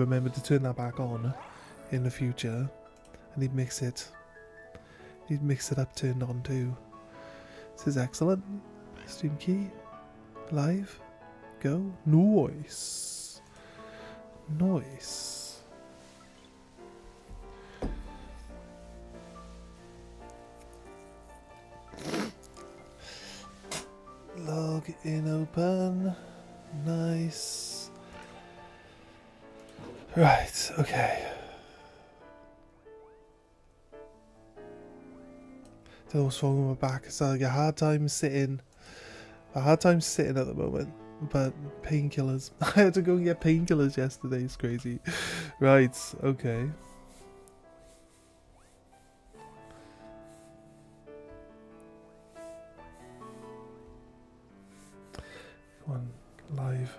remember to turn that back on in the future. I need to mix it. Need to mix it up, turned on too. This is excellent. Stream key. Live. Go. Noise. Noise. Log in open. Nice. Right, okay. Don't know what's wrong with my back. It's like a hard time sitting. A hard time sitting at the moment. But painkillers. I had to go and get painkillers yesterday. It's crazy. Right, okay. Come on, live.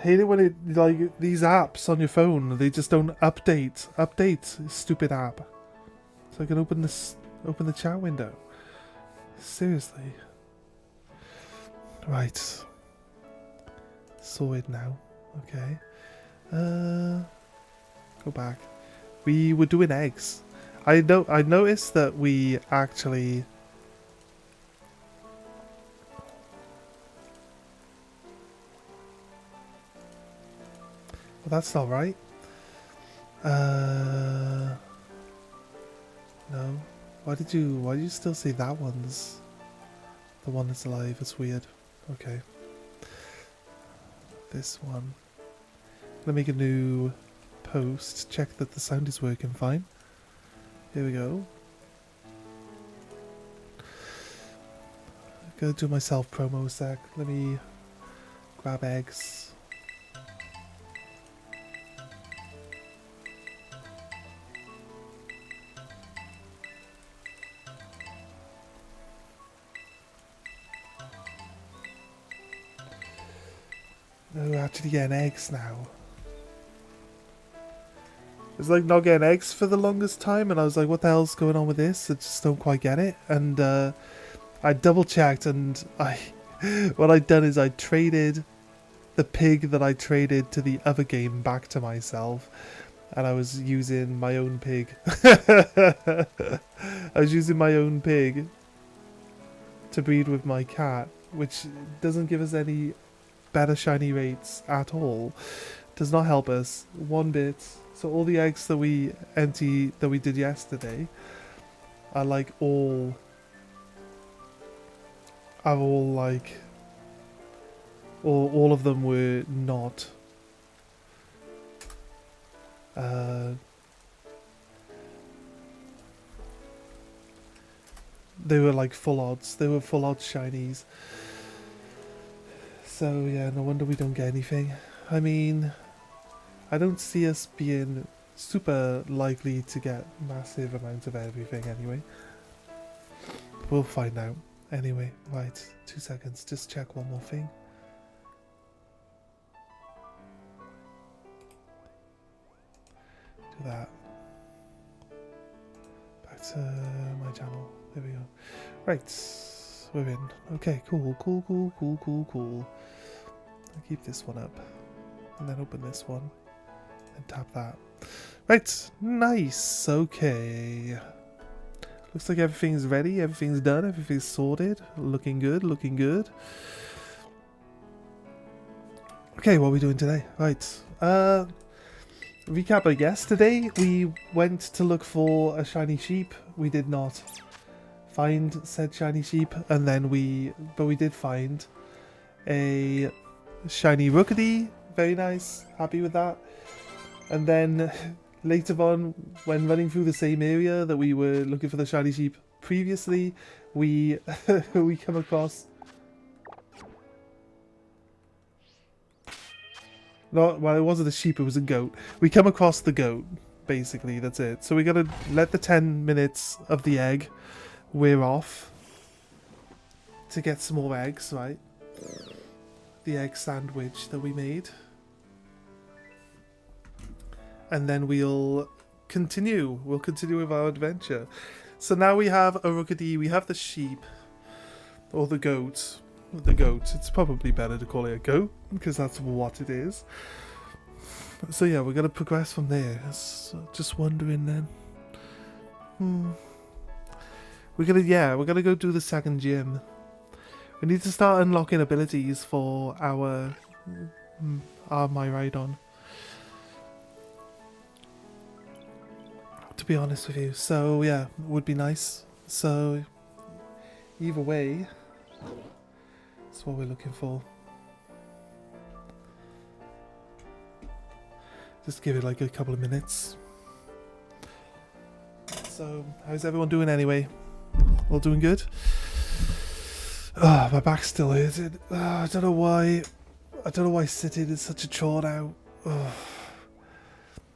Hate it when it, like, these apps on your phone, they just don't update. Update, stupid app. So I can open the chat window. Seriously. Right. Sorted now. Okay. Go back. We were doing eggs. I noticed that we actually... Well, that's not right. No. Why did you still say that one's the one that's alive? It's weird. Okay. This one. I'm gonna make a new post. Check that the sound is working fine. Here we go. Go do my self promo a sec. Let me grab eggs. No, we're actually getting eggs now. It's like not getting eggs for the longest time, and I was like, what the hell's going on with this? I just don't quite get it. And I double checked, and what I'd done is I traded the pig that I traded to the other game back to myself, and I was using my own pig. I was using my own pig to breed with my cat, which doesn't give us any better shiny rates at all. Does not help us one bit. So all the eggs that we did yesterday are like all of them were not they were like full odds. They were full odds shinies. So yeah, no wonder we don't get anything. I mean, I don't see us being super likely to get massive amounts of everything anyway. We'll find out. Anyway, right, 2 seconds, just check one more thing. Do that. Back to my channel. There we go. Right, we're in. Okay, cool. I'll keep this one up. And then open this one. And tap that. Right, nice. Okay. Looks like everything's ready, everything's done, everything's sorted. Looking good, looking good. Okay, what are we doing today? Right. Recap of yesterday. We went to look for a shiny sheep. We did not find said shiny sheep. And then we did find a shiny Rookity. Very nice. Happy with that. And then later on, when running through the same area that we were looking for the shiny sheep previously, we we come across... well, it wasn't a sheep, it was a goat. We come across the goat, basically, that's it. So we gotta let the 10 minutes of the egg wear off to get some more eggs, right? The egg sandwich that we made. And then we'll continue with our adventure. So now we have a Rookedy, we have the sheep, or the goat. The goat. It's probably better to call it a goat, because that's what it is. So yeah, we're going to progress from there. So just wondering then. We're gonna go do the second gym. We need to start unlocking abilities for our my Rhydon. To be honest with you, so yeah, would be nice. So either way, that's what we're looking for. Just give it like a couple of minutes. So how's everyone doing anyway? All doing good? My back's still hurting. I don't know why. I don't know why sitting is such a chore now.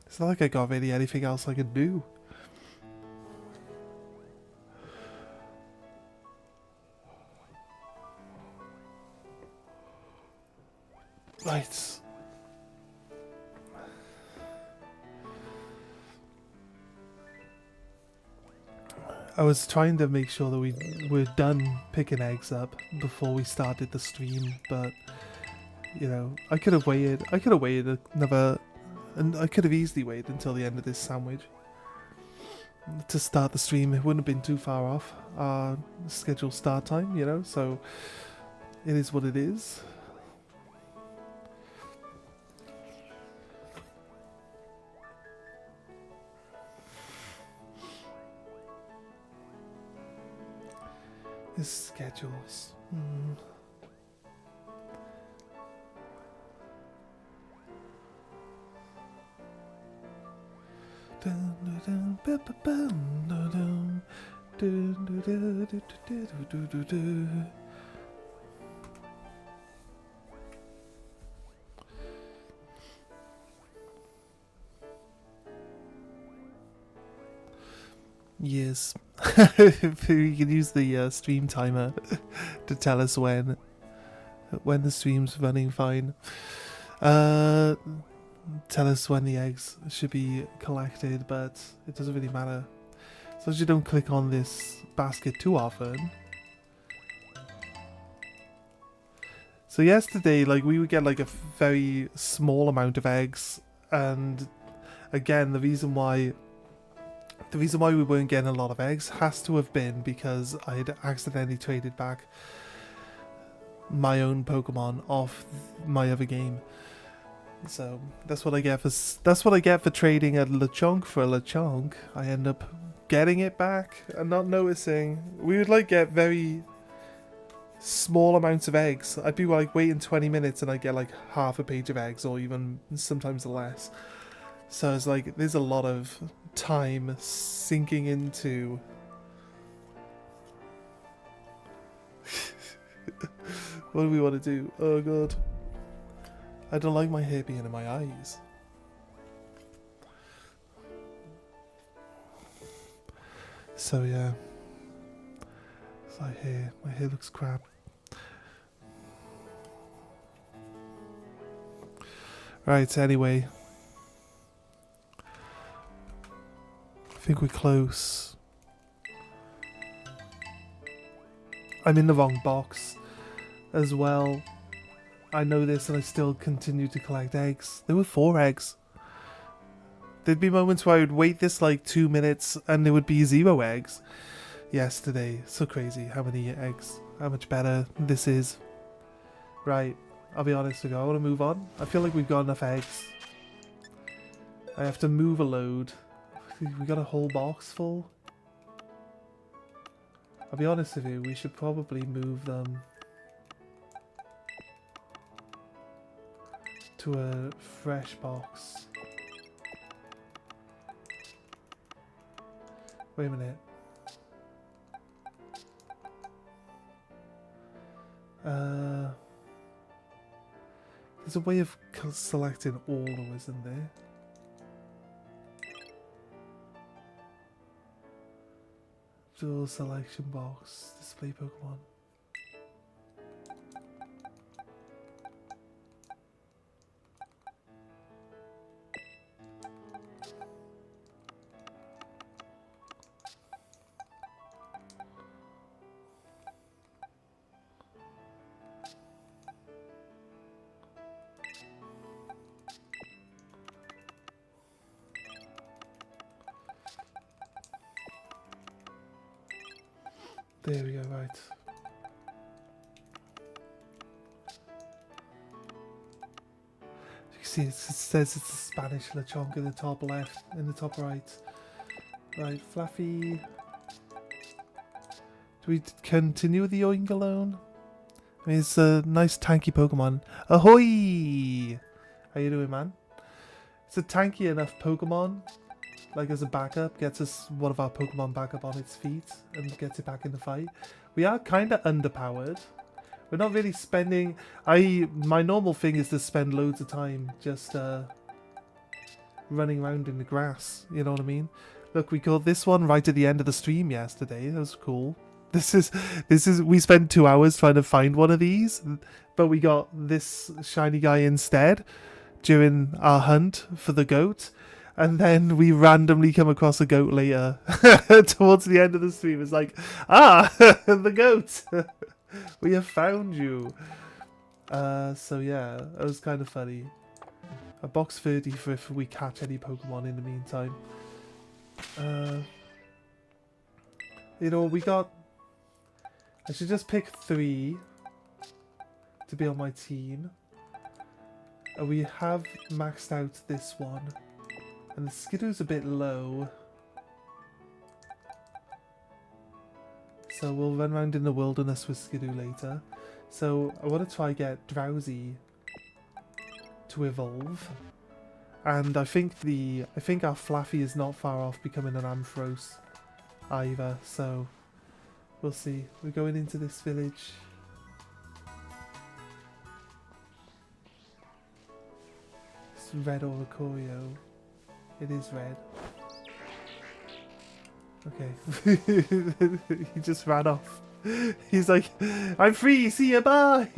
It's not like I got really anything else I can do. Right. I was trying to make sure that we were done picking eggs up before we started the stream, but you know, I could have waited. I could have waited another, and I could have easily waited until the end of this sandwich to start the stream. It wouldn't have been too far off our scheduled start time, you know. So it is what it is. His schedules. Yes. We can use the stream timer to tell us when the stream's running fine. Tell us when the eggs should be collected, but it doesn't really matter. As long as you don't click on this basket too often. So yesterday, like, we would get like a very small amount of eggs, and again, the reason why we weren't getting a lot of eggs has to have been because I had accidentally traded back my own Pokemon off my other game. So that's what I get for trading a Lechonk for a Lechonk. I end up getting it back and not noticing. We would like get very small amounts of eggs. I'd be like waiting 20 minutes and I'd get like half a page of eggs, or even sometimes less. So it's like there's a lot of time sinking into what do we want to do? Oh god, I don't like my hair being in my eyes. So yeah, it's my hair looks crap. Right, anyway, I think we're close. I'm in the wrong box as well. I know this, and I still continue to collect eggs. There were 4 eggs. There'd be moments where I would wait this like 2 minutes and there would be 0 eggs. Yesterday, so crazy how many eggs, how much better this is. Right, I'll be honest with you, I want to move on. I feel like we've got enough eggs. I have to move a load. We got a whole box full. I'll be honest with you, we should probably move them to a fresh box. Wait a minute. There's a way of selecting all though, isn't there? Dual selection box, display Pokemon. There we go, right. You can see it says it's a Spanish lechonk in the top left, in the top right. Right, Fluffy. Do we continue with the Oink alone? I mean, it's a nice tanky Pokemon. Ahoy! How you doing, man? It's a tanky enough Pokemon. Like, as a backup, gets us one of our Pokemon back up on its feet and gets it back in the fight. We are kind of underpowered. We're not really spending... My normal thing is to spend loads of time just running around in the grass. You know what I mean? Look, we caught this one right at the end of the stream yesterday. That was cool. This is we spent 2 hours trying to find one of these, but we got this shiny guy instead during our hunt for the goat, and then we randomly come across a goat later towards the end of the stream. It's like, the goat. We have found you. So yeah, it was kind of funny. A box 30 for if we catch any Pokemon in the meantime. You know, we got... I should just pick 3 to be on my team. We have maxed out this one. And the Skidoo's a bit low. So we'll run around in the wilderness with Skidoo later. So I want to try get Drowsy to evolve. And I think our Flaffy is not far off becoming an Ampharos either, so we'll see. We're going into this village. It's red Oricorio. It is red. Okay. He just ran off. He's like, I'm free, see ya, bye!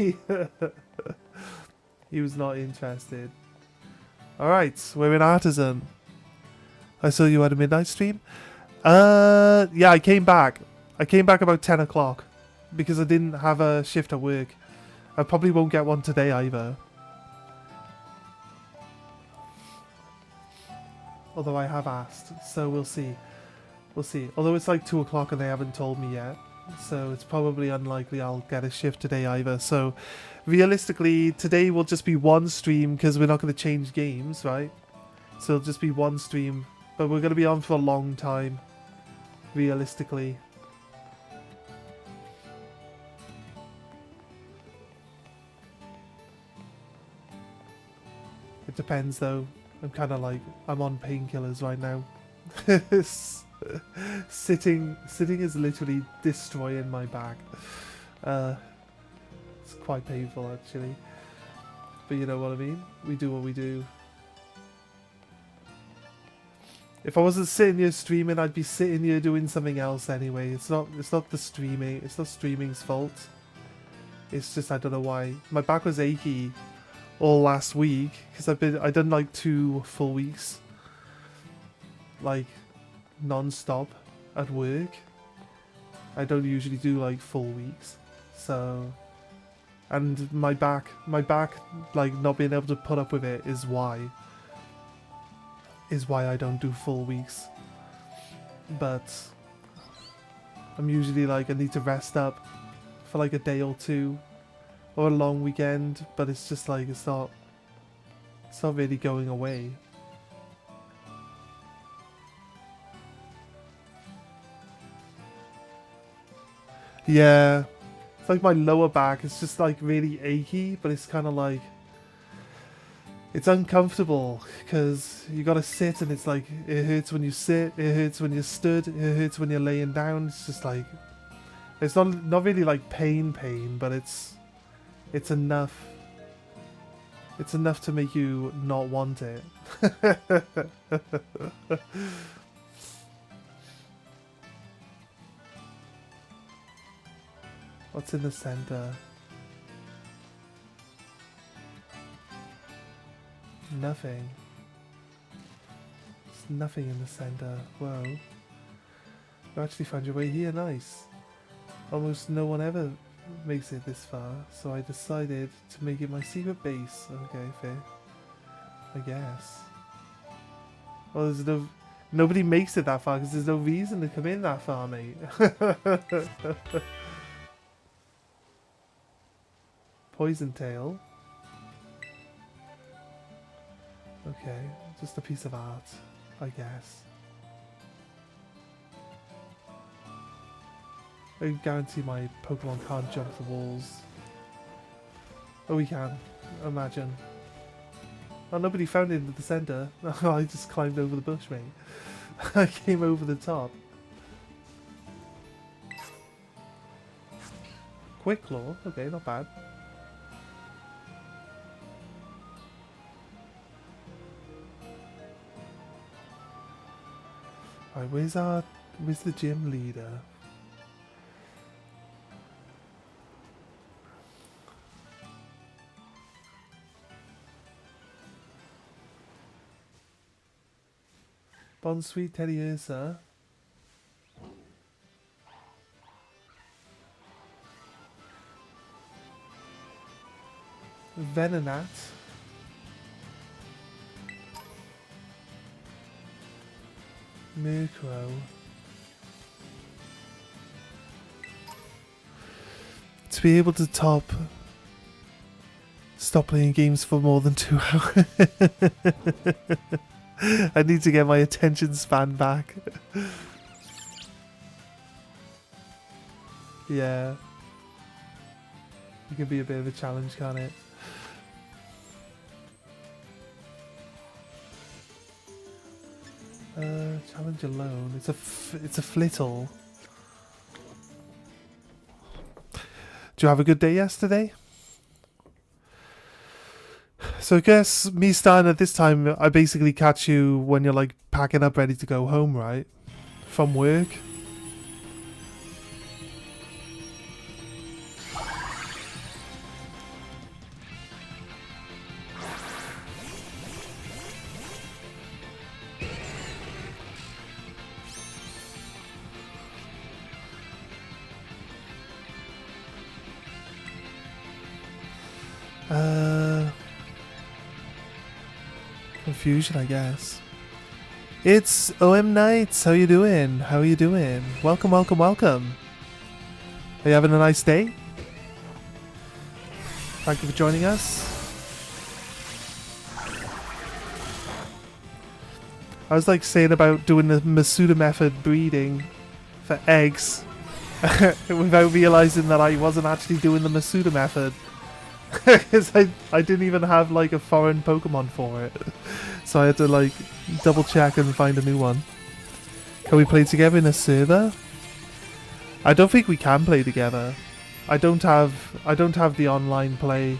He was not interested. Alright, we're in Artisan. I saw you at a midnight stream. Yeah, I came back. I came back about 10 o'clock because I didn't have a shift at work. I probably won't get one today either. Although I have asked, so we'll see. We'll see. Although it's like 2 o'clock and they haven't told me yet. So it's probably unlikely I'll get a shift today either. So realistically, today will just be one stream because we're not going to change games, right? So it'll just be one stream. But we're going to be on for a long time, realistically. It depends though. I'm kind of like, I'm on painkillers right now. Sitting is literally destroying my back. It's quite painful actually. But you know what I mean? We do what we do. If I wasn't sitting here streaming, I'd be sitting here doing something else anyway. It's not the streaming. It's not streaming's fault. It's just I don't know why. My back was achy all last week because I done like 2 full weeks, like non-stop at work. I don't usually do like full weeks, so. And my back, like not being able to put up with it is why I don't do full weeks. But I'm usually like, I need to rest up for like a day or 2 or a long weekend, but it's just like, it's not really going away. Yeah. It's like my lower back is just like really achy, but it's kind of like, it's uncomfortable because you gotta sit and it's like, it hurts when you sit, it hurts when you're stood, it hurts when you're laying down. It's just like, it's not really like pain, but it's enough. It's enough to make you not want it. What's in the center? Nothing. There's nothing in the center. Whoa. You actually found your way here, nice. Almost no one ever makes it this far, so I decided to make it my secret base. Okay, fair. I guess. Well, Nobody makes it that far because there's no reason to come in that far, mate. Poison tail. Okay, just a piece of art, I guess. I guarantee my Pokemon can't jump the walls. Oh, we can. Imagine. Oh, nobody found it in the center. I just climbed over the bush, mate. I came over the top. Quick Claw. Okay, not bad. Alright, where's the gym leader? Bonsweet Teddy Ursa. Venonat. Murkrow. To be able to stop playing games for more than 2 hours. I need to get my attention span back. Yeah. It can be a bit of a challenge, can't it? Challenge alone. It's a flittle. Did you have a good day yesterday? So I guess me starting at this time, I basically catch you when you're like packing up ready to go home, right? From work. Confusion, I guess. It's OM Nights. How you doing? How are you doing? Welcome, welcome, welcome. Are you having a nice day? Thank you for joining us. I was like saying about doing the Masuda method breeding for eggs without realizing that I wasn't actually doing the Masuda method. Because I didn't even have like a foreign Pokemon for it. So I had to like double check and find a new one. Can we play together in a server? I don't think we can play together. I don't have the online play,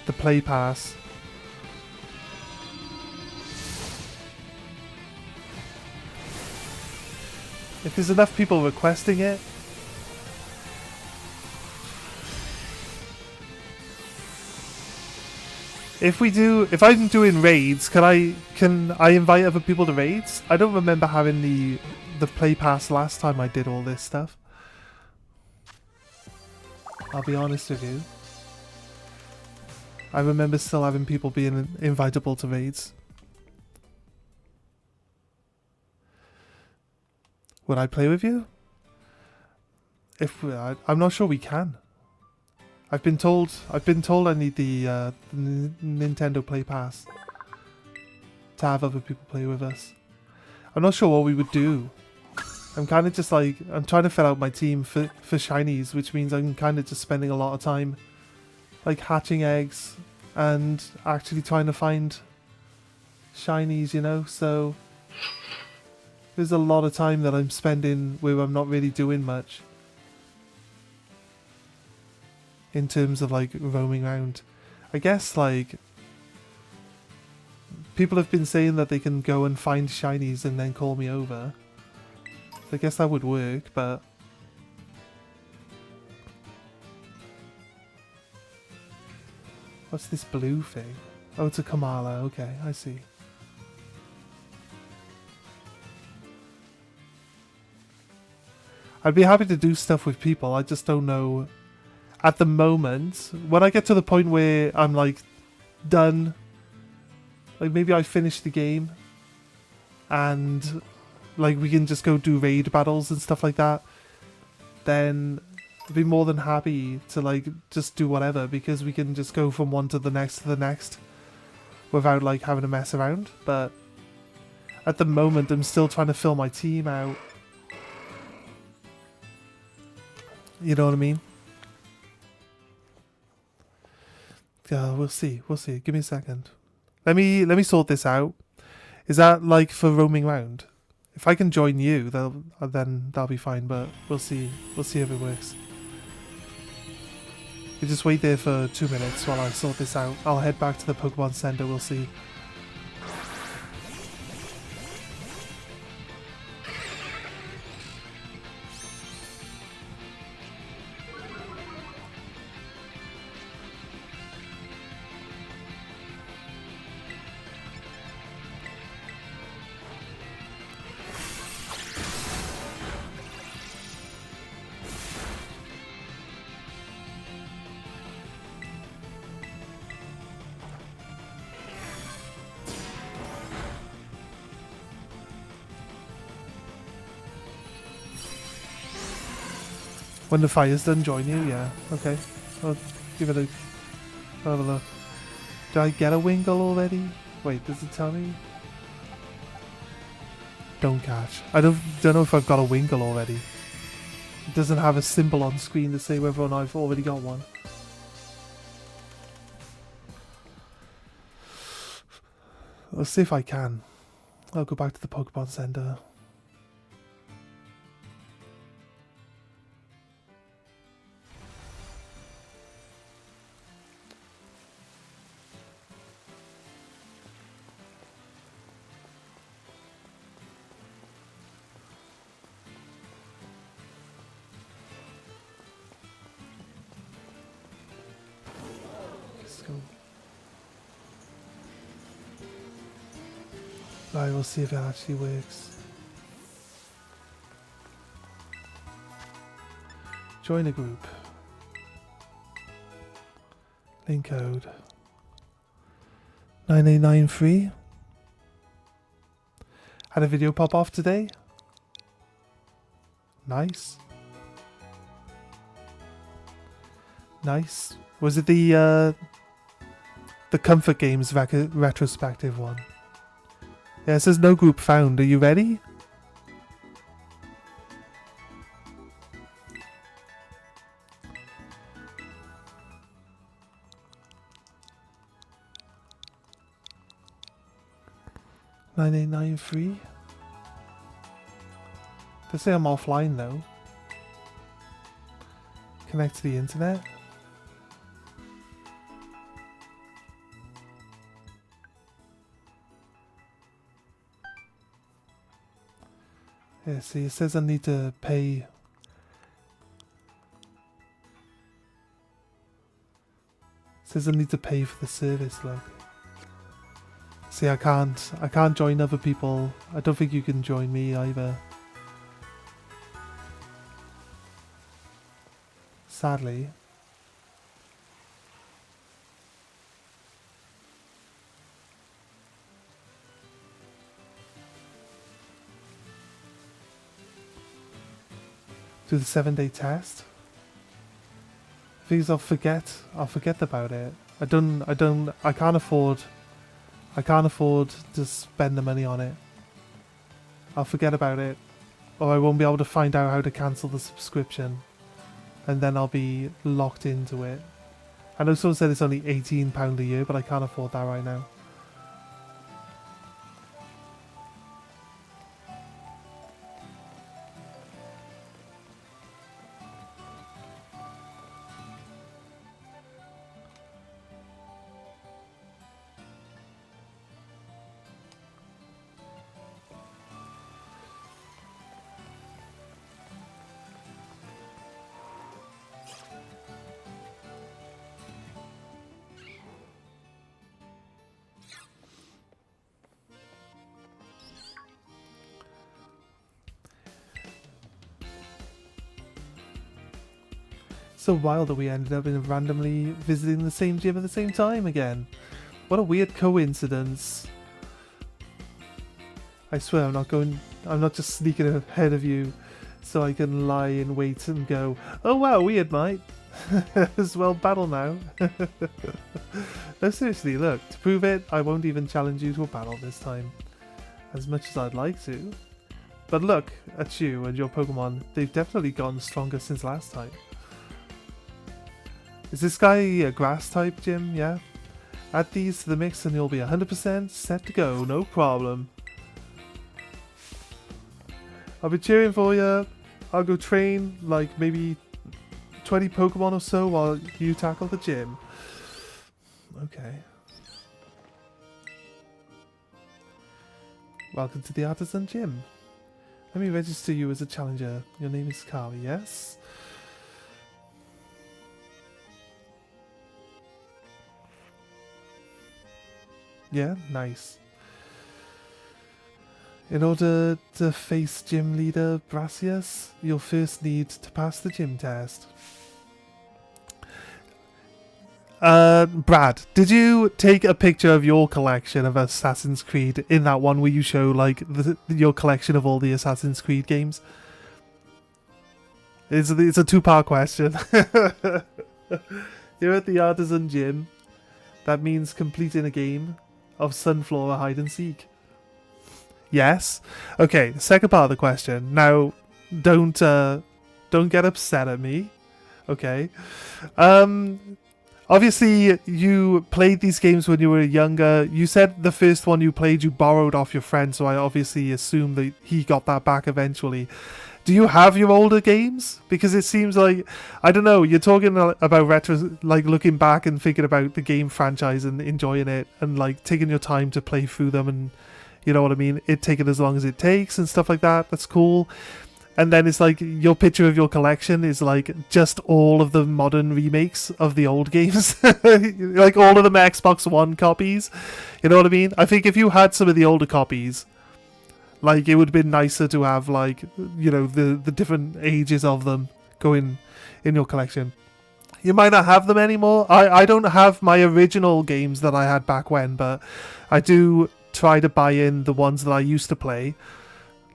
the play pass. If there's enough people requesting it. If I'm doing raids, can I invite other people to raids? I don't remember having the play pass last time I did all this stuff. I'll be honest with you. I remember still having people being invitable to raids. Would I play with you? I'm not sure we can. I've been told I need the Nintendo Play Pass to have other people play with us. I'm not sure what we would do. I'm kind of just like, I'm trying to fill out my team for shinies, which means I'm kind of just spending a lot of time like hatching eggs and actually trying to find shinies, you know? So there's a lot of time that I'm spending where I'm not really doing much. In terms of like roaming around. I guess like people have been saying that they can go and find shinies and then call me over. So I guess that would work, but what's this blue thing? Oh, it's a Kamala. Okay, I see. I'd be happy to do stuff with people. I just don't know. At the moment, when I get to the point where I'm like done, like maybe I finish the game and like we can just go do raid battles and stuff like that, then I'd be more than happy to like just do whatever, because we can just go from one to the next without like having to mess around. But at the moment I'm still trying to fill my team out. You know what I mean? Yeah, we'll see. Give me a second. Let me sort this out. Is that like for roaming round? If I can join you, then that'll be fine. But we'll see. We'll see if it works. You just wait there for 2 minutes while I sort this out. I'll head back to the Pokemon Center. We'll see. When the fire's done, join you? Yeah, okay. I'll give it a... I'll have a look. Did I get a Wingull already? Wait, does it tell me? Don't catch. I don't know if I've got a Wingull already. It doesn't have a symbol on screen to say whether or not I've already got one. Let's see if I can. I'll go back to the Pokemon Center. Right, we'll see if it actually works. Join a group. Link code 9893. Had a video pop off today. Nice. Nice. Was it the Comfort Games retrospective one? Yeah, it says no group found. Are you ready? $9893. They say I'm offline though. Connect to the internet. Yeah, see, it says I need to pay. It says I need to pay for the service, like. See, I can't join other people. I don't think you can join me either. Sadly. Do the 7-day test. Because I'll forget about it. I can't afford to spend the money on it. I'll forget about it, or I won't be able to find out how to cancel the subscription, and then I'll be locked into it. I know someone said it's only £18 a year, but I can't afford that right now. So wild that we ended up in randomly visiting the same gym at the same time again. What a weird coincidence. I swear I'm not just sneaking ahead of you so I can lie in wait and go, oh wow, weird mate. As well, battle now. No, seriously, look, to prove it, I won't even challenge you to a battle this time. As much as I'd like to. But look at you and your Pokemon, they've definitely gotten stronger since last time. Is this guy a grass type, Jim? Yeah? Add these to the mix and you'll be 100% set to go, no problem. I'll be cheering for you. I'll go train like maybe 20 Pokemon or so while you tackle the gym. Okay. Welcome to the Artisan Gym. Let me register you as a challenger. Your name is Carly, yes? Yeah, nice. In order to face gym leader Brassius, you'll first need to pass the gym test. Brad, did you take a picture of your collection of Assassin's Creed in that one where you show like your collection of all the Assassin's Creed games? It's a two-part question. You're at the Artisan Gym. That means completing a game of Sunflower hide and seek. Yes. Okay. Second part of the question. Now, don't get upset at me. Okay. Obviously, you played these games when you were younger. You said the first one you played you borrowed off your friend, so I obviously assume that he got that back eventually. Do you have your older games? Because it seems like, I don't know, you're talking about retro, like looking back and thinking about the game franchise and enjoying it and like taking your time to play through them and, you know what I mean, it taking as long as it takes and stuff like that. That's cool. And then it's like your picture of your collection is like just all of the modern remakes of the old games. Like all of them Xbox One copies. You know what I mean? I think if you had some of the older copies, like it would have been nicer to have like, you know, the different ages of them going in your collection. You might not have them anymore. I don't have my original games that I had back when, but I do try to buy in the ones that I used to play.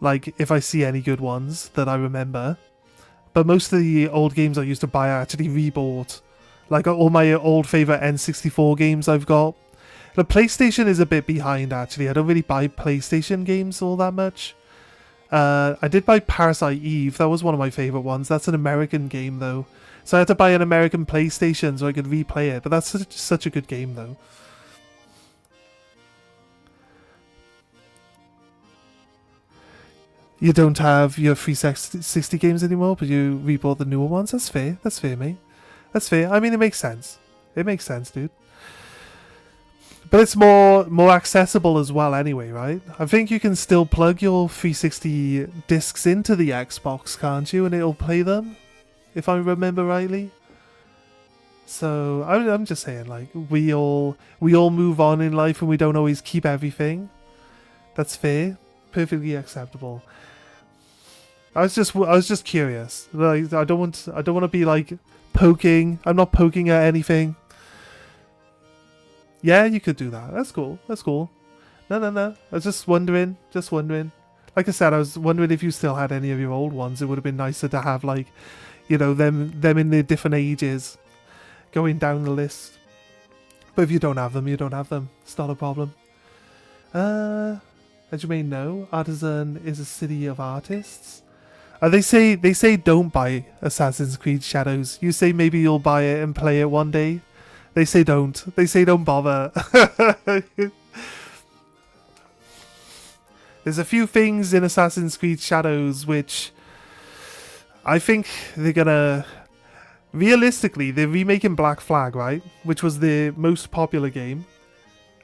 Like, if I see any good ones that I remember. But most of the old games I used to buy I actually rebought. Like, all my old favourite N64 games I've got. The PlayStation is a bit behind, actually. I don't really buy PlayStation games all that much. I did buy Parasite Eve. That was one of my favourite ones. That's an American game, though. So I had to buy an American PlayStation so I could replay it. But that's such a good game, though. You don't have your 360 games anymore, but you rebought the newer ones? That's fair. That's fair, mate. That's fair. I mean, it makes sense. It makes sense, dude. But it's more accessible as well anyway, right? I think you can still plug your 360 discs into the Xbox, can't you? And it'll play them, if I remember rightly. So, I'm just saying, like, we all move on in life and we don't always keep everything. That's fair. Perfectly acceptable. I was just curious. Like, I don't want to be like poking. I'm not poking at anything. Yeah, you could do that. That's cool. That's cool. No. I was just wondering. Like I said, I was wondering if you still had any of your old ones. It would have been nicer to have, like, you know, them in the different ages going down the list. But if you don't have them, you don't have them. It's not a problem. As you may know, Artisan is a city of artists. They say don't buy Assassin's Creed Shadows. You say maybe you'll buy it and play it one day. They say don't. They say don't bother. There's a few things in Assassin's Creed Shadows which I think they're gonna... Realistically, they're remaking Black Flag, right? Which was the most popular game.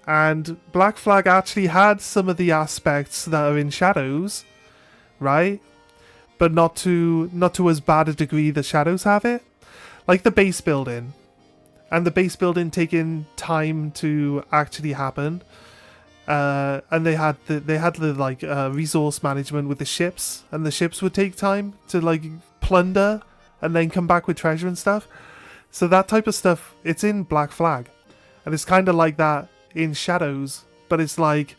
And Black Flag actually had some of the aspects that are in Shadows, right? But not to as bad a degree that Shadows have it. Like the base building. And the base building taking time to actually happen. And they had the resource management with the ships. And the ships would take time to like plunder and then come back with treasure and stuff. So that type of stuff, it's in Black Flag. And it's kind of like that in Shadows, but it's like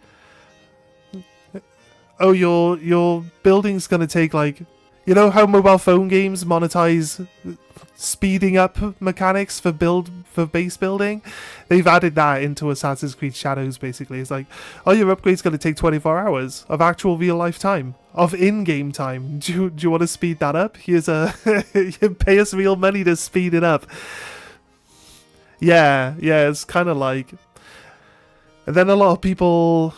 oh, your building's gonna take like, you know how mobile phone games monetize speeding up mechanics for base building? They've added that into Assassin's Creed Shadows. Basically, it's like, oh, your upgrade's gonna take 24 hours of actual real life time, of in-game time. Do you want to speed that up? Here's a you pay us real money to speed it up. Yeah, it's kind of like, and then a lot of people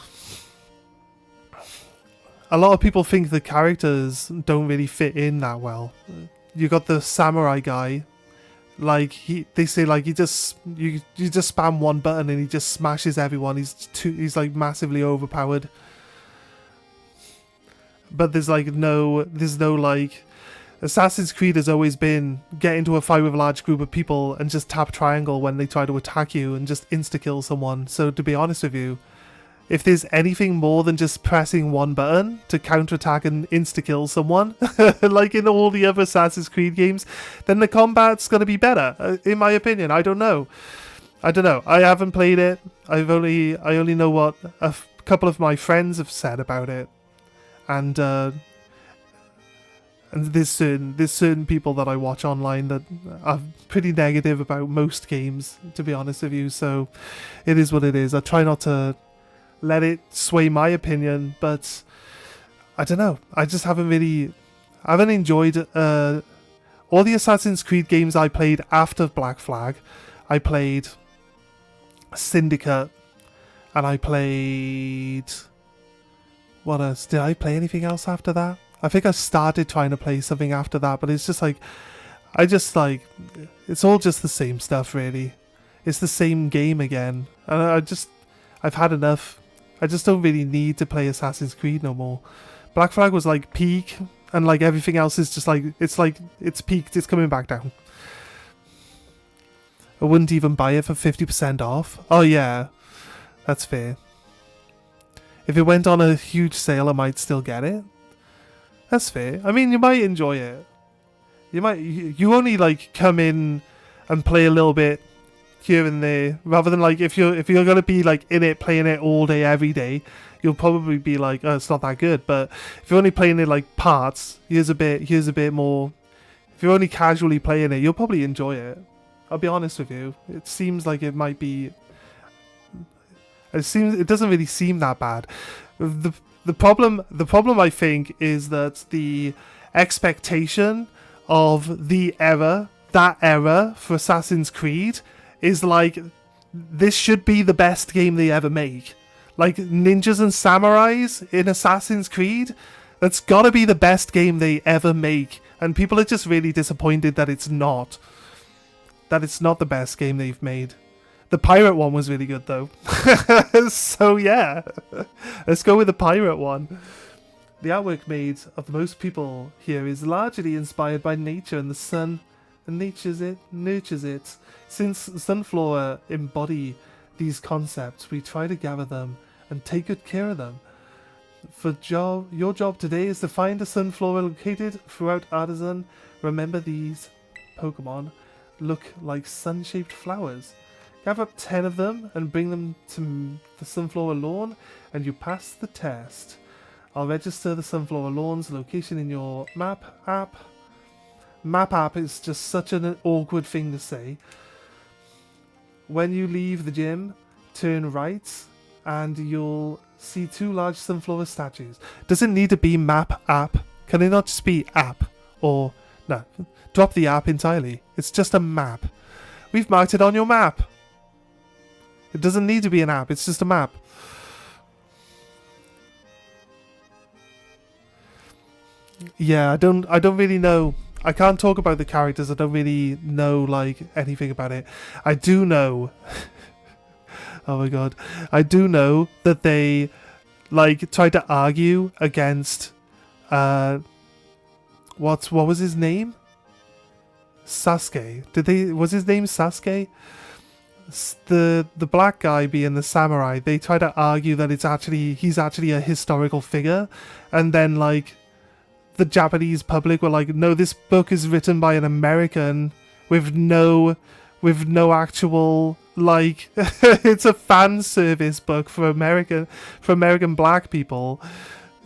think the characters don't really fit in that well. You got the samurai guy, like they say like you just spam one button and he just smashes everyone. He's like massively overpowered. But there's no like, Assassin's Creed has always been get into a fight with a large group of people and just tap triangle when they try to attack you and just insta-kill someone. So to be honest with you, if there's anything more than just pressing one button to counterattack and insta-kill someone, like in all the other Assassin's Creed games, then the combat's going to be better, in my opinion. I don't know. I haven't played it. I only know what a couple of my friends have said about it. And there's certain people that I watch online that are pretty negative about most games, to be honest with you. So it is what it is. I try not to let it sway my opinion, but I don't know. I just haven't enjoyed all the Assassin's Creed games I played after Black Flag. I played Syndicate, and I played, what else? Did I play anything else after that? I think I started trying to play something after that, but it's just like, it's all just the same stuff, really. It's the same game again, and I've had enough. I just don't really need to play Assassin's Creed no more. Black Flag was like peak, and like everything else is just like it's peaked, it's coming back down. I wouldn't even buy it for 50% off. Oh yeah, that's fair. If it went on a huge sale, I might still get it. That's fair. I mean, you might enjoy it. You only like come in and play a little bit here and there, rather than like if you're gonna be like in it, playing it all day every day, you'll probably be like, oh, it's not that good. But if you're only playing it like parts, here's a bit more. If you're only casually playing it, you'll probably enjoy it. I'll be honest with you. It seems like it might be. It doesn't really seem that bad. The problem I think is that the expectation of that era for Assassin's Creed is like, this should be the best game they ever make. Like ninjas and samurais in Assassin's Creed, that's gotta be the best game they ever make. And people are just really disappointed that it's not. That it's not the best game they've made. The pirate one was really good though. So yeah, let's go with the pirate one. The artwork made of the most people here is largely inspired by nature and the sun, and nurtures it. Since Sunflower embody these concepts, we try to gather them and take good care of them. Your job today is to find a sunflower located throughout Artisan. Remember, these Pokemon look like sun-shaped flowers. Gather up 10 of them and bring them to the Sunflower Lawn, and you pass the test. I'll register the Sunflower Lawn's location in your map app. Map app is just such an awkward thing to say. When you leave the gym, turn right, and you'll see 2 large sunflower statues. Does it need to be map app? Can it not just be app? Or, no, drop the app entirely. It's just a map. We've marked it on your map. It doesn't need to be an app, it's just a map. Yeah, I don't really know. I can't talk about the characters. I don't really know like anything about it. I do know oh my god. I do know that they like tried to argue against what was his name? Sasuke. Was his name Sasuke? The black guy being the samurai. They try to argue that he's actually a historical figure, and then like the Japanese public were like, no, this book is written by an American with no actual like it's a fan service book for American black people.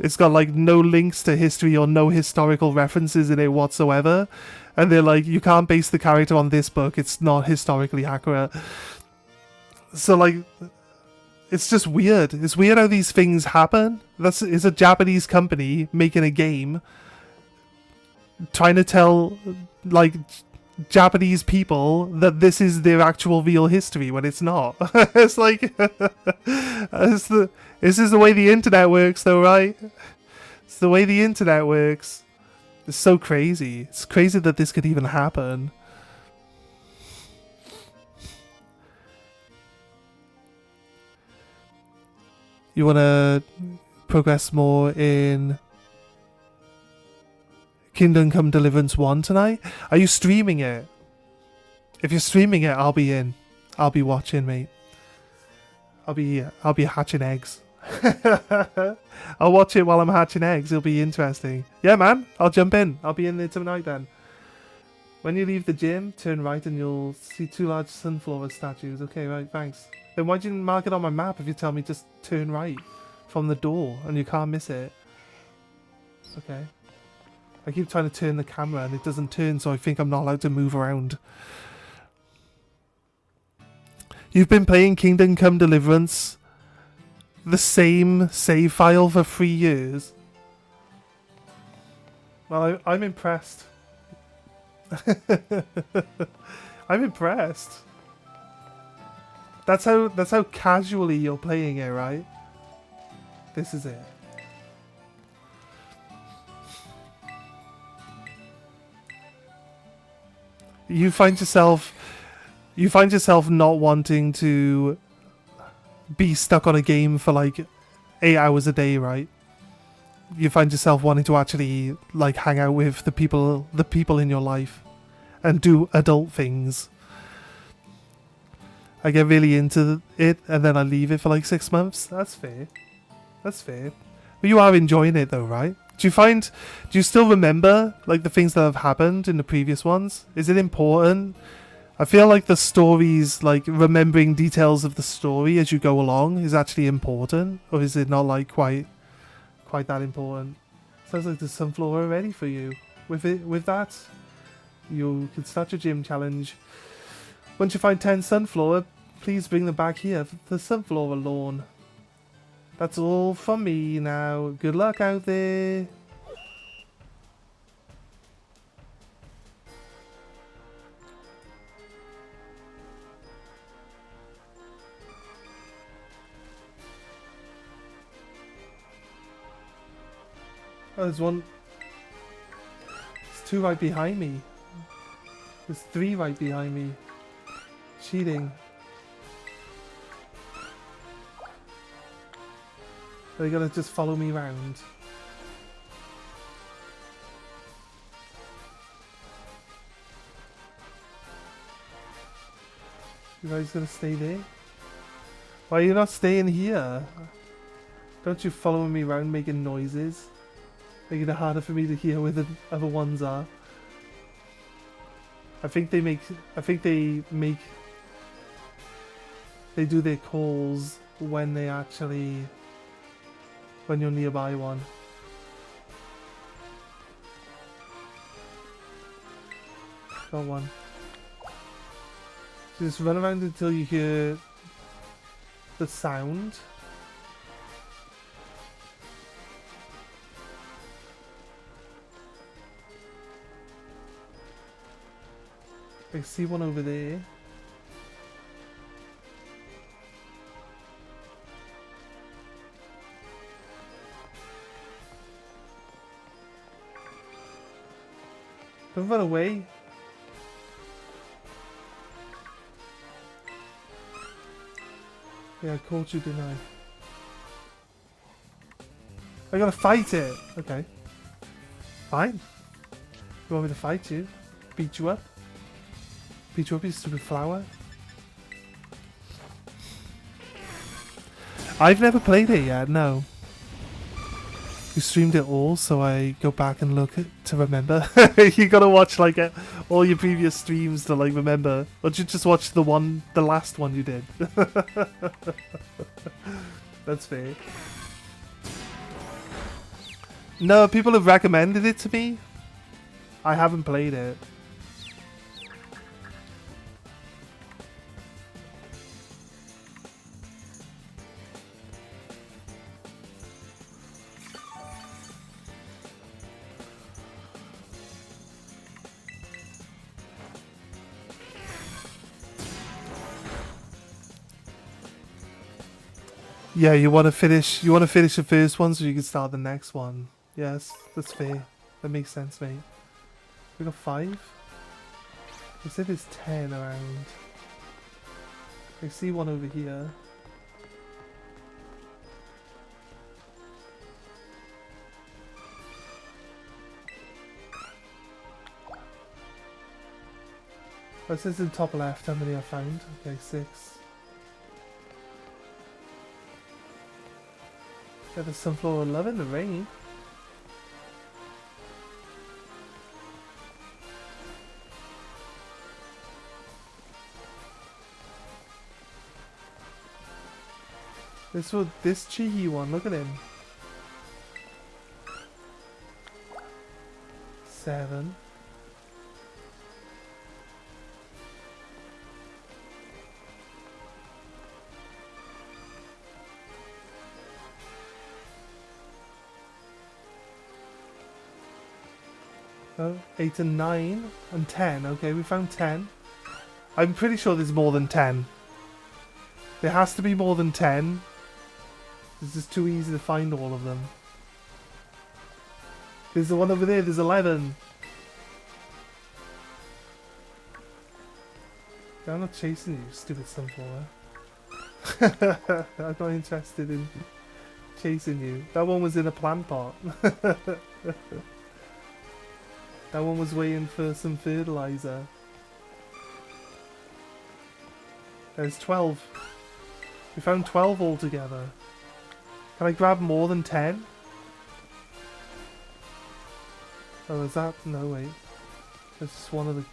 It's got like no links to history or no historical references in it whatsoever. And they're like, you can't base the character on this book. It's not historically accurate. So like, it's just weird. It's weird how these things happen. It's a Japanese company making a game trying to tell like Japanese people that this is their actual real history when it's not. It's like this is the way the internet works though, right? It's the way the internet works. It's so crazy. It's crazy that this could even happen. You want to progress more in Kingdom Come Deliverance 1 tonight? Are you streaming it? If you're streaming it, I'll be in. I'll be watching, mate. I'll be hatching eggs. I'll watch it while I'm hatching eggs. It'll be interesting. Yeah, man. I'll jump in. I'll be in there tonight then. When you leave the gym, turn right and you'll see 2 large sunflower statues. Okay, right, thanks. Then why didn't you mark it on my map if you tell me just turn right from the door and you can't miss it? Okay. I keep trying to turn the camera and it doesn't turn, so I think I'm not allowed to move around. You've been playing Kingdom Come Deliverance, the same save file for 3 years. Well, I'm impressed. I'm impressed. That's how casually you're playing it, right? This is it. You find yourself not wanting to be stuck on a game for like 8 hours a day, right? You find yourself wanting to actually like hang out with the people in your life and do adult things. I get really into it and then I leave it for like 6 months. That's fair. That's fair. But you are enjoying it though, right? Do you still remember like the things that have happened in the previous ones? Is it important? I feel like the stories, like remembering details of the story as you go along is actually important, or is it not like quite that important? Sounds like there's sunflower ready for you. With that, you can start your gym challenge. Once you find 10 sunflower, please bring them back here for the sunflower lawn. That's all from me now. Good luck out there. Oh, there's one. There's 2 right behind me. There's 3 right behind me. Cheating. Are they gonna just follow me around? You guys gonna stay there? Why are you not staying here? Don't you follow me around making noises? Making it harder for me to hear where the other ones are. I think they do their calls when you're nearby one. Got one. So just run around until you hear the sound. I see one over there. Don't run away. Yeah, I called you, didn't I? I gotta fight it. Okay. Fine. You want me to fight you? Beat you up? Beat you up, you stupid flower? I've never played it yet, no. You streamed it all, so I go back and look to remember. You gotta watch like all your previous streams to like remember. Or did you just watch the last one you did? That's fair. No, people have recommended it to me. I haven't played it. Yeah, you want to finish the first one so you can start the next one. Yes, that's fair. That makes sense, mate. We got 5? They said there's 10 around. I see one over here. Oh, it says in top left how many I found. Okay, 6. Yeah, the sunflower loving the rain. This cheeky one, look at him. 7. Oh, 8 and 9 and 10. Okay, we found 10. I'm pretty sure there's more than 10. There has to be more than 10. It's just too easy to find all of them. There's the one over there, there's 11. I'm not chasing you, stupid sunflower. I'm not interested in chasing you. That one was in a plant pot. That one was waiting for some fertilizer. There's 12. We found 12 altogether. Can I grab more than 10? Oh, is that? No, wait. That's just one of the...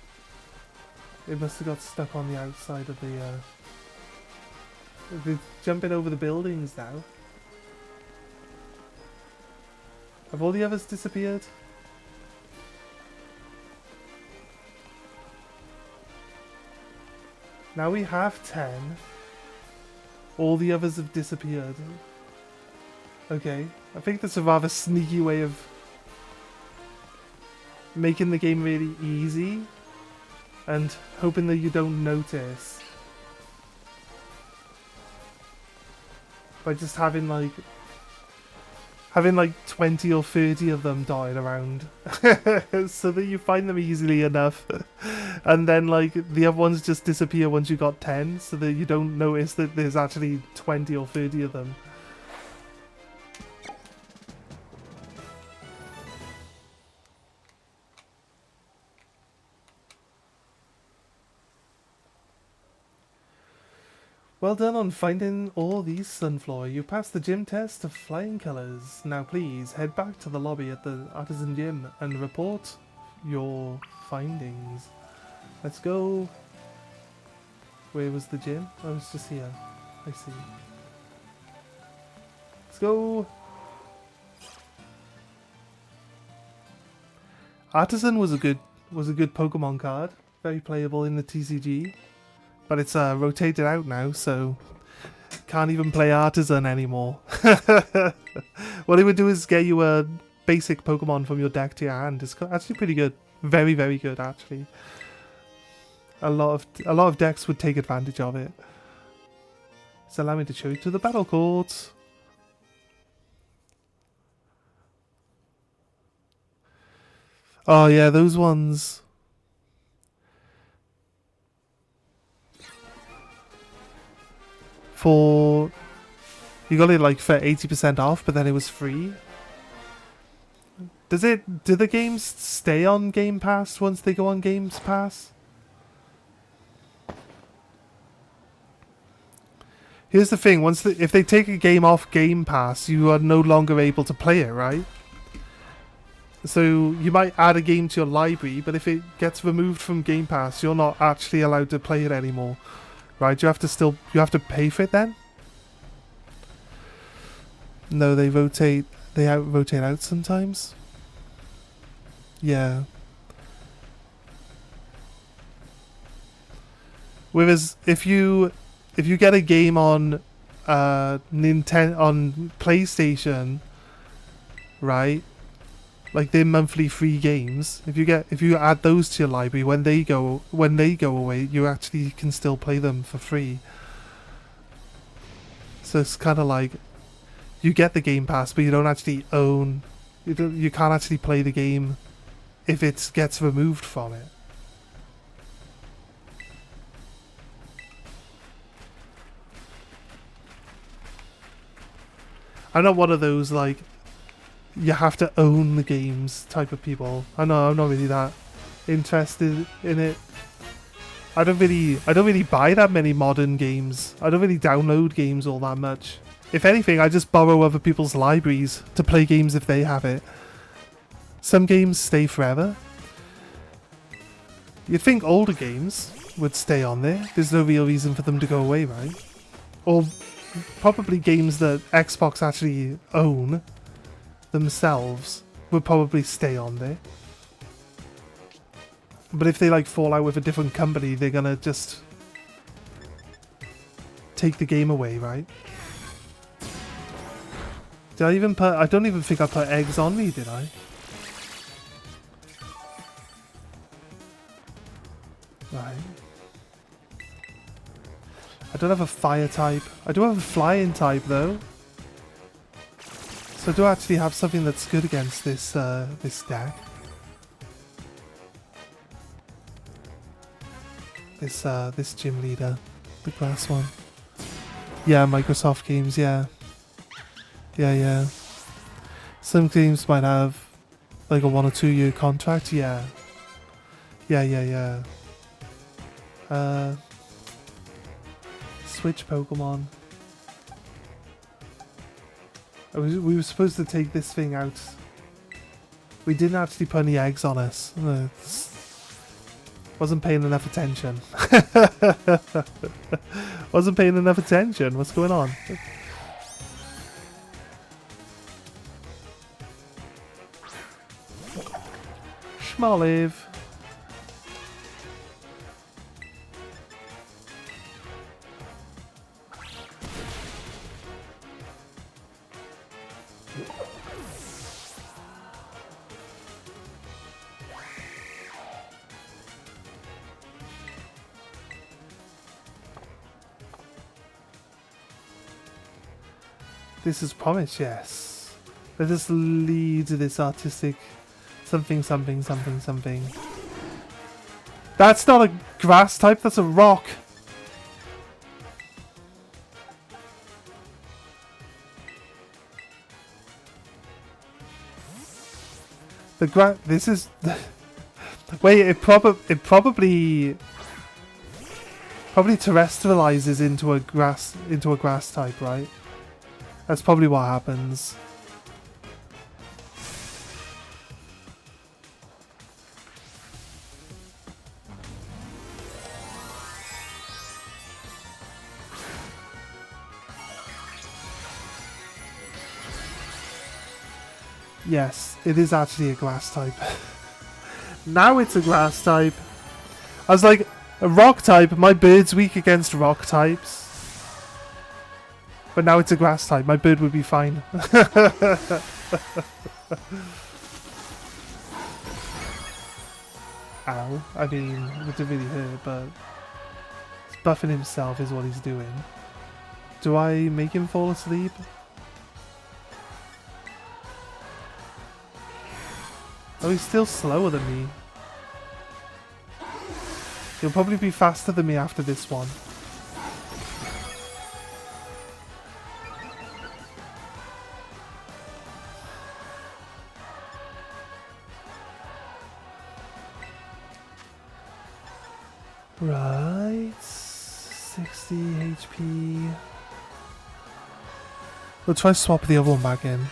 It must have got stuck on the outside of the... They're jumping over the buildings now. Have all the others disappeared? Now we have 10. All the others have disappeared. Okay, I think that's a rather sneaky way of making the game really easy and hoping that you don't notice by just having like 20 or 30 of them dotted around so that you find them easily enough and then like the other ones just disappear once you got 10 so that you don't notice that there's actually 20 or 30 of them. Well done on finding all these sunflower. You passed the gym test of flying colours. Now please head back to the lobby at the artisan gym and report your findings. Let's go. Where was the gym? Oh, it's just here. I see. Let's go. Artisan was a good Pokemon card. Very playable in the TCG. But it's rotated out now, so can't even play Artisan anymore. What it would do is get you a basic Pokemon from your deck to your hand. It's actually pretty good. Very, very good, actually. A lot of decks would take advantage of it. So allow me to show you to the battle courts. Oh yeah, those ones. For you got it like for 80% off, but then it was free. Do the games stay on Game Pass once they go on Games Pass? Here's the thing, if they take a game off Game Pass, you are no longer able to play it, right? So you might add a game to your library, but if it gets removed from Game Pass, you're not actually allowed to play it anymore. Right, you have to pay for it then? No, they rotate. They rotate out sometimes. Yeah. Whereas if you get a game on Nintendo on PlayStation, right? Like their monthly free games, if you add those to your library, when they go away, you actually can still play them for free. So it's kind of like you get the Game Pass, but you don't actually own. You can't actually play the game if it gets removed from it. I'm not one of those like you have to own the games type of people. I'm not really that interested in it. I don't really buy that many modern games. I don't really download games all that much. If anything, I just borrow other people's libraries to play games if they have it. Some games stay forever. You'd think older games would stay on there. There's no real reason for them to go away, right? Or probably games that Xbox actually own themselves would probably stay on there. But if they like fall out with a different company, they're gonna just take the game away, right? Did I even put... I don't even think I put eggs on me, did I? Right. I don't have a fire type. I do have a flying type though. So I do actually have something that's good against this this deck. This gym leader, the grass one. Yeah, Microsoft games, yeah. Yeah. Some games might have like a 1 or 2 year contract, yeah. Yeah. Switch Pokemon. We were supposed to take this thing out. We didn't actually put any eggs on us. Wasn't paying enough attention. Wasn't paying enough attention. What's going on? Schmolive. This is promise, yes. Let us lead this artistic something. That's not a grass type, that's a rock. This is wait, it probably terrestrializes into a grass type, right? That's probably what happens. Yes, it is actually a grass type. Now it's a grass type. I was like, a rock type, my bird's weak against rock types. But now it's a grass type, my bird would be fine. Ow. I mean, it didn't really hurt, but he's buffing himself is what he's doing. Do I make him fall asleep? Oh, he's still slower than me. He'll probably be faster than me after this one. Right, 60 HP. We'll try to swap the other one back in.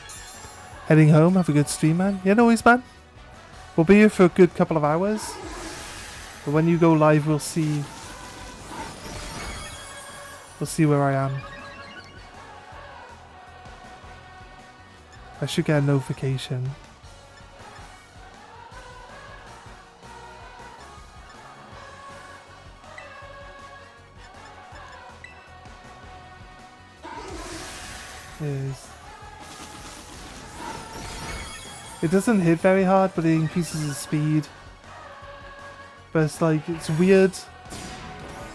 Heading home, have a good stream, man. Yeah, no worries, man. We'll be here for a good couple of hours. But when you go live, we'll see. We'll see where I am. I should get a notification. It doesn't hit very hard, but it increases the speed. But it's like, it's weird.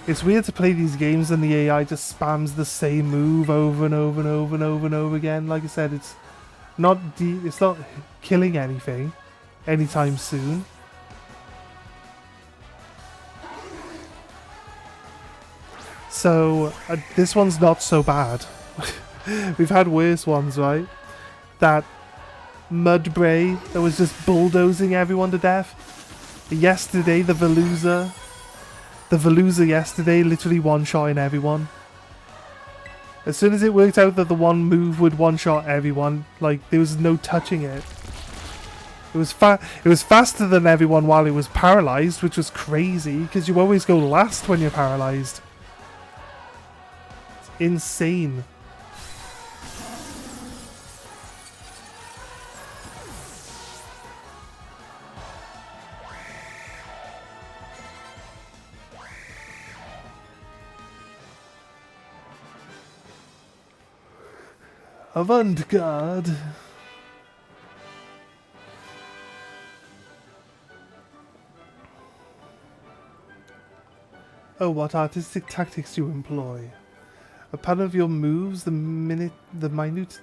It's weird to play these games and the AI just spams the same move over and over and over and over and over again. Like I said, it's not killing anything anytime soon. So this one's not so bad. We've had worse ones, right? That Mudbray that was just bulldozing everyone to death. Yesterday, the Veluza yesterday literally one-shotting everyone. As soon as it worked out that the one move would one-shot everyone, like, there was no touching it. It was faster than everyone while it was paralyzed, which was crazy, because you always go last when you're paralyzed. It's insane. Avant-garde. Oh, what artistic tactics you employ. A pattern of your moves, the minute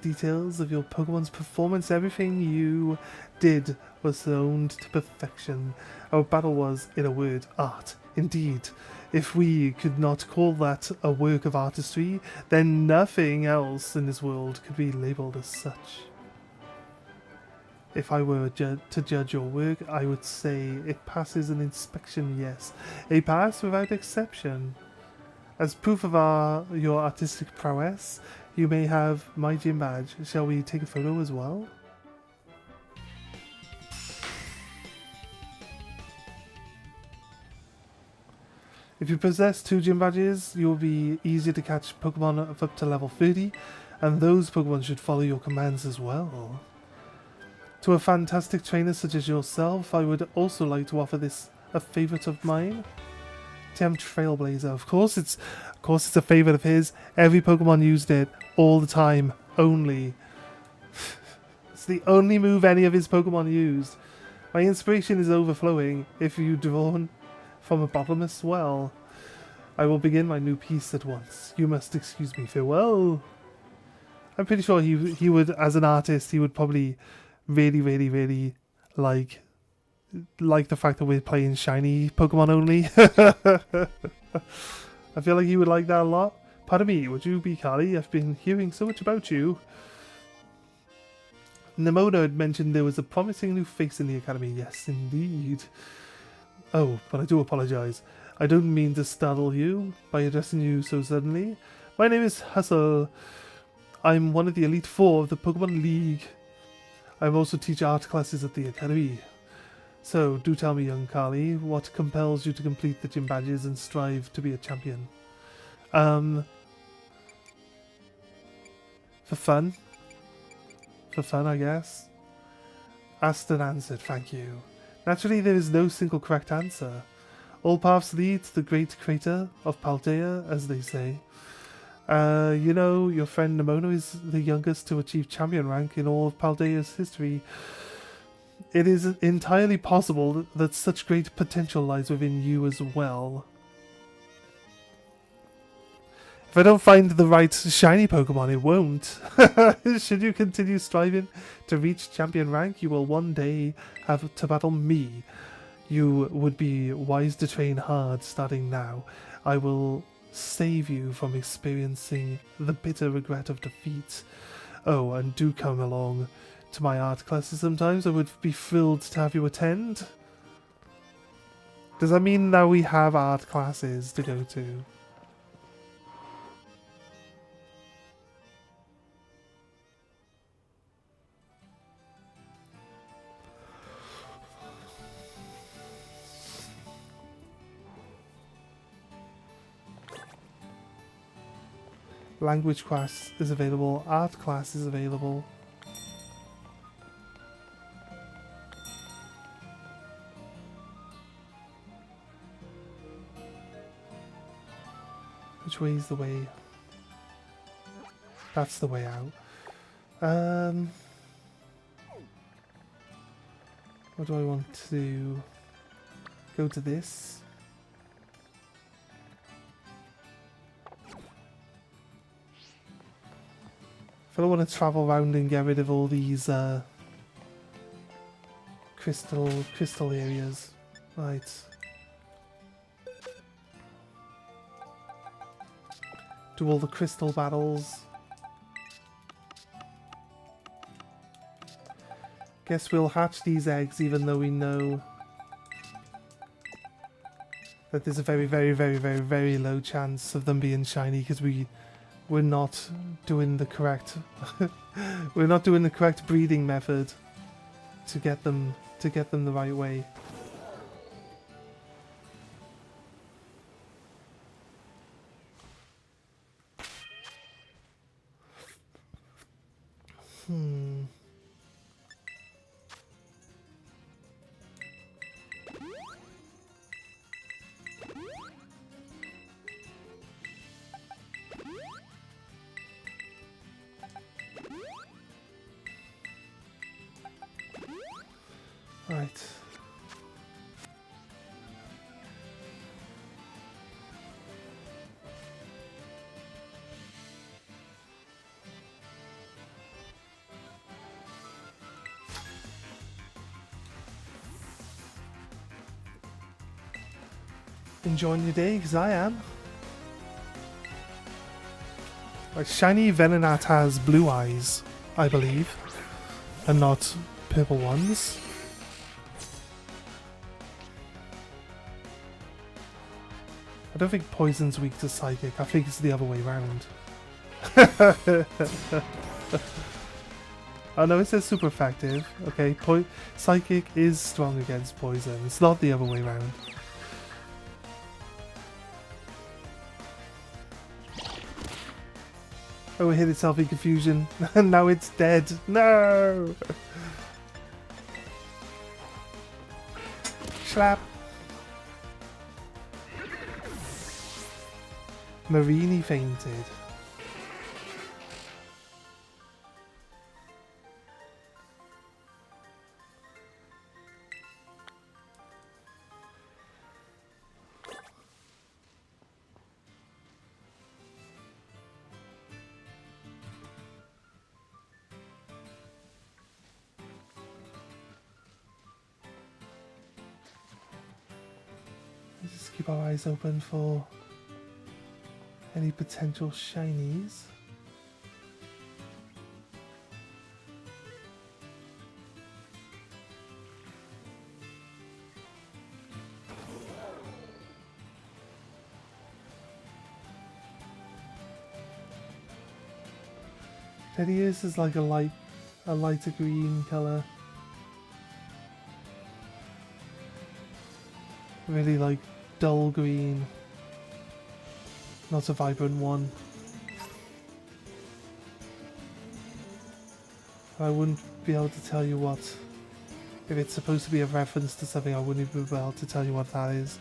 details of your Pokemon's performance, everything you did was honed to perfection. Our battle was, in a word, art. Indeed. If we could not call that a work of artistry, then nothing else in this world could be labelled as such. If I were to judge your work, I would say it passes an inspection, yes. A pass without exception. As proof of your artistic prowess, you may have my gym badge. Shall we take a photo as well? If you possess 2 gym badges, you will be easier to catch Pokemon of up to level 30, and those Pokemon should follow your commands as well. To a fantastic trainer such as yourself, I would also like to offer this a favourite of mine. TM Trailblazer. Of course it's a favourite of his. Every Pokemon used it all the time. Only. It's the only move any of his Pokemon used. My inspiration is overflowing. If you drawn from a bottomless well, I will begin my new piece at once. You must excuse me. Farewell. I'm pretty sure he would, as an artist, he would probably really like the fact that we're playing shiny Pokemon only. I feel like he would like that a lot. Pardon me, would you be Carly? I've been hearing so much about you. Nemona had mentioned there was a promising new face in the academy. Yes, indeed. Oh, but I do apologize. I don't mean to startle you by addressing you so suddenly. My name is Hustle. I'm one of the Elite Four of the Pokemon League. I also teach art classes at the academy. So, do tell me, young Carly, what compels you to complete the gym badges and strive to be a champion? For fun. For fun, I guess. Asked and answered, thank you. Naturally, there is no single correct answer. All paths lead to the great crater of Paldea, as they say. You know, your friend Nemona is the youngest to achieve champion rank in all of Paldea's history. It is entirely possible that such great potential lies within you as well. If I don't find the right shiny Pokemon, it won't. Should you continue striving to reach champion rank, you will one day have to battle me. You would be wise to train hard starting now. I will save you from experiencing the bitter regret of defeat. Oh, and do come along to my art classes sometimes. I would be thrilled to have you attend. Does that mean that we have art classes to go to? Language class is available. Art class is available. Which way is the way? That's the way out. What do I want to go to this? If I don't want to travel around and get rid of all these crystal areas. Right. Do all the crystal battles. Guess we'll hatch these eggs even though we know that there's a very, very, very, very, very low chance of them being shiny because we're not doing the correct we're not doing the correct breeding method to get them the right way. Right. Enjoying your day, because I am. Like, shiny Venonat has blue eyes, I believe, and not purple ones. I don't think poison's weak to psychic. I think it's the other way around. Oh no, it says super effective. Okay, psychic is strong against poison. It's not the other way around. Oh, it hit itself in confusion. And now it's dead. No! Slap! Marini fainted. Let's just keep our eyes open for any potential shinies. Teddious is like a lighter green colour. Really like dull green. Not a vibrant one. I wouldn't be able to tell you what. If it's supposed to be a reference to something, I wouldn't be able to tell you what that is.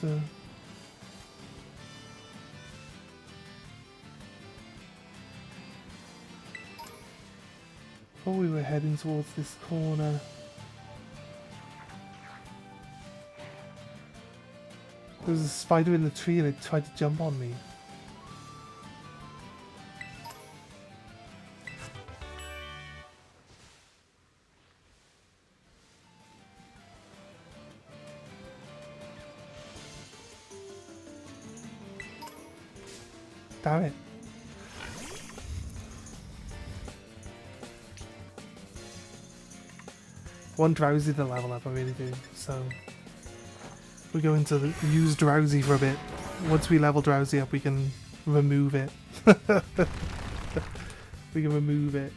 So before we were heading towards this corner, there was a spider in the tree and it tried to jump on me. Damn it. want Drowsy to level up, I really do. So we're going to use Drowsy for a bit. Once we level Drowsy up, we can remove it. We can remove it.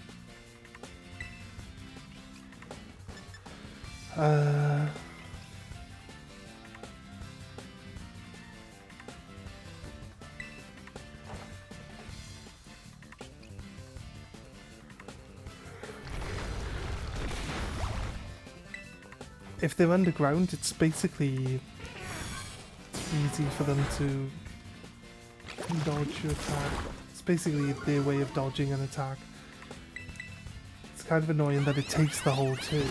If they're underground, it's basically easy for them to dodge your attack. It's basically their way of dodging an attack. It's kind of annoying that it takes the whole turn.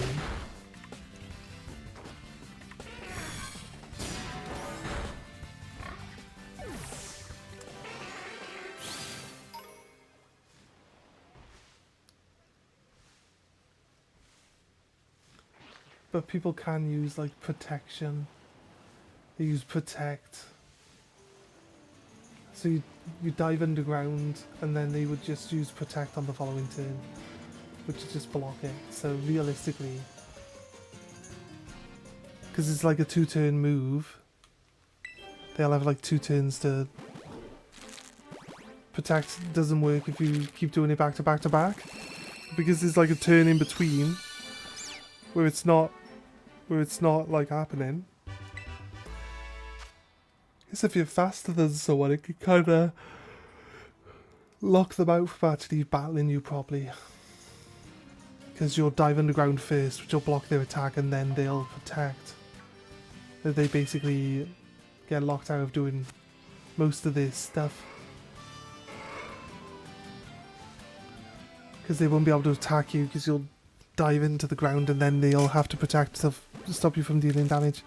But people can use like protection. They use protect. So you dive underground and then they would just use protect on the following turn, which is just block it. So realistically, because it's like a 2-turn move, they'll have like 2 turns to protect. Doesn't work if you keep doing it back to back to back, because there's like a turn in between where it's not like happening. I guess if you're faster than someone, it can kind of lock them out from actually battling you properly. Because you'll dive underground first, which will block their attack, and then they'll protect. They basically get locked out of doing most of this stuff. Because they won't be able to attack you, because you'll dive into the ground and then they'll have to protect to stop you from dealing damage.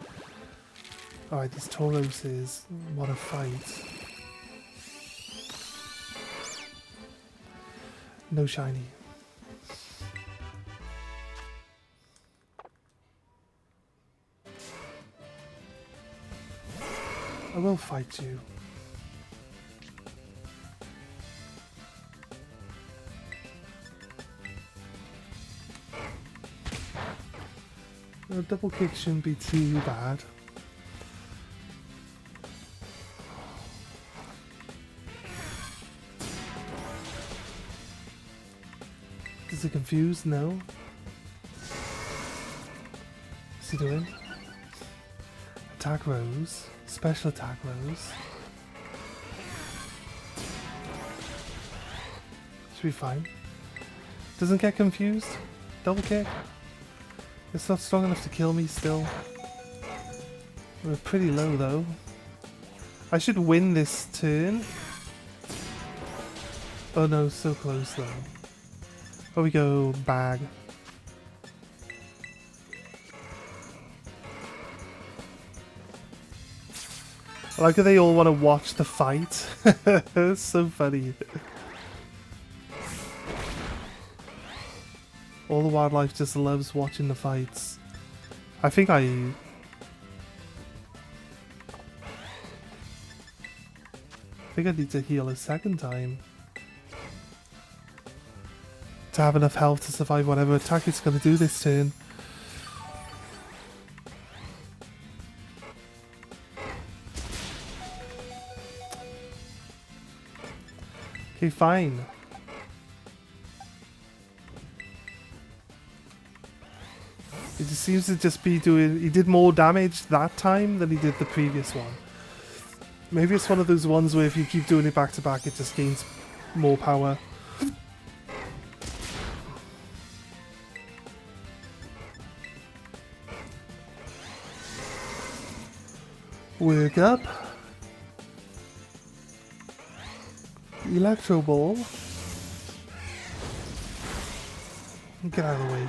Alright, these Tauroses, what a fight. No shiny. I will fight you. A double kick shouldn't be too bad. Is he confused? No. What's he doing? Attack Rose. Special attack Rose. Should be fine. Doesn't get confused. Double kick. It's not strong enough to kill me still. We're pretty low though. I should win this turn. Oh no, so close though. Oh, we go bag. I like how they all want to watch the fight. It's so funny. All the wildlife just loves watching the fights. I think I need to heal a second time to have enough health to survive whatever attack it's going to do this turn. Okay, fine. It just seems to just be doing... He did more damage that time than he did the previous one. Maybe it's one of those ones where if you keep doing it back to back, it just gains more power. Work up. Electro Ball. Get out of the way.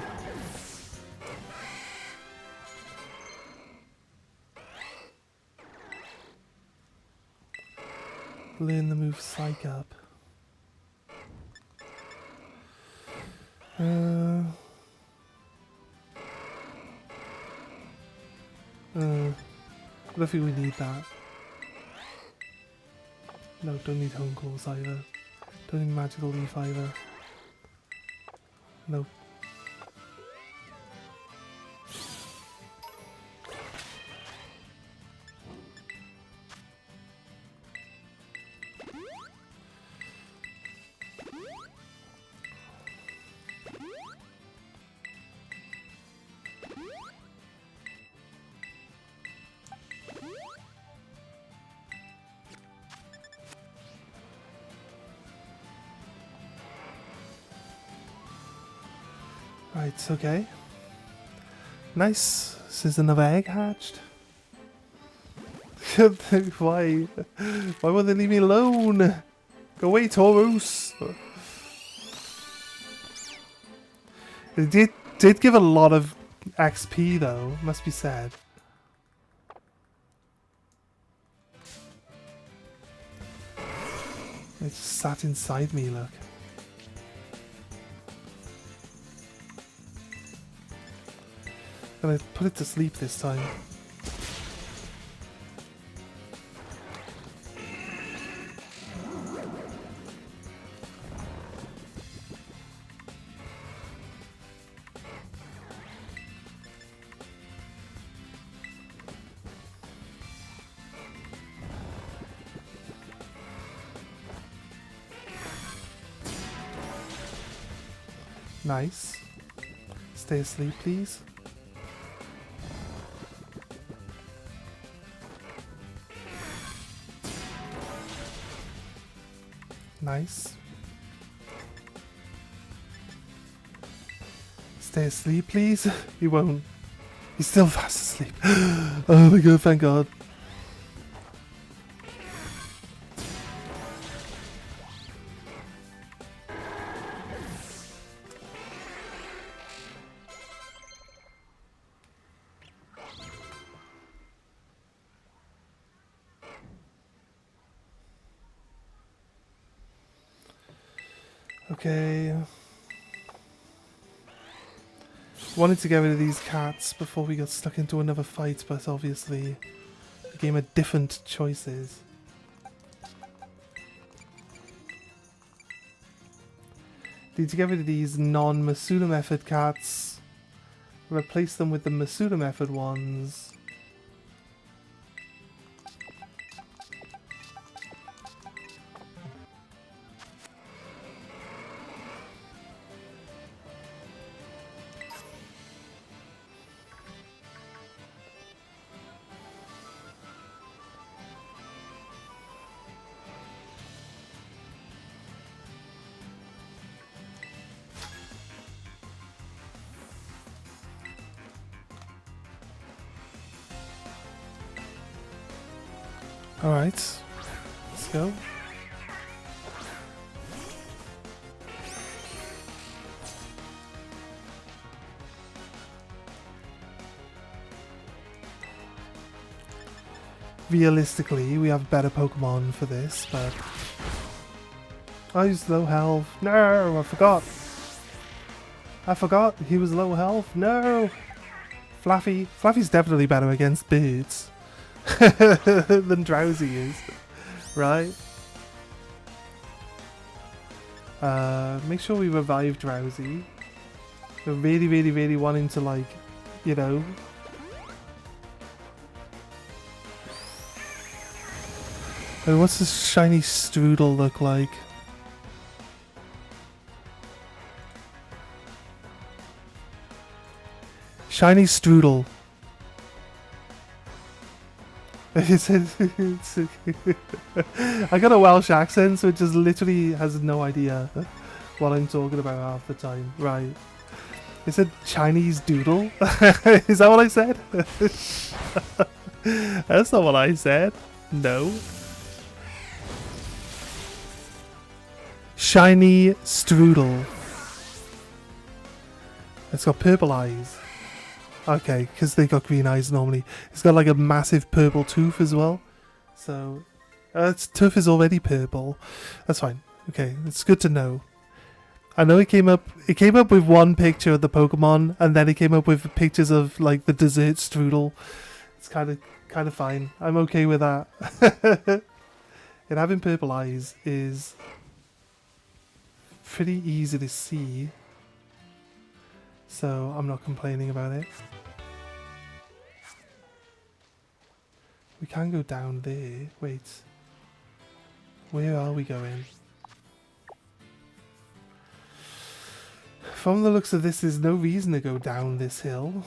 Learn the move Psych Up. I don't think we need that. No, don't need Home Calls either. Don't need Magical Leaf either. Nope. Right, okay. Nice. This is another egg hatched. Why? Why won't they leave me alone? Go away, Taurus! It did give a lot of XP though, must be said. It just sat inside me, look. Gonna put it to sleep this time. Nice. Stay asleep, please. Nice. Stay asleep, please. He won't. He's still fast asleep. Oh my god, thank god. Okay. Wanted to get rid of these cats before we got stuck into another fight, but obviously the game had different choices. Need to get rid of these non-Masuda method cats. Replace them with the Masuda method ones. Alright, let's go. Realistically, we have better Pokemon for this, but... Oh, he's low health. No, I forgot. I forgot he was low health. No! Flaffy's definitely better against birds. Than Drowsy is, right? Make sure we revive Drowsy. I really want him to, like, you know. Oh, what's this shiny Strudel look like? Shiny Strudel. I got a Welsh accent, so it just literally has no idea what I'm talking about half the time. Right. It said Chinese doodle? Is that what I said? That's not what I said. No. Shiny Strudel. It's got purple eyes. Okay, because they got green eyes normally. It's got like a massive purple tooth as well. So, its tooth is already purple. That's fine. Okay, it's good to know. I know it came up with one picture of the Pokemon, and then it came up with pictures of like the dessert strudel. It's kind of fine. I'm okay with that. And having purple eyes is pretty easy to see. So I'm not complaining about it. We can go down there. Wait. Where are we going? From the looks of this, there's no reason to go down this hill.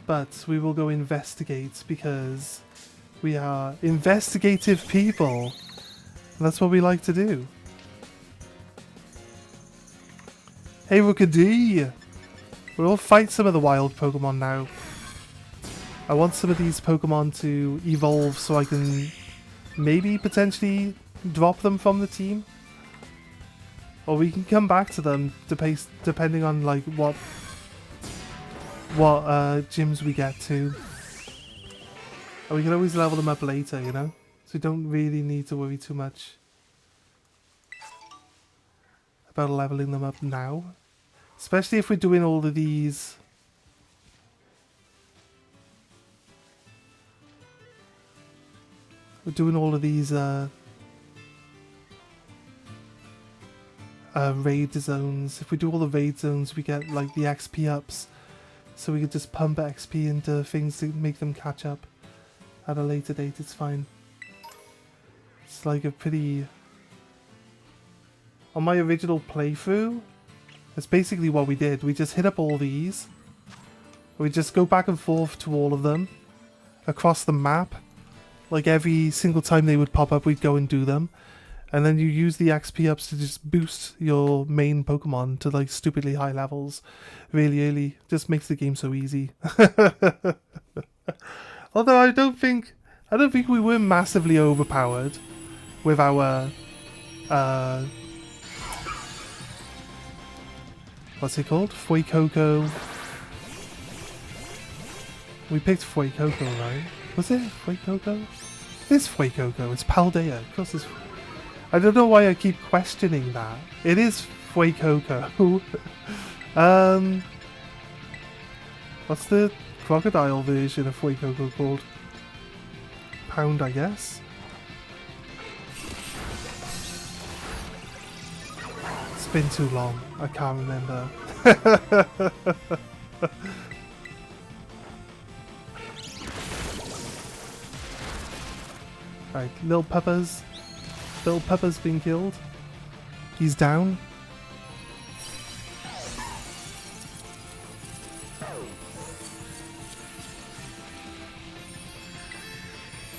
But we will go investigate because we are investigative people. And that's what we like to do. Hey, Rookadee! We'll fight some of the wild Pokemon now. I want some of these Pokemon to evolve so I can maybe potentially drop them from the team. Or we can come back to them depending on like what gyms we get to. And we can always level them up later, you know? So we don't really need to worry too much about leveling them up now. Especially if we're doing all of these... We're doing all of these raid zones. If we do all the raid zones, we get like the XP ups. So we could just pump XP into things to make them catch up at a later date. It's fine. It's like a pretty... On my original playthrough, that's basically what we did. We just hit up all these. We just go back and forth to all of them across the map. Like every single time they would pop up, we'd go and do them. And then you use the XP ups to just boost your main Pokemon to like stupidly high levels really early. Just makes the game so easy. Although I don't think we were massively overpowered with our what's it called? Fuecoco. We picked Fuecoco, right? Was it Fuecoco? It's Fuecoco. It's Paldea. Of course it's... I don't know why I keep questioning that. It is Fuecoco. What's the crocodile version of Fuecoco called? Pound, I guess. It's been too long. I can't remember. Right, Lil Pepper's been killed. He's down.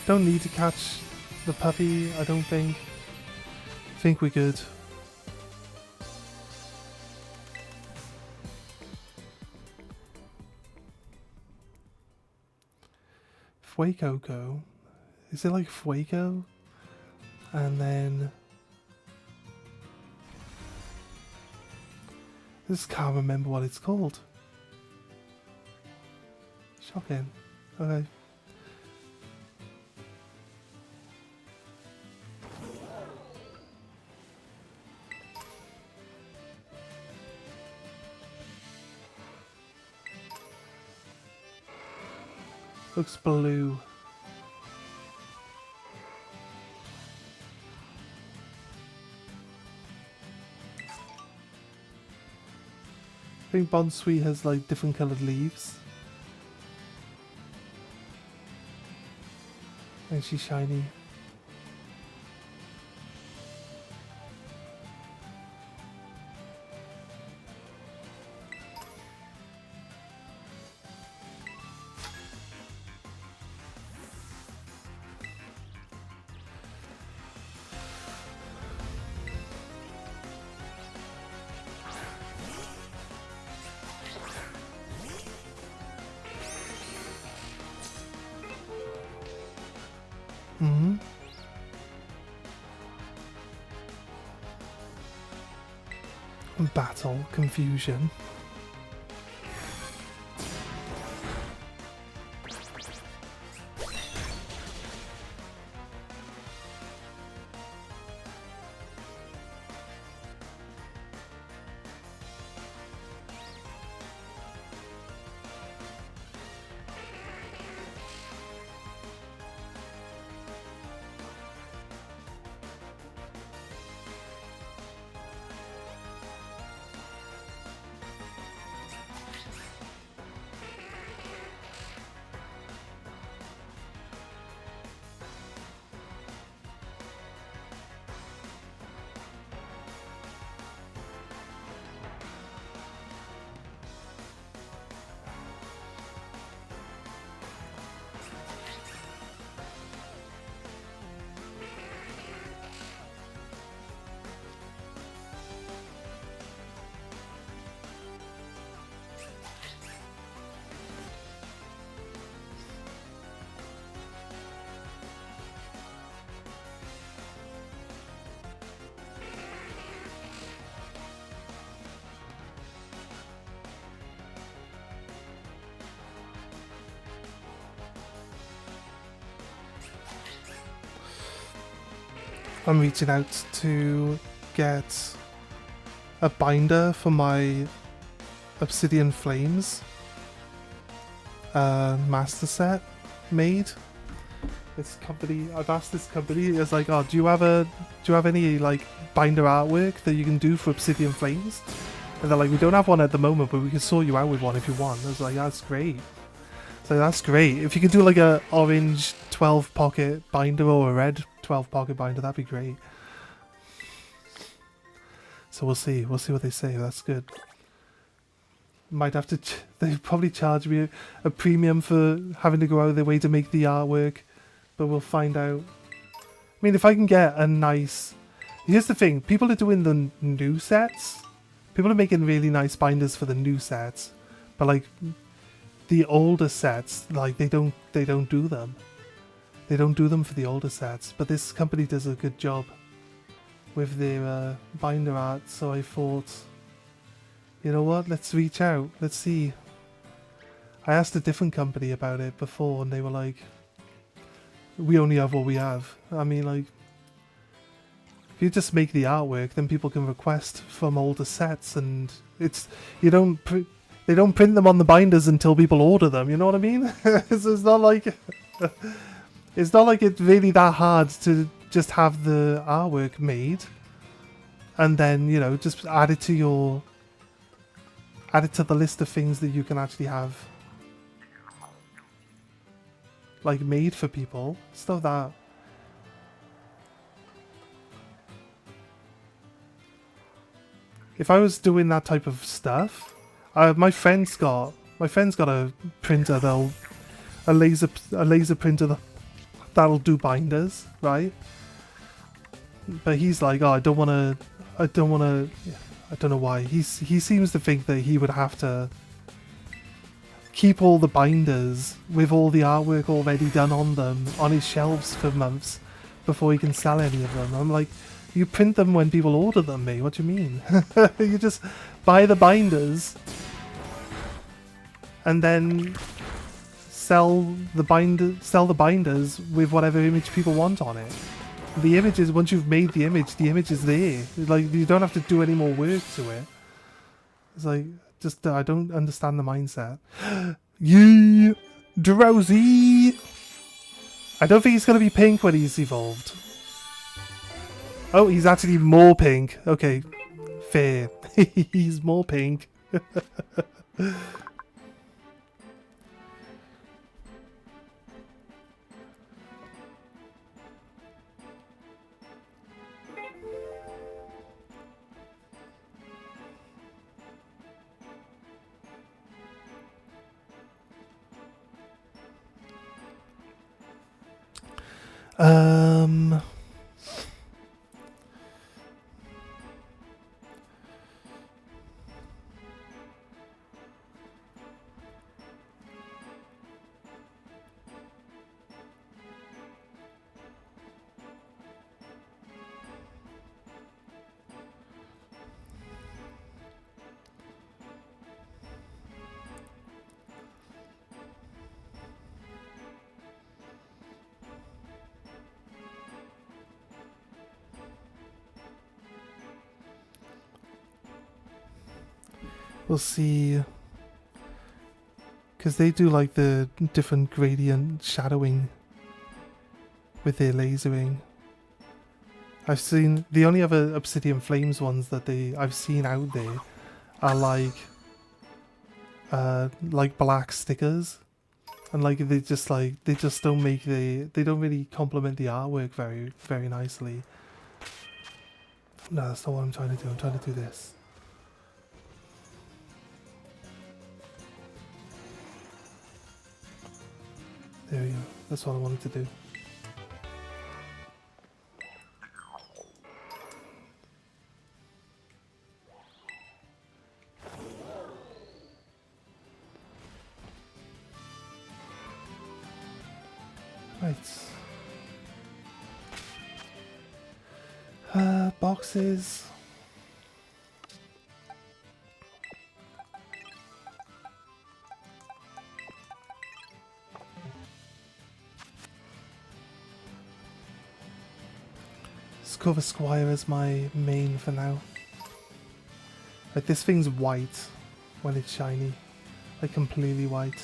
Don't need to catch the puppy, I don't think. Think we're good. Fuecoco. Is it like Fueco? And then... I just can't remember what it's called. Shocking. Okay. Looks blue. I think Bonsui has like different coloured leaves. And she's shiny. Mm-hmm. Battle confusion. I'm reaching out to get a binder for my Obsidian Flames master set made. This company, I've asked this company, it's like, oh, do you have any like binder artwork that you can do for Obsidian Flames? And they're like, we don't have one at the moment, but we can sort you out with one if you want. I was like, that's great. So that's great. If you could do like a orange 12 pocket binder or a red 12 pocket binder, that'd be great. So we'll see what they say. That's good. Might have to, they probably charge me a premium for having to go out of their way to make the artwork, but we'll find out. I mean, if I can get a nice, here's the thing, people are doing the new sets. People are making really nice binders for the new sets, but like the older sets, like they don't do them. They don't do them for the older sets, but this company does a good job with their binder art, so I thought, you know what, let's reach out, let's see. I asked a different company about it before and they were like, we only have what we have. I mean, like, if you just make the artwork, then people can request from older sets, and it's, they don't print them on the binders until people order them, you know what I mean? It's not like it's not like it's really that hard to just have the artwork made and then, you know, just add it to the list of things that you can actually have like made for people. Stuff that if I was doing that type of stuff, my friend's got a printer a laser printer that'll do binders, right? But he's like, oh, I don't know why. He seems to think that he would have to keep all the binders with all the artwork already done on them on his shelves for months before he can sell any of them. I'm like, you print them when people order them, mate. What do you mean? You just buy the binders and then sell the binders with whatever image people want on it. The images, once you've made the image is there. Like, you don't have to do any more work to it. It's like, just, I don't understand the mindset. Yee! Drowsy! I don't think he's going to be pink when he's evolved. Oh, he's actually more pink. Okay, fair. He's more pink. We'll see, because they do like the different gradient shadowing with their lasering. I've seen the only other Obsidian Flames ones that I've seen out there are like black stickers, and like they just don't make they don't really complement the artwork very nicely. No, that's not what I'm trying to do. I'm trying to do this. There we go. That's what I wanted to do. Right. Boxes. Let's go for Squire as my main for now. Like, this thing's white when it's shiny. Like, completely white.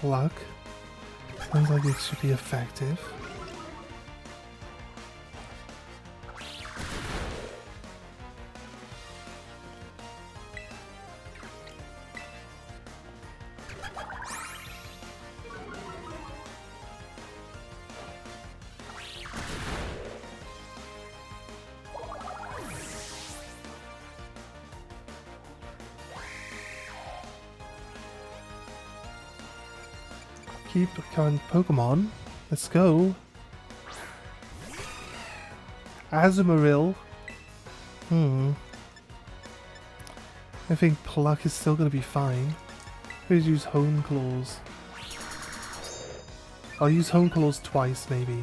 Luck. Sounds like it should be effective. Keep current Pokemon. Let's go. Azumarill. I think Pluck is still going to be fine. Let's use Hone Claws. I'll use Hone Claws twice, maybe.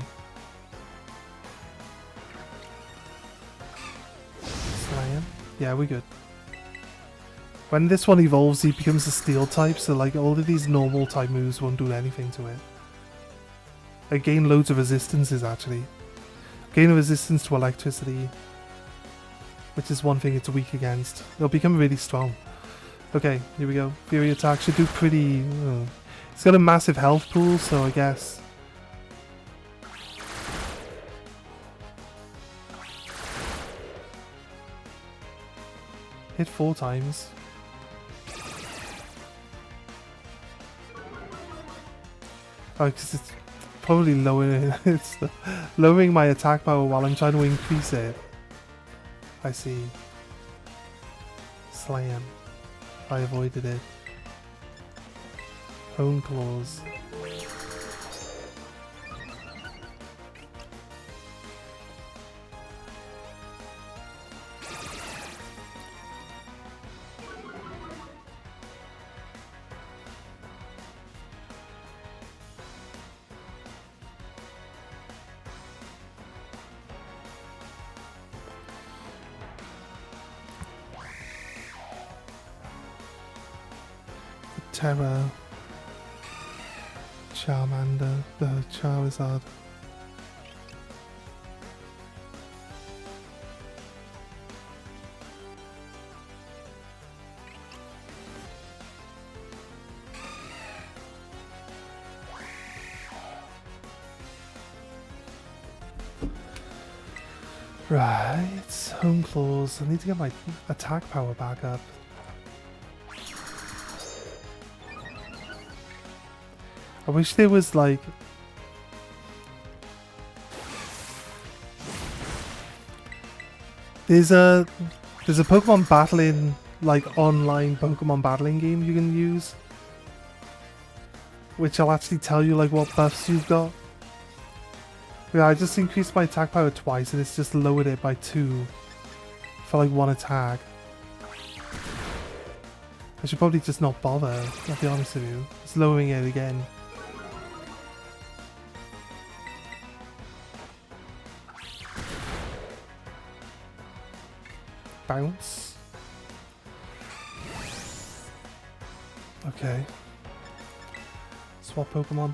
Slam. Yeah, we're good. When this one evolves, he becomes a Steel type, so like all of these normal type moves won't do anything to it. I gain loads of resistances actually. Gain resistance to electricity, which is one thing it's weak against. It'll become really strong. Okay, here we go. Fury attack should do pretty... It's got a massive health pool, so I guess... Hit 4 times. Oh, because it's probably lowering, it's lowering my attack power while I'm trying to increase it. I see. Slam. I avoided it. Hone Claws. Terra, Charmander, Charizard. Right, Home Claws. I need to get my attack power back up. I wish there was like there's a Pokemon battling, like online Pokemon battling game you can use, which I'll actually tell you like what buffs you've got. Yeah, I just increased my attack power twice and it's just lowered it by 2 for like 1 attack. I should probably just not bother, I'll be honest with you. It's lowering it again. Bounce. Okay. Swap Pokemon.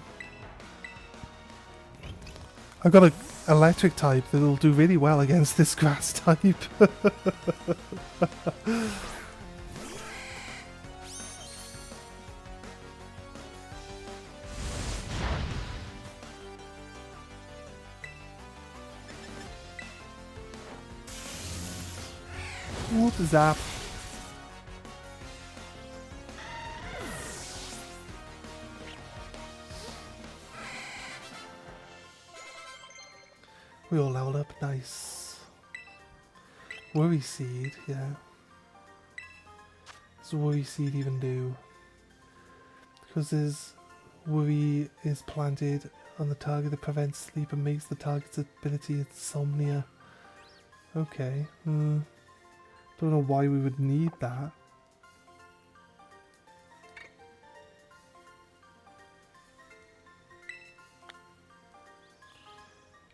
I've got an electric type that'll do really well against this grass type. Whoop, zap. We all leveled up, nice. Worry Seed, yeah. What does Worry Seed even do? Because there's Worry is planted on the target that prevents sleep and makes the target's ability insomnia. Okay. Don't know why we would need that.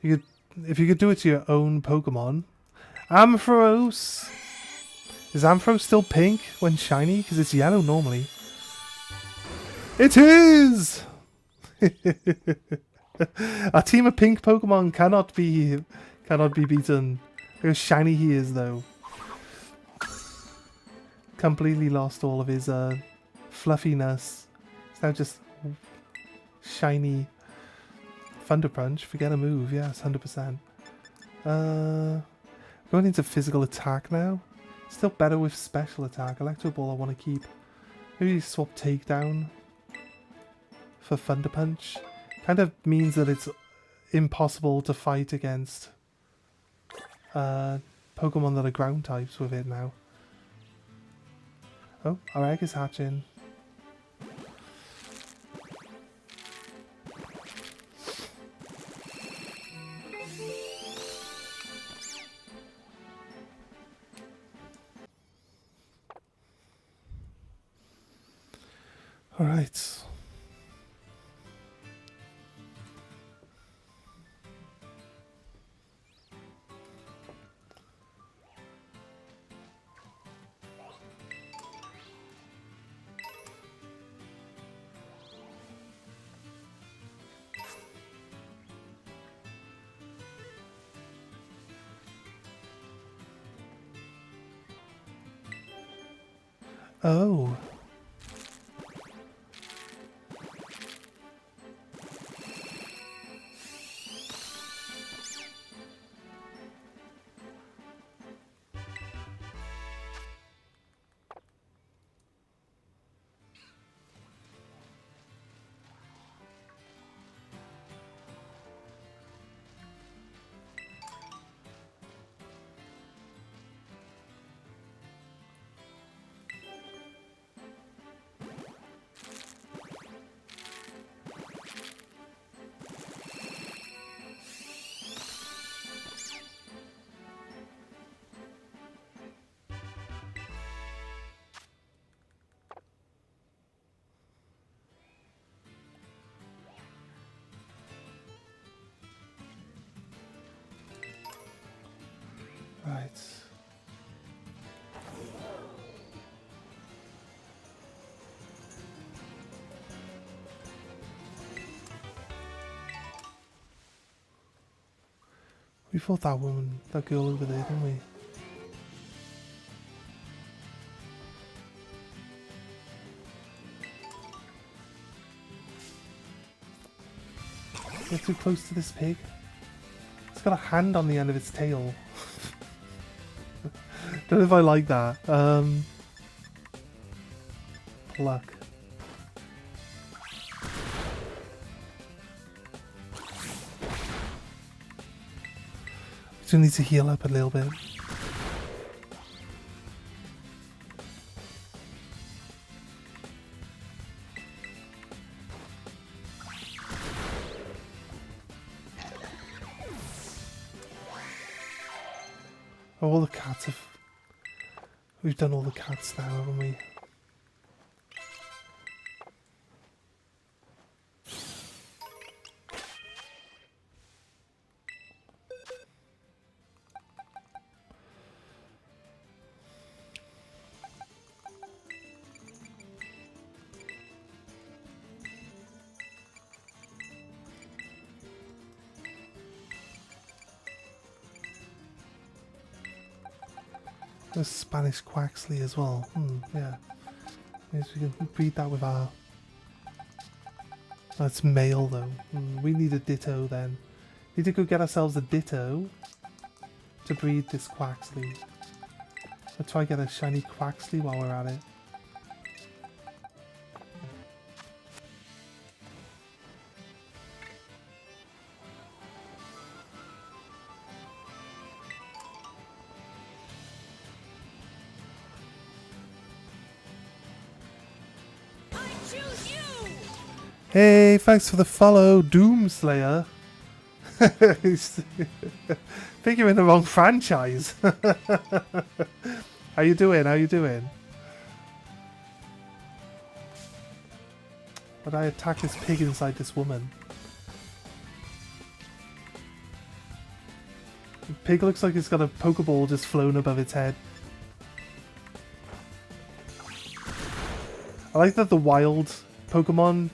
You could, if you could do it to your own Pokemon. Ampharos! Is Ampharos still pink when shiny? Because it's yellow normally. It is! A team of pink Pokemon cannot be beaten. Look how shiny he is though. Completely lost all of his fluffiness. It's now just shiny. Thunder Punch, forget a move, yes, 100%. Going into physical attack now. Still better with special attack. Electro Ball I want to keep. Maybe swap Takedown for Thunder Punch. Kind of means that it's impossible to fight against Pokemon that are ground types with it now. Oh, our egg is hatching. All right. Oh. Right. We fought that woman, that girl over there, didn't we? Get too close to this pig. It's got a hand on the end of its tail. Don't know if I like that. Pluck. Still need to heal up a little bit. Oh, all the cats have... We've done all the cats now, haven't we? There's Spanish Quaxley as well. Yeah. Yes, we can breed that with our... That's male though. We need a Ditto then. Need to go get ourselves a Ditto to breed this Quaxley. Let's try get a shiny Quaxley while we're at it. Hey, thanks for the follow, Doomslayer. Think you're in the wrong franchise. How you doing? How you doing? But I attack this pig inside this woman. The pig looks like it's got a Pokeball just flown above its head. I like that the wild Pokemon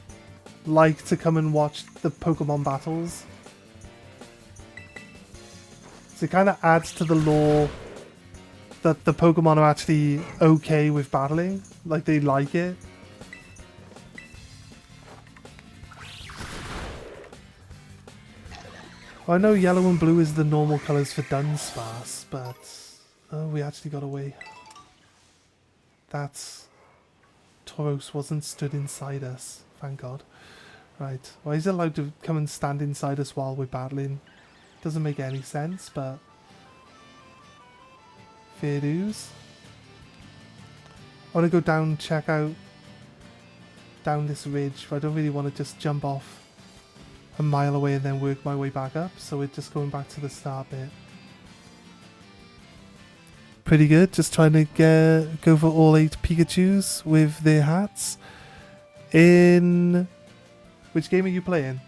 like to come and watch the Pokemon battles. So it kind of adds to the lore that the Pokemon are actually okay with battling. Like, they like it. Well, I know yellow and blue is the normal colours for Dunsparce, but... Oh, we actually got away. That's... Tauros wasn't stood inside us, thank God. Right, well, he's allowed to come and stand inside us while we're battling. Doesn't make any sense, but... Fair dues. I want to go down, check out down this ridge, but I don't really want to just jump off a mile away and then work my way back up, so we're just going back to the start bit. Pretty good, just trying to go for all 8 Pikachus with their hats. In... Which game are you playing?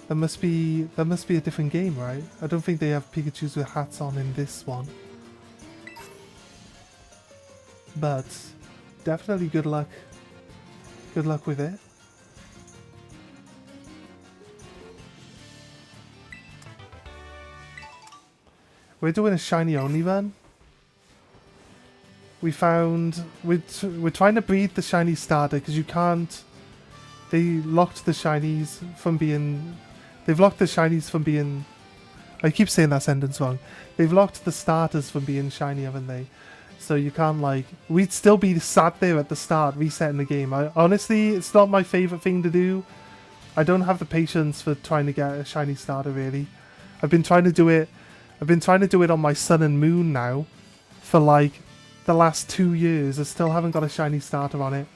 That must be a different game, right? I don't think they have Pikachus with hats on in this one. But definitely good luck. Good luck with it. We're doing a shiny only run. We found we're trying to breed the shiny starter because you can't. They locked the shinies from being. They've locked the shinies from being... I keep saying that sentence wrong. They've locked the starters from being shiny, haven't they? So you can't, like... We'd still be sat there at the start, resetting the game. Honestly, it's not my favourite thing to do. I don't have the patience for trying to get a shiny starter, really. I've been trying to do it on my Sun and Moon now for, like, the last 2 years. I still haven't got a shiny starter on it.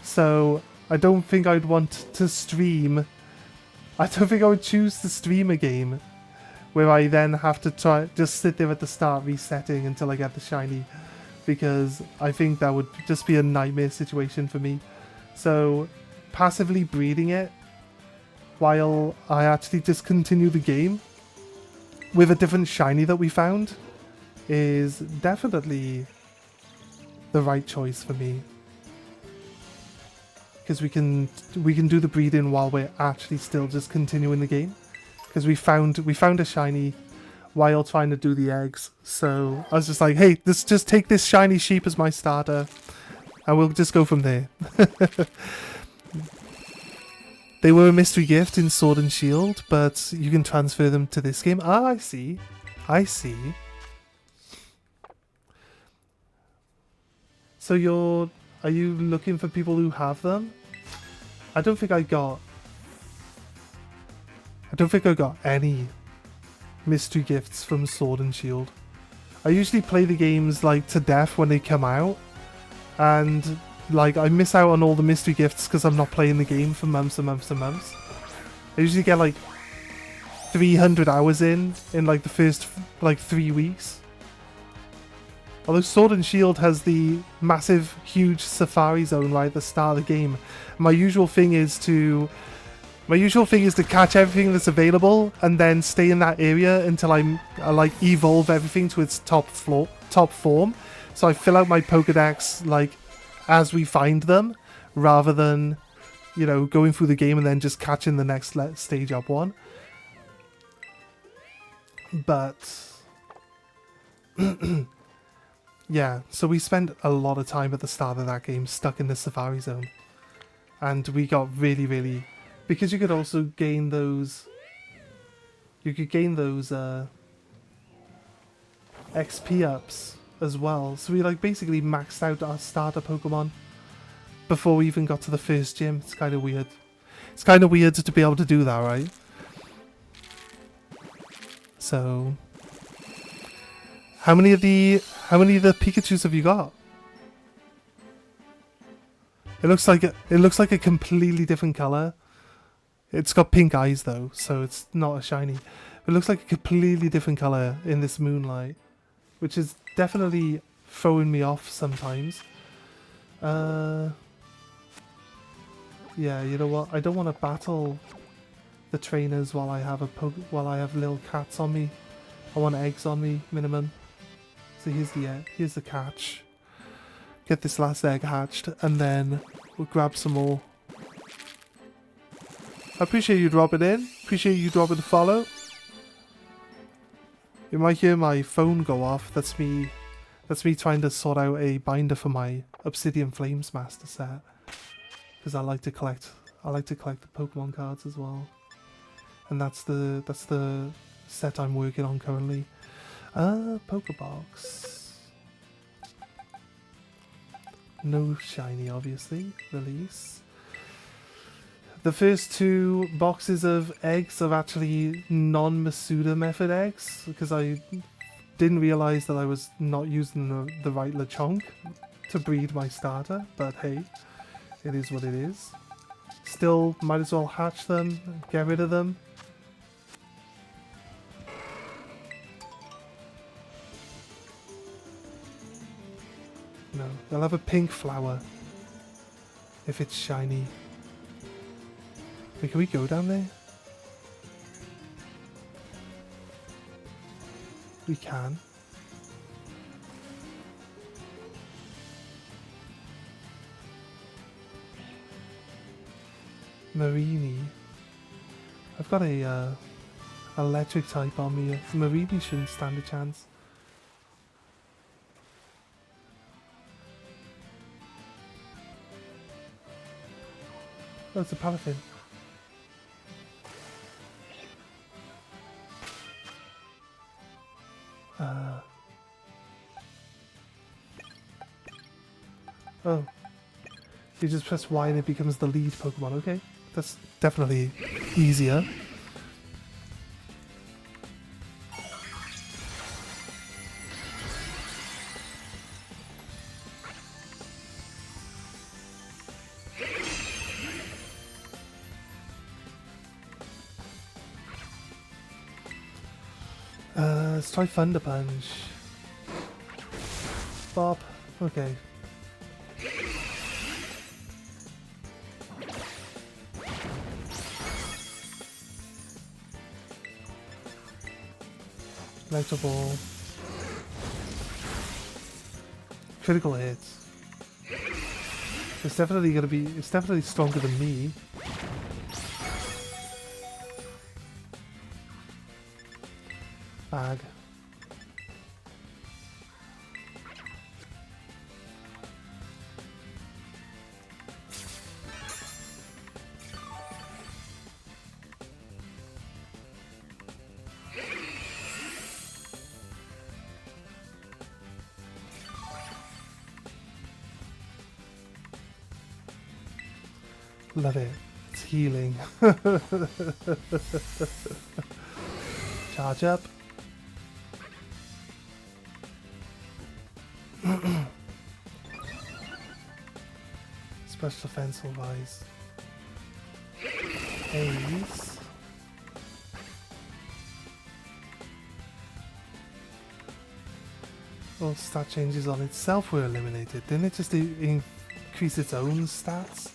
So, I don't think I'd want to stream... I don't think I would choose to stream a game where I then have to just sit there at the start resetting until I get the shiny, because I think that would just be a nightmare situation for me. So passively breeding it while I actually just continue the game with a different shiny that we found is definitely the right choice for me. Because we can do the breeding while we're actually still just continuing the game. Because we found a shiny while trying to do the eggs. So I was just like, hey, let's just take this shiny sheep as my starter, and we'll just go from there. They were a mystery gift in Sword and Shield, but you can transfer them to this game. Ah, I see. I see. So are you looking for people who have them? I don't think I got any mystery gifts from Sword and Shield. I usually play the games like to death when they come out, and like I miss out on all the mystery gifts because I'm not playing the game for months and months and months. I usually get like 300 hours in like the first like 3 weeks. Although Sword and Shield has the massive, huge safari zone right at the start of the game, my usual thing is to catch everything that's available and then stay in that area until I like evolve everything to its top form. So I fill out my Pokédex like as we find them, rather than, you know, going through the game and then just catching the next stage up one. But yeah, so we spent a lot of time at the start of that game stuck in the Safari Zone. And we got really, really... Because you could also gain those... You could gain those XP ups as well. So we like basically maxed out our starter Pokemon before we even got to the first gym. It's kind of weird. It's kind of weird to be able to do that, right? So, how many of the Pikachus have you got? It looks like a completely different color. It's got pink eyes though, so it's not a shiny. It looks like a completely different color in this moonlight, which is definitely throwing me off sometimes. Yeah, you know what? I don't want to battle the trainers while I have little cats on me. I want eggs on me minimum. So here's the catch. Get this last egg hatched, and then we'll grab some more. I appreciate you dropping in. Appreciate you dropping the follow. You might hear my phone go off. That's me trying to sort out a binder for my Obsidian Flames Master set. Because I like to collect the Pokemon cards as well. And that's the set I'm working on currently. Pokebox. No shiny, obviously. Release. The first 2 boxes of eggs are actually non-Masuda method eggs, because I didn't realise that I was not using the right Lechonk to breed my starter, but hey, it is what it is. Still, might as well hatch them, get rid of them. No, they'll have a pink flower if it's shiny. Wait, can we go down there? We can. Marini. I've got a electric type on me. Marini shouldn't stand a chance. Oh, it's a Palafin. Oh. You just press Y and it becomes the lead Pokemon. Okay. That's definitely easier. Let's try Thunder Punch. Bop. Okay. Electro Ball. Critical hits. It's definitely stronger than me. Bag. Love it. It's healing. Charge up. Special defense or rise. Ace. All stat changes on itself were eliminated. Didn't it just increase its own stats?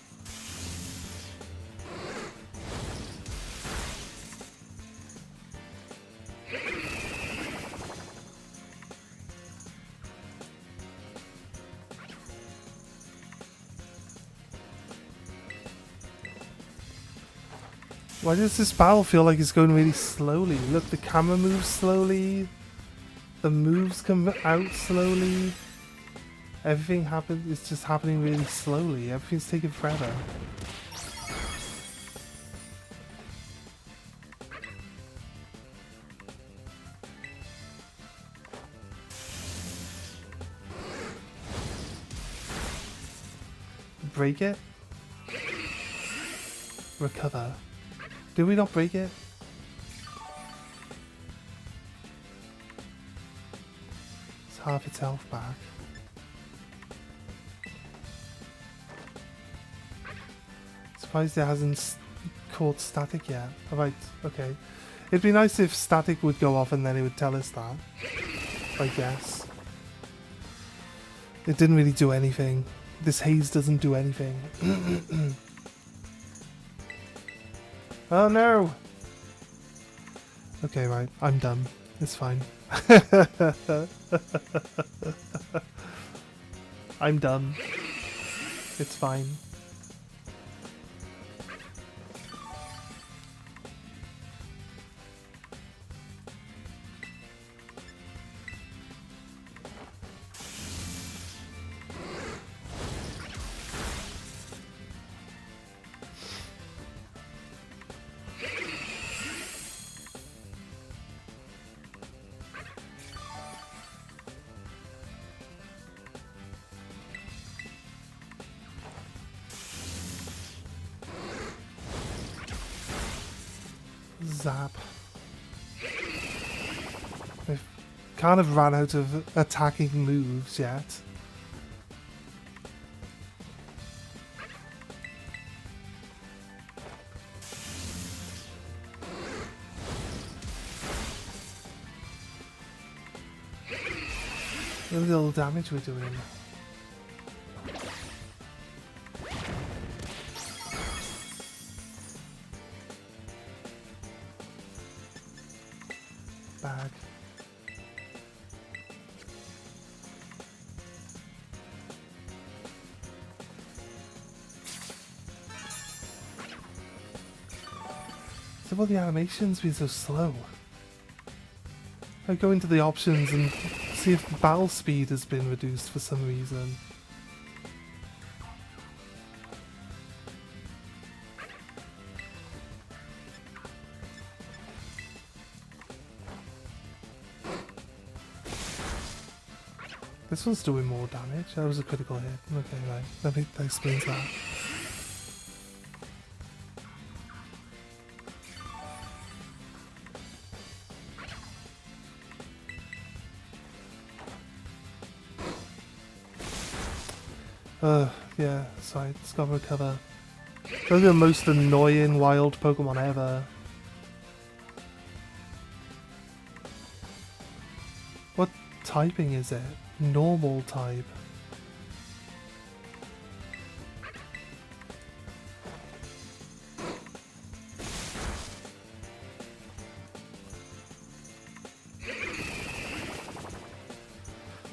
Why does this battle feel like it's going really slowly? Look, the camera moves slowly. The moves come out slowly. Everything happens. It's just happening really slowly. Everything's taking forever. Break it. Recover. Did we not break it? half its health back. Surprised it hasn't caught static yet. Alright, okay. It'd be nice if static would go off and then it would tell us that. I guess. It didn't really do anything. This haze doesn't do anything. Oh no! Okay, right. I'm done. It's fine. I'm done. It's fine. Zap. We've kind of ran out of attacking moves yet. Look at the little damage we're doing. Bag. So all the animations being so slow. I go into the options and see if the battle speed has been reduced for some reason. This one's doing more damage. That was a critical hit. Okay, right. That explains that. Yeah, sorry, it's got to recover. Those are the most annoying wild Pokemon ever. What typing is it? Normal type.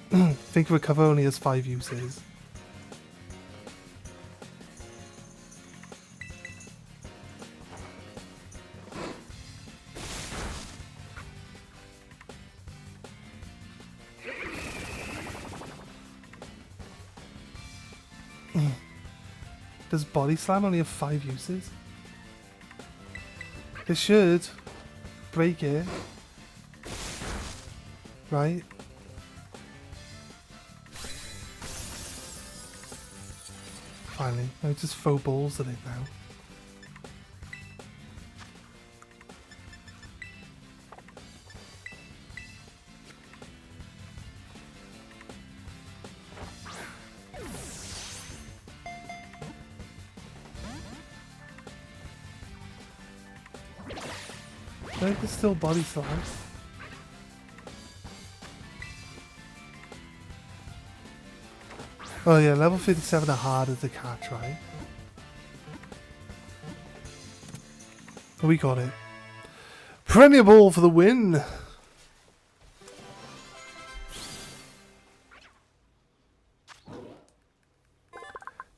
Think recover only has 5 uses. Does Body Slam only have 5 uses? They should break it. Right? Finally. I just throw balls at it now. I can still Body Slam. Oh yeah, level 57 are harder to catch, right? We got it. Premier Ball for the win!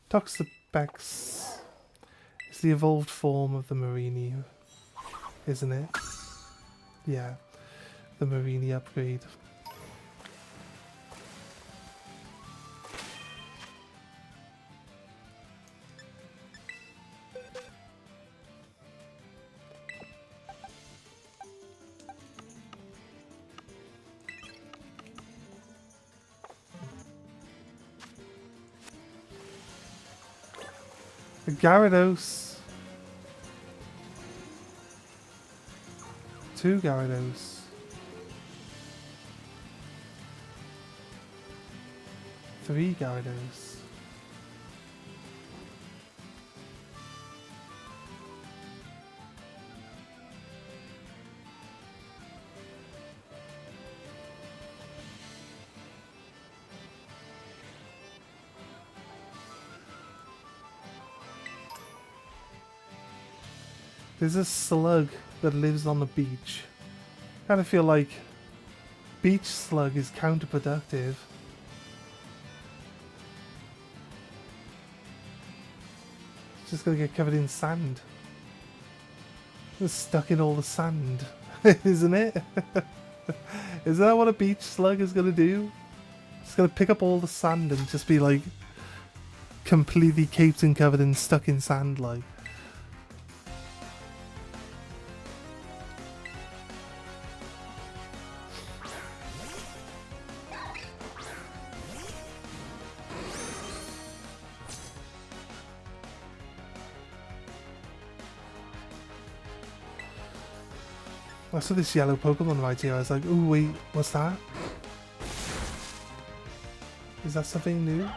Toxapex is the evolved form of the Marini, isn't it? Yeah, the Marini upgrade. A Gyarados. 2 Gyarados. 3 Gyarados. There's a slug that lives on the beach. Kind of feel like beach slug is counterproductive. It's just gonna get covered in sand. It's stuck in all the sand, isn't it? Is that what a beach slug is gonna do? It's gonna pick up all the sand and just be like completely caped and covered and stuck in sand like. I saw this yellow Pokemon right here. I was like, ooh, wait, what's that? Is that something new?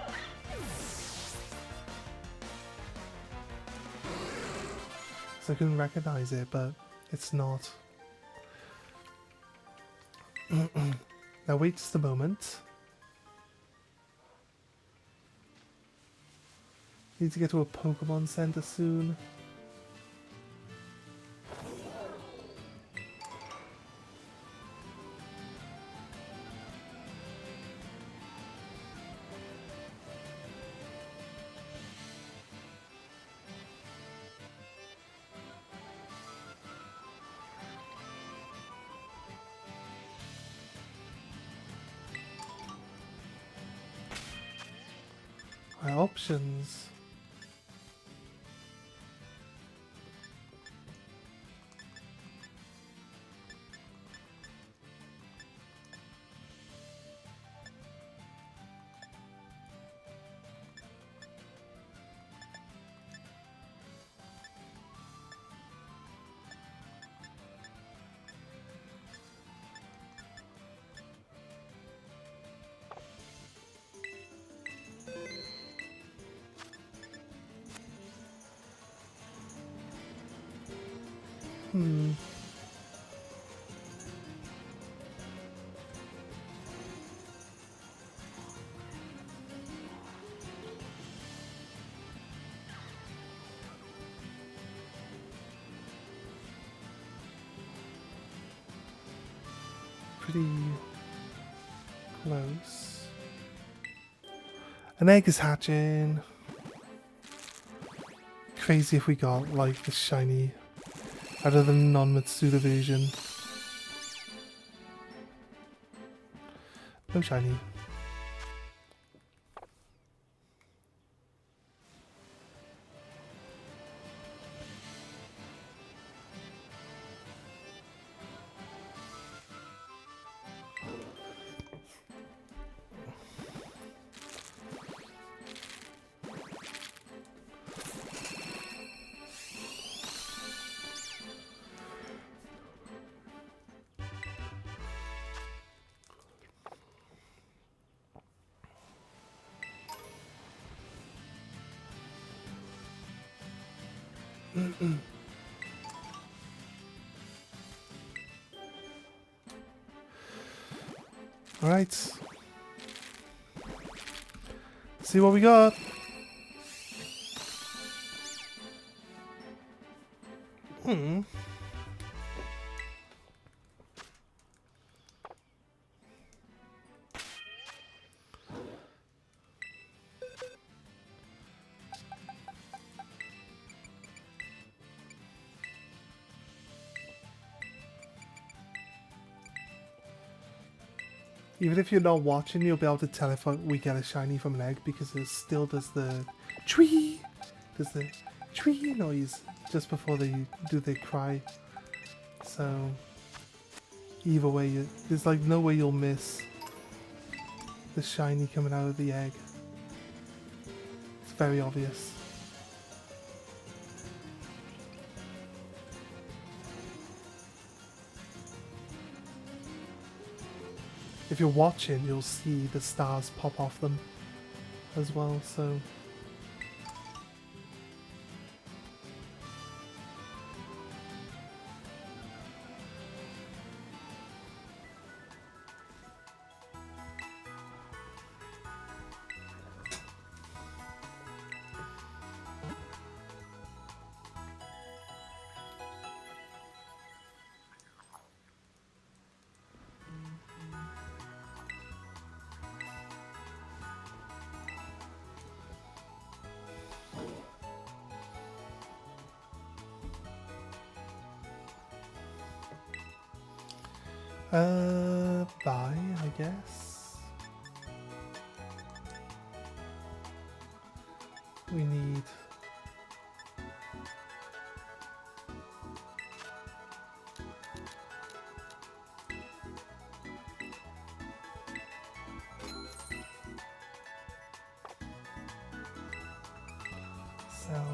So I couldn't recognize it, but it's not. Now wait just a moment. Need to get to a Pokemon Center soon. My options. Pretty close. An egg is hatching. Crazy if we got like the shiny out of the non-Matsuda version. No shiny. All right. See what we got. Even if you're not watching, you'll be able to tell if we get a shiny from an egg because it still does the tree, does the tree noise just before they do their cry. So either way, there's like no way you'll miss the shiny coming out of the egg. It's very obvious. If you're watching, you'll see the stars pop off them as well, so... Buy, I guess. We need... sell.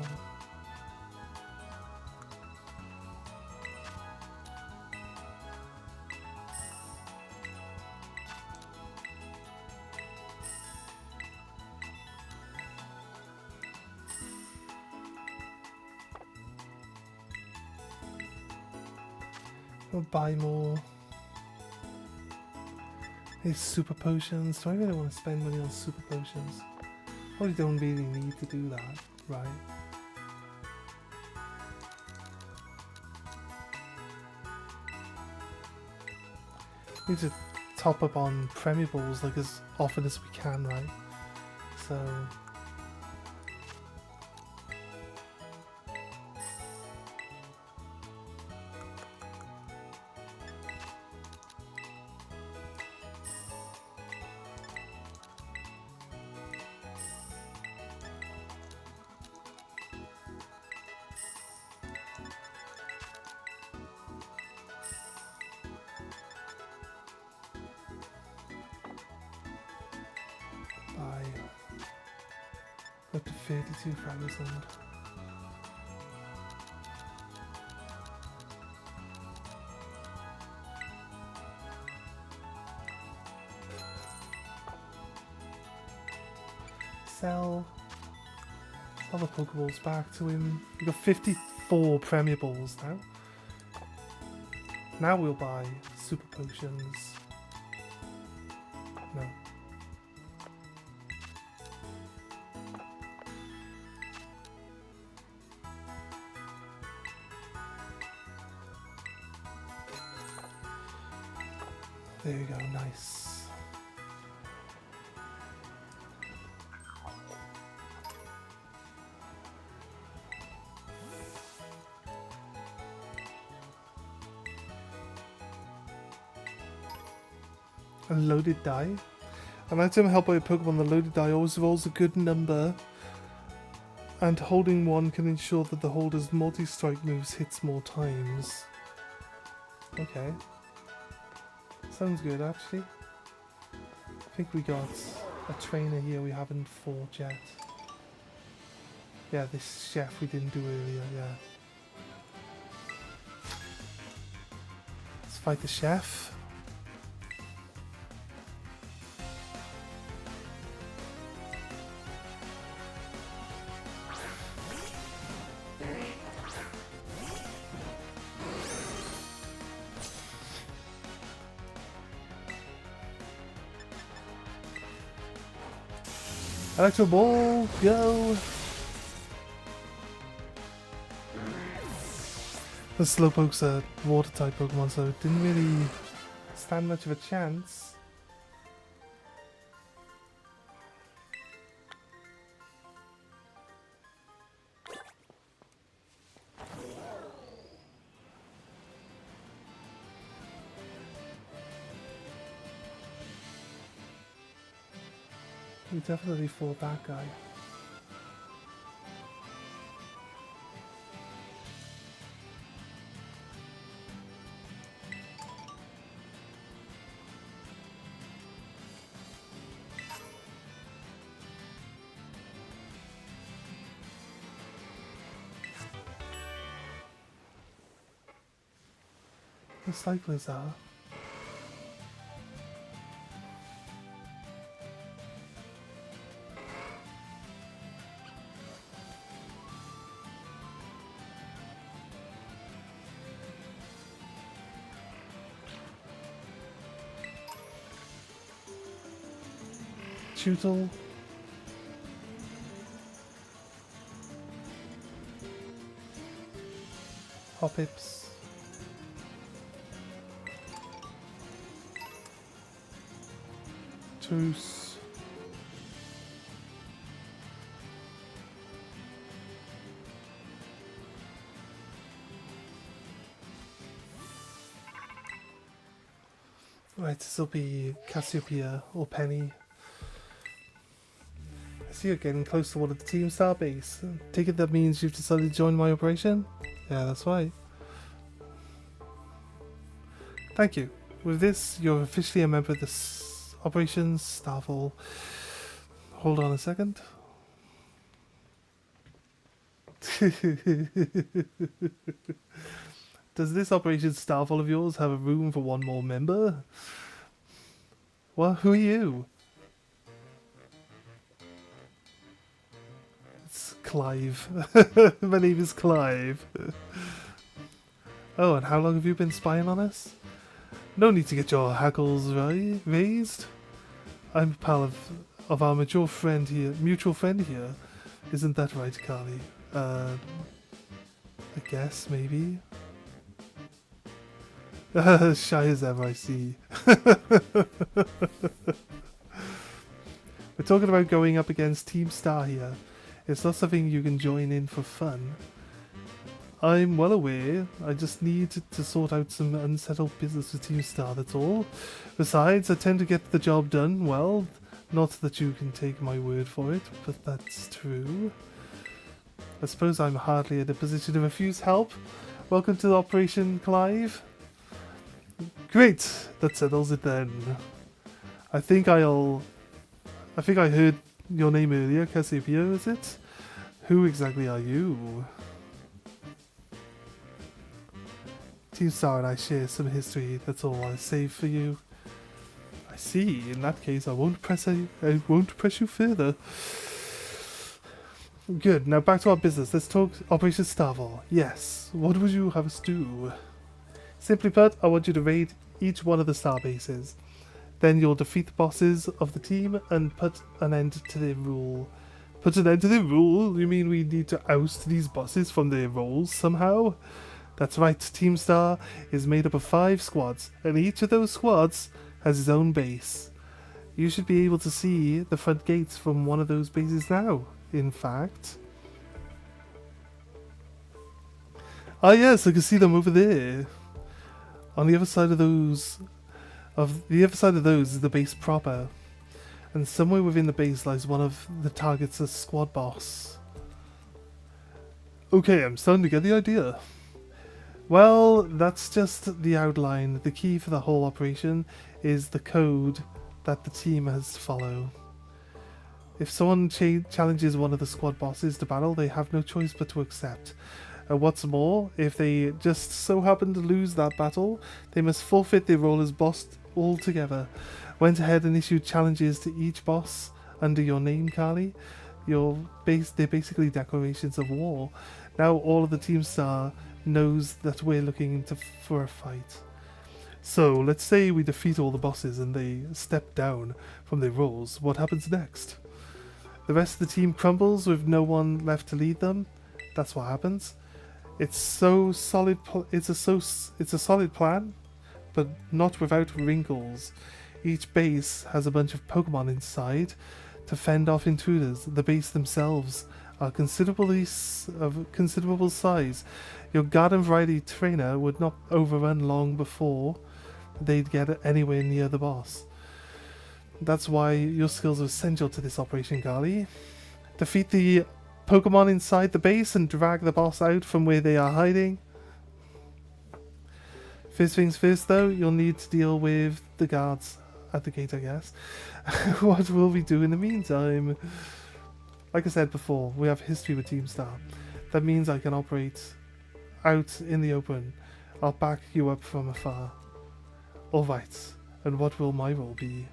We'll buy more. These super potions. Do I really want to spend money on super potions? Probably don't really need to do that, right? We need to top up on Premier Balls like as often as we can, right? So... up to 32,000. Sell the Pokeballs back to him. We got 54 Premier Balls now. Now we'll buy Super Potions. No. There you go, nice. A loaded die. An item held by a Pokemon, the loaded die always rolls a good number, and holding one can ensure that the holder's multi-strike moves hits more times. Okay. Sounds good, actually. I think we got a trainer here we haven't fought yet. Yeah, this chef we didn't do earlier, yeah. Let's fight the chef. Electro Ball, go! The Slowpoke's a water type Pokemon, so it didn't really stand much of a chance. We definitely fought that guy. The cyclists are. Chutel. Hoppips. Truce. Right, this will be Cassiopeia or Penny. I see you're getting close to one of the Team Star base. Take it that means you've decided to join my operation? Yeah, that's right. Thank you. With this, you're officially a member of the Operation Starfall. Hold on a second. Does this Operation Starfall of yours have a room for one more member? Well, who are you? It's Clive. My name is Clive. Oh, and how long have you been spying on us? No need to get your hackles raised. I'm a pal of our mutual friend here. Isn't that right, Carly? I guess, maybe. Shy as ever, I see. We're talking about going up against Team Star here. It's not something you can join in for fun. I'm well aware. I just need to sort out some unsettled business with Team Star, that's all. Besides, I tend to get the job done well. Not that you can take my word for it, but that's true. I suppose I'm hardly in a position to refuse help. Welcome to Operation Clive. Great, that settles it then. I think I heard your name earlier, Cassiopeia, is it? Who exactly are you? Team Star and I share some history, that's all I save for you. I see, in that case I won't press you further. Good, now back to our business. Let's talk Operation Starfall. Yes, what would you have us do? Simply put, I want you to raid each one of the star bases. Then you'll defeat the bosses of the team and put an end to their rule. Put an end to their rule? You mean we need to oust these bosses from their roles somehow? That's right, Team Star is made up of 5 squads, and each of those squads has its own base. You should be able to see the front gates from one of those bases now, in fact. Ah yes, I can see them over there. On the other side of those is the base proper, and somewhere within the base lies one of the targets as squad boss. Okay, I'm starting to get the idea. Well, that's just the outline. The key for the whole operation is the code that the team has to follow. If someone challenges one of the squad bosses to battle, they have no choice but to accept. What's more, if they just so happen to lose that battle, they must forfeit their role as boss altogether. Went ahead and issued challenges to each boss under your name, Carly. They're basically declarations of war. Now all of the Team Star knows that we're looking for a fight. So, let's say we defeat all the bosses and they step down from their roles. What happens next? The rest of the team crumbles with no one left to lead them. That's what happens. It's a solid plan, but not without wrinkles. Each base has a bunch of Pokemon inside to fend off intruders. The base themselves are of considerable size. Your garden variety trainer would not overrun long before they'd get anywhere near the boss. That's why your skills are essential to this operation, Carly. Defeat the Pokemon inside the base and drag the boss out from where they are hiding. First things first though, you'll need to deal with the guards at the gate, I guess. What will we do in the meantime? Like I said before, we have history with Team Star. That means I can operate out in the open. I'll back you up from afar. Alright, and what will my role be?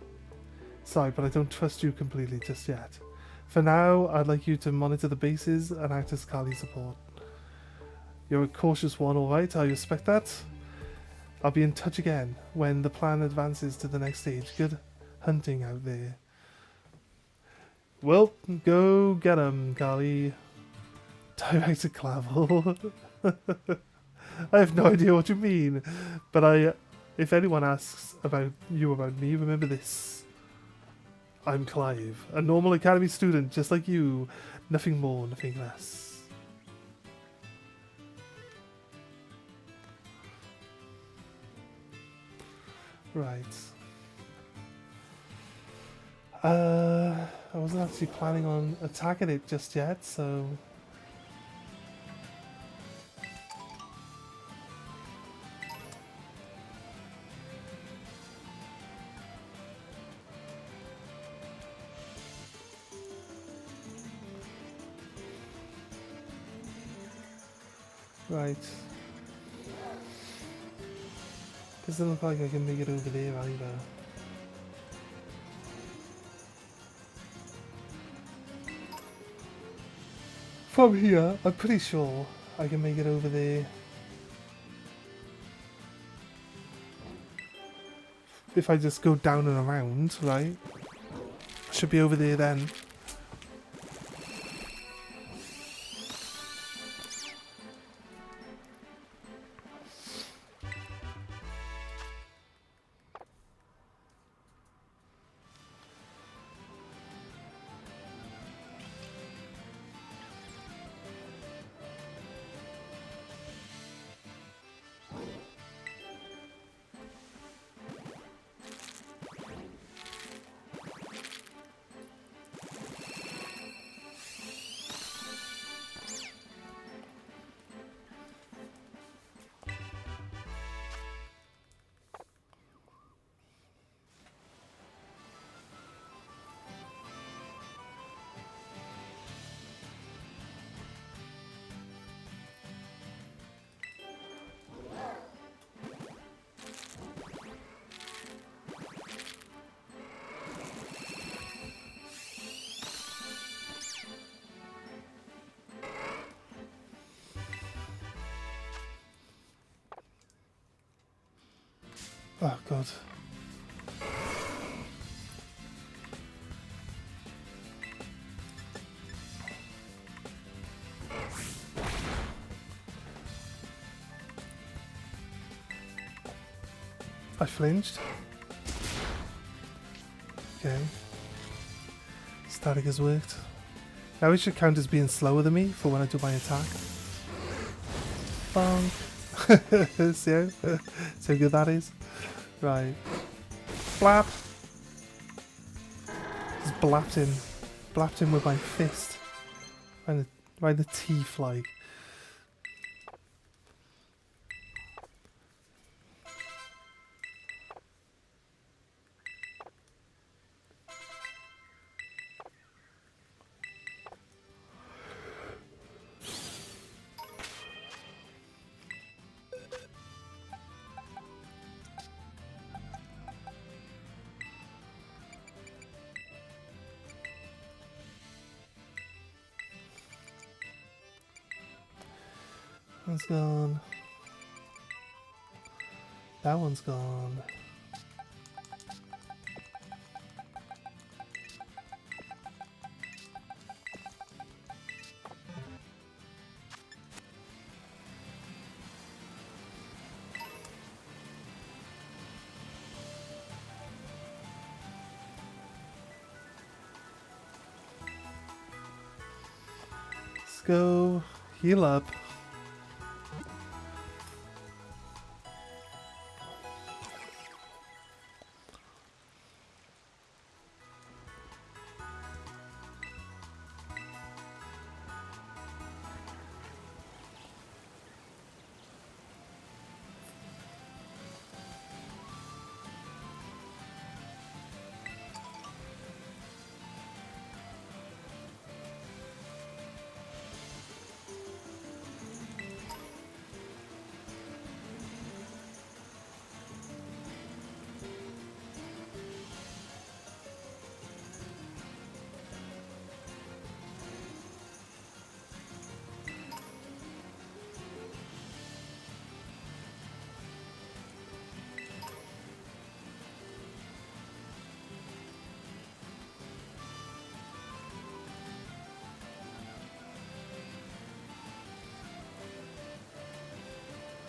Sorry, but I don't trust you completely just yet. For now, I'd like you to monitor the bases and act as Carly's support. You're a cautious one, alright, I respect that. I'll be in touch again when the plan advances to the next stage. Good hunting out there. Well, go get him, Carly. Director Clavel. I have no idea what you mean, but if anyone asks about me, remember this. I'm Clive, a normal academy student just like you. Nothing more, nothing less. Right. I wasn't actually planning on attacking it just yet, so... Right. Doesn't look like I can make it over there either. From here, I'm pretty sure I can make it over there. If I just go down and around, right? I should be over there then. Oh god. I flinched. Okay. Static has worked. Now it should count as being slower than me for when I do my attack. Bonk. See how good that is? Right. Blap! Just blapped him with my fist. Right in the teeth, like. One's gone. That one's gone. Let's go heal up.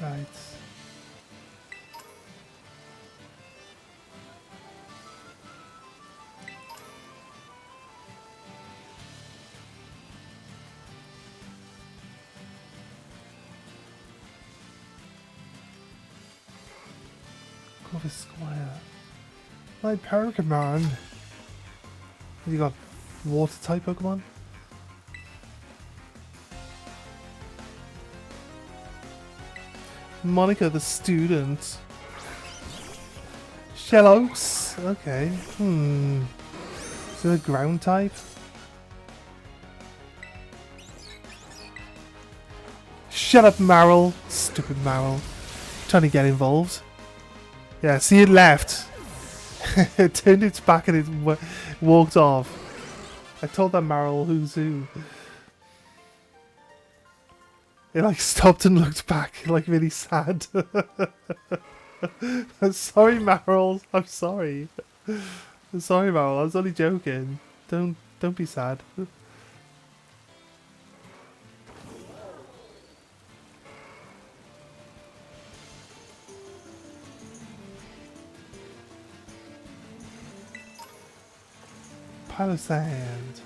Right. Go for Squire. My Pokemon. You got water type Pokemon? Monica the student. Shellos. Okay. Is it a ground type? Shut up, Marill. Stupid Marill. Trying to get involved. Yeah, see, it left. It turned its back and it walked off. I told that Marill who's who. It like stopped and looked back, like really sad. I'm sorry, Marill. I'm sorry. I'm sorry, Marill. I was only joking. Don't be sad. Pile of sand.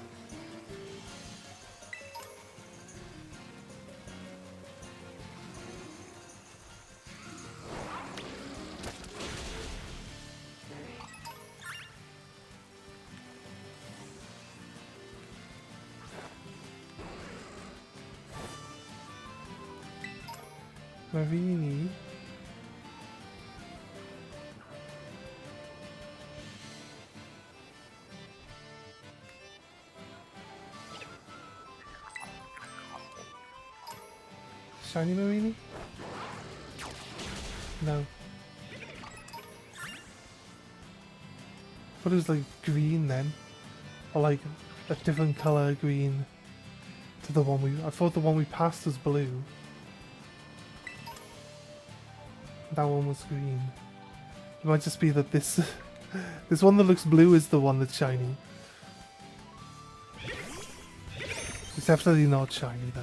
Marini. Shiny Marini? No. But it was like green then. Or like a different colour green to the one I thought the one we passed was blue. That one was green. It might just be that this this one that looks blue is the one that's shiny. It's definitely not shiny though.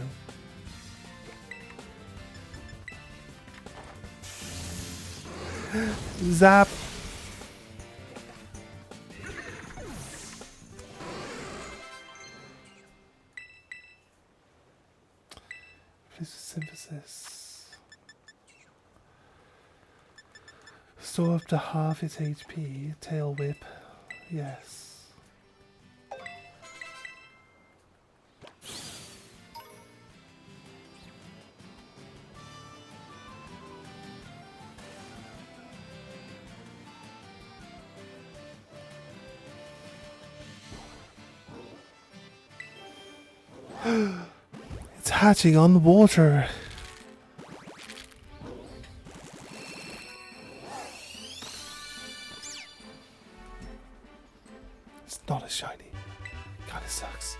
Zap! Synthesis. Store up to half its HP. Tail whip. Yes. It's hatching on the water. It's not as shiny. Kinda sucks.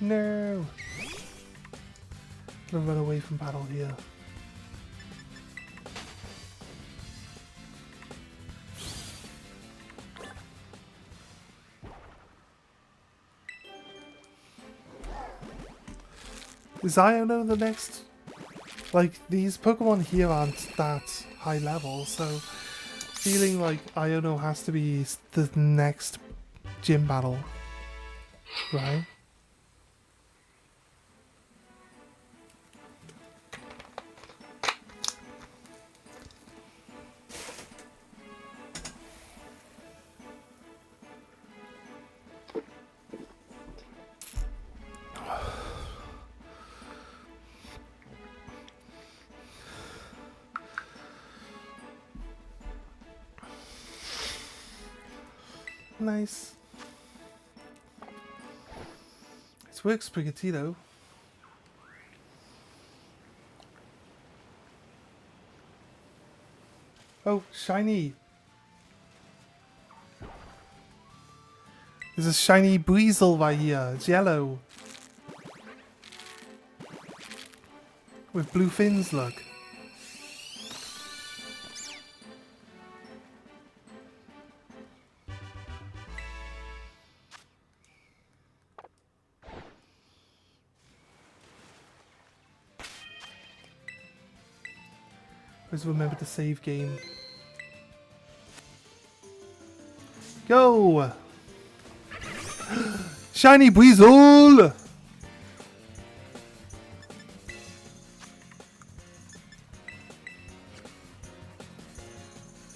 No. Gonna run away from battle here. Is Iono the next? Like, these Pokemon here aren't that high level, so feeling like Iono has to be the next gym battle, right? Nice. It works, Sprigatito. Oh, shiny. There's a shiny Breezel right here. It's yellow. With blue fins, look. Always remember to save game. Go! Shiny Weasel!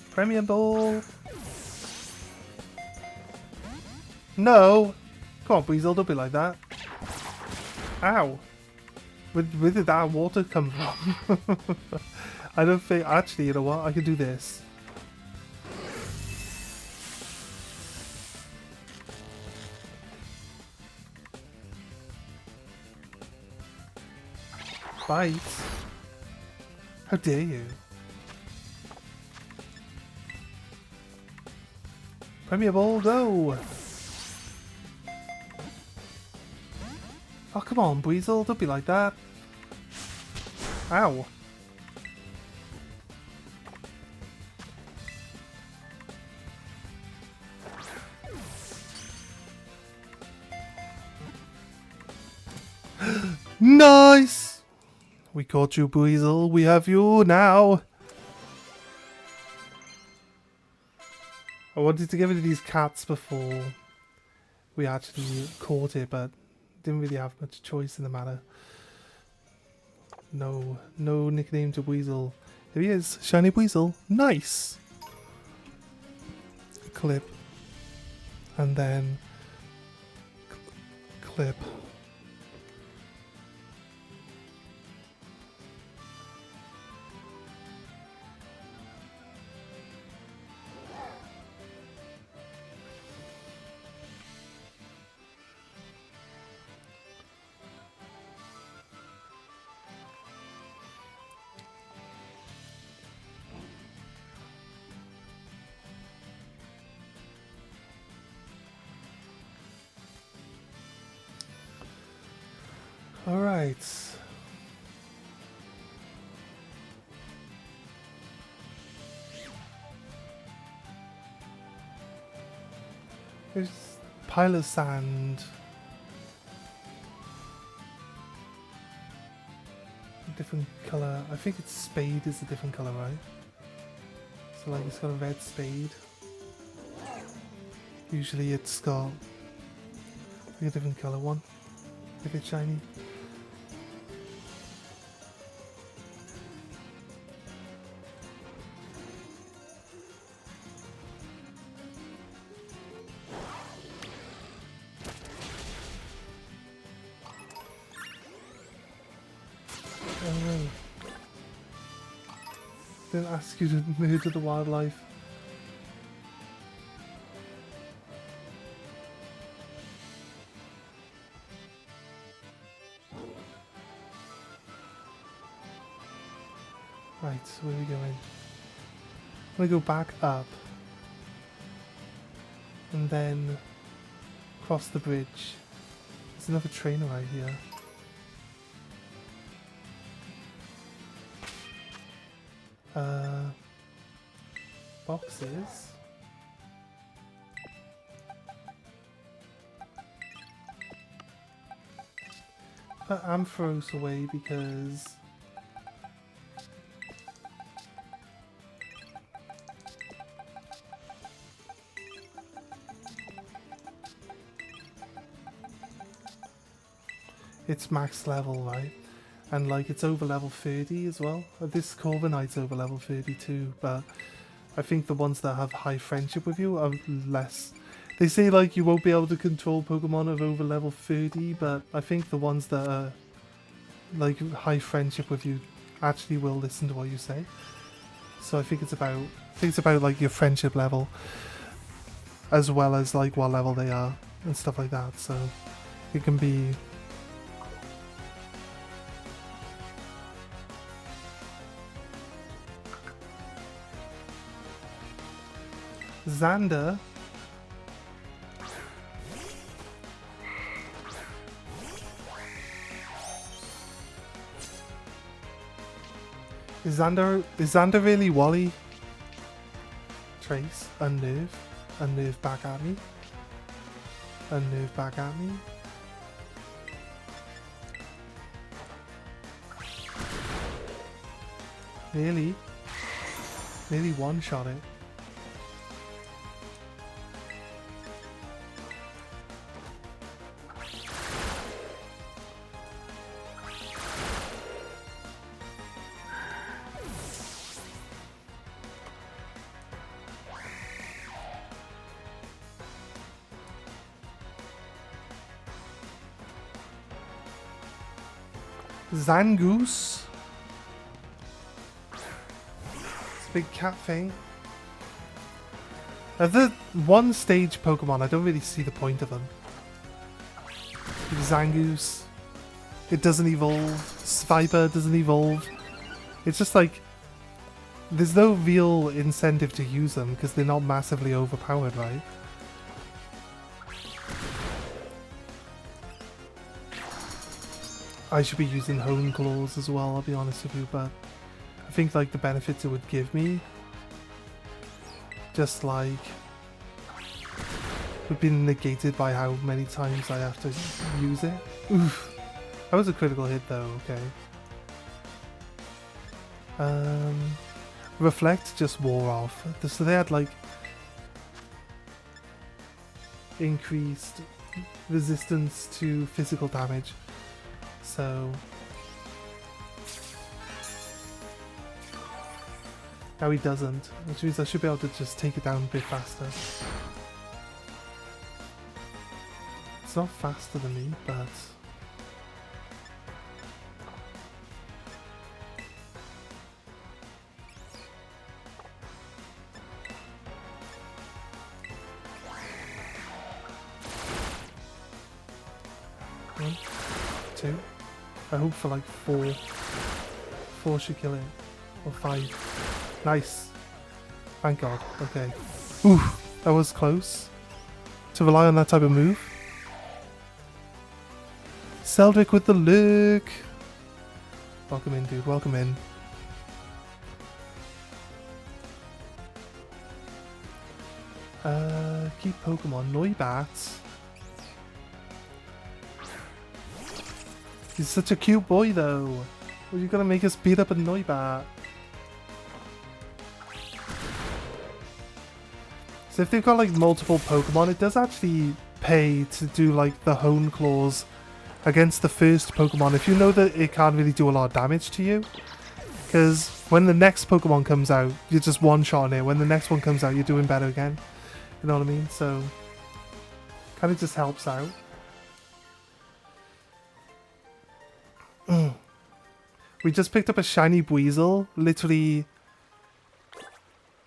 Premier Ball! No! Come on, Weasel, don't be like that. Ow! Where did that water come from? I don't think... Actually, you know what? I can do this. Bite. How dare you? Premier Ball, go! Oh, come on, Weasel, don't be like that. Ow. Nice! We caught you, Weasel. We have you now. I wanted to get rid of these cats before we actually caught it, but didn't really have much choice in the matter. No nickname to Weasel. Here he is, Shiny Weasel. Nice! Clip. And then... clip. Alright. There's a pile of sand. A different colour. I think its spade is a different colour, right? So like it's got a red spade. Usually it's got like a different colour one. If it's shiny. Didn't ask you to murder the wildlife. Right, so where are we going? I'm gonna go back up and then cross the bridge. There's another trainer right here. Boxes. Put Ampharos away because it's max level, right? And like it's over level 30 as well. This Corviknight's over level 32, but I think the ones that have high friendship with you are less. They say like you won't be able to control Pokemon of over level 30, but I think the ones that are like high friendship with you actually will listen to what you say. So I think it's about like your friendship level as well as like what level they are and stuff like that. So it can be Xander. Is Xander really Wally? Trace, unnerve back at me. Unnerve back at me. Really? Nearly one-shot it. Zangoose. It's a big cat thing. The one stage Pokemon, I don't really see the point of them. Zangoose. It doesn't evolve. Sviper doesn't evolve. It's just like, there's no real incentive to use them because they're not massively overpowered, right? I should be using Hone Claws as well, I'll be honest with you, but I think like the benefits it would give me, just like, would be negated by how many times I have to use it. Oof. That was a critical hit though, okay. Reflect just wore off. So they had like increased resistance to physical damage. So now he doesn't, which means I should be able to just take it down a bit faster. It's not faster than me, but one, two. I hope for like four. Four should kill it. Or five. Nice. Thank God. Okay. Ooh, that was close. To rely on that type of move. Seldrick with the look. Welcome in, dude. Welcome in. Keep Pokemon. Noibat. He's such a cute boy, though. Well, you're gonna make us beat up a Noibat. So if they've got like multiple Pokemon, it does actually pay to do like the Hone Claws against the first Pokemon if you know that it can't really do a lot of damage to you. Because when the next Pokemon comes out, you're just one-shotting it. When the next one comes out, you're doing better again. You know what I mean? So, kind of just helps out. We just picked up a shiny Weasel, literally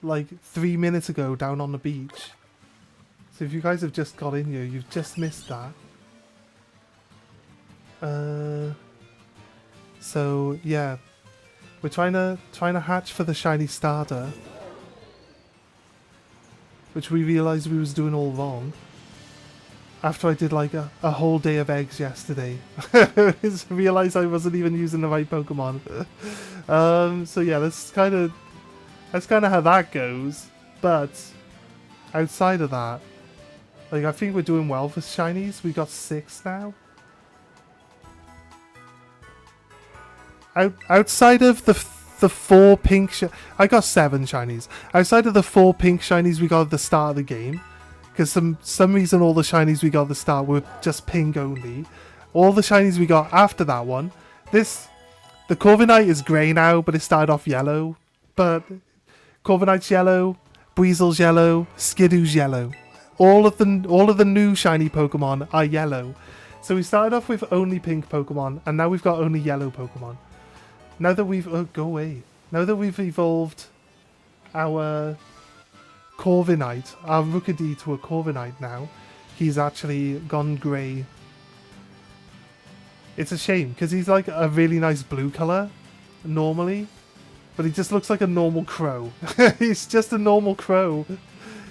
like 3 minutes ago down on the beach. So if you guys have just got in here, you've just missed that. So yeah, we're trying to hatch for the shiny starter, which we realized we was doing all wrong. After I did like a whole day of eggs yesterday, I realized I wasn't even using the right Pokemon. So yeah, that's kind of how that goes. But outside of that, like I think we're doing well for shinies. We got 6 now. Outside of the 4 pink, I got 7 shinies. Outside of the 4 pink shinies we got at the start of the game. Because some reason all the shinies we got at the start were just pink only. All the shinies we got after that one. The Corviknight is grey now, but it started off yellow. But Corviknight's yellow, Weasel's yellow, Skidoo's yellow. All of the new shiny Pokemon are yellow. So we started off with only pink Pokemon, and now we've got only yellow Pokemon. Now that we've Now that we've evolved our Corviknight, our Rookidee to a Corviknight now, he's actually gone grey. It's a shame, because he's like a really nice blue colour, normally, but he just looks like a normal crow. He's just a normal crow,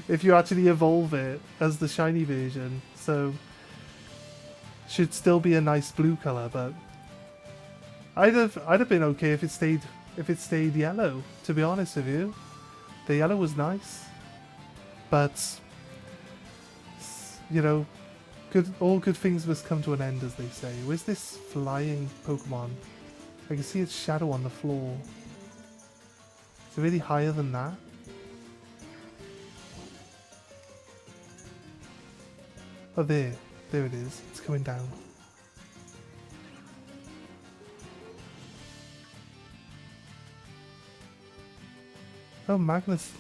if you actually evolve it as the shiny version, so should still be a nice blue colour, but I'd have been okay if it stayed yellow, to be honest with you. The yellow was nice. But, you know, all good things must come to an end, as they say. Where's this flying Pokemon? I can see its shadow on the floor. Is it really higher than that? Oh, there. There it is. It's coming down. Oh, Magnus.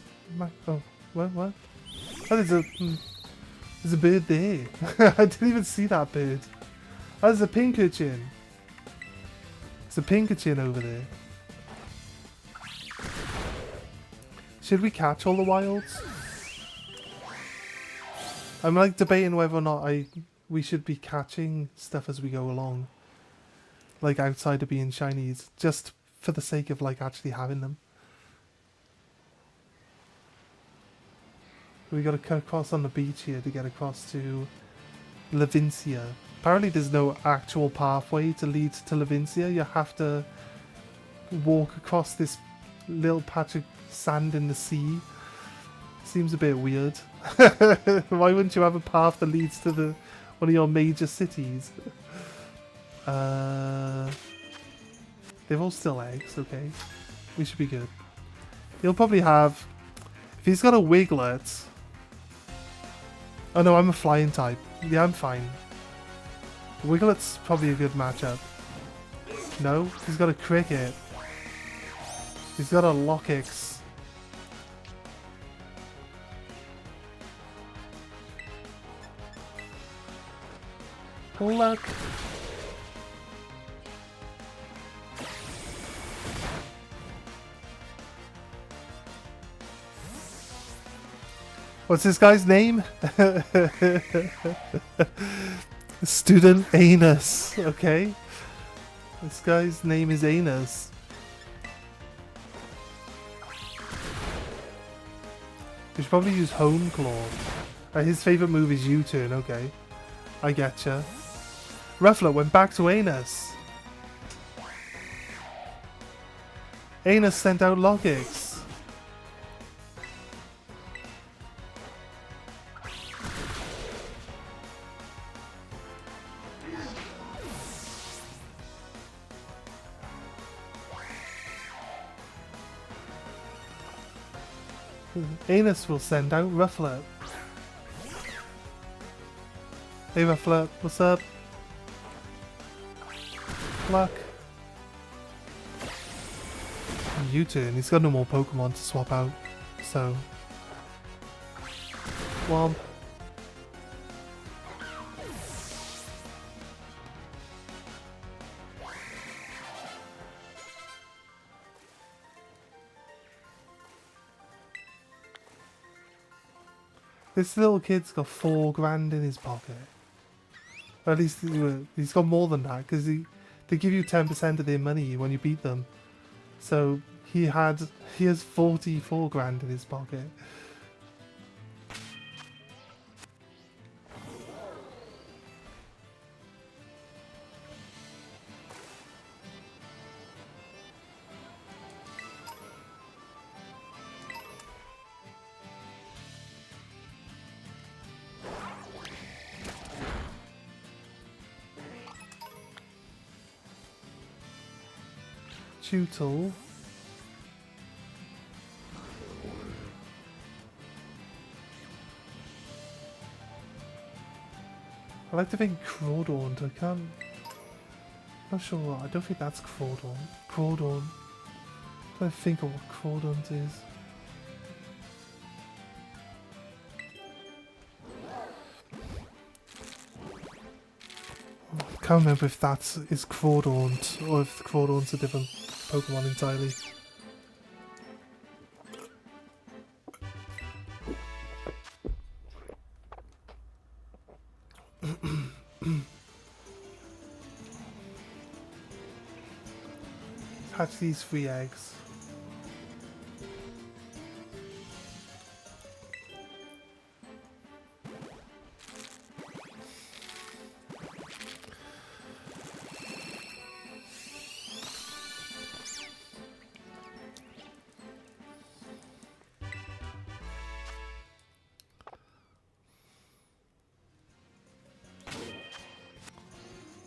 Oh, what? Oh, there's a bird there. I didn't even see that bird. Oh, there's a pincurchin. There's a pincurchin over there. Should we catch all the wilds? I'm like debating whether or not we should be catching stuff as we go along. Like outside of being shinies. Just for the sake of like actually having them. We gotta cut across on the beach here to get across to Levincia. Apparently there's no actual pathway to lead to Levincia. You have to walk across this little patch of sand in the sea. Seems a bit weird. Why wouldn't you have a path that leads to one of your major cities? They're all still eggs, okay. We should be good. He'll probably have... If he's got a Wiglet... Oh no, I'm a flying type. Yeah, I'm fine. Wiglet's probably a good matchup. No, he's got a Cricket. He's got a Lockix. Luck. What's this guy's name? Student Anus. Okay. This guy's name is Anus. We should probably use Hone Claw. His favourite move is U-turn. Okay. I getcha. Ruffler went back to Anus. Anus sent out Lockix. Anus will send out Ruffler. Hey Ruffler, what's up? Luck. U-turn, he's got no more Pokemon to swap out, so... Womp. This little kid's got $4,000 in his pocket. Or at least he's got more than that, because they give you 10% of their money when you beat them. So he has $44,000 in his pocket. Tutel. I like to think Crawdaunt. I can't. Not sure. I don't think that's Crawdaunt. Crawdaunt. I don't think of what Crawdaunt is. I can't remember if that is Crawdaunt or if Crawdaunt's a different Pokemon entirely. Hatch these 3 eggs.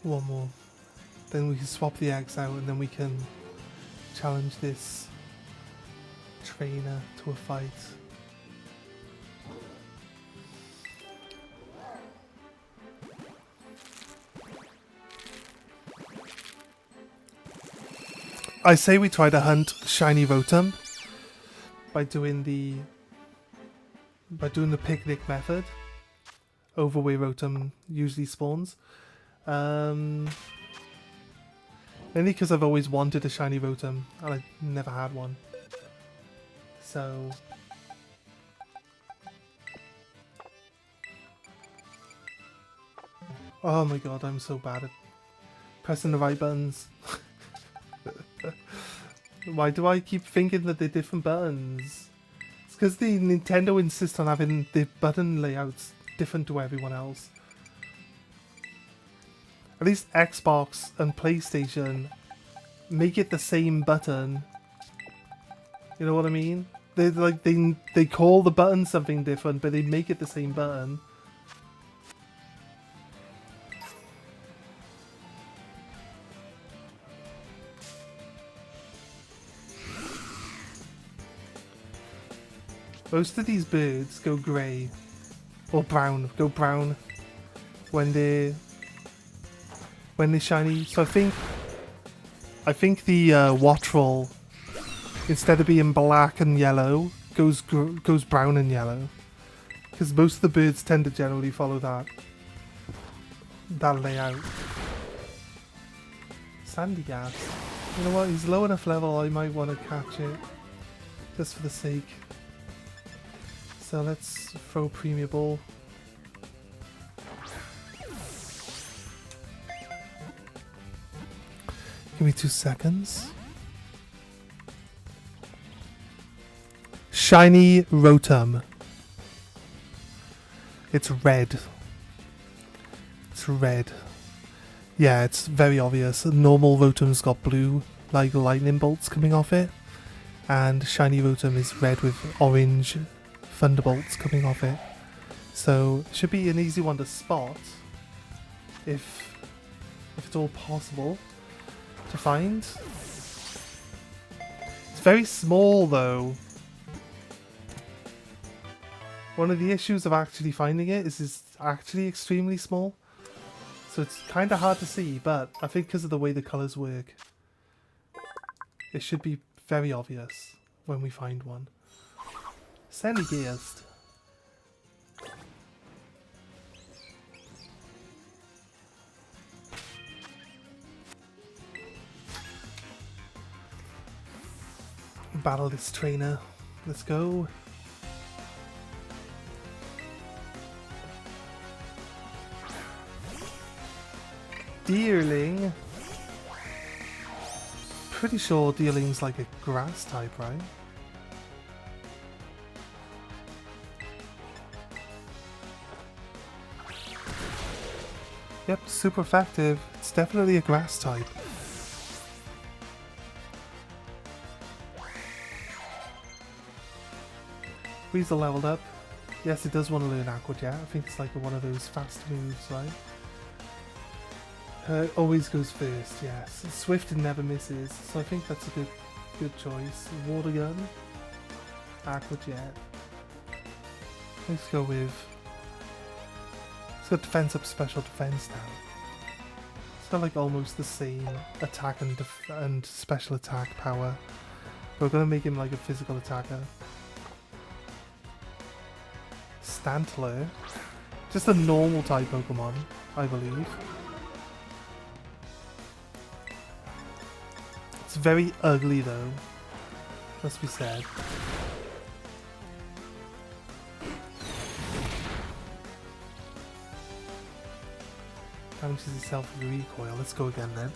One more. Then we can swap the eggs out and then we can challenge this trainer to a fight. I say we try to hunt shiny Rotom by doing the picnic method over where Rotom usually spawns. Mainly because I've always wanted a shiny Rotom and I never had one. So oh my god, I'm so bad at pressing the right buttons. Why do I keep thinking that they're different buttons? It's because the Nintendo insists on having the button layouts different to everyone else. At least Xbox and PlayStation make it the same button. You know what I mean? They like they call the button something different, but they make it the same button. Most of these birds go grey or brown. Go brown when they're shiny. So I think the Wattrel, instead of being black and yellow, goes brown and yellow. Because most of the birds tend to generally follow that layout. Sandy Gas. You know what? He's low enough level. I might want to catch it just for the sake. So let's throw Premier Ball. Give me 2 seconds. Shiny Rotom. It's red. It's red. Yeah, it's very obvious. Normal Rotom's got blue, like lightning bolts coming off it. And shiny Rotom is red with orange thunderbolts coming off it. So it should be an easy one to spot if it's all possible to find. It's very small though. One of the issues of actually finding it is it's actually extremely small. So it's kind of hard to see, but I think because of the way the colours work, it should be very obvious when we find one. Sandygast. Battle this trainer. Let's go. Deerling. Pretty sure Deerling's like a grass type, right? Yep, super effective. It's definitely a grass type. Weasel leveled up. Yes, it does want to learn Aqua Jet. I think it's like one of those fast moves, right? Always goes first, yes. Swift and never misses, so I think that's a good choice. Water Gun, Aqua Jet. Let's go with. It's got defense up, special defense now. It's got like almost the same attack and special attack power. But we're gonna make him like a physical attacker. Stantler, just a normal type Pokemon, I believe. It's very ugly though, must be said. Damages itself with recoil. Let's go again then.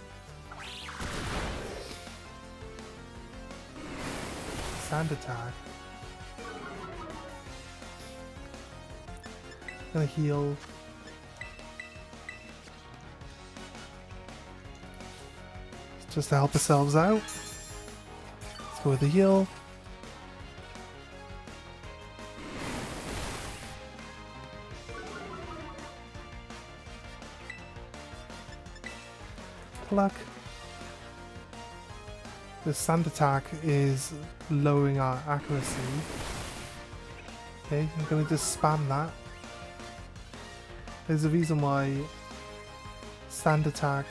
Sand attack. Gonna heal. Just to help ourselves out. Let's go with the heal. Pluck. The sand attack is lowering our accuracy. Okay, I'm going to just spam that. There's a reason why sand attack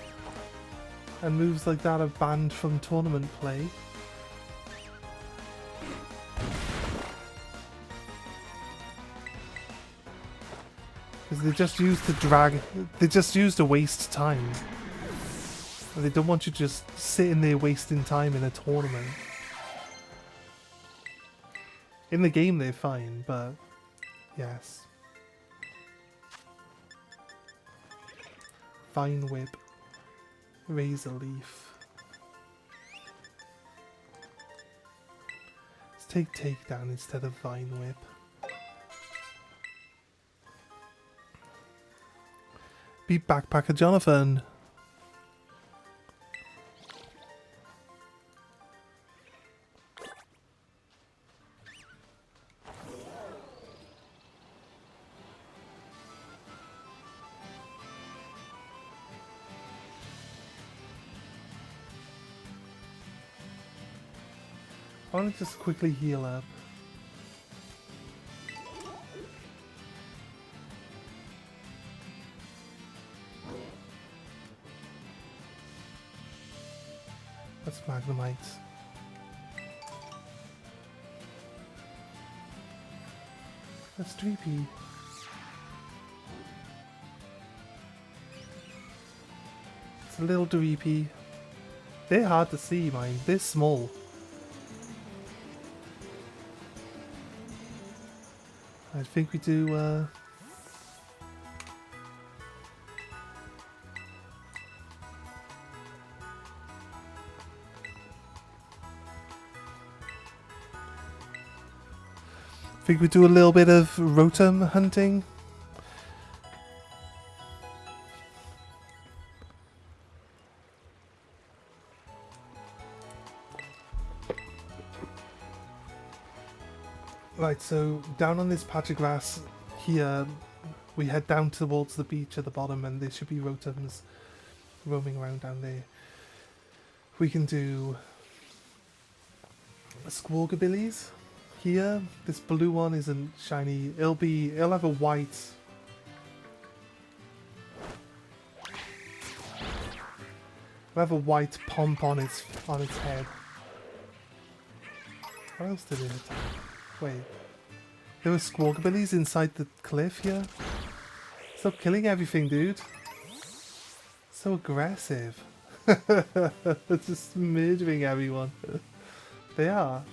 and moves like that are banned from tournament play. Because they're just used to drag, they're just used to waste time. And they don't want you just sitting there wasting time in a tournament. In the game they're fine, but yes. Vine Whip. Razor Leaf. Let's take Takedown instead of Vine Whip. Beat Backpacker Jonathan. I want to just quickly heal up. That's Magnemite. That's Dreepy. It's a little Dreepy. They're hard to see, mine. They're small. I think we do, I think we do a little bit of Rotom hunting. Right, so down on this patch of grass here, we head down towards the beach at the bottom, and there should be Rotoms roaming around down there. We can do Squawkabillies here. This blue one isn't shiny. It'll have a white. It'll have a white pomp on its head. What else did it attack? Wait, there were Squawkabillies inside the cliff here? Stop killing everything, dude. So aggressive. Just murdering everyone. They are.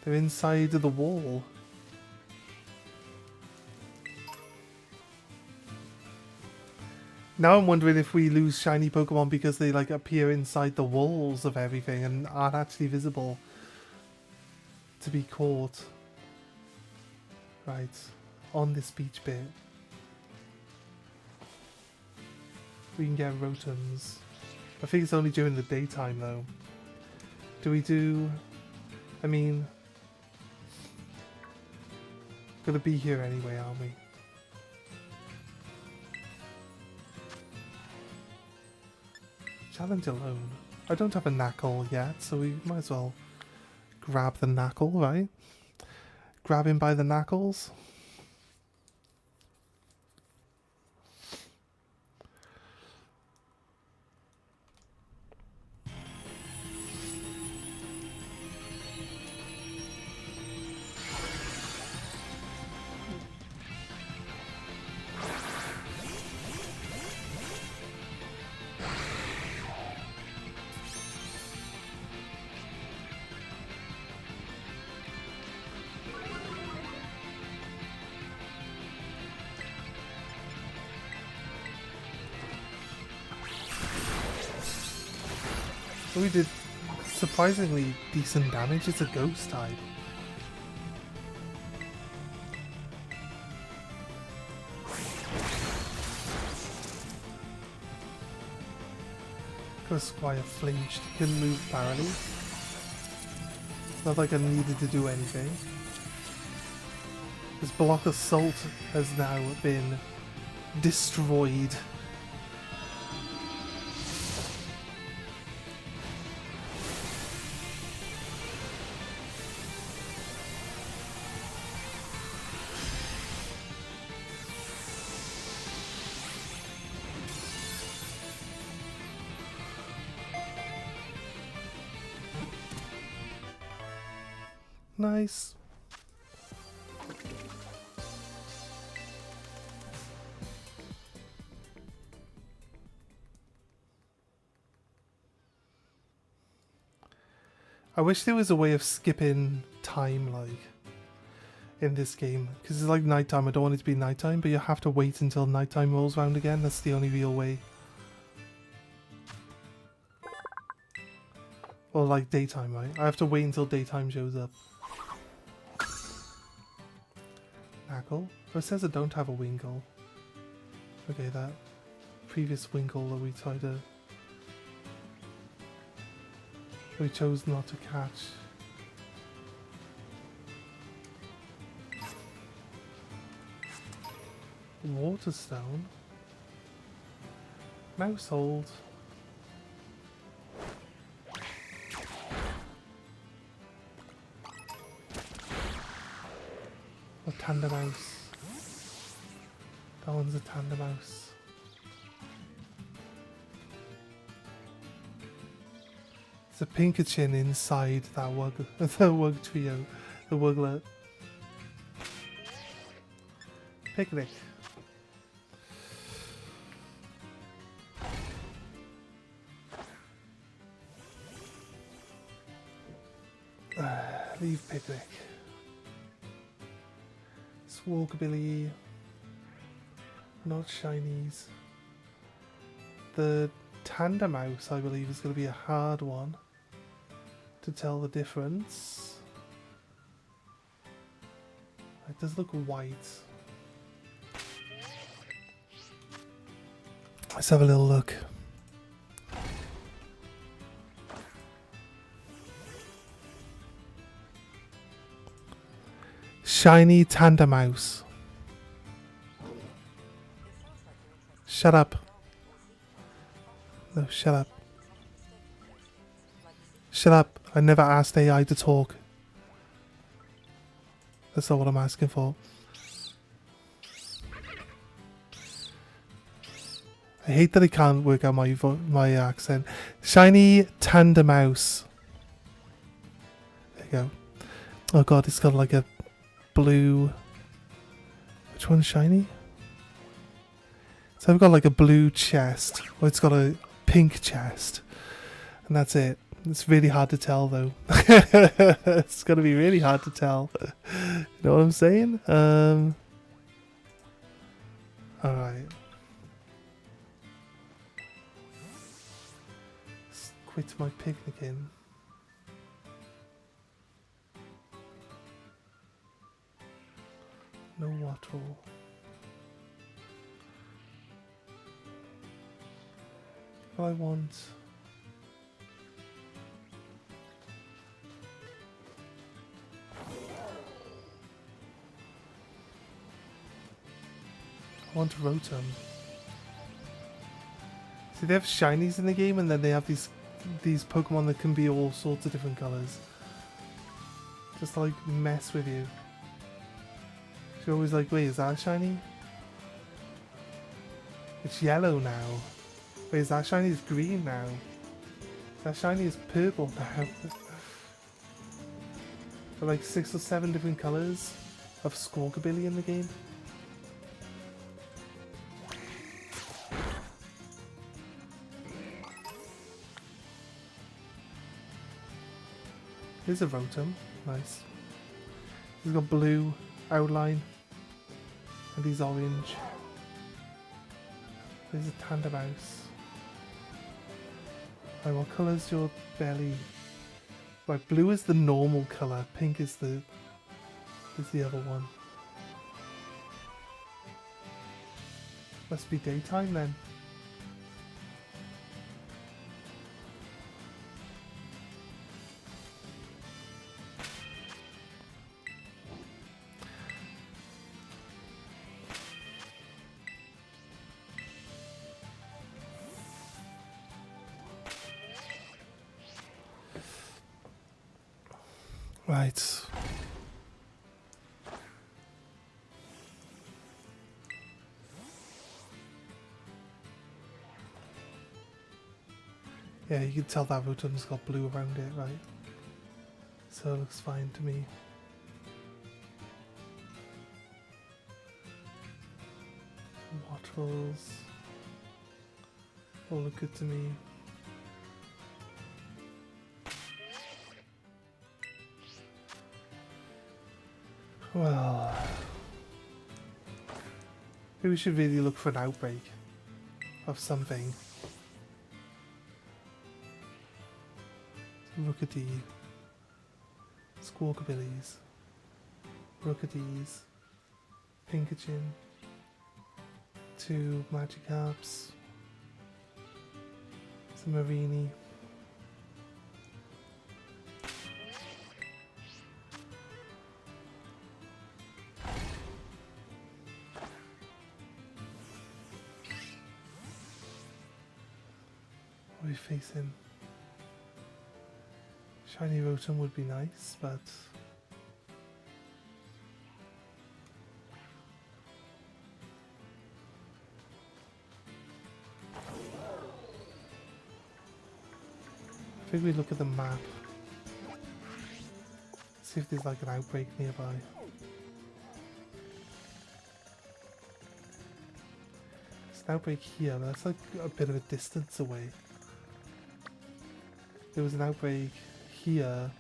They're inside of the wall. Now I'm wondering if we lose shiny Pokemon because they like appear inside the walls of everything and aren't actually visible to be caught. Right, on this beach bit. We can get Rotoms. I think it's only during the daytime though. Do we do... I mean... Gonna be here anyway, aren't we? Challenge alone. I don't have a Knuckle yet, so we might as well grab the Knuckle, right? Grab him by the knuckles. We did surprisingly decent damage. It's a ghost type. Got Squire flinched, couldn't move apparently. Not like I needed to do anything. This block of salt has now been destroyed. Nice. I wish there was a way of skipping time, like, in this game. Because it's like nighttime. I don't want it to be nighttime, but you have to wait until nighttime rolls around again. That's the only real way. Or like daytime, right? I have to wait until daytime shows up. Knackle? Oh, it says I don't have a Winkle. Okay, that previous Winkle that we tried to... we chose not to catch. Waterstone? Mousehold? A Tanda Mouse. That one's a Tanda Mouse. It's a Pinkachin inside that Wug, the Wug trio, the Wuglet. Picnic. Leave Picnic. Walkabilly, not shinies. The Tanda Mouse, I believe, is going to be a hard one to tell the difference. It does look white. Let's have a little look. Shiny Tanda Mouse. Shut up. No, shut up. Shut up. I never asked AI to talk. That's not what I'm asking for. I hate that I can't work out my accent. Shiny Tanda Mouse. There you go. Oh god, it's got like a blue... which one's shiny? So I've got like a blue chest. Or it's got a pink chest. And that's it. It's really hard to tell though. It's going to be really hard to tell. You know what I'm saying? Alright. Let's quit my picnicking. No water. What I want. I want Rotom. See, they have shinies in the game, and then they have these Pokemon that can be all sorts of different colors. Just to, like, mess with you. You're always like, wait, is that shiny? It's yellow now. Wait, is that shiny? It's green now. That shiny is purple now. There are like 6 or 7 different colours of Squawkabilly in the game. Here's a Rotom. Nice. He's got blue outline. And he's orange. There's a Tanda Mouse. Right, what colour's your belly? Right, blue is the normal colour. Pink is the other one. Must be daytime then. Right. Yeah, you can tell that Rotom's got blue around it, right? So it looks fine to me. Wattles. All look good to me. Well, maybe we should really look for an outbreak of something. Rookadee, Squawkabillies, Rookadees, Pinkachin, 2 Magikarps, some Marini. What are we facing? Shiny Rotom would be nice, but I think we look at the map, see if there's like an outbreak nearby. There's an outbreak here, but that's like a bit of a distance away. There was an outbreak here.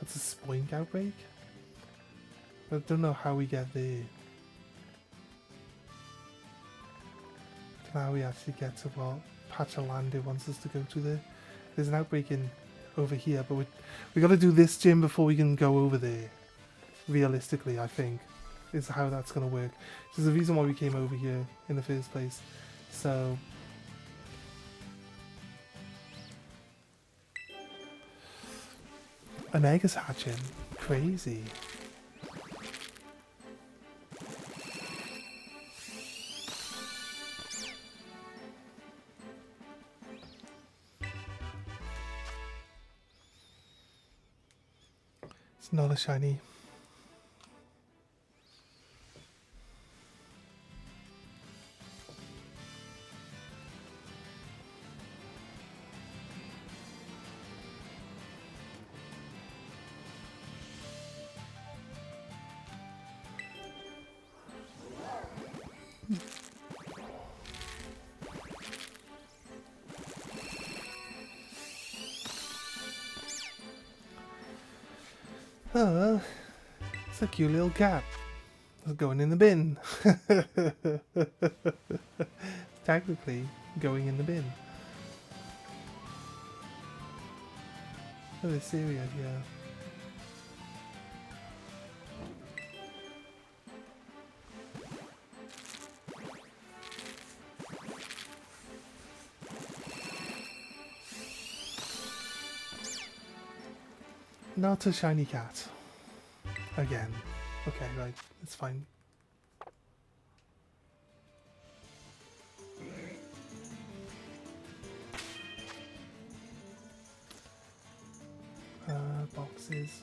That's a Spoink outbreak. I don't know how we get there. I don't know how we actually get to what patch of land it wants us to go to there. There's an outbreak in over here, but we got to do this gym before we can go over there. Realistically, I think, is how that's going to work. Which is the reason why we came over here in the first place. So an egg is hatching. Crazy. It's not a shiny. Oh, well, it's a cute little cat. It's going in the bin. It's technically going in the bin. Look at this area here. Not a shiny cat. Again. Okay, right. It's fine. Boxes.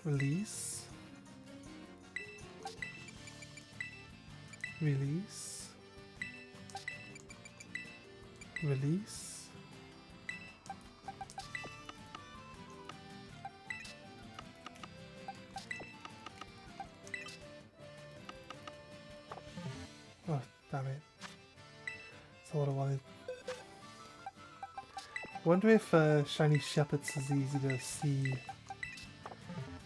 Release. Release. Release. Oh, damn it. That's what I wanted. I wonder if shiny shepherds is easy to see.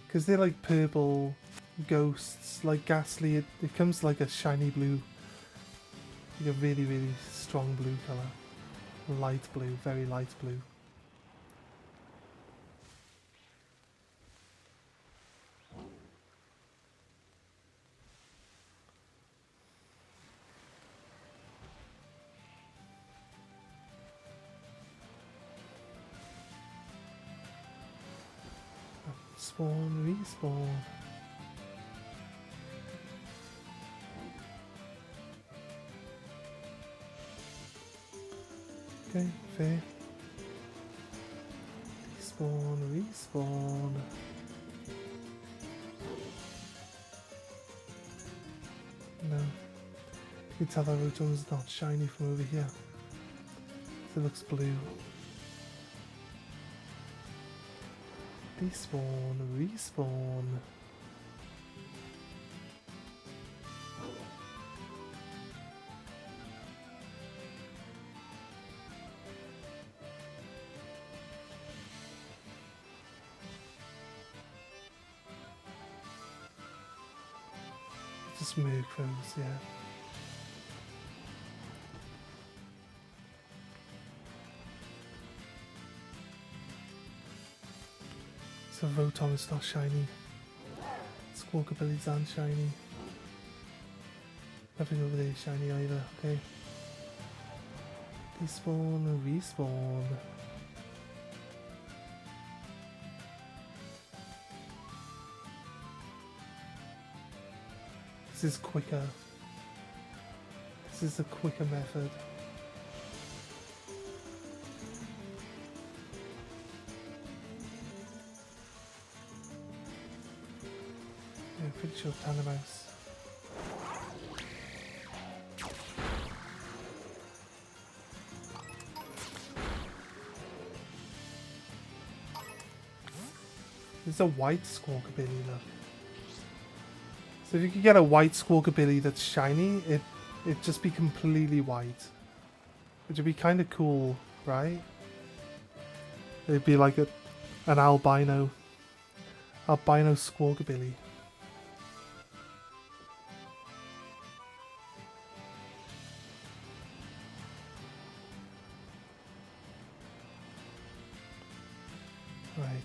Because they're like purple ghosts, like Ghastly. It comes like a shiny blue. Like a really, really strong blue colour. Light blue, very light blue. Spawn, respawn. Okay, fair. Respawn, respawn. No. You can tell that Rotom's not shiny from over here. It looks blue. Despawn, respawn. Just move those, yeah. So Rotom is not shiny. Squawkabilly's aren't shiny. Nothing over there is shiny either, okay. Despawn and respawn. This is quicker. This is a quicker method. Yeah, pretty sure Tanamouse. There's a white Squawkabilly, look. So if you could get a white Squawkabilly that's shiny, it'd just be completely white. Which would be kind of cool, right? It'd be like an albino Squawkabilly. Right.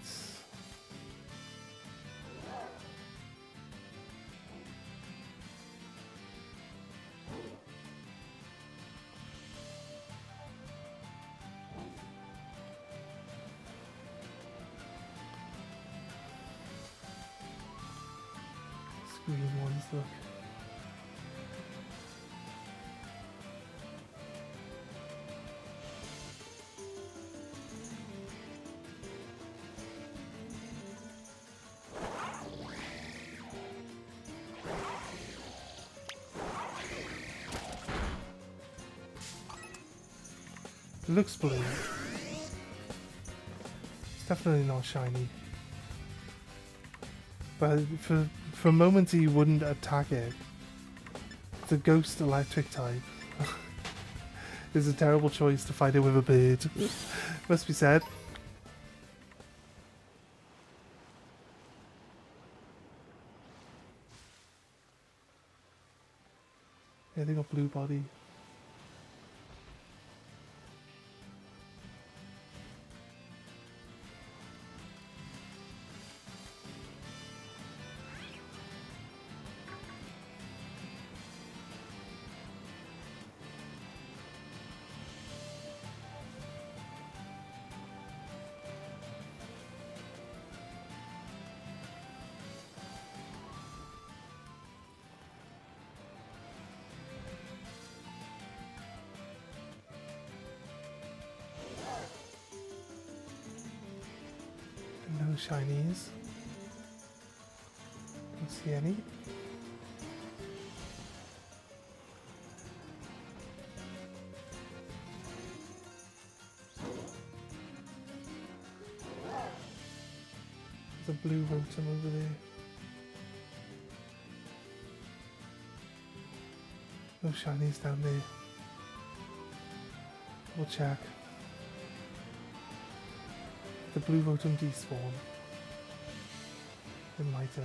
Green ones, look. It looks blue. It's definitely not shiny. But for a moment he wouldn't attack it. It's a ghost electric type. It's a terrible choice to fight it with a bird. Must be said. Yeah, they got blue body. No shinies. Don't see any. There's a blue Rotom over there. No shinies down there. We'll check. The blue Rotom despawn. It might have.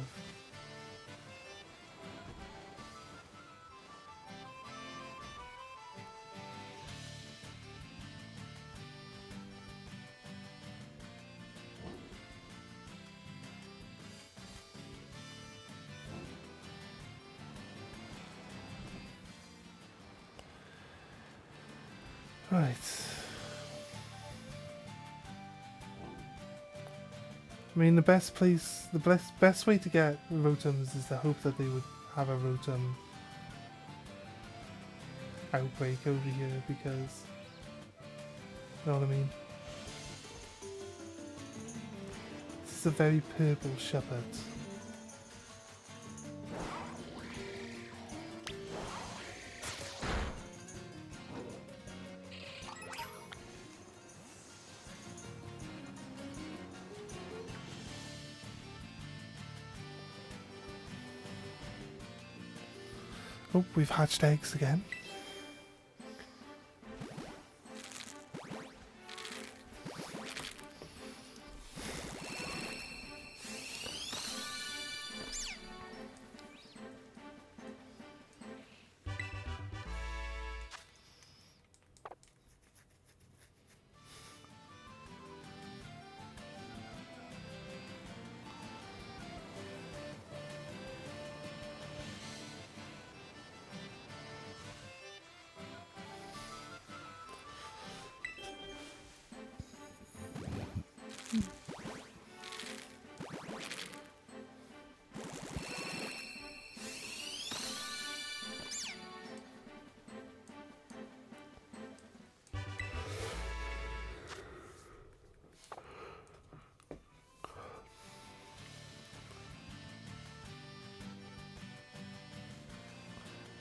Right. I mean, the best way to get Rotoms is to hope that they would have a Rotom outbreak over here, because, you know what I mean? This is a very purple shepherd. Oh, we've hatched eggs again.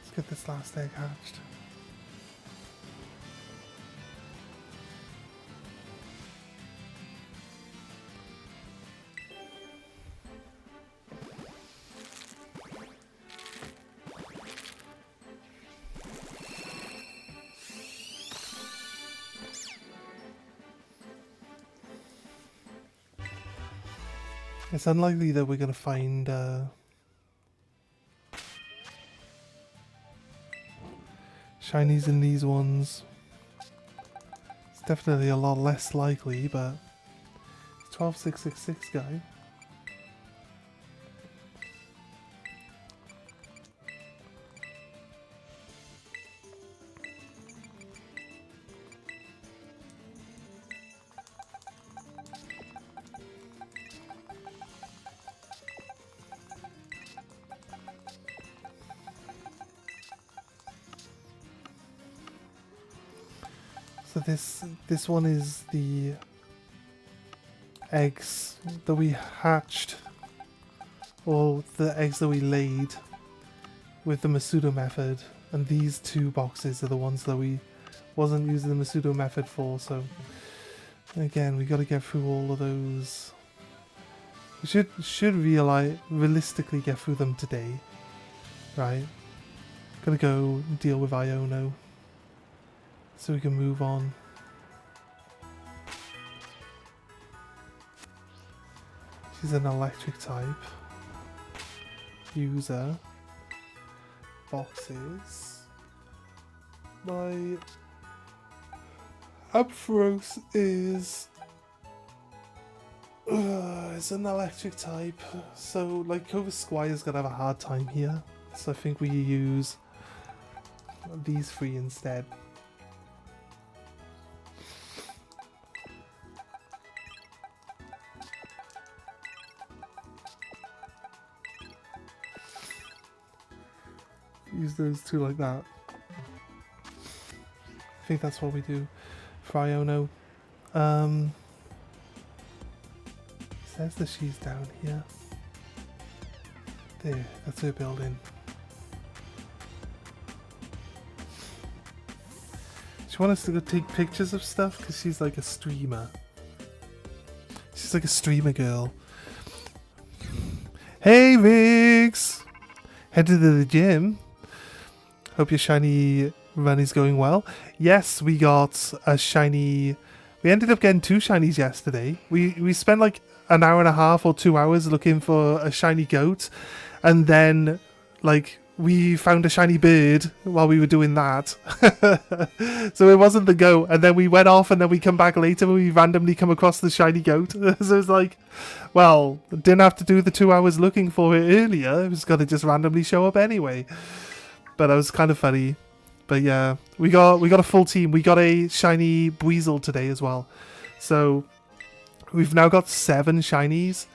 Let's get this last egg hatched. It's unlikely that we're going to find shinies in these ones. It's definitely a lot less likely, but it's 12666 guy. So this one is the eggs that we hatched, or the eggs that we laid with the Masudo method, and these two boxes are the ones that we wasn't using the Masudo method for. So again, we got to get through all of those. We should realistically get through them today, right? Gotta go deal with Iono so we can move on. She's an electric type. User. Boxes. My Ampharos is an electric type, so like Clover Squire's gonna have a hard time here. So I think we use these three instead. Use those two like that. I think that's what we do for Iono. Says that she's down here. There, that's her building. She wants us to go take pictures of stuff because she's like a streamer. She's like a streamer girl. Hey Riggs! Headed to the gym. Hope your shiny run is going well. Yes, we got a shiny. We ended up getting 2 shinies yesterday. We spent like an hour and a half or 2 hours looking for a shiny goat, and then like we found a shiny bird while we were doing that. So it wasn't the goat, and then we went off, and then we come back later and we randomly come across the shiny goat. So it's like, well, didn't have to do the 2 hours looking for it earlier. It was gonna just randomly show up anyway. But that was kind of funny. But yeah, we got a full team. We got a shiny Buizel today as well. So we've now got 7 shinies.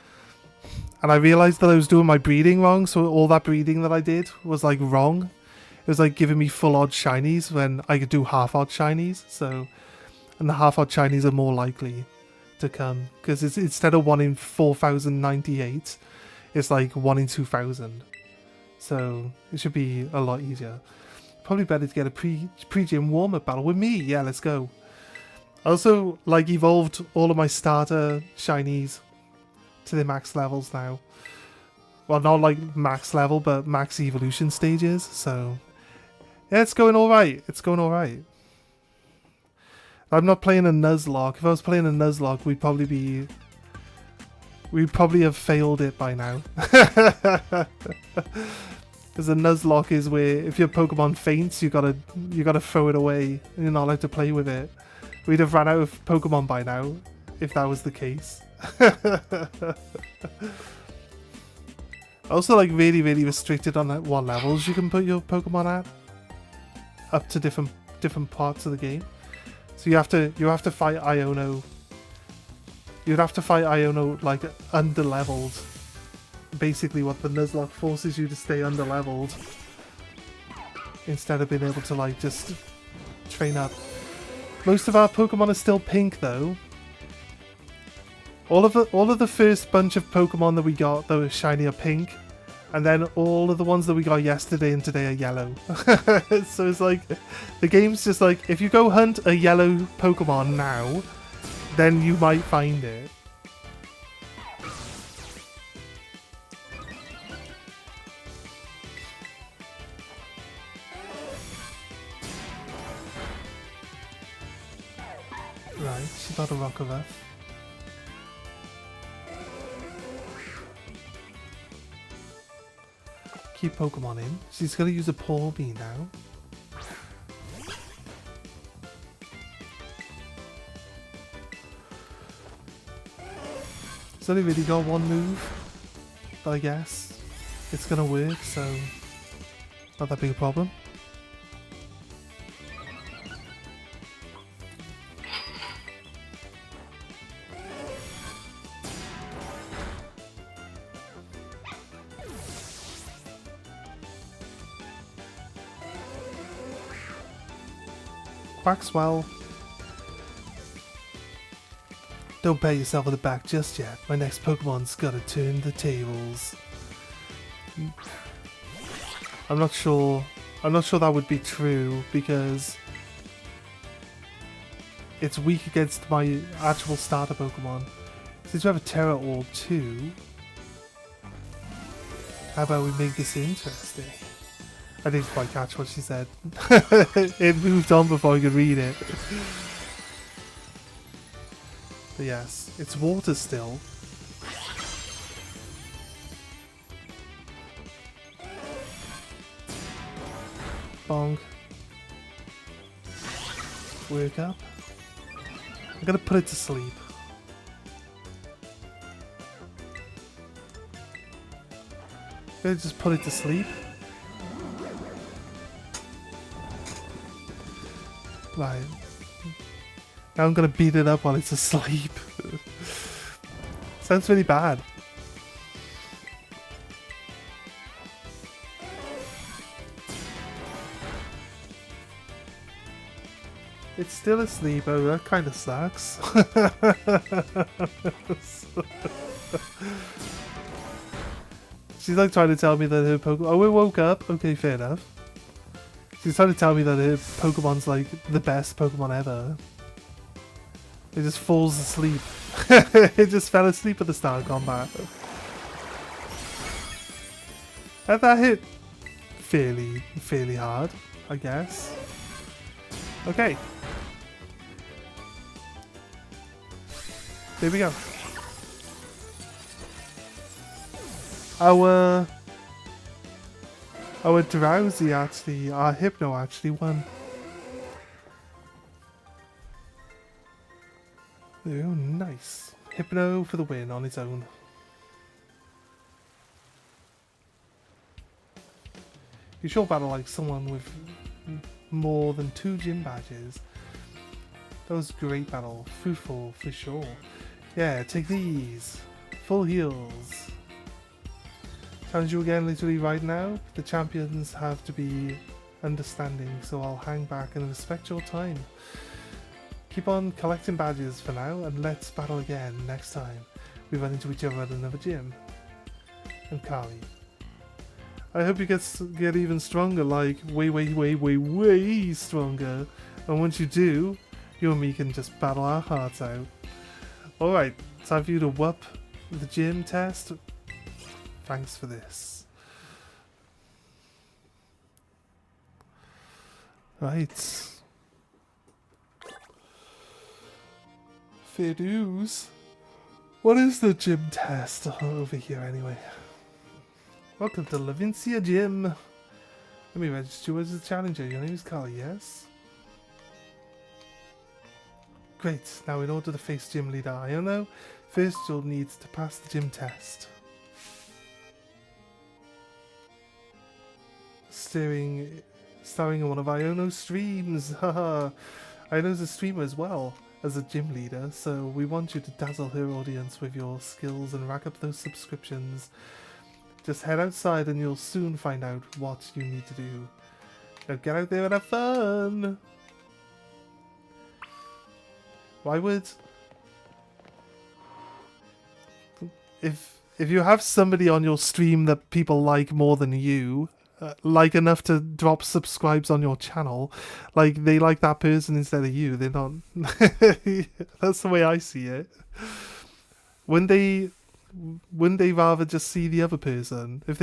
And I realized that I was doing my breeding wrong. So all that breeding that I did was like wrong. It was like giving me full odd shinies when I could do half odd shinies. So, and the half odd shinies are more likely to come. Because it's instead of 1 in 4,098, it's like 1 in 2,000. So it should be a lot easier. Probably better to get a pre-gym warm-up battle with me. Yeah, let's go. I also like evolved all of my starter shinies to their max levels now. Well, not like max level, but max evolution stages. So Yeah, it's going alright. It's going alright. I'm not playing a Nuzlocke. If I was playing a Nuzlocke, we'd probably have failed it by now. Because a Nuzlocke is where if your Pokemon faints, you gotta throw it away and you're not allowed to play with it. We'd have run out of Pokemon by now if that was the case. Also, like really restricted on what levels you can put your Pokemon at, up to different parts of the game. So you have to fight Iono. You'd have to fight Iono like under-leveled. Basically, what the Nuzlocke forces you to stay under-leveled instead of being able to like just train up. Most of our Pokemon are still pink though. All of the first bunch of Pokemon that we got that were shiny are pink, and then all of the ones that we got yesterday and today are yellow. So it's like the game's just like if you go hunt a yellow Pokemon now, then you might find it. Right, she got a Rockruff. Keep Pokemon in. She's gonna use a Paw Bee now. It's only really got one move, but I guess it's gonna work, so not that big a problem. Quaxwell. Don't pat yourself on the back just yet. My next Pokemon's gotta turn the tables. I'm not sure that would be true because it's weak against my actual starter Pokemon. Since we have a Terra Orb too, how about we make this interesting? I didn't quite catch what she said. It moved on before I could read it. But yes, it's water still. Bong. Wake up. I'm gonna put it to sleep. I'm gonna just put it to sleep. Right. Now I'm gonna beat it up while it's asleep. Sounds really bad. It's still asleep. Oh, that kind of sucks. She's like trying to tell me that her Pokemon... Oh, it woke up. Okay, fair enough. She's trying to tell me that her Pokemon's like the best Pokemon ever. It just falls asleep. It just fell asleep at the start of combat. And that hit fairly hard, I guess. Okay. There we go. Our Drowsy actually, our Hypno actually won. Oh, nice. Hypno for the win on its own. You sure battle like someone with more than 2 gym badges. That was a great battle. Fruitful for sure. Yeah, take these. Full heals. Challenge you again literally right now. The champions have to be understanding, so I'll hang back and respect your time. Keep on collecting badges for now, and let's battle again next time we run into each other at another gym. And Kali. I hope you get even stronger, like way stronger. And once you do, you and me can just battle our hearts out. Alright, time for you to whoop the gym test. Thanks for this. Right. Fair dues. What is the gym test over here anyway? Welcome to Lavincia Gym. Let me register you as a challenger. Your name is Carl, yes? Great. Now in order to face gym leader Iono, first you'll need to pass the gym test. Starring in one of Iono's streams. Haha. Iono's a streamer as well as a gym leader, so we want you to dazzle her audience with your skills and rack up those subscriptions. Just head outside and you'll soon find out what you need to do. Now get out there and have fun! Why would... If you have somebody on your stream that people like more than you, like enough to drop subscribes on your channel, like they like that person instead of you, they're not... That's the way I see it. Wouldn't they rather just see the other person? If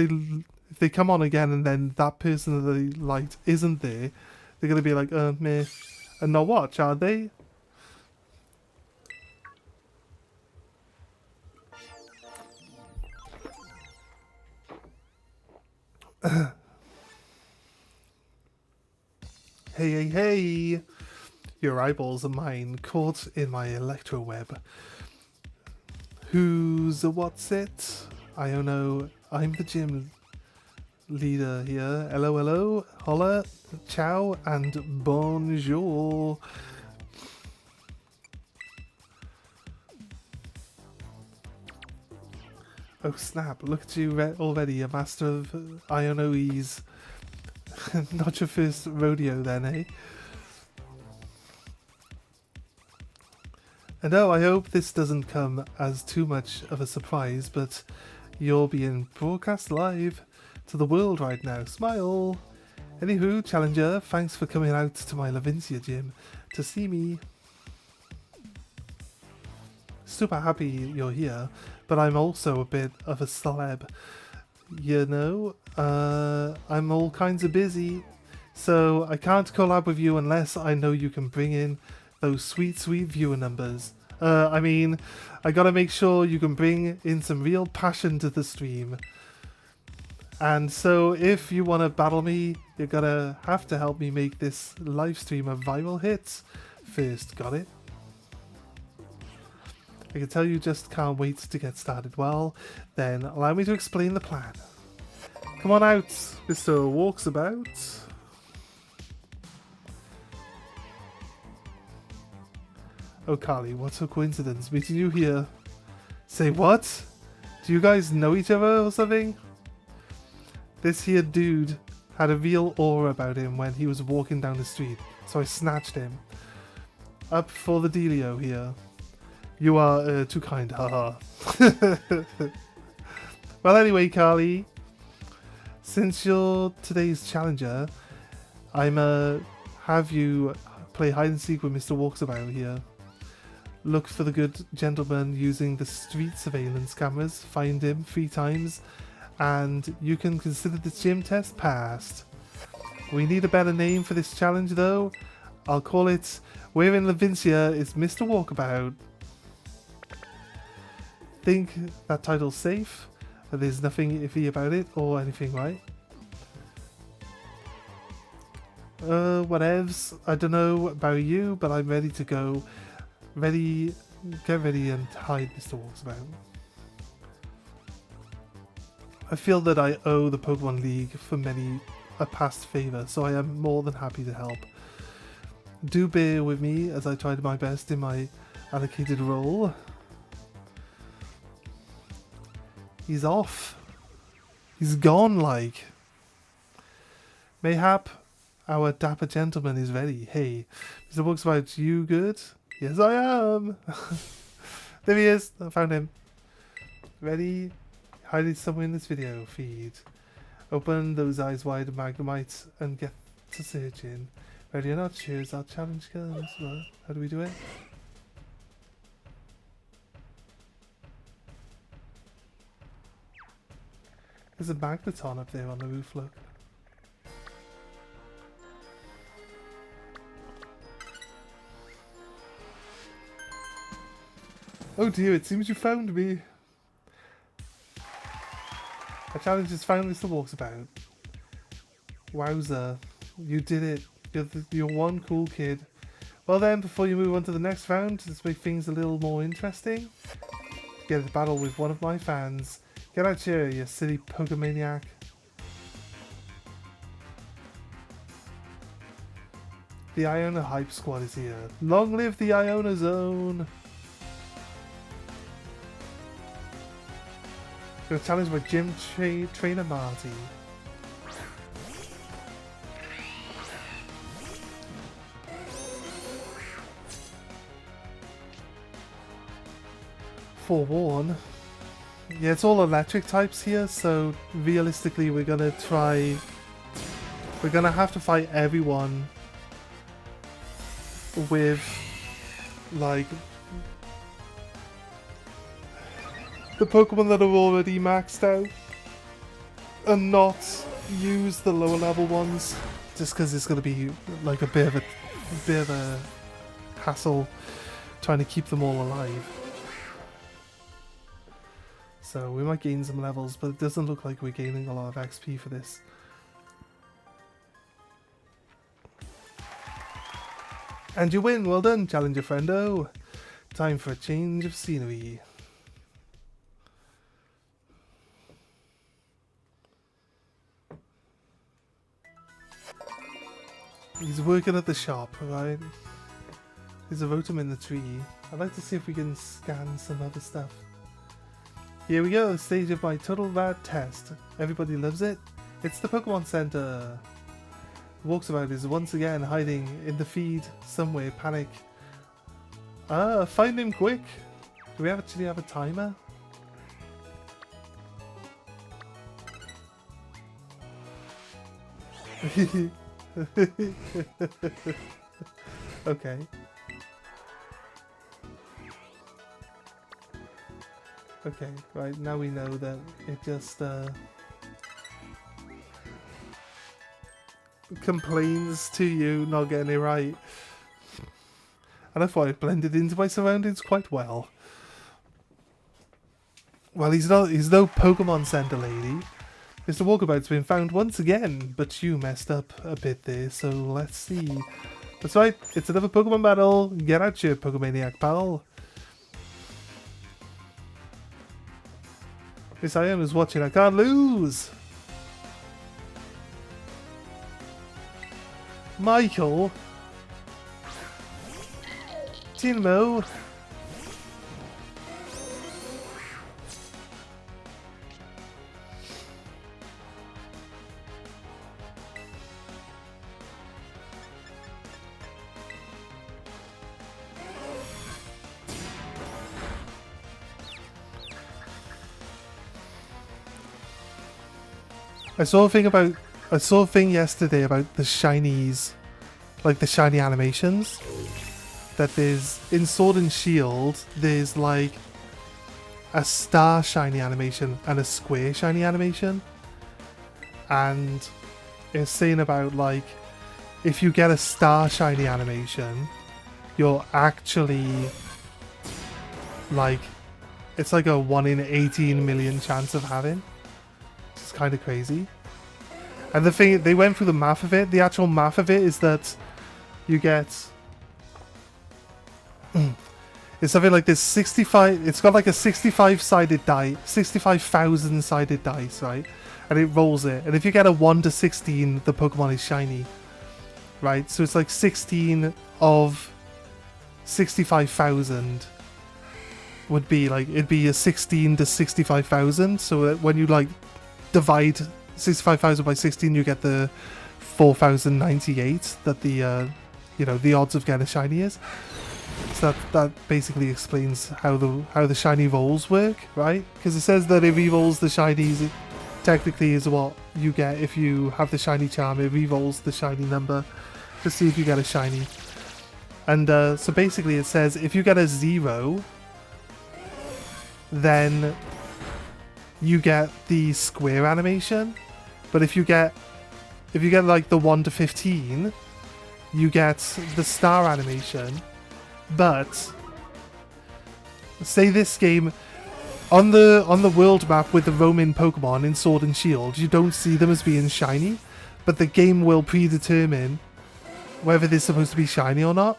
they come on again and then that person that they liked isn't there, they're gonna be like, meh, and not watch, are they? Hey! Your eyeballs are mine, caught in my electro web. Who's a what's it? I don't know. I'm the gym leader here. Hello, holla, ciao, and bonjour. Oh snap, look at you already, a master of Ionoese. Not your first rodeo then, eh? And oh, I hope this doesn't come as too much of a surprise, but you're being broadcast live to the world right now. Smile! Anywho, Challenger, thanks for coming out to my Lavincia gym to see me. Super happy you're here, but I'm also a bit of a celeb. You know, I'm all kinds of busy, so I can't collab with you unless I know you can bring in those sweet viewer numbers. I mean, I gotta make sure you can bring in some real passion to the stream. And so if you want to battle me, you're gonna have to help me make this live stream a viral hit. First, got it? I can tell you just can't wait to get started. Well, then allow me to explain the plan. Come on out, Mr. Walksabout. Oh, Carly, what a coincidence meeting you here. Say what? Do you guys know each other or something? This here dude had a real aura about him when he was walking down the street, so I snatched him. Up for the dealio here. You are too kind, haha. Well, anyway, Carly, since you're today's challenger, I'm have you play hide and seek with Mr. Walksabout here. Look for the good gentleman using the street surveillance cameras, find him 3 times, and you can consider the gym test passed. We need a better name for this challenge though. I'll call it Where in Lavincia is Mr. Walkabout. Think that title's safe? There's nothing iffy about it or anything, right? Whatevs. I don't know about you, but I'm ready to go. Ready, get ready and hide Mr. Walksabout. I feel that I owe the Pokemon League for many a past favour, so I am more than happy to help. Do bear with me as I tried my best in my allocated role. He's off. He's gone, like. Mayhap our dapper gentleman is ready. Hey, Mr. Walksabout, you good? Yes, I am. There he is. I found him. Ready? Hiding somewhere in this video feed. Open those eyes wide, Magnemite, and get to searching. Ready or not? Cheers. Our challenge comes. Well, how do we do it? There's a magneton up there on the roof, look. Oh dear, it seems you found me. A challenge is finally still walks about. Wowza, you did it. You're one cool kid. Well then, before you move on to the next round, let's make things a little more interesting. Get a battle with one of my fans. Get out here, you silly Pokemaniac. The Iona Hype Squad is here. Long live the Iona Zone! Gonna challenge my gym trainer Marty. Forewarn. Yeah, it's all electric types here, so realistically we're gonna have to fight everyone with, like, the Pokemon that are already maxed out and not use the lower level ones, just because it's gonna be like a bit of a hassle trying to keep them all alive. So we might gain some levels, but it doesn't look like we're gaining a lot of XP for this. And you win! Well done, Challenger Friendo! Time for a change of scenery. He's working at the shop, right? There's a rotom in the tree. I'd like to see if we can scan some other stuff. Here we go, stage of my total rad test. Everybody loves it. It's the Pokemon Center. Walkabout is once again hiding in the feed somewhere. Panic. Find him quick. Do we actually have a timer? Okay. Okay, right, now we know that it just complains to you not getting it right. And I thought it blended into my surroundings quite well. Well, he's no Pokemon Center lady. Mr. Walkabout's been found once again, but you messed up a bit there, so let's see. That's right, it's another Pokemon battle. Get out your Pokemaniac pal. Miss Iona's watching, I can't lose! Michael! Tinmo! I saw a thing yesterday about the shinies, like the shiny animations. That there's in Sword and Shield, there's like a star shiny animation and a square shiny animation, and it's saying about like if you get a star shiny animation, you're actually like it's like a 1 in 18 million chance of having. It's kind of crazy. And the thing, they went through the math of it. The actual math of it is that you get it's something like this 65, it's got like a 65-sided die, 65,000 sided dice, right? And it rolls it. And if you get a 1 to 16, the Pokemon is shiny. Right? So it's like 16 of 65,000 would be like, it'd be a 16 to 65,000. So that when you like divide 65,000 by 16, you get the 4,098 that the you know, the odds of getting a shiny is. So that basically explains how the shiny rolls work, right? Because it says that it re-rolls the shinies. It technically is what you get if you have the shiny charm. It re-rolls the shiny number to see if you get a shiny. And so basically it says if you get a 0, then you get the square animation. But if you get like the 1 to 15, you get the star animation. But say this game on the world map with the roaming Pokemon in Sword and Shield, you don't see them as being shiny, but the game will predetermine whether they're supposed to be shiny or not.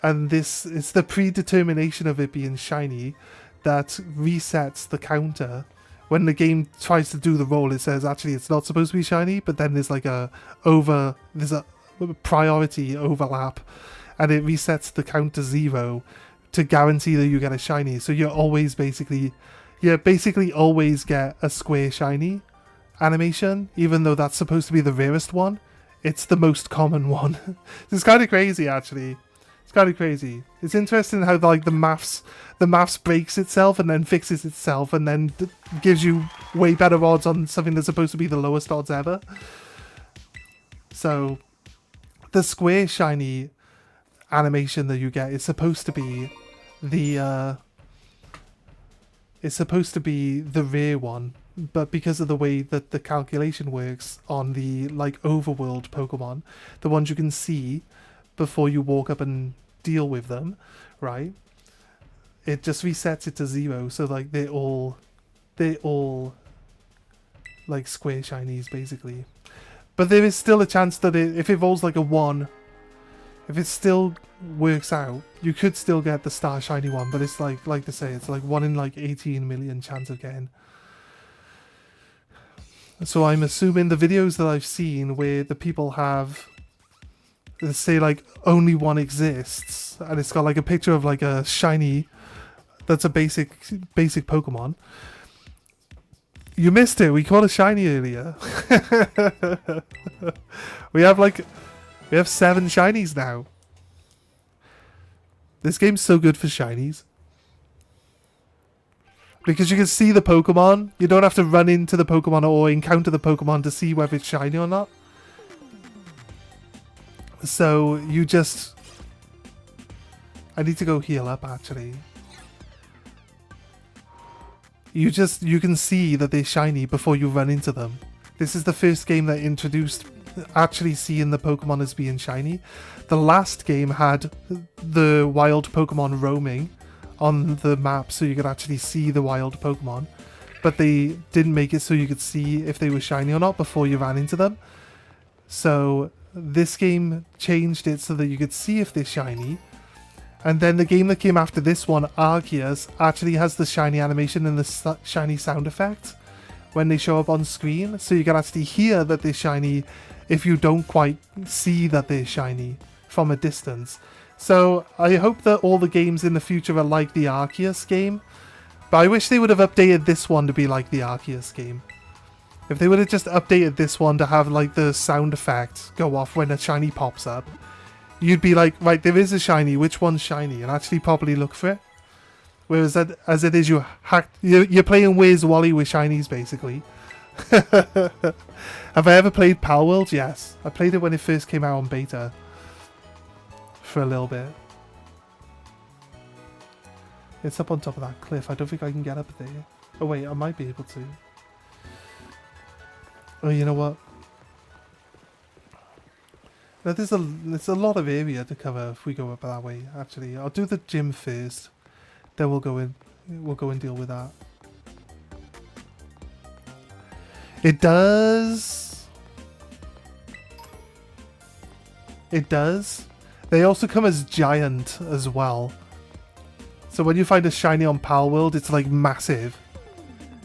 And it's the predetermination of it being shiny that resets the counter. When the game tries to do the roll, it says actually it's not supposed to be shiny, but then there's like there's a priority overlap, and it resets the count to 0 to guarantee that you get a shiny. So you basically always get a square shiny animation, even though that's supposed to be the rarest one. It's the most common one. It's kind of crazy, actually. It's kind of crazy. It's interesting how like the maths breaks itself and then fixes itself and then gives you way better odds on something that's supposed to be the lowest odds ever. So the square shiny animation that you get is supposed to be the rare one, but because of the way that the calculation works on the like overworld Pokemon, the ones you can see before you walk up and deal with them, right? It just resets it to 0, so like they're all like square shinies basically. But there is still a chance that if it rolls like a 1, if it still works out, you could still get the star shiny one, but it's like they say, it's like 1 in like 18 million chance of getting. So I'm assuming the videos that I've seen where the people have, let's say like only one exists, and it's got like a picture of like a shiny that's a basic Pokemon. You missed it. We caught a shiny earlier. we have 7 shinies now. This game's so good for shinies. Because you can see the Pokemon. You don't have to run into the Pokemon or encounter the Pokemon to see whether it's shiny or not. So you just... I need to go heal up, actually. You can see that they're shiny before you run into them. This is the first game that introduced actually seeing the Pokemon as being shiny. The last game had the wild Pokemon roaming on the map so you could actually see the wild Pokemon, but they didn't make it so you could see if they were shiny or not before you ran into them. So this game changed it so that you could see if they're shiny. And then the game that came after this one, Arceus, actually has the shiny animation and the shiny sound effect when they show up on screen. So you can actually hear that they're shiny if you don't quite see that they're shiny from a distance. So I hope that all the games in the future are like the Arceus game. But I wish they would have updated this one to be like the Arceus game. If they would have just updated this one to have like the sound effect go off when a shiny pops up, you'd be like, right, there is a shiny, which one's shiny? And actually probably look for it. Whereas as it is, you're playing Where's Wally with shinies, basically. Have I ever played Power World? Yes. I played it when it first came out on beta. For a little bit. It's up on top of that cliff. I don't think I can get up there. Oh wait, I might be able to. Oh, you know what? Now there's a lot of area to cover if we go up that way. Actually, I'll do the gym first, then we'll go in. We'll go and deal with that. It does. It does. They also come as giant as well. So when you find a shiny on Power World, it's like massive.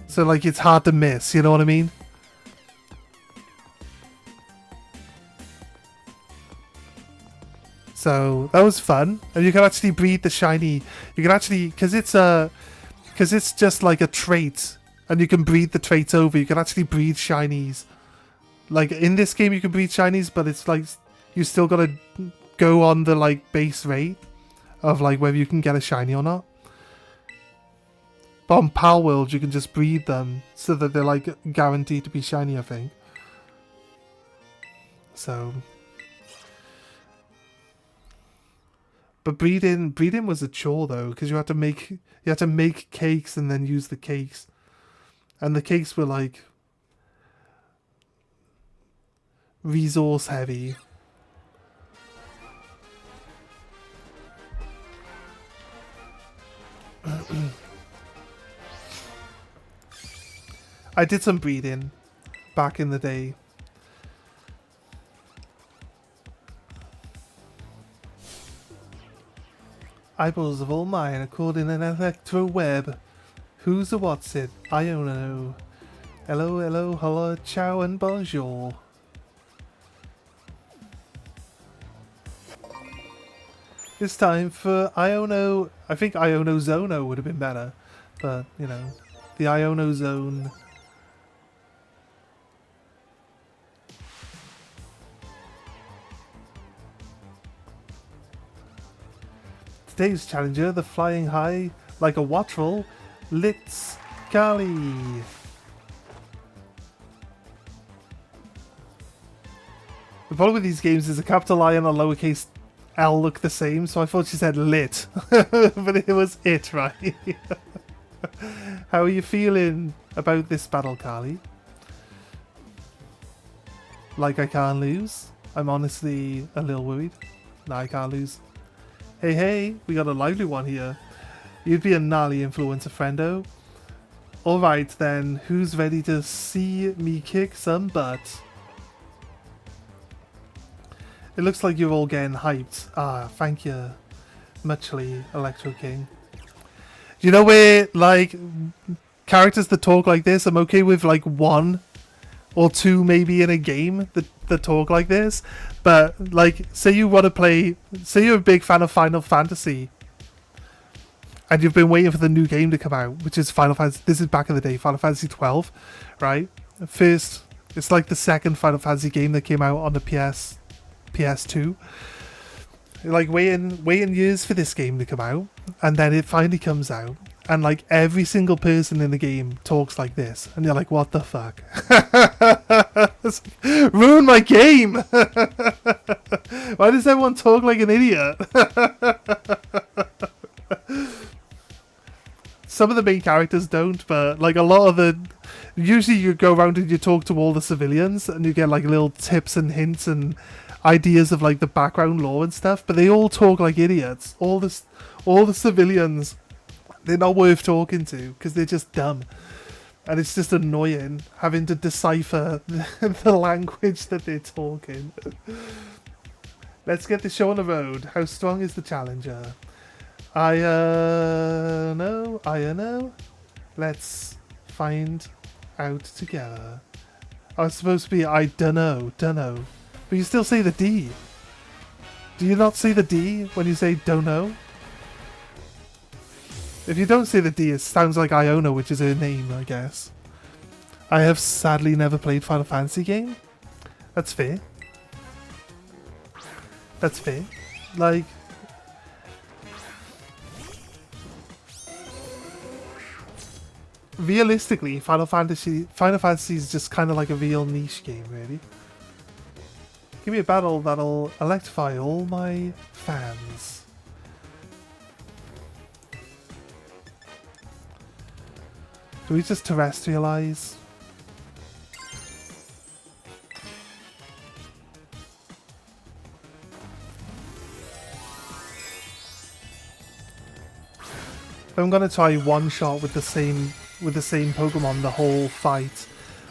So like it's hard to miss. You know what I mean? So that was fun, and you can actually breed the shiny. You can actually, because it's just like a trait, and you can breed the traits over. You can actually breed shinies. Like in this game, you can breed shinies, but it's like you still gotta go on the like base rate of like whether you can get a shiny or not. But on Power World, you can just breed them so that they're like guaranteed to be shiny, I think. So. But breeding was a chore though, because you had to make cakes and then use the cakes, and the cakes were like resource heavy. I did some breeding back in the day. Eyeballs of all mine, according an electro web. Who's a what's it? I don't know. Hello, hello, hello, ciao and bonjour. This time for Iono, I think Iono Zono would have been better. But, you know, the Iono Zone. Today's challenger, the flying high like a wattrel, Litz Kali. The problem with these games is a capital I and a lowercase L look the same, so I thought she said lit. But it was it, right? How are you feeling about this battle, Kali? Like I can't lose? I'm honestly a little worried. No, I can't lose. Hey, hey, we got a lively one here. You'd be a gnarly influencer, friendo. Alright then, who's ready to see me kick some butt? It looks like you're all getting hyped. Ah, thank you. Muchly, Electro King. You know where, like, characters that talk like this, I'm okay with, like, 1 or 2 maybe in a game that talk like this. But, like, say you want to play... Say you're a big fan of Final Fantasy. And you've been waiting for the new game to come out, which is Final Fantasy... This is back in the day, Final Fantasy 12, right? First, it's like the second Final Fantasy game that came out on the PS2. Like, waiting years for this game to come out. And then it finally comes out. And, like, every single person in the game talks like this. And you're like, what the fuck? Ruin my game! Why does everyone talk like an idiot? Some of the main characters don't, but, like, a lot of the... Usually you go around and you talk to all the civilians, and you get, like, little tips and hints and ideas of, like, the background lore and stuff, but they all talk like idiots. All the civilians... They're not worth talking to because they're just dumb, and it's just annoying having to decipher the language that they're talking. Let's get the show on the road. How strong is the challenger? I know. Let's find out together. I was supposed to be I dunno, but you still say the D. Do you not say the D when you say don't know? If you don't say the D, it sounds like Iona, which is her name, I guess. I have sadly never played Final Fantasy game. That's fair. That's fair. Like... Realistically, Final Fantasy is just kind of like a real niche game, really. Give me a battle that'll electrify all my fans. Do we just terrestrialize? I'm gonna try one shot with the same Pokemon the whole fight.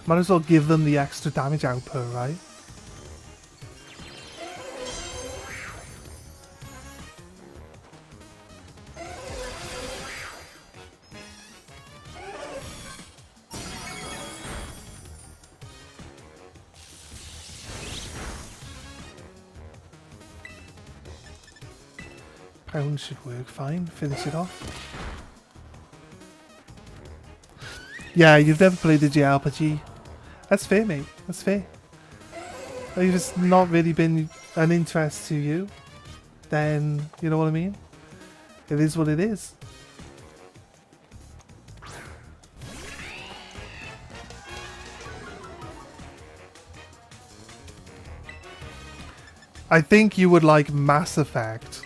Might as well give them the extra damage output, right? Pound should work fine. Finish it off. Yeah, you've never played a JRPG. That's fair, mate. That's fair. If it's not really been an interest to you, then you know what I mean? It is what it is. I think you would like Mass Effect.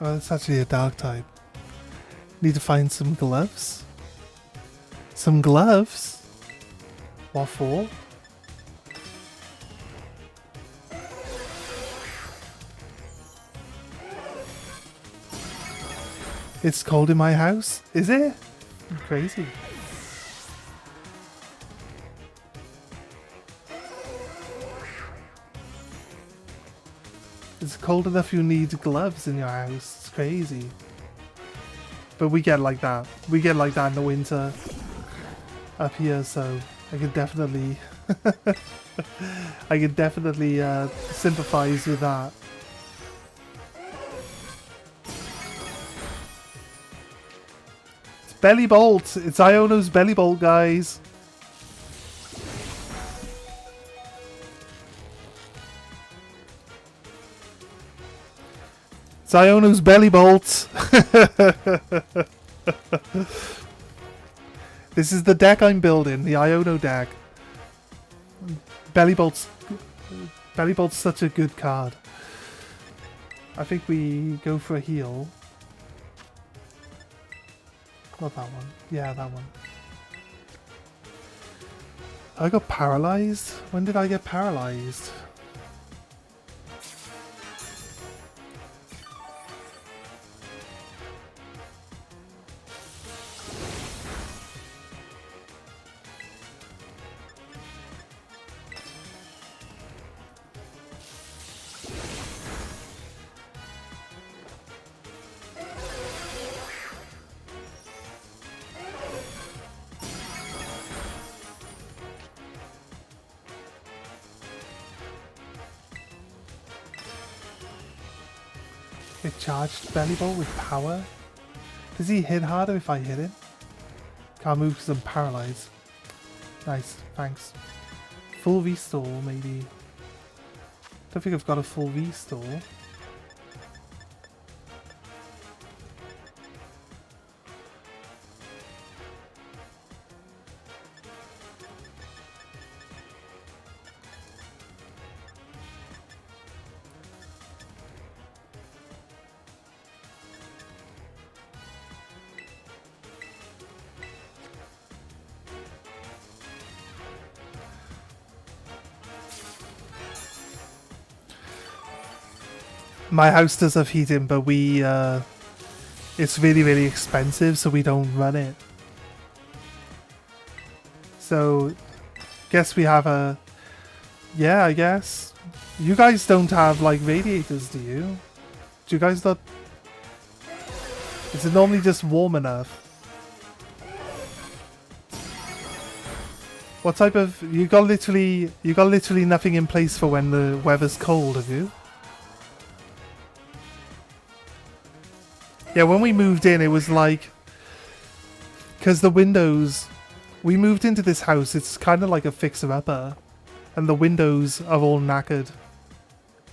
Oh, it's actually a dark type. Need to find some gloves. Some gloves? What for? It's cold in my house? Is it? Crazy. It's cold enough you need gloves in your house. It's crazy. But we get like that. We get like that in the winter up here, so I could definitely I could definitely sympathize with that. It's belly bolt. It's Iono's belly bolt, guys. It's Iono's belly bolt. This is the deck I'm building, the Iono deck. Belly bolt's such a good card. I think we go for a heal. Not that one. Yeah, that one. I got paralyzed? When did I get paralyzed? It charged belly bolt with power? Does he hit harder if I hit him? Can't move because I'm paralyzed. Nice, thanks. Full restore, maybe. Don't think I've got a full restore. My house does have heating, but we, it's really, really expensive, so we don't run it. So, guess we have a, yeah, I guess. You guys don't have, like, radiators, do you? Do you guys not, is it normally just warm enough? What type of, you got literally nothing in place for when the weather's cold, have you? Yeah, when we moved in, it was like, because the windows, we moved into this house, it's kind of like a fixer-upper, and the windows are all knackered.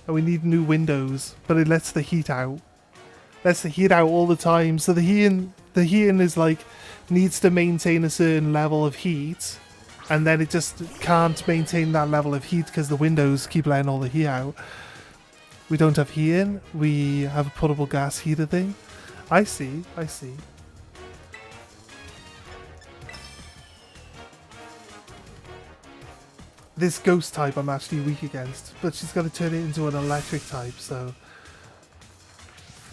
And we need new windows, but it lets the heat out. Lets the heat out all the time, so the heating is like, needs to maintain a certain level of heat, and then it just can't maintain that level of heat because the windows keep letting all the heat out. We don't have heating, we have a portable gas heater thing. I see, I see. This ghost type I'm actually weak against, but she's got to turn it into an electric type, so...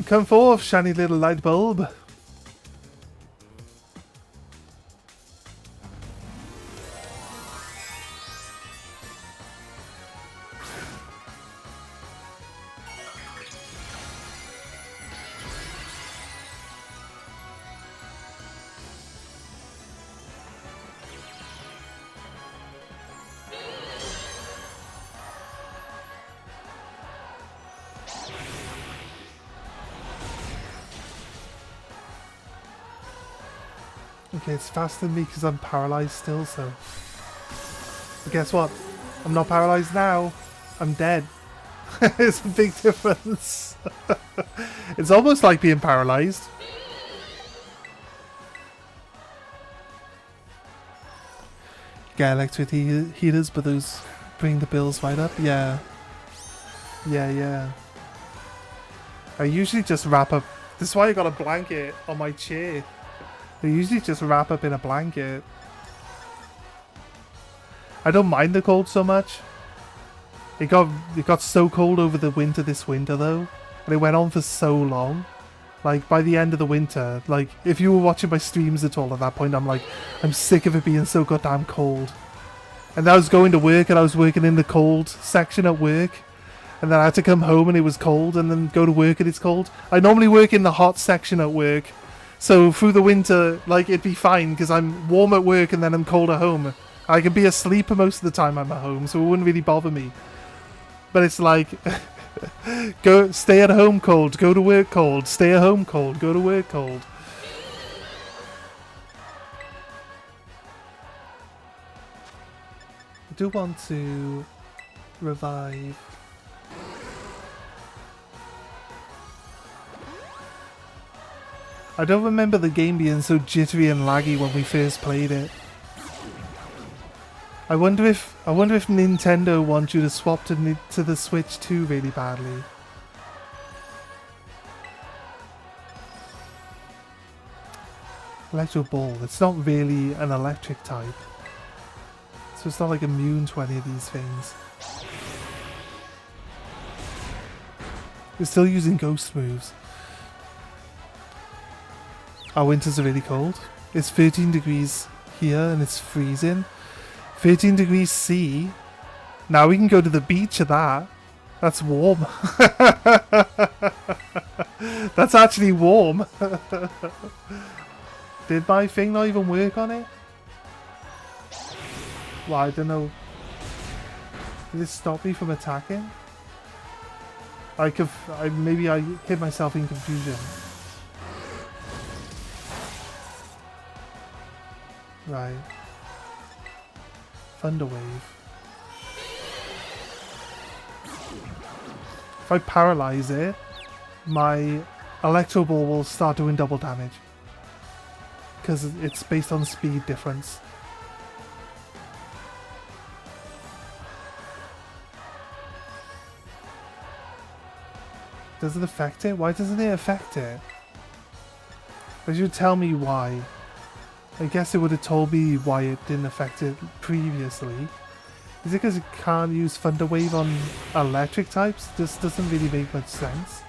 Come forth, shiny little light bulb! Okay, it's faster than me because I'm paralyzed still, so... But guess what? I'm not paralyzed now. I'm dead. It's a big difference. It's almost like being paralyzed. Get electric heaters, but those bring the bills right up. Yeah. Yeah. I usually just wrap up... This is why I got a blanket on my chair. They usually just wrap up in a blanket. I don't mind the cold so much. It got so cold over the winter this winter though, and it went on for so long. Like by the end of the winter, like if you were watching my streams at all at that point, I'm like, I'm sick of it being so goddamn cold. And I was going to work and I was working in the cold section at work, and then I had to come home and it was cold, and then go to work and it's cold. I normally work in the hot section at work, so through the winter, like it'd be fine because I'm warm at work and then I'm cold at home. I can be asleep most of the time I'm at home, so it wouldn't really bother me. But it's like, go stay at home cold, go to work cold, stay at home cold, go to work cold. I do want to revive. I don't remember the game being so jittery and laggy when we first played it. I wonder if Nintendo wants you to swap to the Switch 2 really badly. Electro Ball. It's not really an electric type, so it's not like immune to any of these things. We're still using ghost moves. Our winters are really cold. It's 13 degrees here and it's freezing. 13 degrees C. Now we can go to the beach at that. That's warm. That's actually warm. Did my thing not even work on it? Well, I don't know. Did it stop me from attacking? Maybe I hit myself in confusion. Right. Thunder Wave. If I paralyze it, my Electro Ball will start doing double damage. Because it's based on speed difference. Does it affect it? Why doesn't it affect it? They should tell me why. I guess it would have told me why it didn't affect it previously. Is it because it can't use Thunder Wave on electric types? This doesn't really make much sense.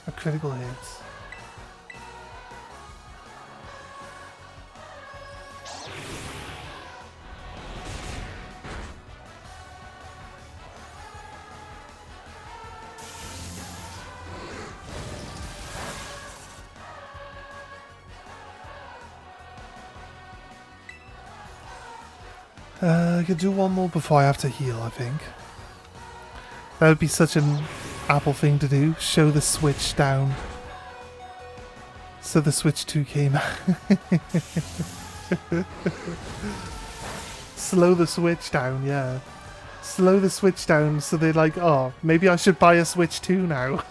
A critical hit. I could do one more before I have to heal, I think. That would be such an Apple thing to do. Show the Switch down. So the Switch 2 came out. Slow the Switch down, yeah. Slow the Switch down so they're like, oh, maybe I should buy a Switch 2 now.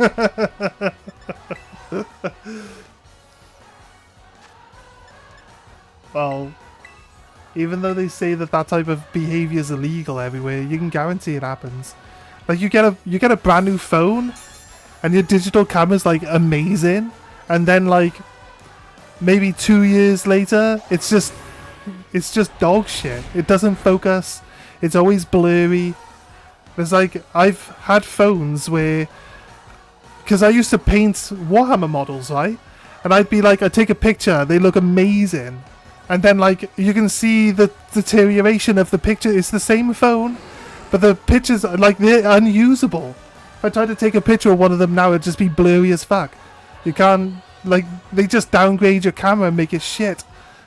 Well, even though they say that that type of behavior is illegal everywhere, you can guarantee it happens. Like you get a brand new phone, and your digital camera's like amazing, and then like maybe 2 years later, it's just dog shit. It doesn't focus. It's always blurry. There's like I've had phones where, because I used to paint Warhammer models, right? And I'd be like, I'd take a picture, they look amazing. And then, like, you can see the deterioration of the picture. It's the same phone, but the pictures, like, they're unusable. If I tried to take a picture of one of them now, it'd just be blurry as fuck. You can't, like, they just downgrade your camera and make it shit.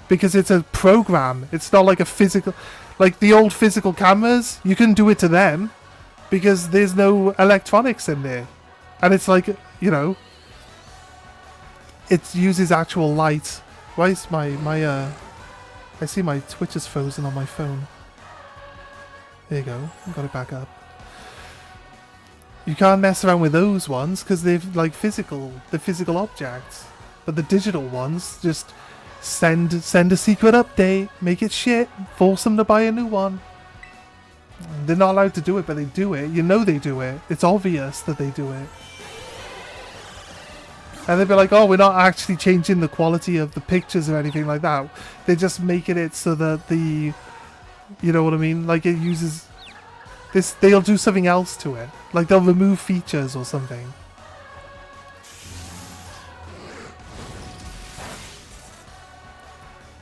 Because it's a program. It's not like a physical, like, the old physical cameras, you can do it to them. Because there's no electronics in there. And it's like, you know, it uses actual light. Why is I see my Twitch is frozen on my phone. There you go. Got it back up. You can't mess around with those ones because they're like the physical objects. But the digital ones just send a secret update, make it shit, force them to buy a new one. They're not allowed to do it, but they do it. You know they do it. It's obvious that they do it. And they'd be like, oh, we're not actually changing the quality of the pictures or anything like that. They're just making it so that the... You know what I mean? Like, it uses... this. They'll do something else to it. Like, they'll remove features or something.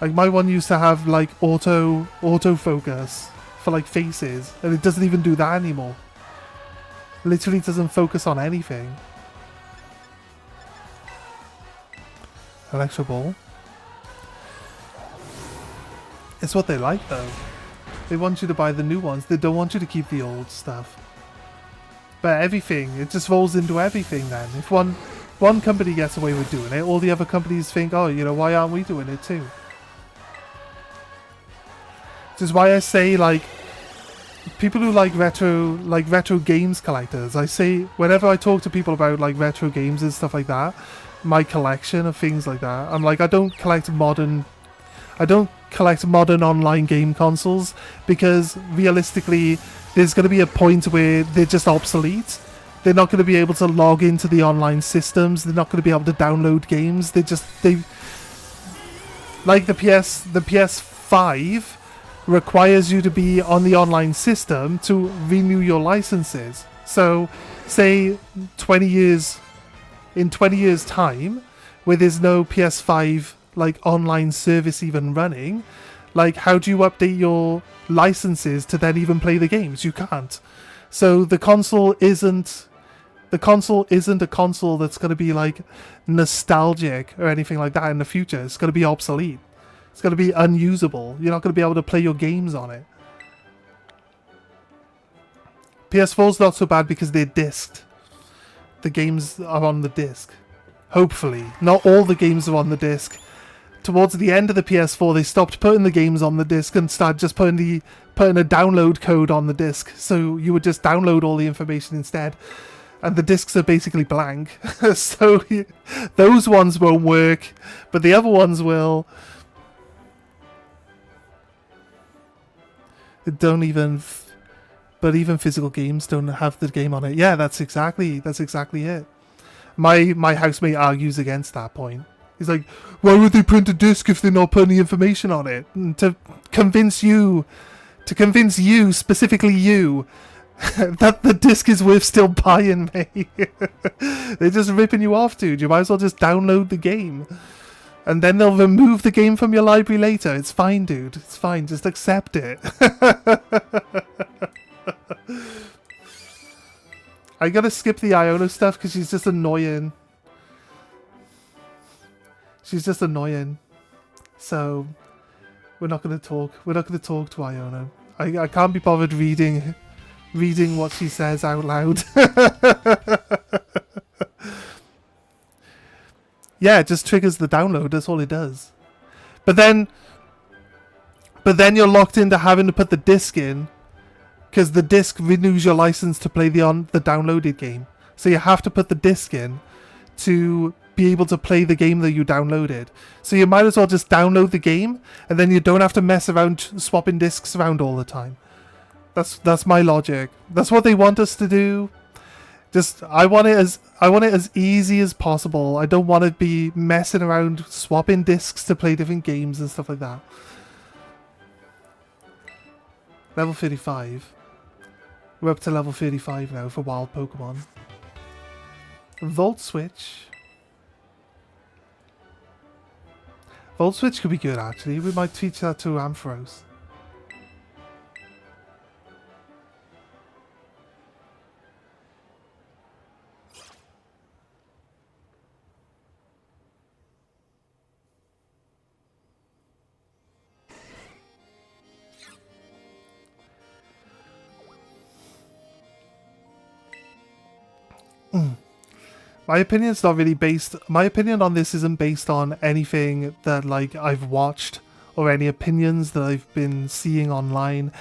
Like, my one used to have, like, autofocus for, like, faces. And it doesn't even do that anymore. Literally doesn't focus on anything. Electro Ball. It's what they like, though. They want you to buy the new ones. They don't want you to keep the old stuff. But everything, it just rolls into everything then. If one company gets away with doing it, all the other companies think, oh, you know, why aren't we doing it too? Which is why I say, like, people who like retro games collectors, I say, whenever I talk to people about, like, retro games and stuff like that, my collection of things like that, I'm like, I don't collect modern online game consoles, because realistically, there's going to be a point where they're just obsolete. They're not going to be able to log into the online systems. They're not going to be able to download games. They like the PS5 requires you to be on the online system to renew your licenses. So, say 20 years time, where there's no PS5 like online service even running, like, how do you update your licenses to then even play the games? You can't. So the console isn't a console that's going to be like nostalgic or anything like that in the future. It's going to be obsolete. It's going to be unusable. You're not going to be able to play your games on it. PS4's not so bad because they're disked. The games are on the disc. Hopefully. Not all the games are on the disc. Towards the end of the PS4, they stopped putting the games on the disc and started just putting a download code on the disc. So you would just download all the information instead. And the discs are basically blank. So those ones won't work, but the other ones will. But even physical games don't have the game on it. Yeah, that's exactly it. My housemate argues against that point. He's like, why would they print a disc if they're not putting the information on it? And to convince you, specifically you, that the disc is worth still buying, mate. They're just ripping you off, dude. You might as well just download the game. And then they'll remove the game from your library later. It's fine, dude. It's fine. Just accept it. I gotta skip the Iona stuff because she's just annoying. She's just annoying. So, we're not gonna talk. We're not gonna talk to Iona. I can't be bothered reading what she says out loud. Yeah, it just triggers the download. That's all it does. But then you're locked into having to put the disc in, because the disc renews your license to play the downloaded game. So you have to put the disc in to be able to play the game that you downloaded. So you might as well just download the game, and then you don't have to mess around swapping discs around all the time. That's my logic. That's what they want us to do. Just I want it as easy as possible. I don't want to be messing around swapping discs to play different games and stuff like that. Level 35. We're up to level 35 now for wild Pokemon. Volt Switch. Volt Switch could be good, actually. We might teach that to Ampharos. My opinion's not really based... My opinion on this isn't based on anything that, like, I've watched or any opinions that I've been seeing online.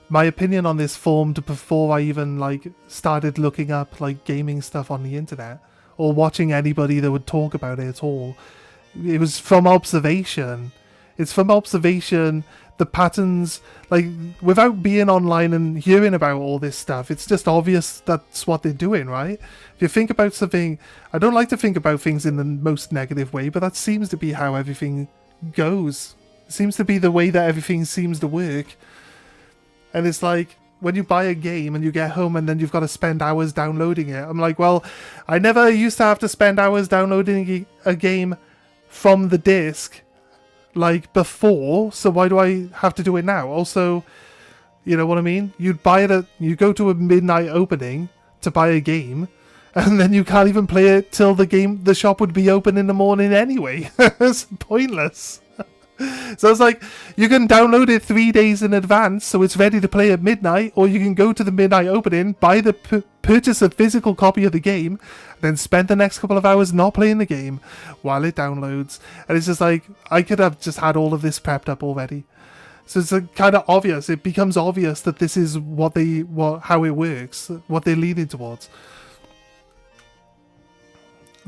My opinion on this formed before I even, like, started looking up, like, gaming stuff on the internet or watching anybody that would talk about it at all. It was from observation. It's from observation, the patterns, like, without being online and hearing about all this stuff, it's just obvious that's what they're doing, right? If you think about something, I don't like to think about things in the most negative way, but that seems to be how everything goes. It seems to be the way that everything seems to work. And it's like, when you buy a game and you get home and then you've got to spend hours downloading it, I'm like, well, I never used to have to spend hours downloading a game from the disc like before, so why do I have to do it now? Also, you know what I mean? You go to a midnight opening to buy a game, and then you can't even play it till the shop would be open in the morning anyway. It's pointless. So it's like, you can download it 3 days in advance so it's ready to play at midnight, or you can go to the midnight opening, buy the purchase a physical copy of the game, then spend the next couple of hours not playing the game while it downloads. And it's just like, I could have just had all of this prepped up already. So it's kind of obvious. It becomes obvious that this is how it works, what they're leading towards.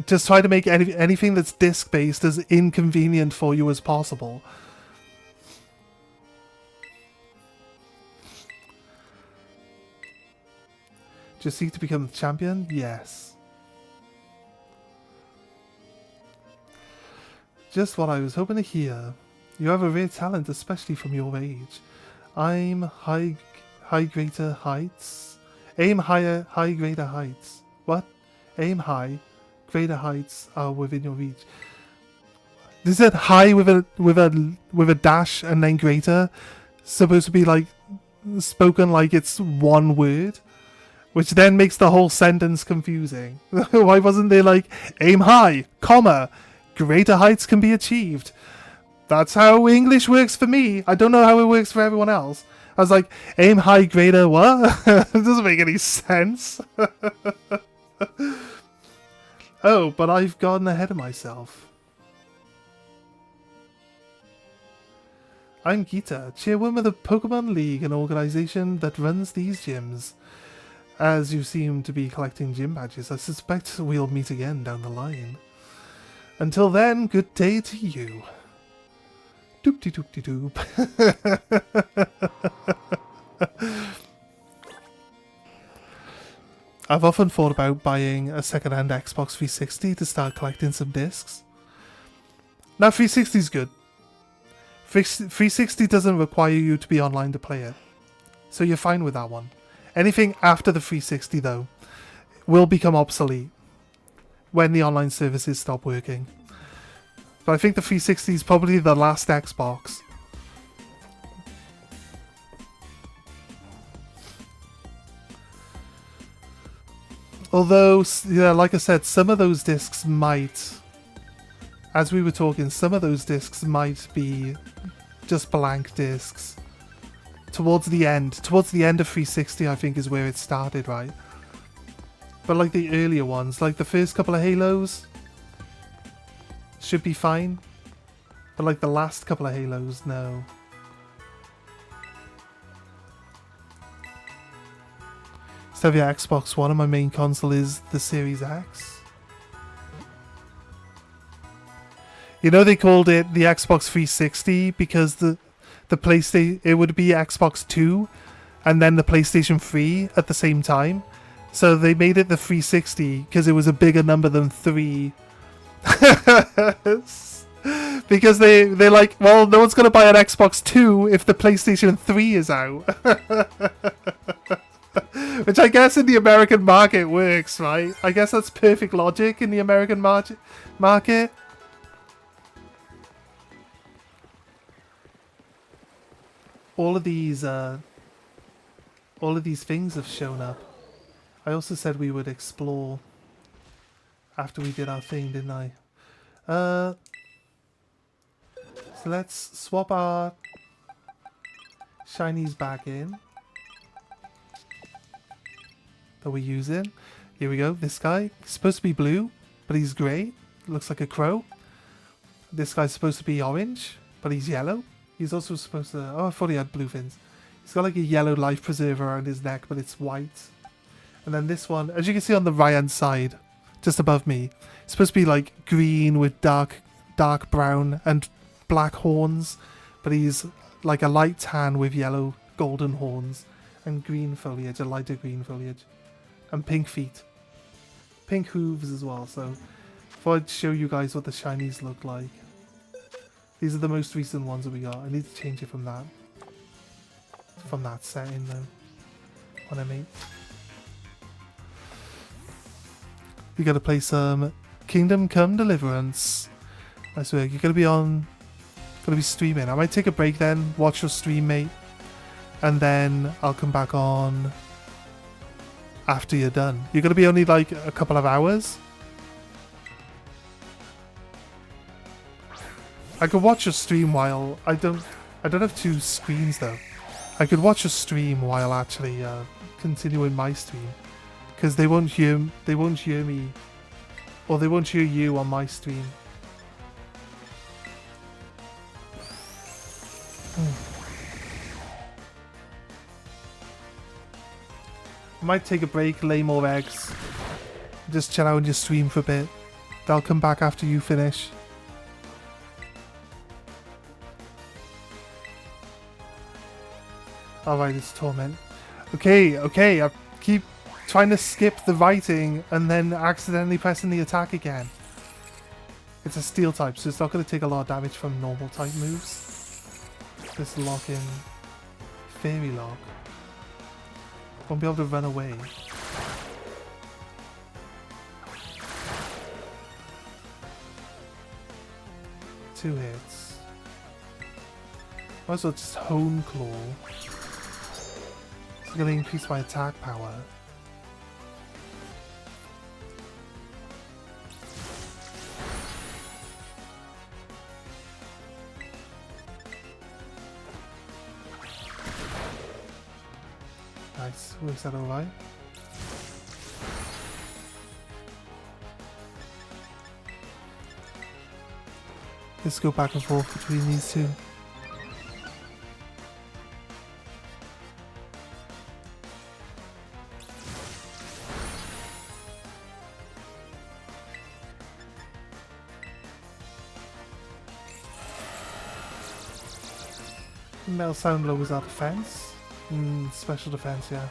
Just try to make anything that's disc-based as inconvenient for you as possible. Just seek to become the champion? Yes. Just what I was hoping to hear. You have a rare talent, especially from your age. Aim high greater heights. Aim higher, high greater heights. What? Aim high. Greater heights are within your reach. Is it high with a dash and then greater supposed to be like spoken like it's one word, which then makes the whole sentence confusing? Why wasn't there like aim high, comma, greater heights can be achieved? That's how English works for me. I don't know how it works for everyone else. I was like, aim high, greater what? It doesn't make any sense. Oh, but I've gotten ahead of myself. I'm Gita, chairwoman of the Pokemon League, an organization that runs these gyms. As you seem to be collecting gym badges, I suspect we'll meet again down the line. Until then, good day to you. Doop-de-doop-de-doop. I've often thought about buying a second-hand Xbox 360 to start collecting some discs. Now, 360 is good. 360 doesn't require you to be online to play it, so you're fine with that one. Anything after the 360, though, will become obsolete when the online services stop working. But I think the 360 is probably the last Xbox. Although, yeah, like I said, some of those discs might, as we were talking, some of those discs might be just blank discs. Towards the end of 360, I think, is where it started, right? But like the earlier ones, like the first couple of Halos, should be fine. But like the last couple of Halos, no. Instead of your Xbox One, and my main console is the Series X. You know, they called it the Xbox 360 because the PlayStation, it would be Xbox 2 and then the PlayStation 3 at the same time. So they made it the 360 because it was a bigger number than 3. Because they're like, well, no one's going to buy an Xbox 2 if the PlayStation 3 is out. Which I guess in the American market works, right? I guess that's perfect logic in the American market. All of these things have shown up. I also said we would explore after we did our thing, didn't I? So let's swap our shinies back in that we're using. Here we go. This guy, he's supposed to be blue, but he's grey. Looks like a crow. This guy's supposed to be orange, but he's yellow. He's also supposed to... Oh, I thought he had blue fins. He's got like a yellow life preserver around his neck, but it's white. And then this one, as you can see on the right-hand side, just above me, it's supposed to be like green with dark brown and black horns, but he's like a light tan with yellow golden horns and green foliage, a lighter green foliage, and pink feet, pink hooves as well. So I thought I'd show you guys what the shinies look like. These are the most recent ones that we got. I need to change it from that setting though. What I mean, you gotta play some Kingdom Come Deliverance. I swear, you're gonna be streaming. I might take a break then, watch your stream, mate, and then I'll come back on after you're done. You're gonna be only like a couple of hours. I could watch your stream while I don't have two screens though. I could watch your stream while actually continuing my stream, because they won't hear me, or they won't hear you on my stream. I might take a break, lay more eggs, just chill out on your stream for a bit. They'll come back after you finish. Alright, it's Torment. Okay, I keep trying to skip the writing and then accidentally pressing the attack again. It's a steel type, so it's not going to take a lot of damage from normal type moves. Just lock in Fairy Lock. Won't be able to run away. Two hits. Might as well just Hone Claw. It's going to increase my attack power. Nice. Works that alright? Let's go back and forth between these two. Metal Sound lowers our defense. Special defense, yeah.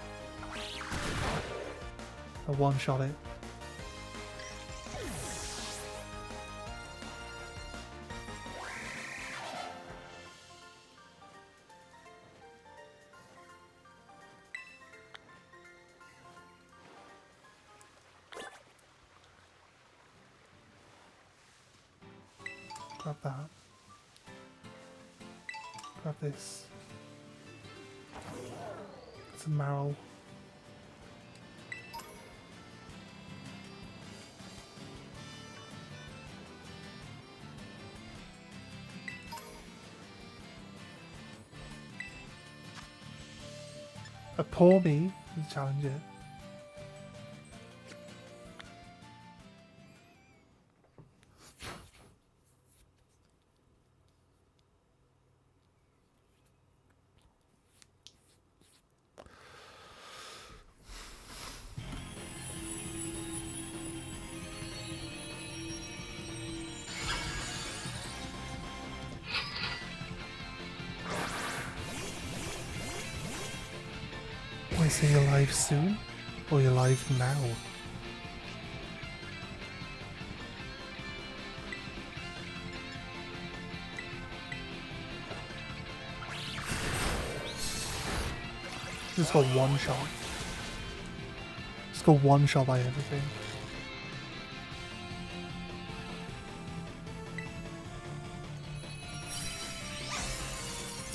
I one-shot it. Grab that. Grab this. It's a marrow. A poor me to challenge it. So you're live soon? Or you're live now? Just got one shot. Just got one shot by everything.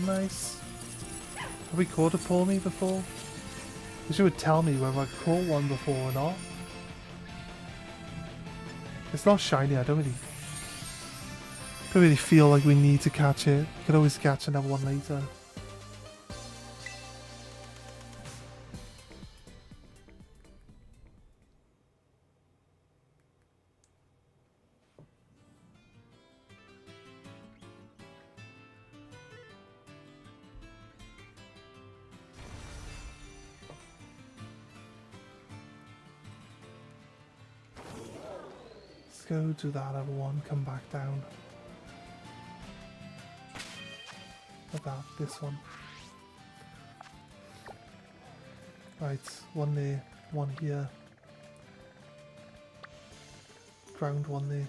Nice. Have we caught a Paw Me before? Wish it would tell me whether I've caught one before or not. It's not shiny, I don't really feel like we need to catch it. We could always catch another one later. Go do that other one, come back down. Like that, this one. Right, one there, one here. Ground one there.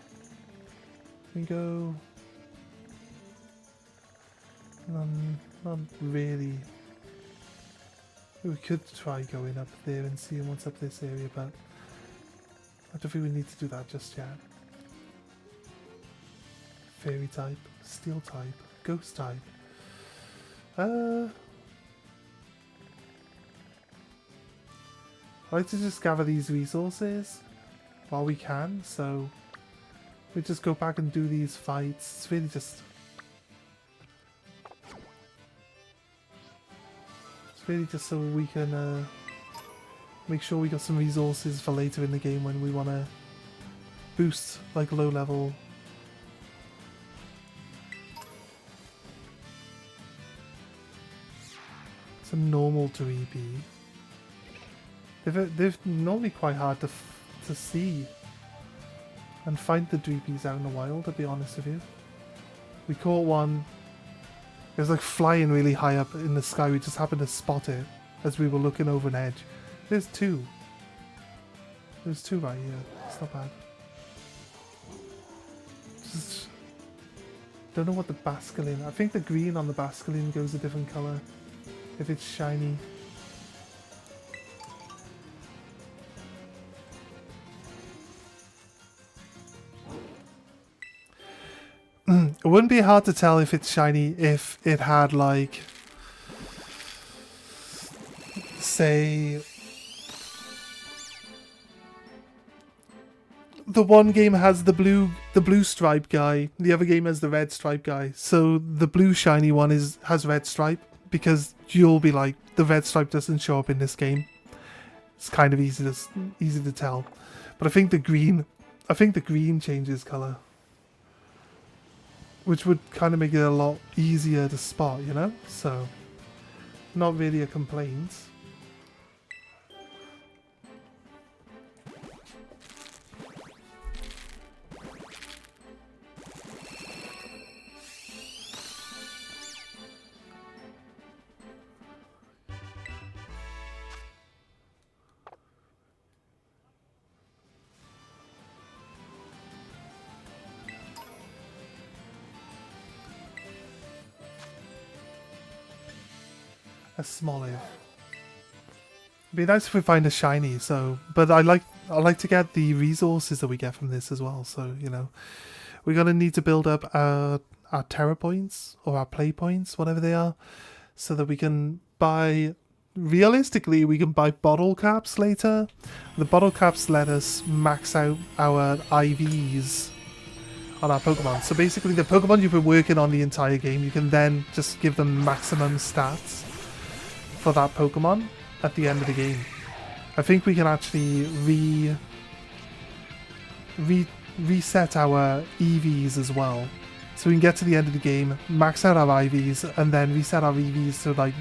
We go. Not really. We could try going up there and seeing what's up this area, but I don't think we need to do that just yet. Fairy type, steel type, ghost type. I like to just gather these resources while we can, so we just go back and do these fights. It's really just... It's really just so we can make sure we got some resources for later in the game when we want to boost like low level. Some normal Dreepy. They're normally quite hard to see and find the Dreepies out in the wild, to be honest with you. We caught one. It was like flying really high up in the sky. We just happened to spot it as we were looking over an edge. There's two. There's two right here. It's not bad. Just don't know what the Basculin. I think the green on the Basculin goes a different colour if it's shiny. It wouldn't be hard to tell if it's shiny if it had like, say, the one game has the blue stripe guy, the other game has the red stripe guy. So the blue shiny one has red stripe, because you'll be like, the red stripe doesn't show up in this game. It's kind of easy to tell. But I think the green changes colour, which would kind of make it a lot easier to spot, you know? So, not really a complaint. A Smoliv. It'd be nice if we find a shiny, so, but I like to get the resources that we get from this as well, so, you know, we're gonna need to build up our terror points, or our play points, whatever they are, so that we can buy, realistically, we can buy bottle caps later. The bottle caps let us max out our IVs on our Pokemon. So basically the Pokemon you've been working on the entire game, you can then just give them maximum stats for that Pokemon at the end of the game. I think we can actually reset our EVs as well. So we can get to the end of the game, max out our IVs, and then reset our EVs to like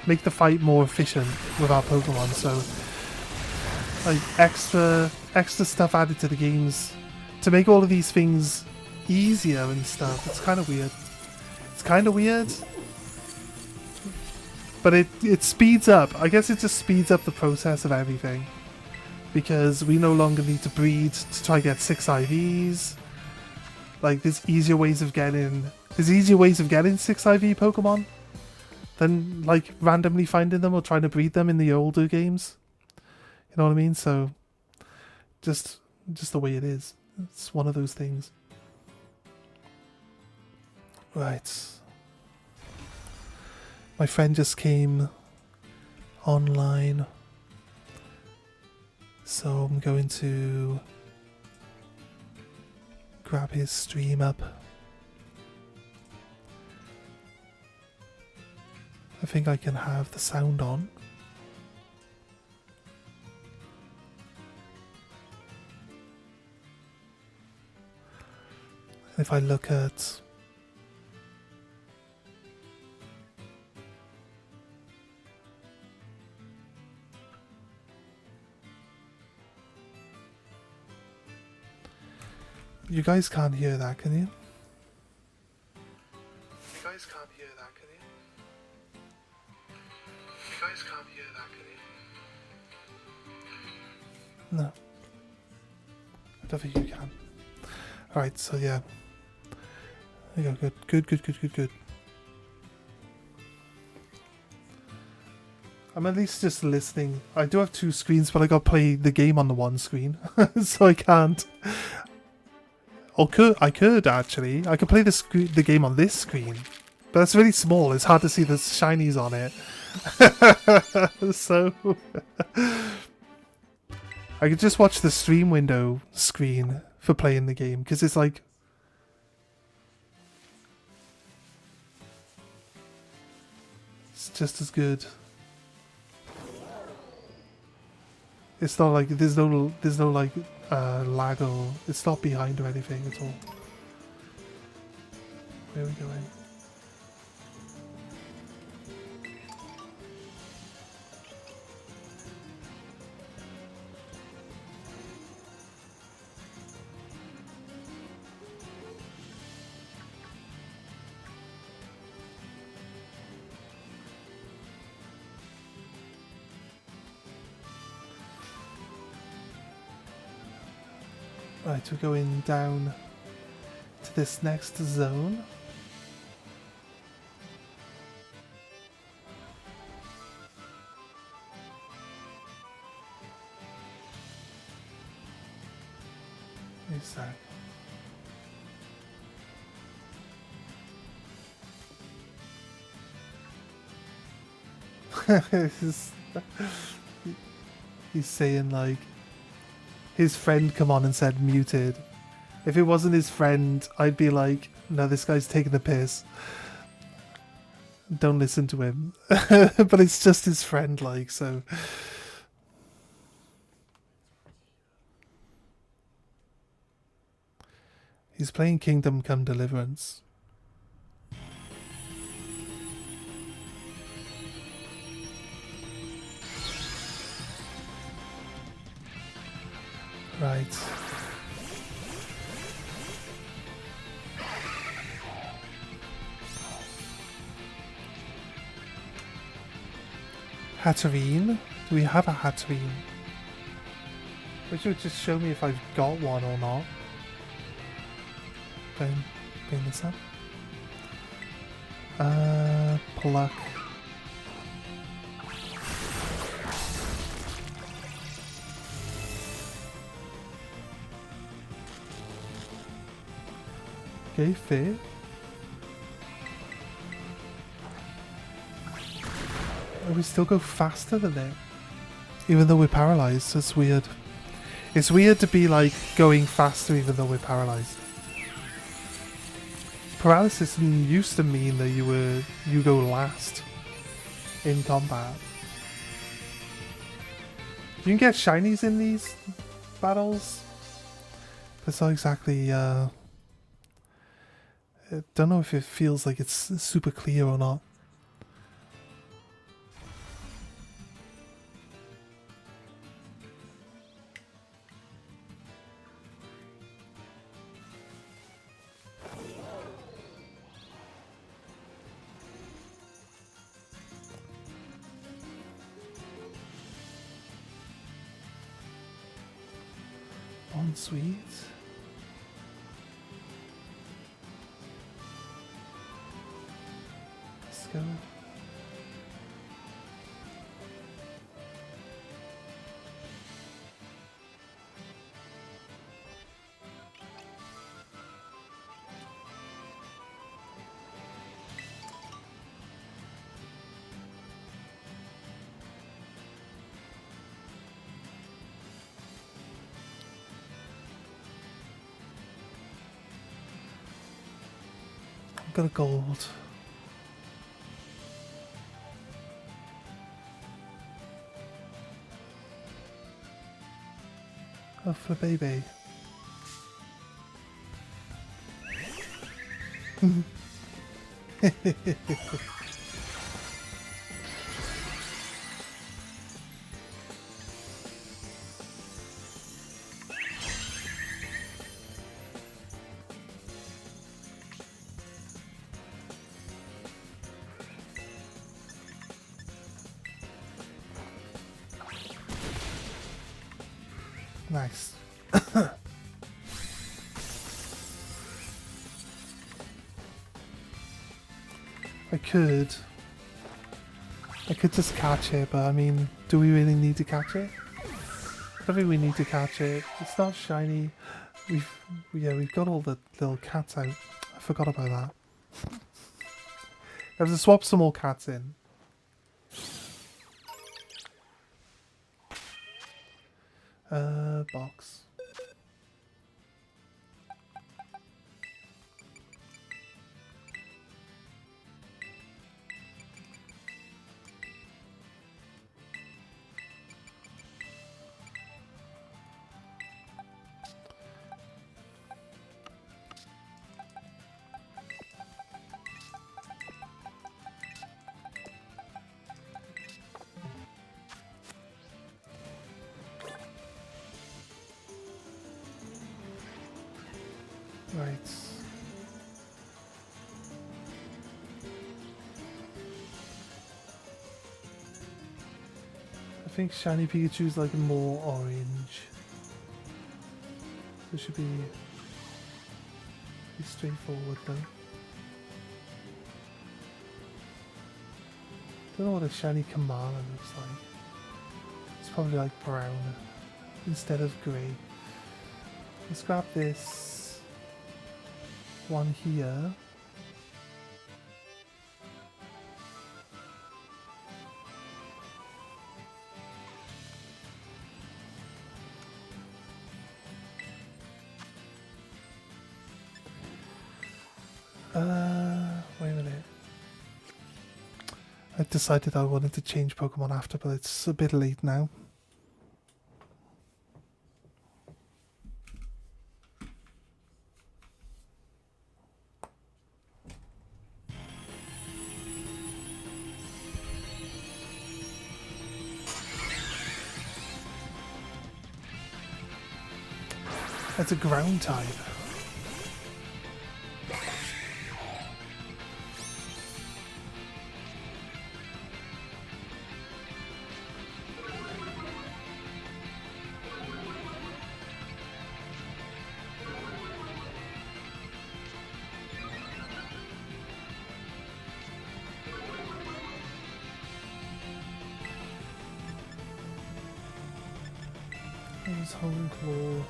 make the fight more efficient with our Pokemon. So like extra stuff added to the games to make all of these things easier and stuff. It's kind of weird. It's kind of weird. But it speeds up. I guess it just speeds up the process of everything. Because we no longer need to breed to try to get 6 IVs. Like, there's easier ways of getting 6 IV Pokemon than, like, randomly finding them or trying to breed them in the older games. You know what I mean? So, just the way it is. It's one of those things. Right. My friend just came online, so I'm going to grab his stream up. I think I can have the sound on. If I look at you guys can't hear that, can you? You guys can't hear that, can you? You guys can't hear that, can you? No. I don't think you can. Alright, so yeah. There you go, good. I'm at least just listening. I do have 2 screens, but I gotta play the game on the 1 screen. So I can't. Or I could actually. I could play the game on this screen. But that's really small. It's hard to see the shinies on it. So I could just watch the stream window screen for playing the game, because it's like it's just as good. It's not like there's no like lag, or it's not behind or anything at all. Where are we going? Right, we're going down to this next zone. Wait a sec. He's saying like his friend come on and said muted. If it wasn't his friend, I'd be like, no, this guy's taking the piss. Don't listen to him. But it's just his friend, like, so. He's playing Kingdom Come Deliverance. Right. Hatterene? Do we have a Hatterene? Which would just show me if I've got one or not. Bring this up. Pluck. Okay, fair. Oh, we still go faster than it. Even though we're paralyzed. It's weird. It's weird to be like going faster even though we're paralyzed. Paralysis used to mean that you go last in combat. You can get shinies in these battles. That's not exactly I don't know if it feels like it's super clear or not. Sweet. Let's go. Got a gold. Oh, for baby. Nice. I could just catch it, but I mean, do we really need to catch it? I don't think we need to catch it. It's not shiny. We've got all the little cats out. I forgot about that. I have to swap some more cats in. Box. Right. I think shiny Pikachu's like more orange. So it should be straightforward though. Don't know what a shiny Kamala looks like. It's probably like brown instead of grey. Let's grab this one here. Wait a minute. I decided I wanted to change Pokemon after, but it's a bit late now. It's a ground type. There's Home Claw.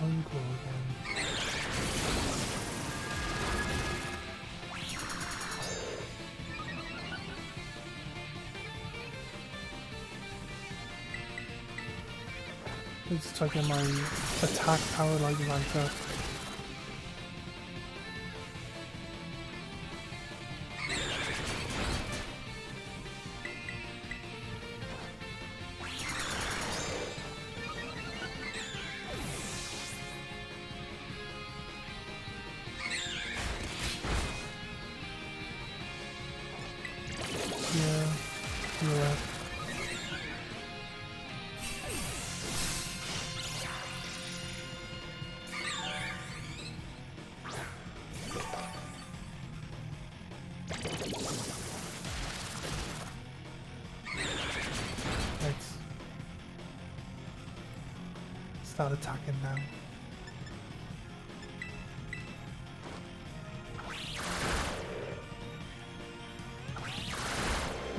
Home Claw again. Let's try to get my attack power like right up. Yeah. Let's start attacking now.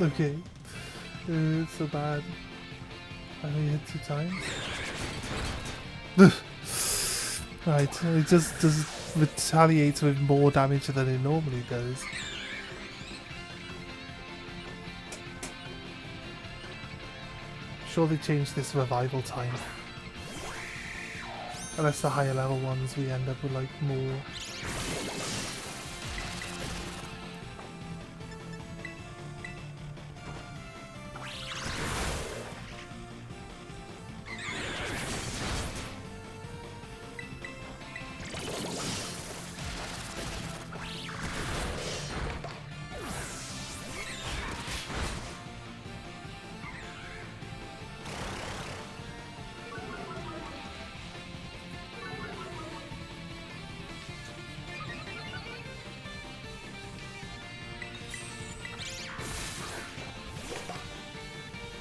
Okay, it's so bad. I only hit 2 times. Right, it just retaliates with more damage than it normally does. Sure they changed this revival time. Unless the higher level ones we end up with like more.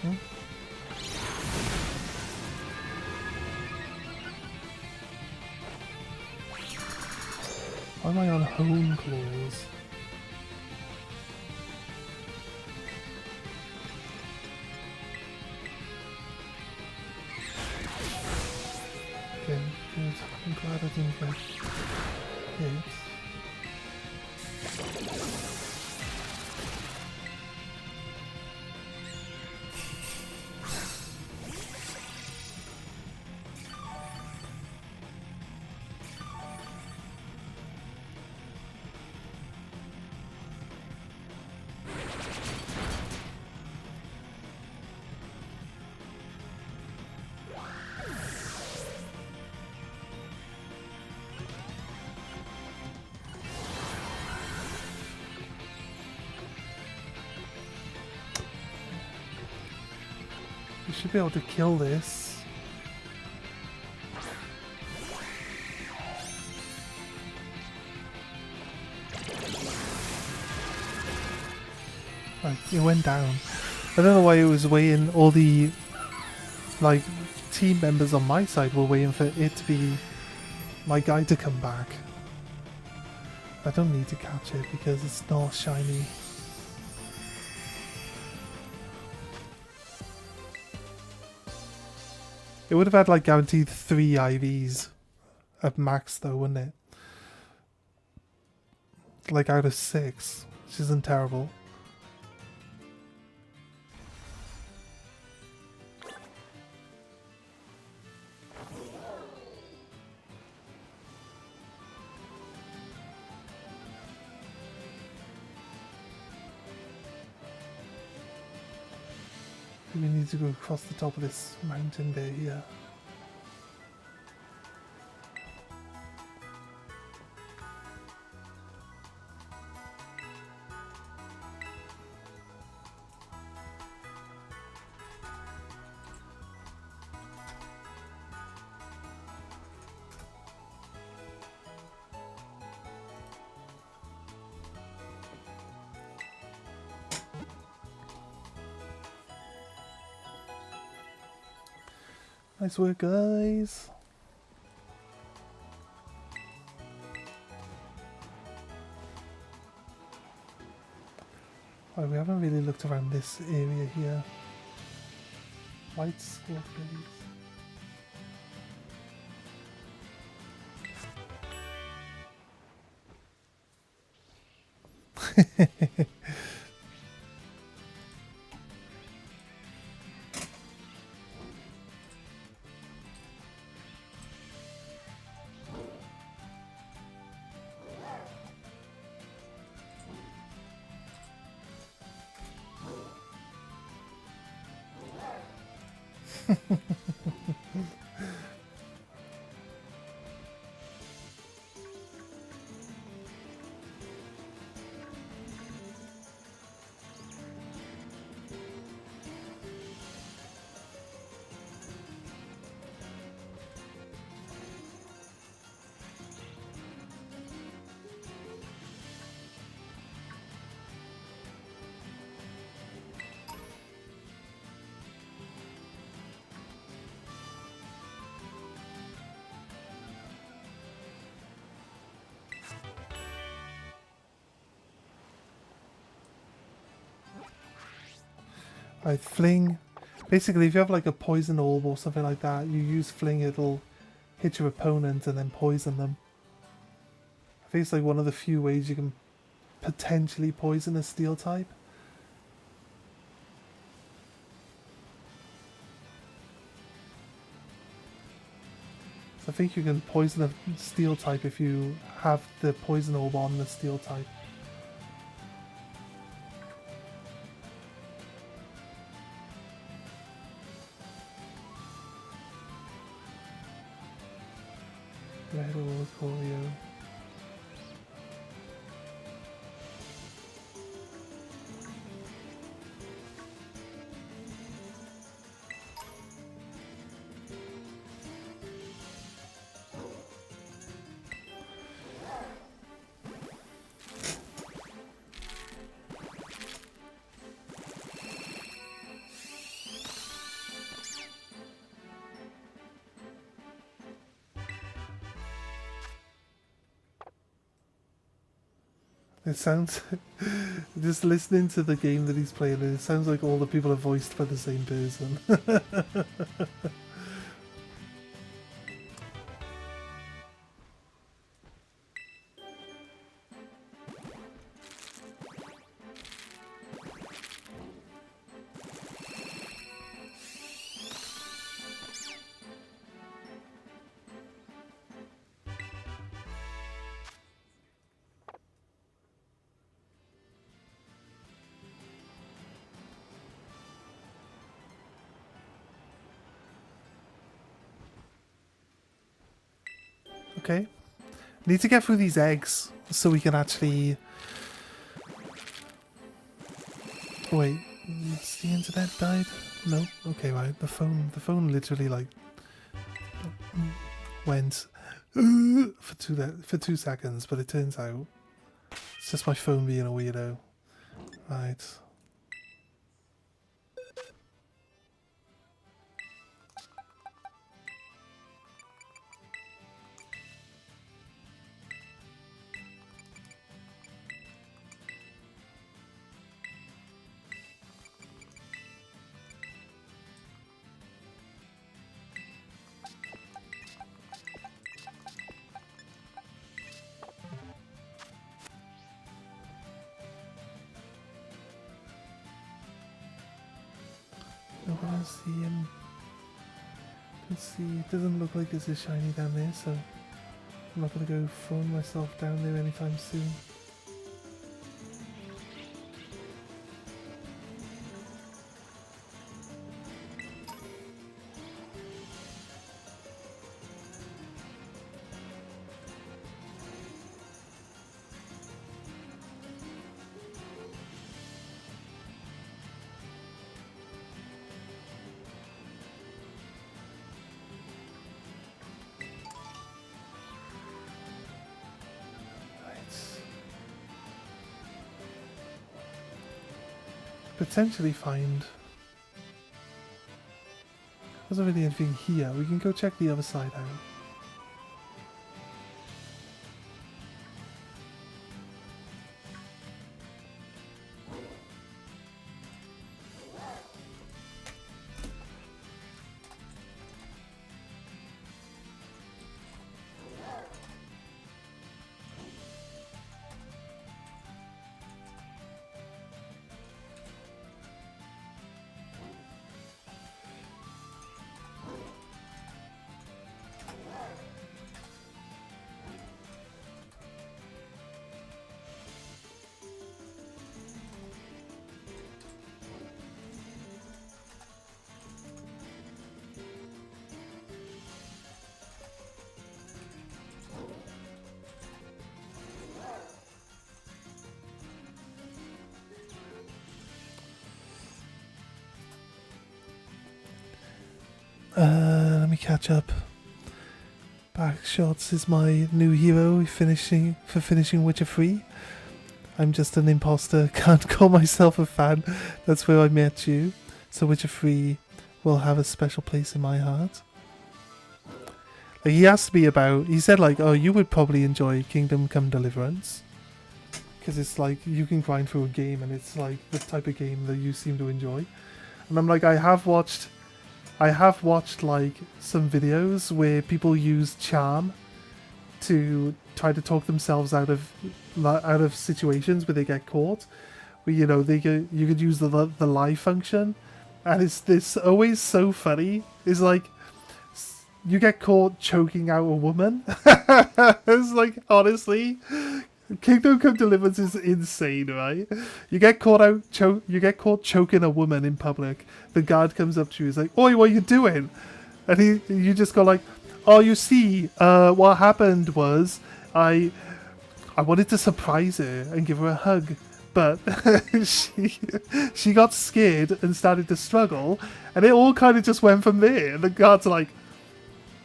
Hmm? Why am I on hone claws? Okay, good. I'm glad I didn't get hit. We should be able to kill this. Right, it went down. I don't know why it was waiting. All the like team members on my side were waiting for it to be my guy to come back. I don't need to catch it because it's not shiny. It would have had like guaranteed 3 IVs at max though, wouldn't it? Like out of 6, which isn't terrible. We need to go across the top of this mountain bit here. Nice work, guys. Oh, we haven't really looked around this area here. White scorpions. Right, fling. Basically, if you have like a poison orb or something like that, you use fling, it'll hit your opponent and then poison them. I think it's like one of the few ways you can potentially poison a steel type. So I think you can poison a steel type if you have the poison orb on the steel type. Red or Coolio. It sounds... just listening to the game that he's playing, it sounds like all the people are voiced by the same person. Okay. Need to get through these eggs so we can actually... Wait, the internet died? No? Okay, right. The phone literally like went for 2 seconds, but it turns out it's just my phone being a weirdo. Right. Where's the let's see, it doesn't look like this is shiny down there, so I'm not gonna go throwing myself down there anytime soon. Potentially find... There's not really anything here. We can go check the other side out. Let me catch up. Backshots is my new hero for finishing Witcher 3. I'm just an imposter, can't call myself a fan. That's where I met you. So Witcher 3 will have a special place in my heart. Like, he asked me about, he said like, oh, you would probably enjoy Kingdom Come Deliverance. Because it's like, you can grind through a game and it's like the type of game that you seem to enjoy. And I'm like, I have watched like some videos where people use charm to try to talk themselves out of situations where they get caught. Where, you know, you could use the lie function, and it's always so funny. It's like you get caught choking out a woman. It's like, honestly, Kingdom Come Deliverance is insane, right? You get caught choking a woman in public. The guard comes up to you, he's like, "Oi, what are you doing?" And you just go like, "Oh, you see, what happened was I wanted to surprise her and give her a hug, but she got scared and started to struggle, and it all kind of just went from there." And the guard's like,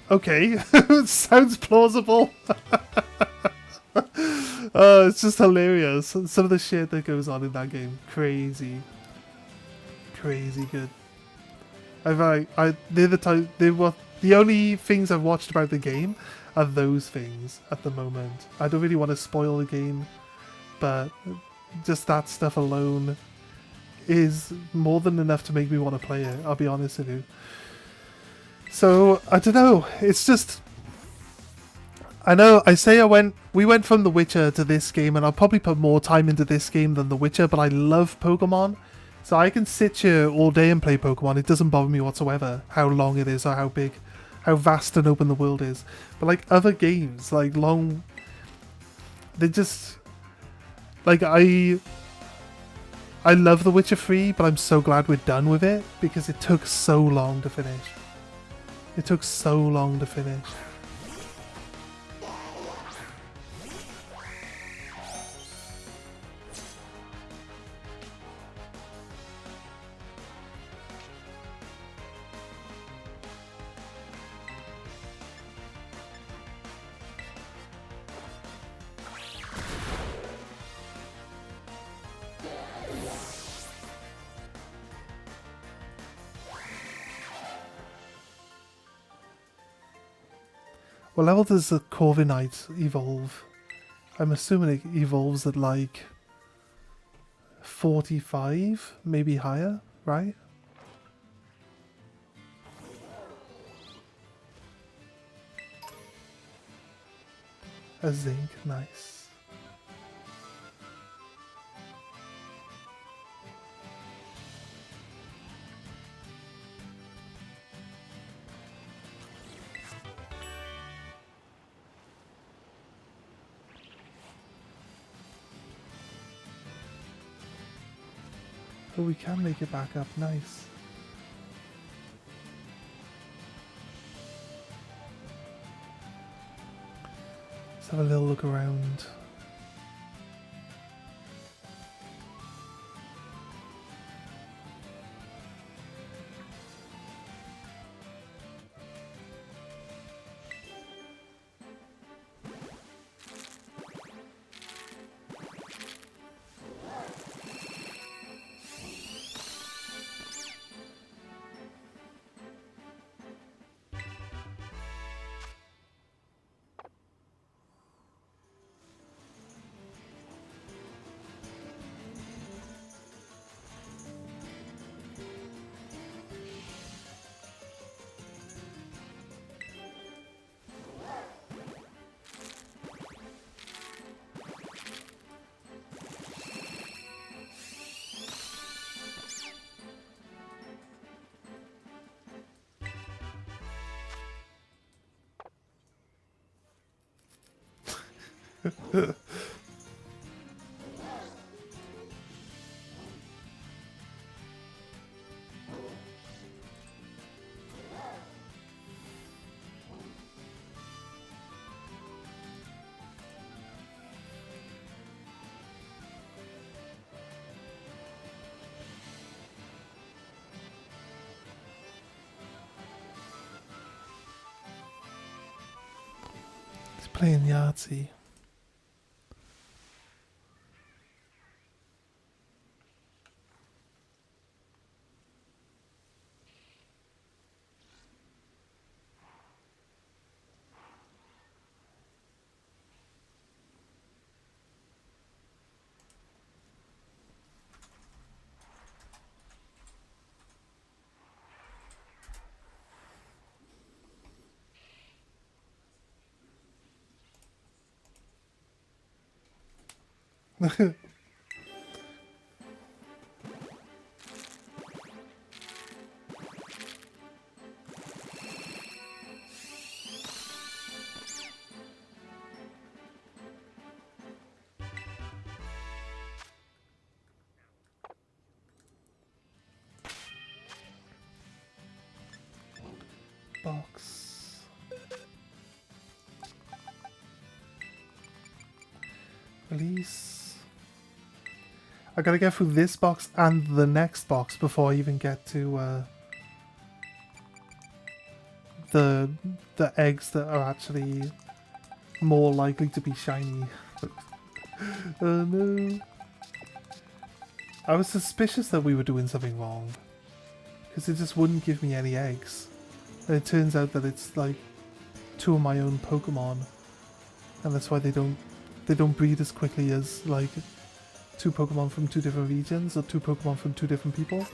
"Okay, sounds plausible." It's just hilarious. Some of the shit that goes on in that game, crazy good. The only things I've watched about the game are those things at the moment. I don't really want to spoil the game but just that stuff alone is more than enough to make me want to play it, I'll be honest with you. So, I don't know, it's just... I know, we went from The Witcher to this game, and I'll probably put more time into this game than The Witcher, but I love Pokemon. So I can sit here all day and play Pokemon. It doesn't bother me whatsoever how long it is or how big, how vast and open the world is. But like other games, like they just... Like I love The Witcher 3, but I'm so glad we're done with it, because it took so long to finish. It took so long to finish. What level does the Corviknight evolve? I'm assuming it evolves at like 45, maybe higher, right? A zinc, nice. But we can make it back up, nice. Let's have a little look around. He's playing Yahtzee. Box. Release. I gotta get through this box and the next box before I even get to the eggs that are actually more likely to be shiny. Oh no. I was suspicious that we were doing something wrong, because it just wouldn't give me any eggs. And it turns out that it's like two of my own Pokemon, and that's why they don't they don't breed as quickly as like two Pokemon from two different regions or two Pokemon from two different people.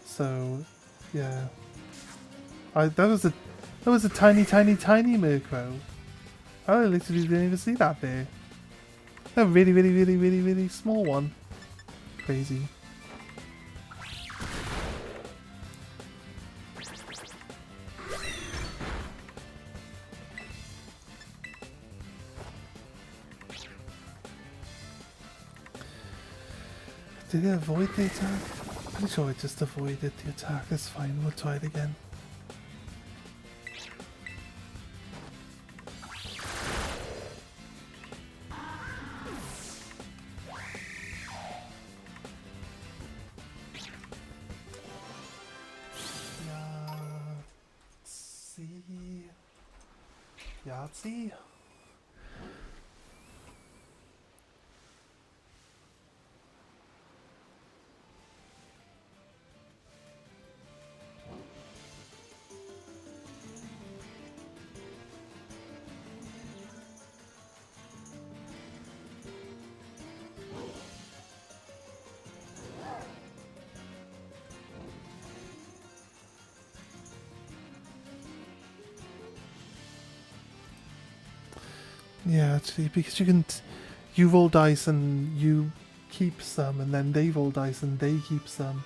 So yeah, that was a tiny Murkrow. I literally didn't even see that there. A really small one. Crazy. Did it avoid the attack? Pretty sure it just avoided the attack. That's fine, we'll try it again. Yahtzee? Yeah, actually, because you roll dice and you keep some, and then they roll dice and they keep some.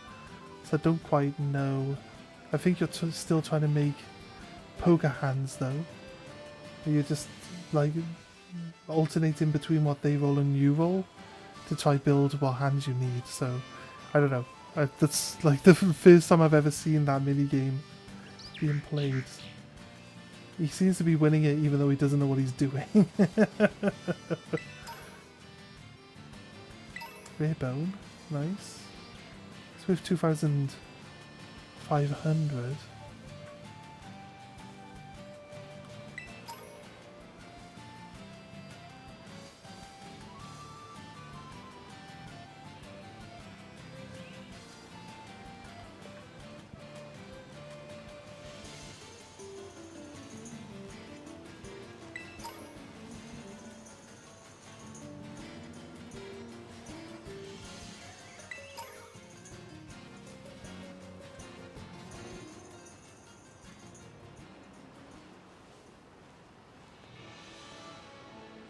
So I don't quite know. I think you're still trying to make poker hands, though. You're just like alternating between what they roll and you roll to try build what hands you need. So I don't know. That's like the first time I've ever seen that mini game being played. He seems to be winning it even though he doesn't know what he's doing. Rare bone. Nice. It's worth 2,500.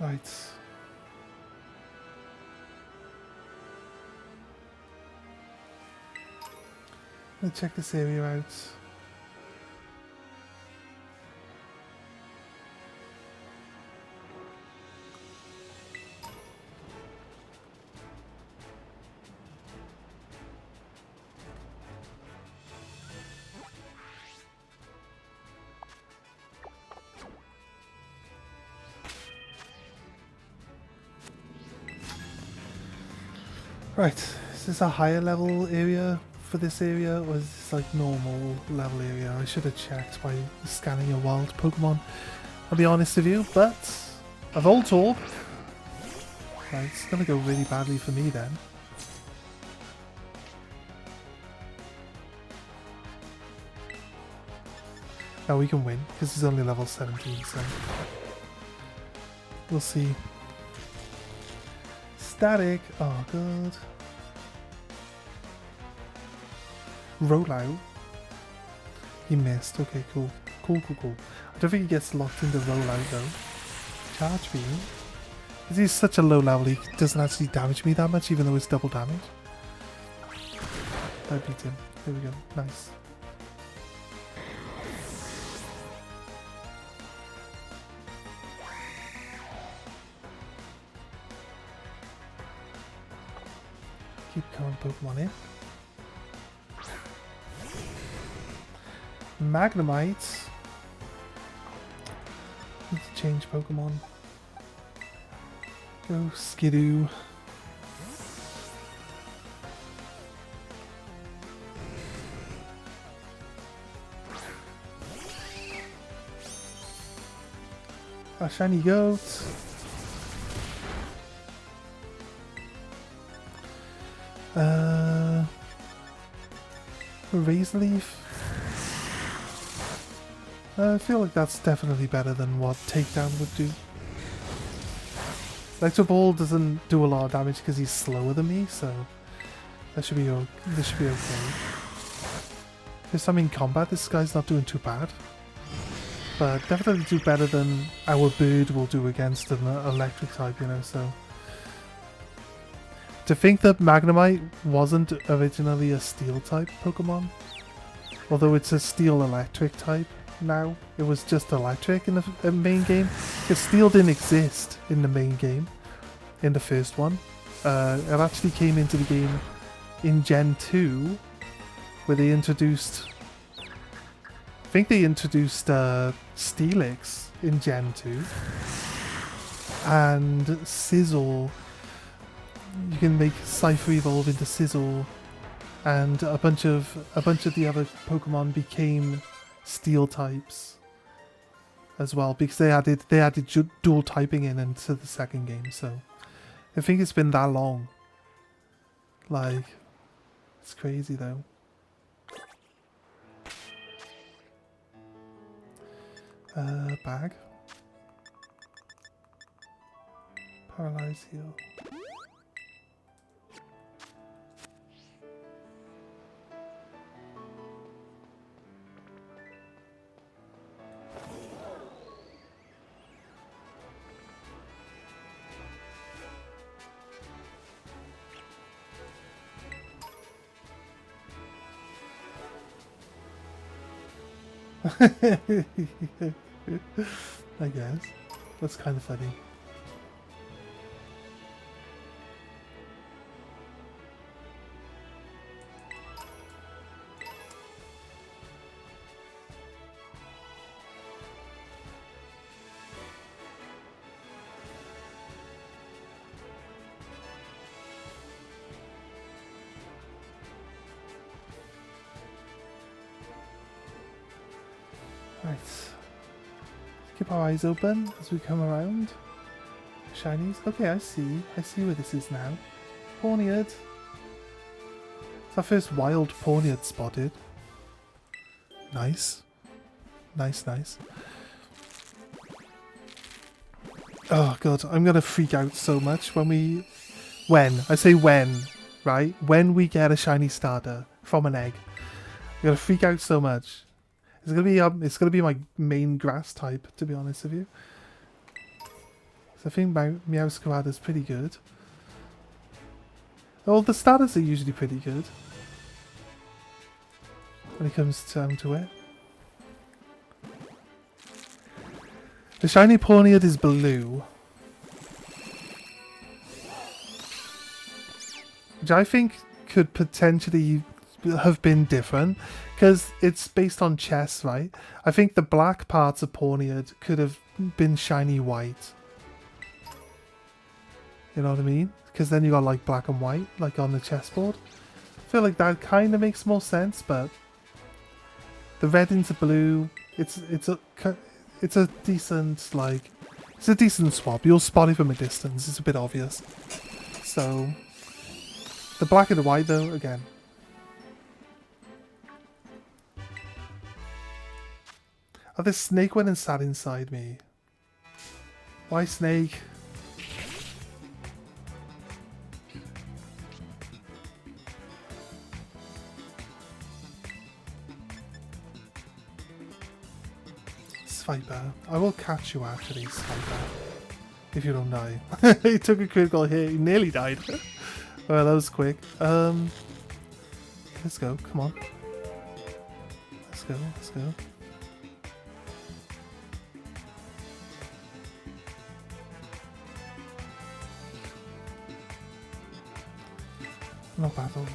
Right. Let's check this area out. Right, is this a higher level area for this area, or is this like normal level area? I should have checked by scanning a wild Pokemon, I'll be honest with you, but a Voltorb. Right, it's gonna go really badly for me then. No, we can win, because he's only level 17, so we'll see. Static. Oh god. Roll out. He missed. Okay, cool. Cool. I don't think he gets locked into roll out though. Charge beam. Because he's such a low level, he doesn't actually damage me that much, even though it's double damage. I beat him. There we go. Nice. Keep current Pokemon in. Magnemite. Need to change Pokemon. Go Skidoo. A shiny goat. Razor Leaf. I feel like that's definitely better than what Takedown would do. Electro Ball doesn't do a lot of damage because he's slower than me, so that should be this should be okay. This time in combat, this guy's not doing too bad, but definitely do better than our bird will do against an electric type, you know. So to think that Magnemite wasn't originally a steel type Pokemon, although it's a steel electric type now, it was just electric in the main game, because steel didn't exist in the main game, in the first one. It actually came into the game in Gen 2, where they introduced, I think they introduced Steelix in Gen 2, and Sizzle. You can make Cypher evolve into Sizzle, and a bunch of the other Pokemon became steel types as well, because they added dual typing into the second game. So I think it's been that long. Like, it's crazy though. Bag. Paralyze heal. I guess. That's kind of funny. Right. Keep our eyes open as we come around. Shinies. Okay, I see. I see where this is now. Pawniard. It's our first wild Pawniard spotted. Nice. Nice, nice. Oh god, I'm gonna freak out so much when I say when, right? When we get a shiny starter from an egg. I'm gonna freak out so much. It's gonna be my main grass type, to be honest with you. So I think my Meowscarada is pretty good. Well, the starters are usually pretty good when it comes down to it. The shiny Pawniard is blue, which I think could potentially have been different, because it's based on chess, right? I think the black parts of Pawniard could have been shiny white. You know what I mean? Because then you got like black and white, like on the chessboard. I feel like that kind of makes more sense, but the red into blue, it's a decent, like, it's a decent swap. You'll spot it from a distance. It's a bit obvious. So the black and the white, though, again. Oh, this snake went and sat inside me. Why snake? Sviper. I will catch you actually, Sviper. If you don't die. He took a critical hit. He nearly died. Well, that was quick. Let's go. Come on. Let's go. Let's go. No battle.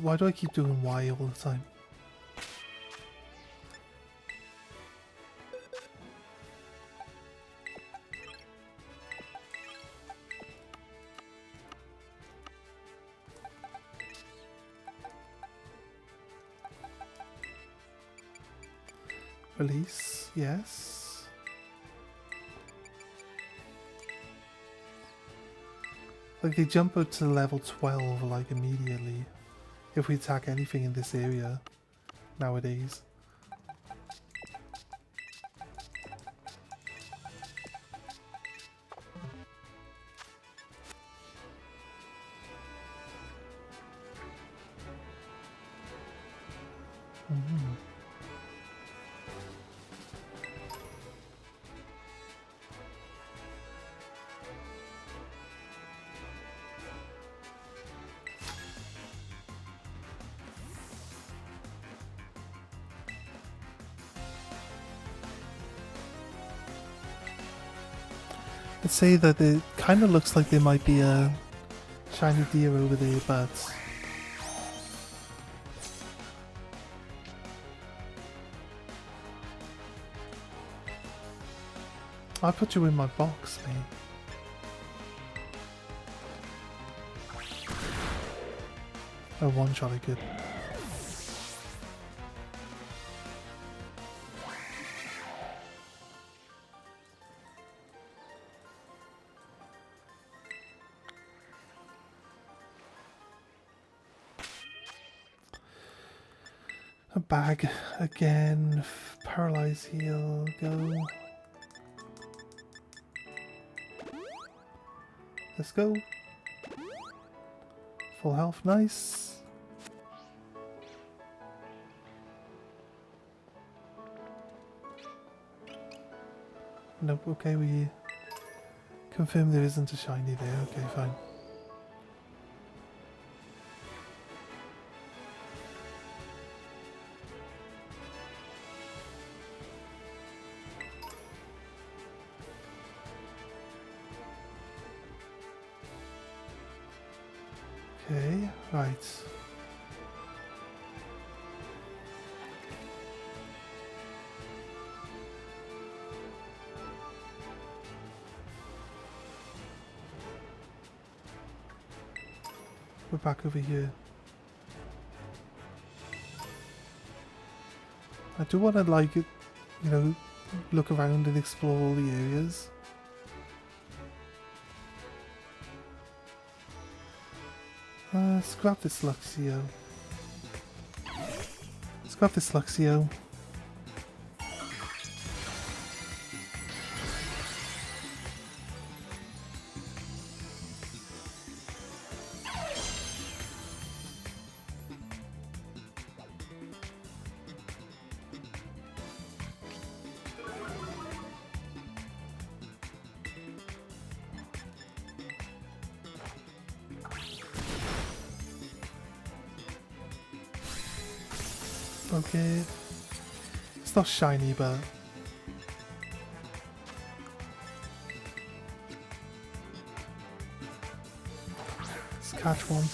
Why do I keep doing Y all the time? Release, yes. Like they jump up to level 12 like immediately if we attack anything in this area nowadays. I'd say that it kind of looks like there might be a shiny deer over there, but I put you in my box, mate. Oh, one shot I could. A bag again. Paralyze heal. Go. Let's go. Full health, nice. Nope, okay, we confirm there isn't a shiny there. Okay, fine. Okay, right. We're back over here. I do want to, like, you know, look around and explore all the areas. Let's grab this Luxio. Let's grab this Luxio. Okay. It's not shiny, but let's catch one.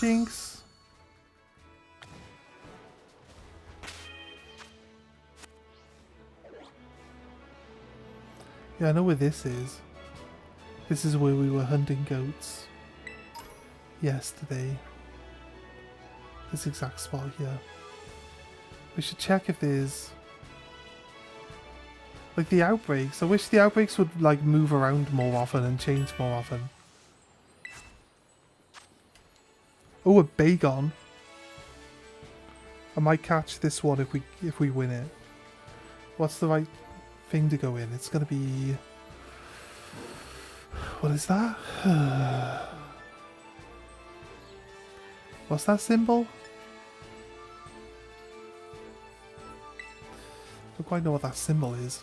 Jinx. Yeah, I know where this is. This is where we were hunting goats yesterday. This exact spot here. We should check if there's like the outbreaks. I wish the outbreaks would like move around more often and change more often. Oh, a Bagon. I might catch this one if we win it. What's the right thing to go in? It's gonna be... What is that? What's that symbol? I don't quite know what that symbol is.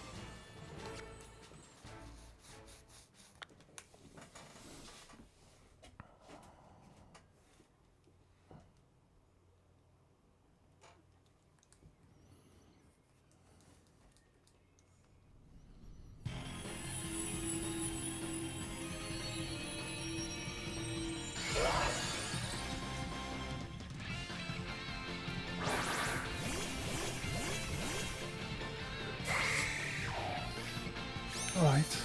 Alright.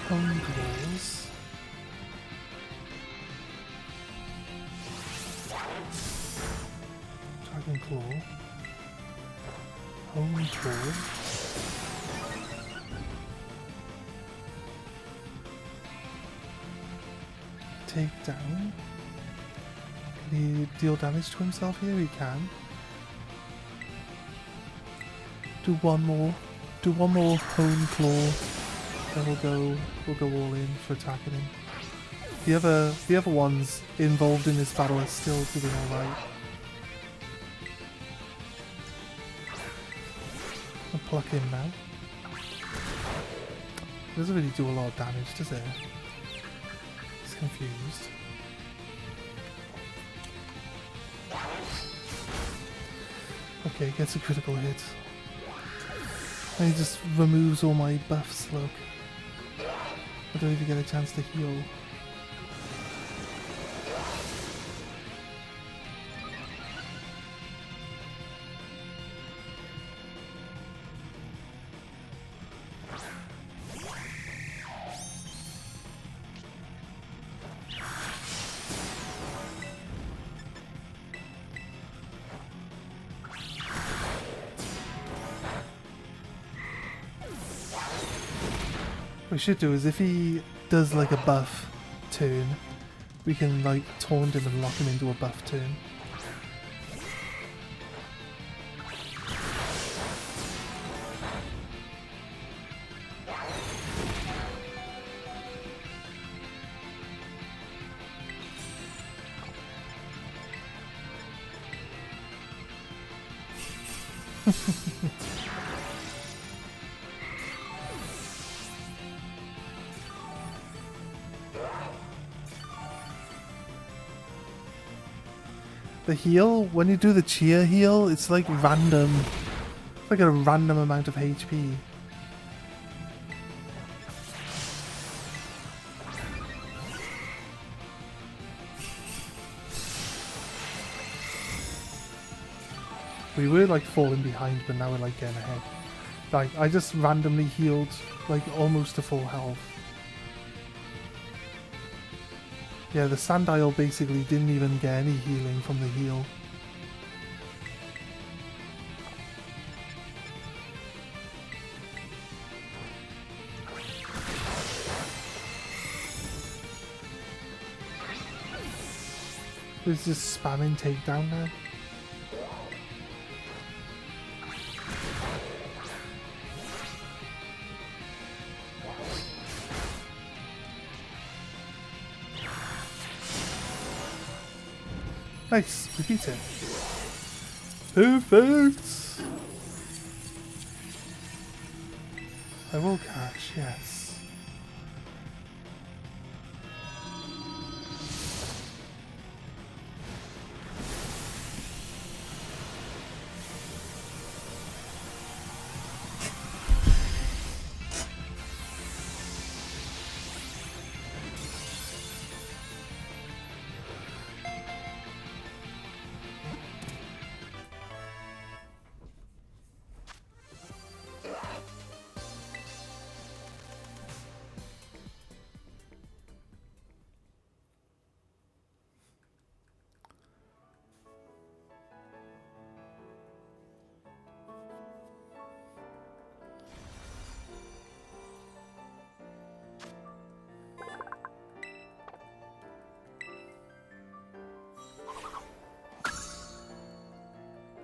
Home Claws. Dragon Claw. Home Claw. Take down. Can he deal damage to himself here? He can. Do one more. Do one more Home Claw. Then we'll go all in for attacking him. The other ones involved in this battle are still doing alright. I'll pluck him now. It doesn't really do a lot of damage, does it? He's confused. Okay, gets a critical hit. And he just removes all my buffs, look. I don't even get a chance to heal. What we should do is if he does like a buff turn, we can like taunt him and lock him into a buff turn. The heal, when you do the cheer heal, it's like random. It's like a random amount of HP. We were like falling behind, but now we're like getting ahead. Like, I just randomly healed like almost to full health. Yeah, the Sandile basically didn't even get any healing from the heal. He's just spamming takedown now. Nice, we beat it. Perfect! I will catch, yes.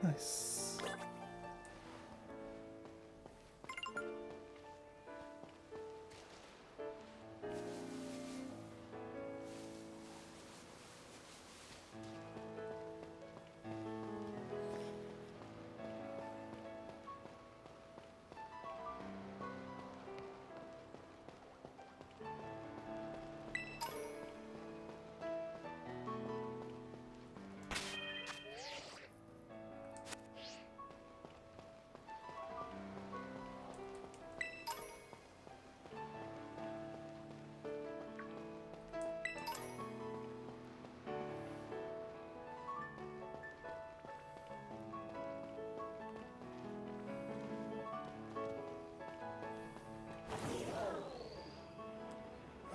Nice.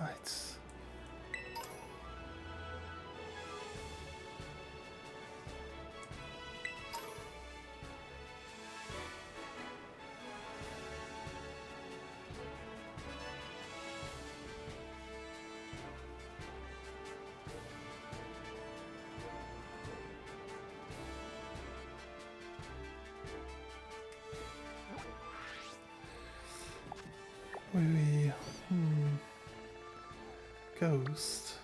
Right. We Ghost.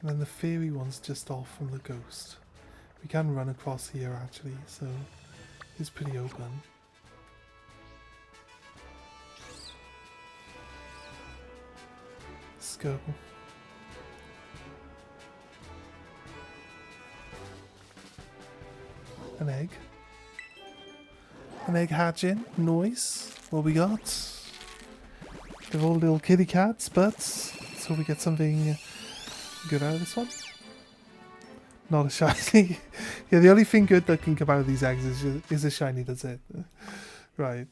And then the fairy one's just off from the ghost. We can run across here actually, so it's pretty open. Let's go. An egg. An egg hatching. Nice. What we got? They're all little kitty cats, but so we get something good out of this one. Not a shiny. Yeah, the only thing good that can come out of these eggs is a shiny, that's it. Right.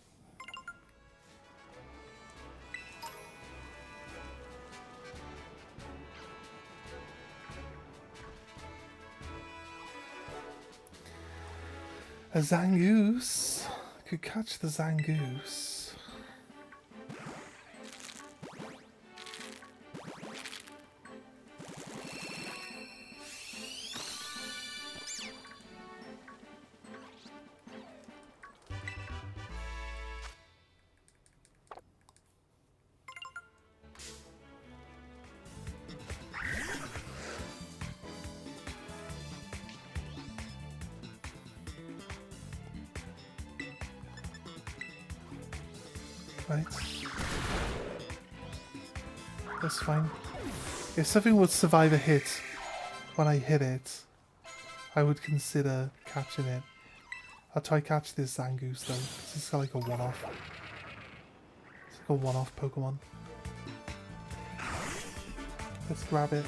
A Zangoose. I could catch the Zangoose. Right. That's fine. If something would survive a hit when I hit it, I would consider catching it. I'll try catch this Zangoose though. This is like a one-off. It's like a one-off Pokemon. Let's grab it.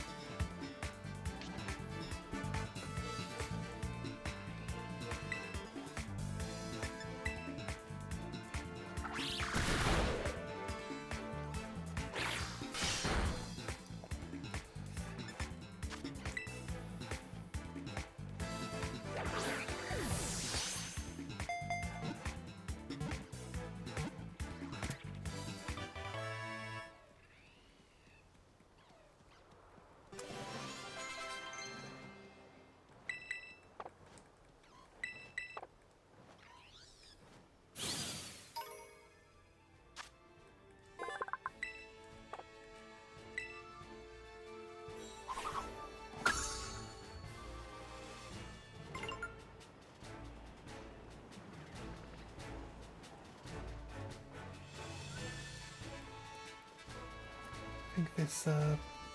I think this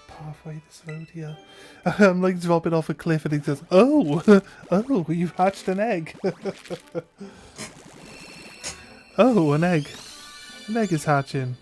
pathway, this road here. I'm like dropping off a cliff and he says, "Oh, oh, you've hatched an egg." Oh, an egg. An egg is hatching.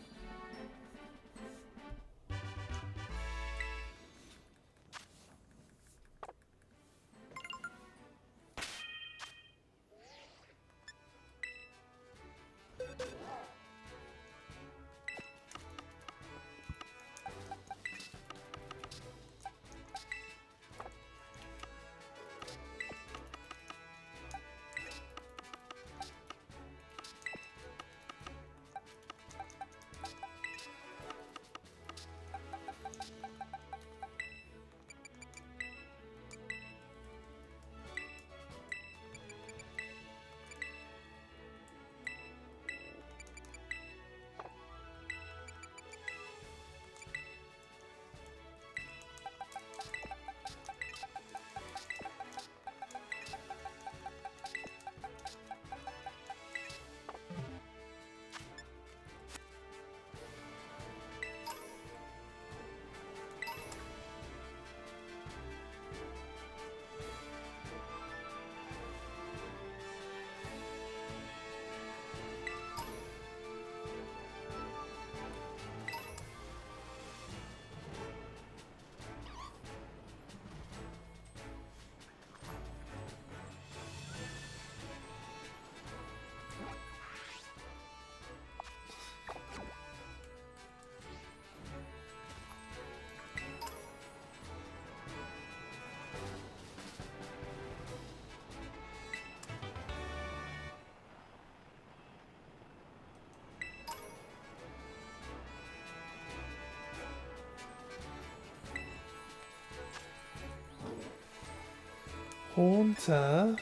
Haunter.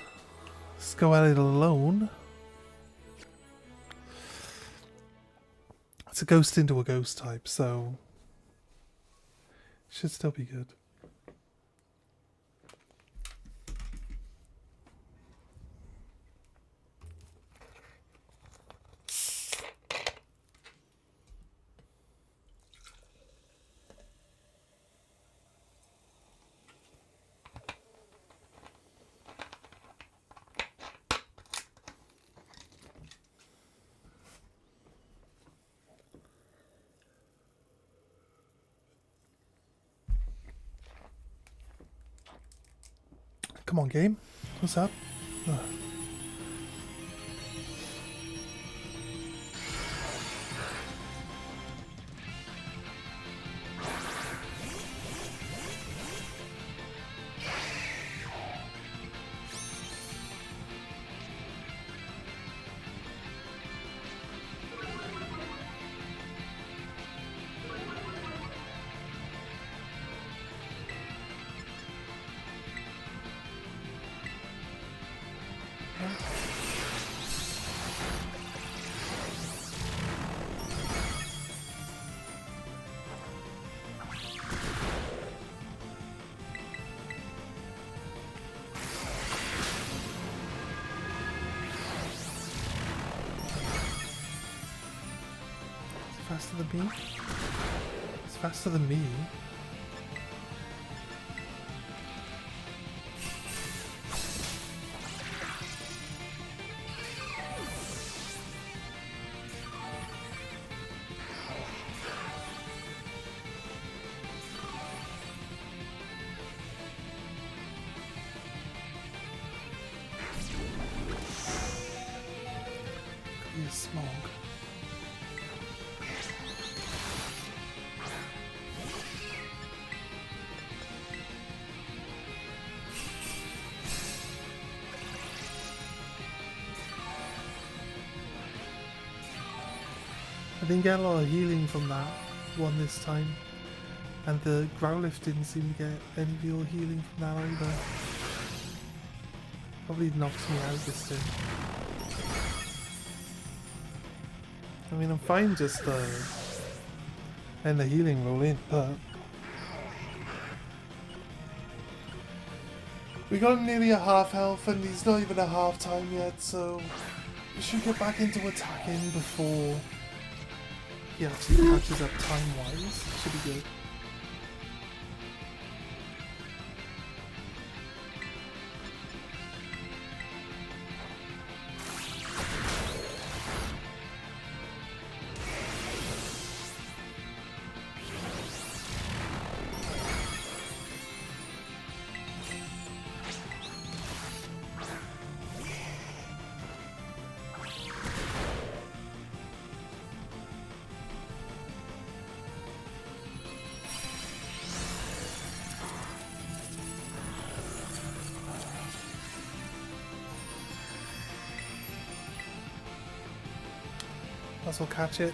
Let's go at it alone. It's a ghost into a ghost type, so should still be good. Come on, game. What's up? Ugh. Faster than me? It's faster than me. Clear smog. I didn't get a lot of healing from that one this time, and the Growlithe didn't seem to get any real healing from that either. Probably knocks me out this turn. I mean, I'm fine just letting the healing roll in, but we got nearly a half health and he's not even a half time yet, so we should get back into attacking before he actually catches up time-wise. Should be good. Might as well catch it.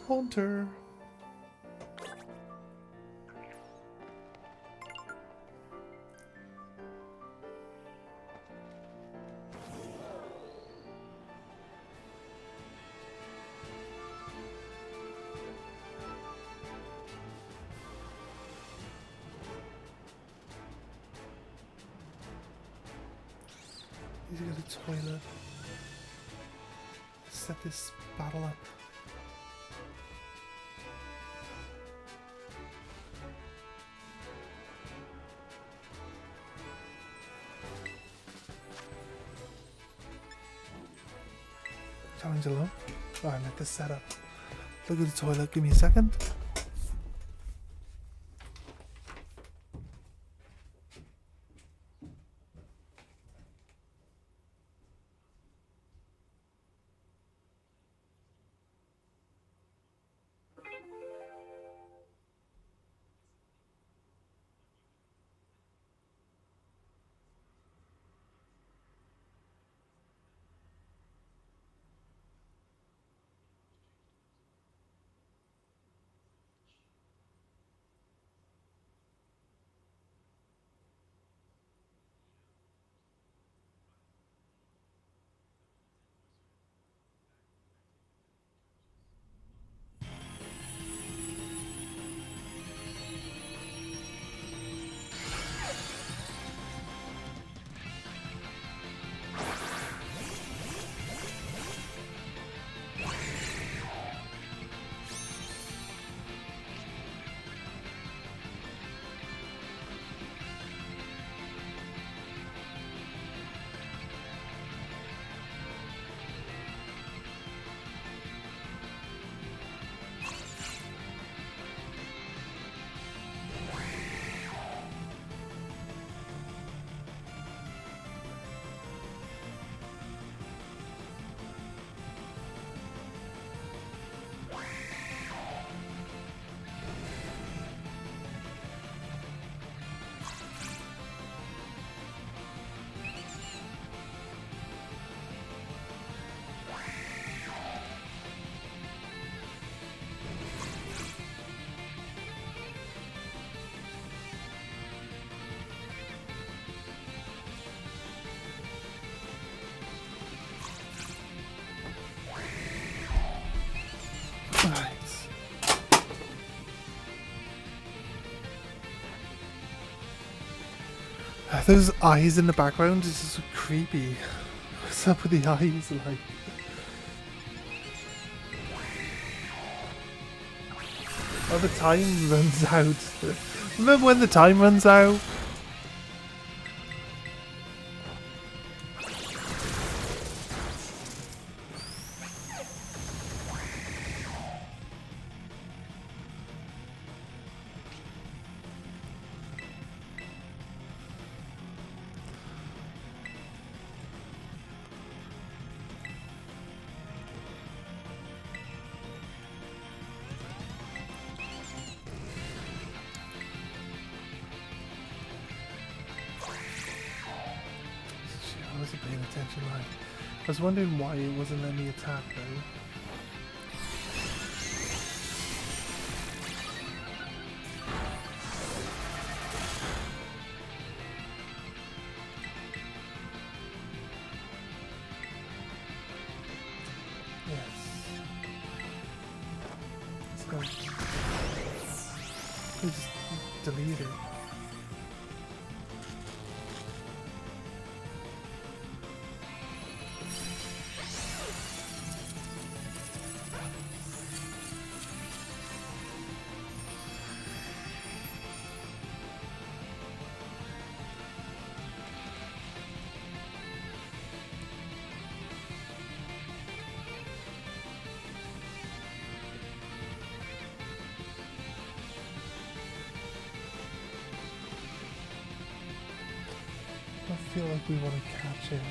Haunter. Need to go to the toilet. Set this battle up. Challenge alone. Alright, let this set up. Look at the toilet. Give me a second. Those eyes in the background is just so creepy. What's up with the eyes? Like, oh, the time runs out. Remember when the time runs out? I wasn't paying attention. Like, I was wondering why it wasn't letting me attack though. Just delete it. I feel like we want to catch it.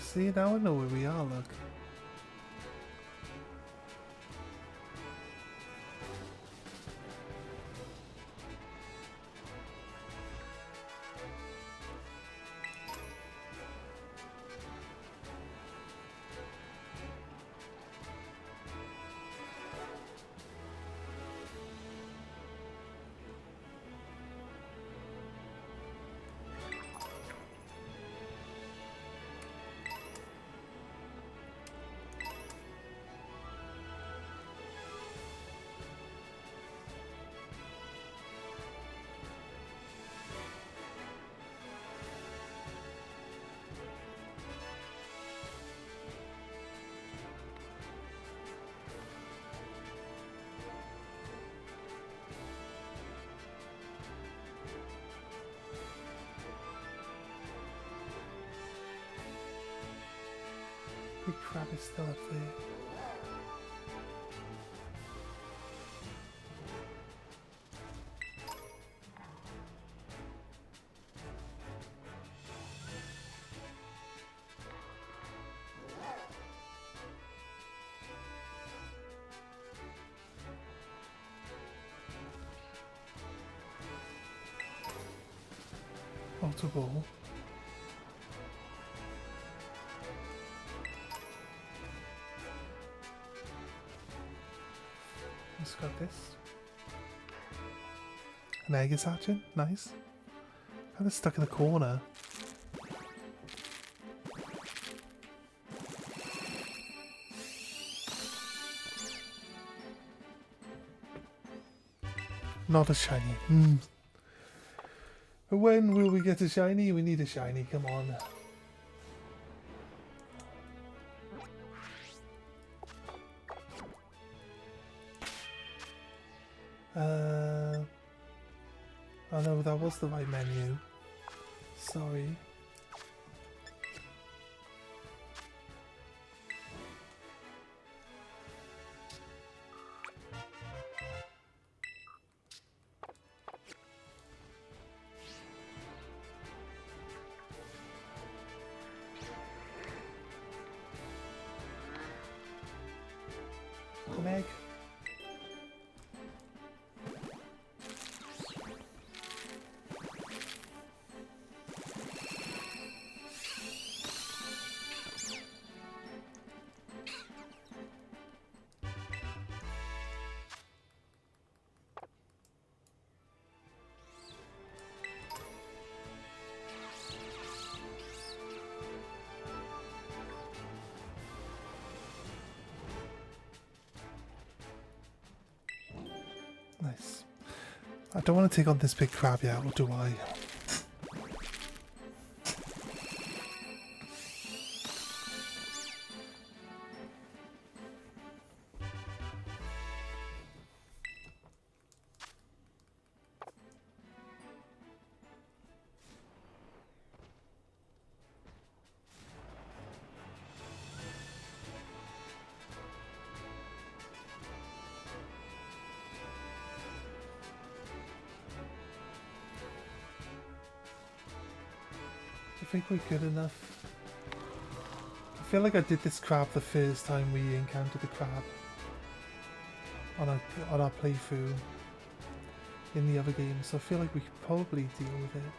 See, now I know where we are, look. big crab is still up there. Multiple. Let's got this. An egg is hatching. Nice. Kind of stuck in the corner. Not a shiny. When will we get a shiny? We need a shiny. Come on. Oh no, that was the right menu. Sorry. Come egg. Nice. I don't want to take on this big crab yet, or do I? I think we're good enough. I feel like I did this crab the first time we encountered the crab on our playthrough in the other game, so I feel like we could probably deal with it.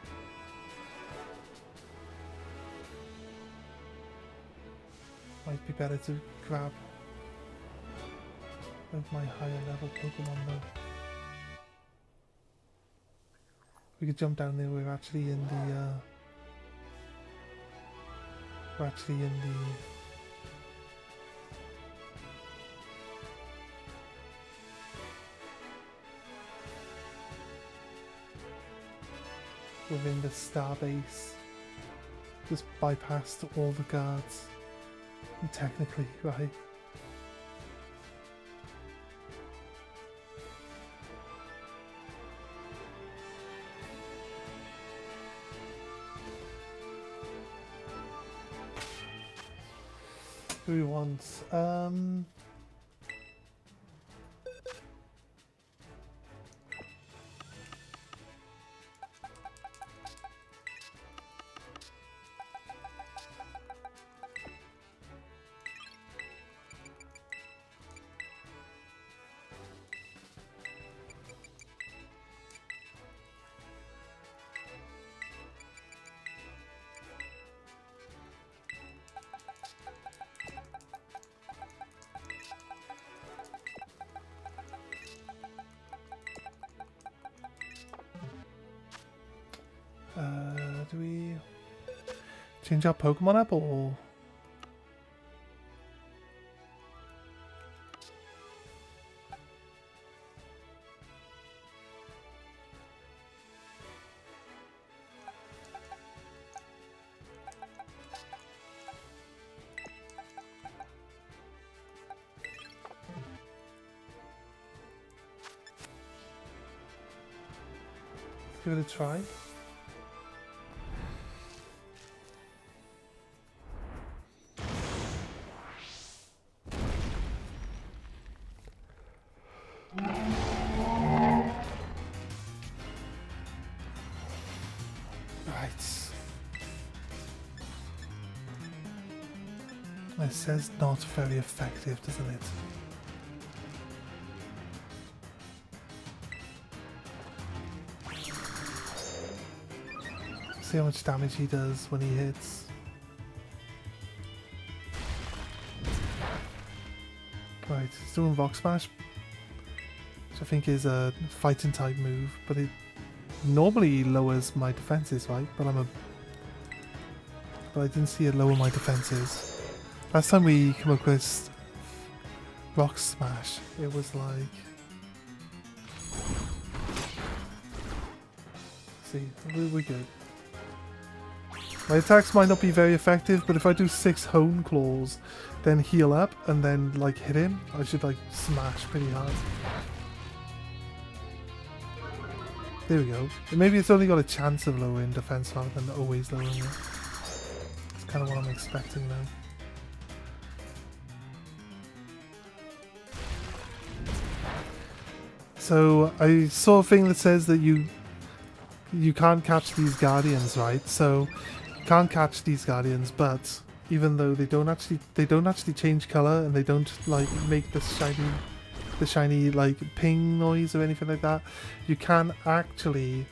Might be better to grab with my higher level Pokemon though. We could jump down there. We're actually in the within the star base. Just bypassed all the guards. Technically, right? Who we want? Do we change our Pokemon up or? Let's give it a try. it says not very effective, doesn't it? See how much damage he does when he hits. Right, he's doing Rock Smash, which I think is a fighting type move, but it normally lowers my defenses, right? But I didn't see it lower my defenses. Last time we came across Rock Smash, it was like... See, we're good. My attacks might not be very effective, but if I do 6 Hone Claws, then heal up, and then like hit him, I should like smash pretty hard. There we go. Maybe it's only got a chance of lowering defense rather than always lowering it. It's kind of what I'm expecting now. So I saw a thing that says that you can't catch these guardians, right? So you can't catch these guardians, but even though they don't actually change color and they don't like make the shiny like ping noise or anything like that, you can actually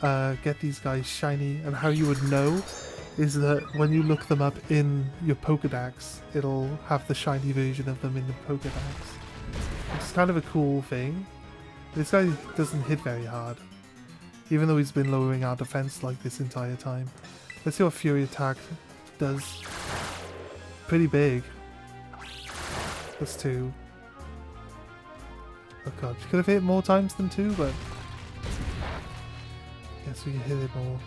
get these guys shiny. And how you would know is that when you look them up in your Pokédex, it'll have the shiny version of them in the Pokédex. It's kind of a cool thing. This guy doesn't hit very hard, even though he's been lowering our defense like this entire time. Let's see what Fury Attack does. Pretty big. That's 2. Oh god, you could have hit more times than 2, but... yes, we can hit it more.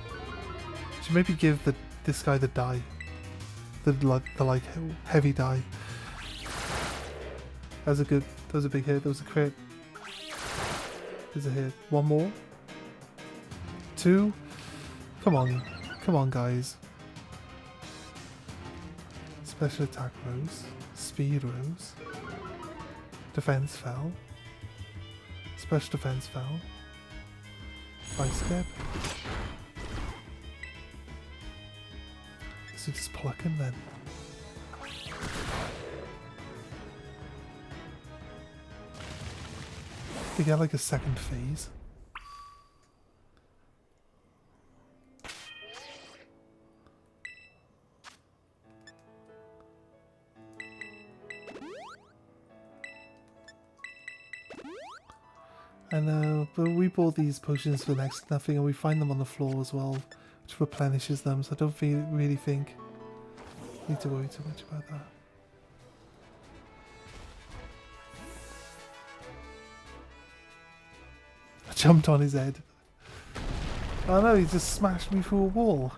Should maybe give this guy the die. The like heavy die. That was a good... that was a big hit. That was a crit. There's a hit. 1 more. 2. Come on. Come on, guys. Special attack rose. Speed rose. Defense fell. Special defense fell. Ice step. So just pluck him then. You get like a second phase. I know, but we bought these potions for next to nothing, and we find them on the floor as well, which replenishes them, so I don't really think we need to worry too much about that. I jumped on his head. Oh no, he just smashed me through a wall.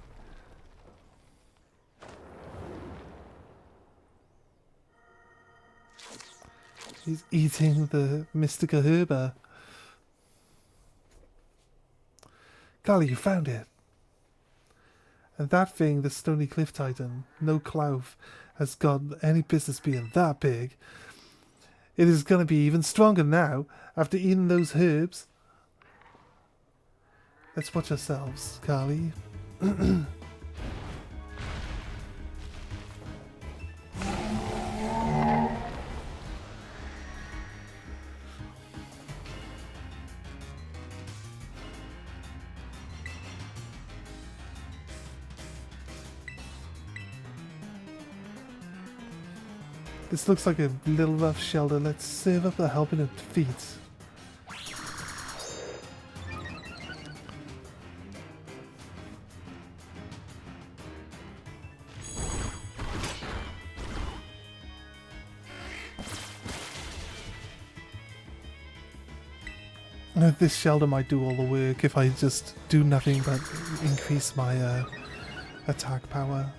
He's eating the Mystica Herba. Golly, you found it. And that thing, the Stony Cliff Titan, no Clough, has got any business being that big. It is going to be even stronger now, after eating those herbs. Let's watch ourselves, Carly. This looks like a little rough shelter. Let's serve up a helping of defeat. This shelter might do all the work if I just do nothing but increase my attack power.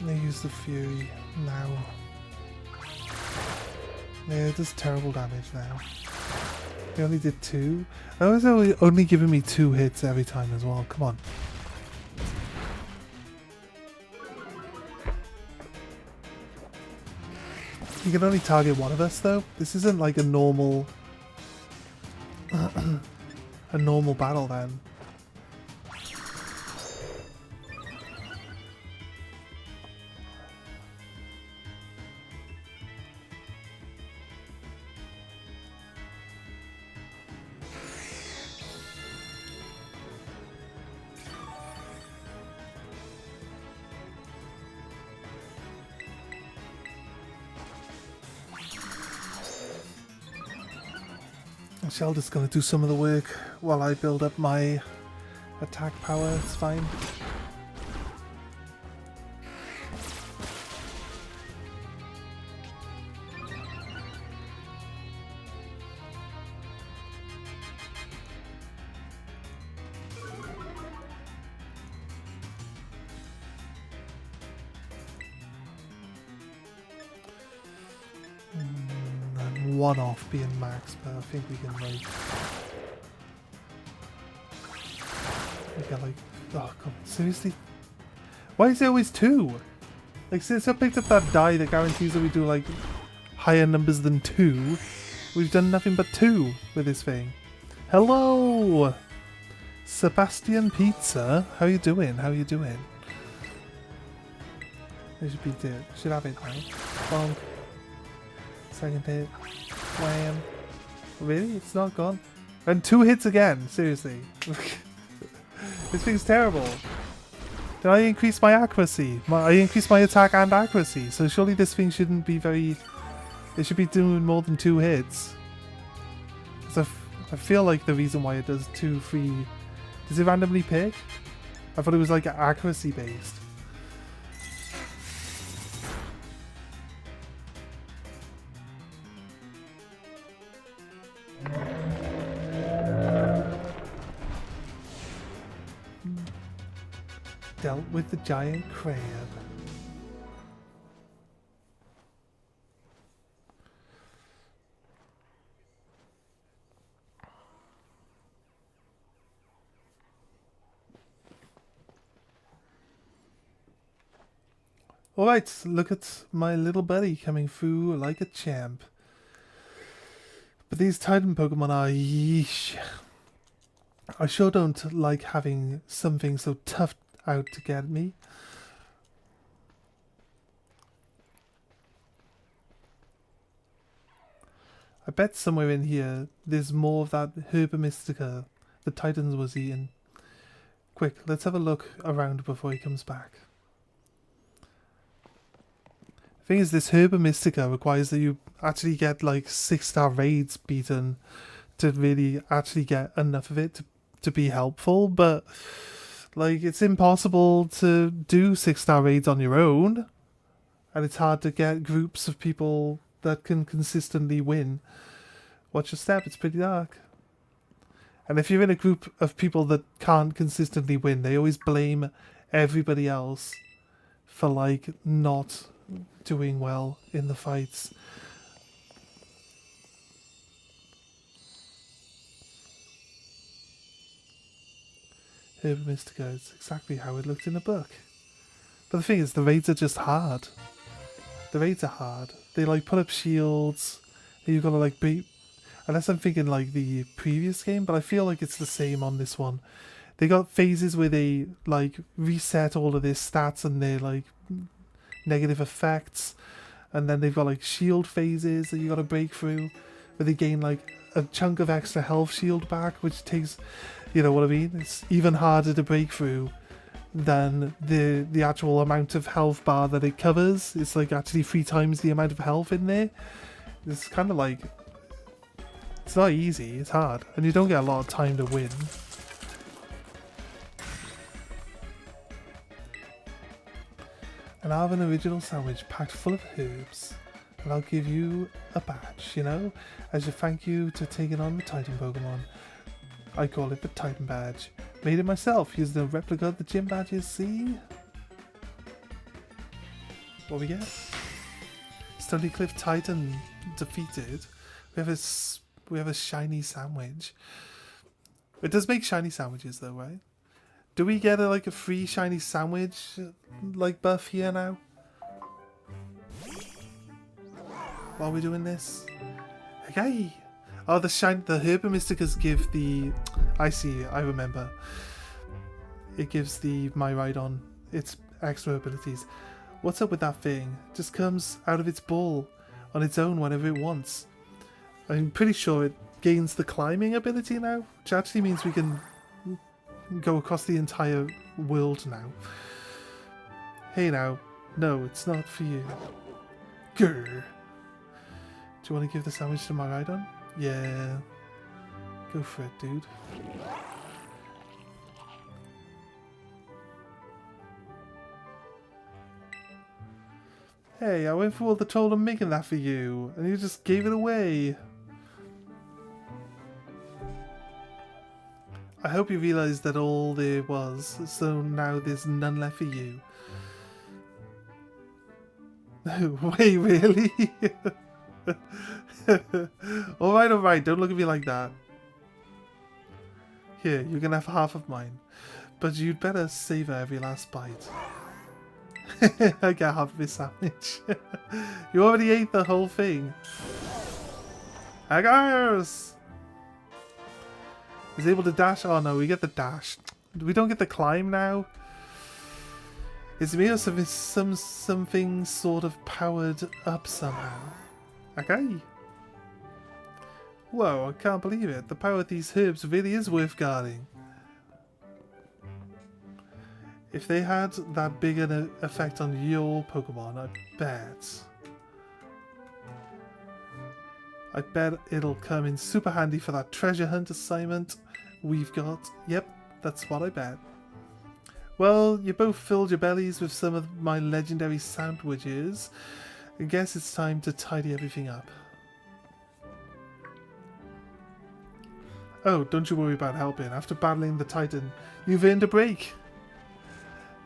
I'm gonna use the Fury now. Yeah, it does terrible damage now. I only did 2. That was only giving me 2 hits every time as well. Come on. You can only target one of us though. This isn't like a normal a normal battle then. Sheldon's gonna do some of the work while I build up my attack power. It's fine. And 1 off being max, but I think we can like... We get like... Oh, come on, seriously? Why is there always 2? Like, since I picked up that die that guarantees that we do like higher numbers than 2, we've done nothing but 2 with this thing. Hello! Sebastian Pizza, how you doing? How you doing? It should be dead. Should have it now. Bonk. Second hit. Wham. Really? It's not gone? And 2 hits again. Seriously. This thing's terrible. Did I increase my accuracy? I increased my attack and accuracy. So surely this thing shouldn't be very... It should be doing more than 2 hits. So I feel like the reason why it does 2, 3... Does it randomly pick? I thought it was like accuracy based. Dealt with the giant crab. Alright, look at my little buddy coming through like a champ. But these Titan Pokemon are yeesh. I sure don't like having something so tough out to get me. I bet somewhere in here there's more of that Herba Mystica the Titans was eating. Quick, let's have a look around before he comes back. The thing is, this Herba Mystica requires that you actually get like 6-star raids beaten to really actually get enough of it to be helpful, but like it's impossible to do 6-star raids on your own, and it's hard to get groups of people that can consistently win. Watch your step, it's pretty dark. And if you're in a group of people that can't consistently win, they always blame everybody else for like not doing well in the fights. Herba Mystica is exactly how it looked in the book. But the thing is, the raids are just hard. The raids are hard. They like put up shields, and you've got to like beat... Unless I'm thinking like the previous game, but I feel like it's the same on this one. They got phases where they like reset all of their stats and their like negative effects, and then they've got like shield phases that you got to break through, where they gain like a chunk of extra health shield back, which takes, you know what I mean? It's even harder to break through than the actual amount of health bar that it covers. It's like actually 3 times the amount of health in there. It's kind of like... It's not easy, it's hard, and you don't get a lot of time to win. And I have an original sandwich packed full of herbs, and I'll give you a badge, you know, as a thank you to taking on the Titan Pokemon. I call it the Titan Badge. Made it myself, using a replica of the gym badges, see? What we get? Stony Cliff Titan defeated. We have a We have a shiny sandwich. It does make shiny sandwiches though, right? Do we get like a free shiny sandwich like buff here now? While we're doing this? Okay. Oh, the Herba Mysticas give the... I see, I remember. It gives the Miraidon its extra abilities. What's up with that thing? It just comes out of its ball on its own whenever it wants. I'm pretty sure it gains the climbing ability now, which actually means we can go across the entire world now. Hey now. No, it's not for you. Grr. Do you want to give the sandwich to Miraidon? Yeah. Go for it, dude. Hey, I went through all the trouble of making that for you, and you just gave it away. I hope you realised that all there was, so now there's none left for you. No, wait, really? Alright, don't look at me like that. Here, you can have half of mine, but you'd better savour every last bite. I get half of this sandwich. You already ate the whole thing. Haggers! Is able to dash? Oh no, we get the dash. We don't get the climb now. It's me or something sort of powered up somehow. Okay. Whoa, I can't believe it. The power of these herbs really is worth guarding. If they had that big an effect on your Pokemon, I bet it'll come in super handy for that treasure hunt assignment we've got. Yep, that's what I bet. Well, you both filled your bellies with some of my legendary sandwiches. I guess it's time to tidy everything up. Oh, don't you worry about helping. After battling the Titan, you've earned a break.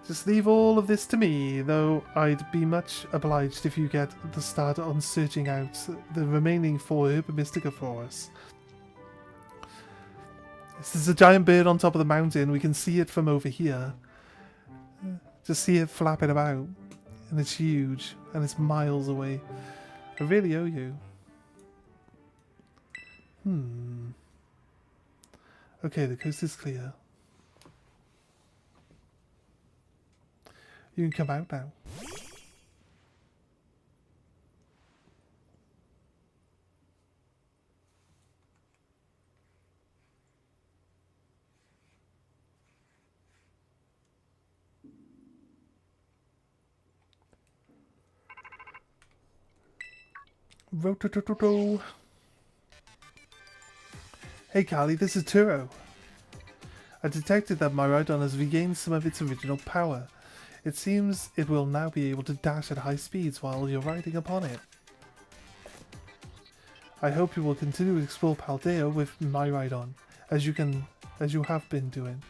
Just leave all of this to me, though I'd be much obliged if you get the start on searching out the remaining 4 Herba Mystica for us. This is a giant bird on top of the mountain. We can see it from over here. Just see it flapping about. And it's huge. And it's miles away. I really owe you. Okay, the coast is clear. You can come out now. Ro-to-to-to-to. Hey Carly, this is Turo. I detected that Miraidon has regained some of its original power. It seems it will now be able to dash at high speeds while you're riding upon it. I hope you will continue to explore Paldea with Miraidon, as you have been doing.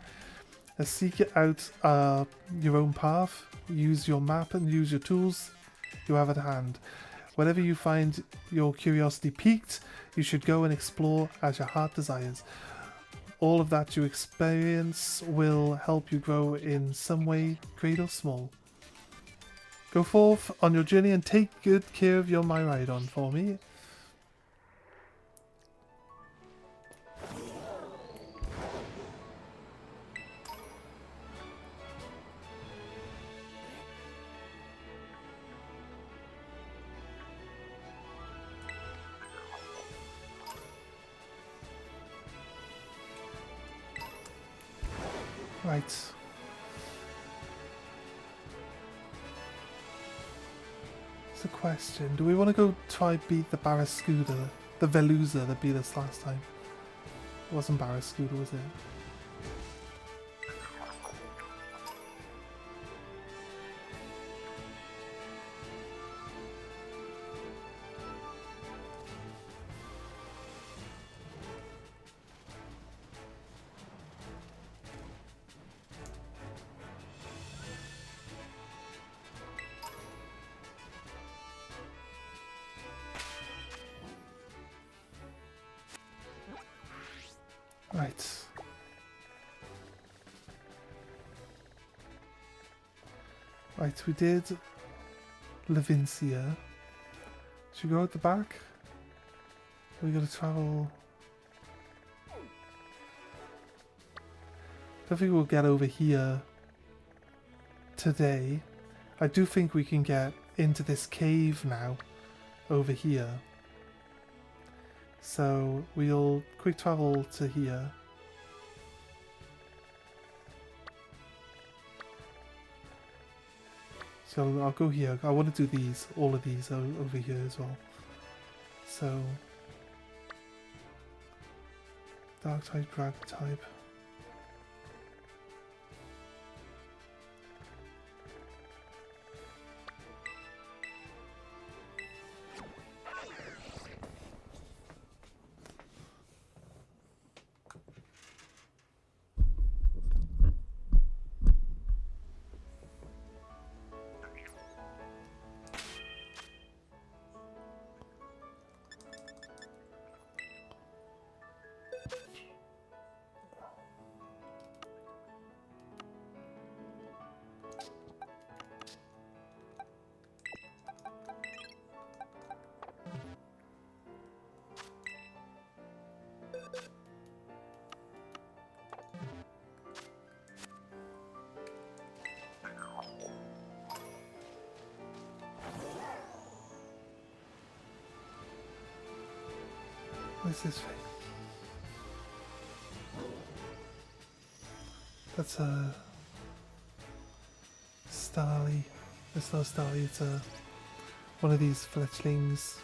Seek out your own path, use your map and use your tools you have at hand. Whenever you find your curiosity piqued, you should go and explore as your heart desires. All of that you experience will help you grow in some way, great or small. Go forth on your journey and take good care of your Miraidon for me. Right. It's a question. Do we want to go try beat the Barraskewda, the Veluza that beat us last time? It wasn't Barraskewda, was it? Right. Right, we did Levincia. Should we go at the back? We gotta travel. I don't think we'll get over here today. I do think we can get into this cave now over here. So we'll quick travel to here. So I'll go here. I want to do these, all of these over here as well. So dark type, drag type. What's this thing? That's a Starly. It's not a Starly, it's a one of these fletchlings.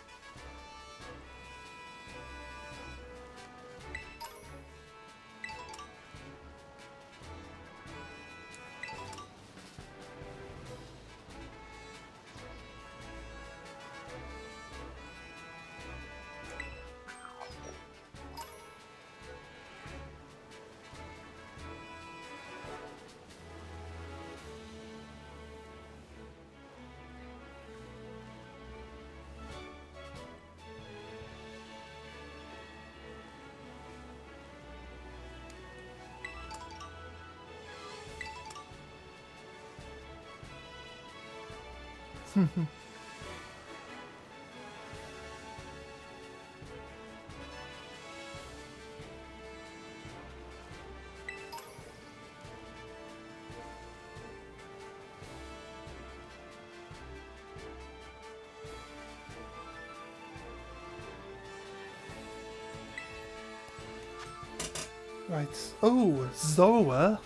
Right. Oh, Zorua.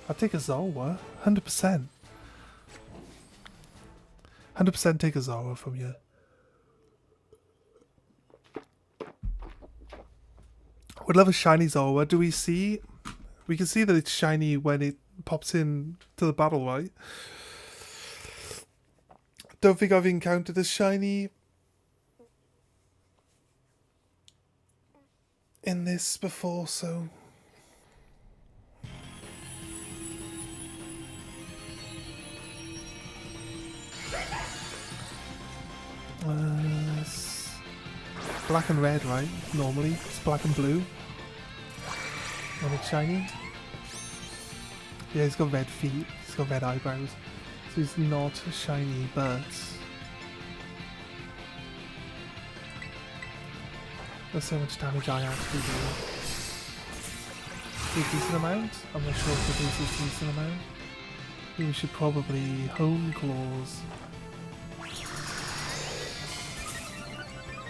I'll take a Zorua. 100%. 100% take a Zorua from you. Would love a shiny Zorua. Do we see? We can see that it's shiny when it pops in to the battle, right? Don't think I've encountered a shiny in this before, so it's black and red, right? Normally it's black and blue when it's shiny. Yeah, he's got red feet, he's got red eyebrows, so he's not shiny, but there's so much damage I actually do. A decent amount? I'm not sure if it is a decent amount. We should probably hone claws.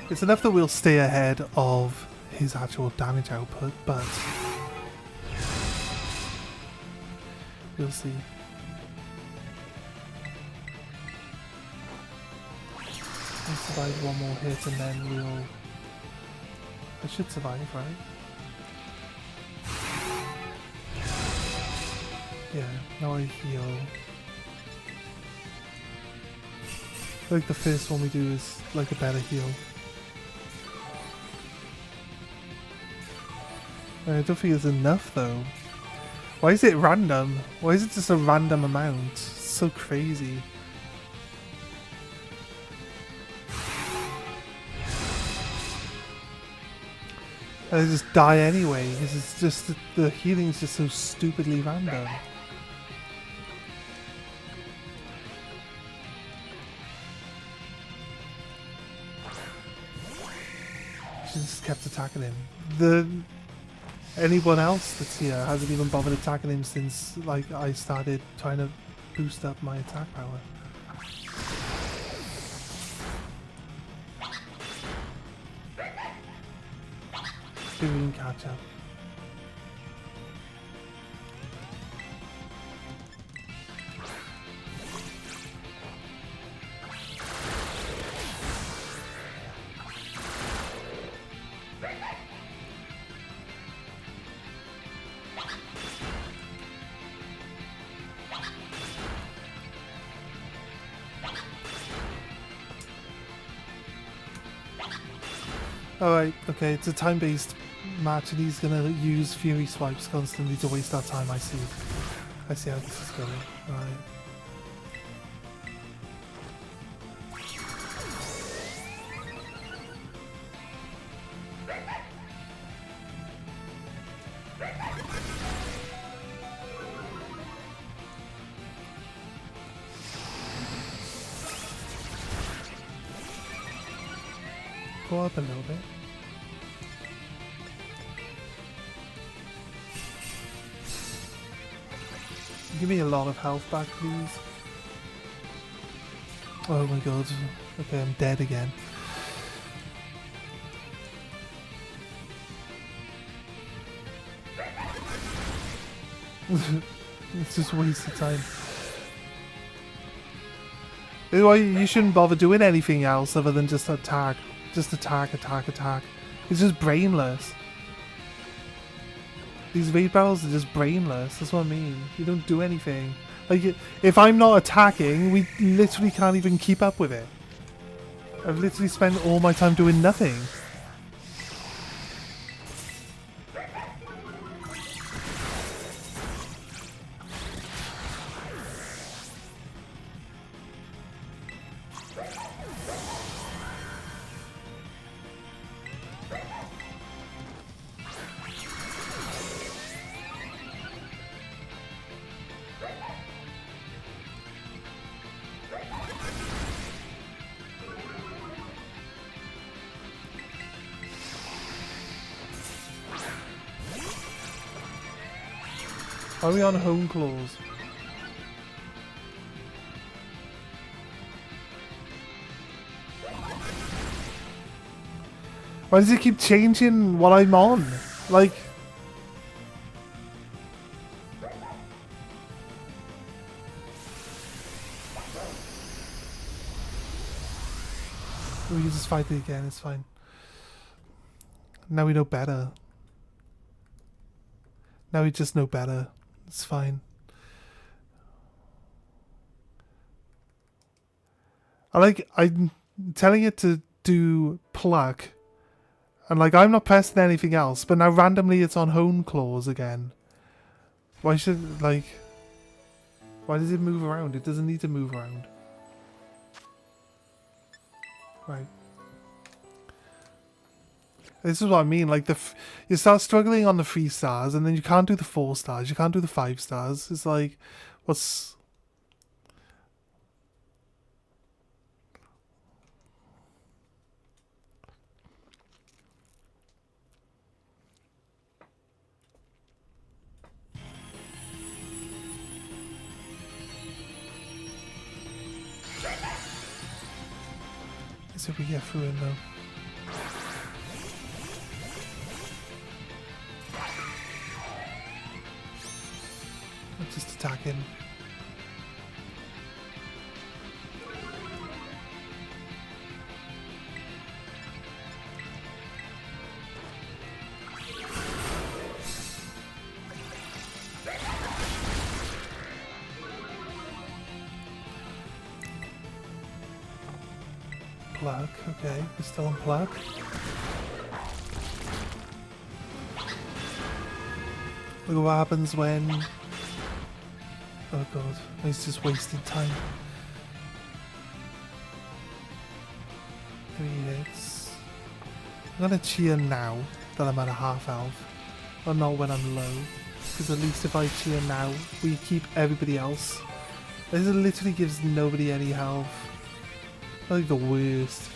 It's enough that we'll stay ahead of his actual damage output, but we'll see. We'll survive one more hit and then we'll... I should survive, right? Yeah, now I heal. I feel like the first one we do is like a better heal. I don't think it's enough though. Why is it random? Why is it just a random amount? It's so crazy. And they just die anyway, because it's just, the healing's just so stupidly random. She just kept attacking him. Anyone else that's here hasn't even bothered attacking him since, like, I started trying to boost up my attack power. Maybe we can catch up. Alright, okay, it's a time-based match and he's gonna use Fury Swipes constantly to waste our time, I see. I see how this is going. Right. Go up a little bit. Give me a lot of health back, please. Oh my god. Okay, I'm dead again. It's just wasted time. You shouldn't bother doing anything else other than just attack. Just attack, attack, attack. It's just brainless. These raid battles are just brainless. That's what I mean. You don't do anything. Like, if I'm not attacking, we literally can't even keep up with it. I've literally spent all my time doing nothing. Are we on home clause? Why does it keep changing what I'm on? Like... We can just fight it again, it's fine. Now we know better. Now we just know better. It's fine. I'm telling it to do pluck. And like, I'm not pressing anything else, but now randomly it's on home clause again. Why should, like... Why does it move around? It doesn't need to move around. Right. This is what I mean, like, you start struggling on the 3 stars, and then you can't do the 4 stars, you can't do the 5 stars. It's like, what's... Let's see if we get through it though. Just attacking. Pluck, okay, we're still on pluck. Look at what happens when... Oh god, he's just wasting time. 3 hits. I'm gonna cheer now. that I'm at a half health. Or not when I'm low. Because at least if I cheer now, we keep everybody else. This literally gives nobody any health. Like the worst.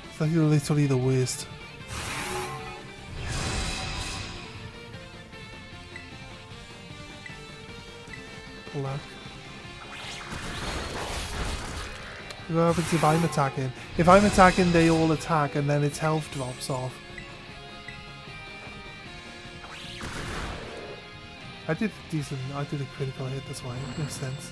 It's like literally the worst. Luck. What happens if I'm attacking? If I'm attacking, they all attack and then its health drops off. I did decent. I did a critical hit, that's why. It makes sense.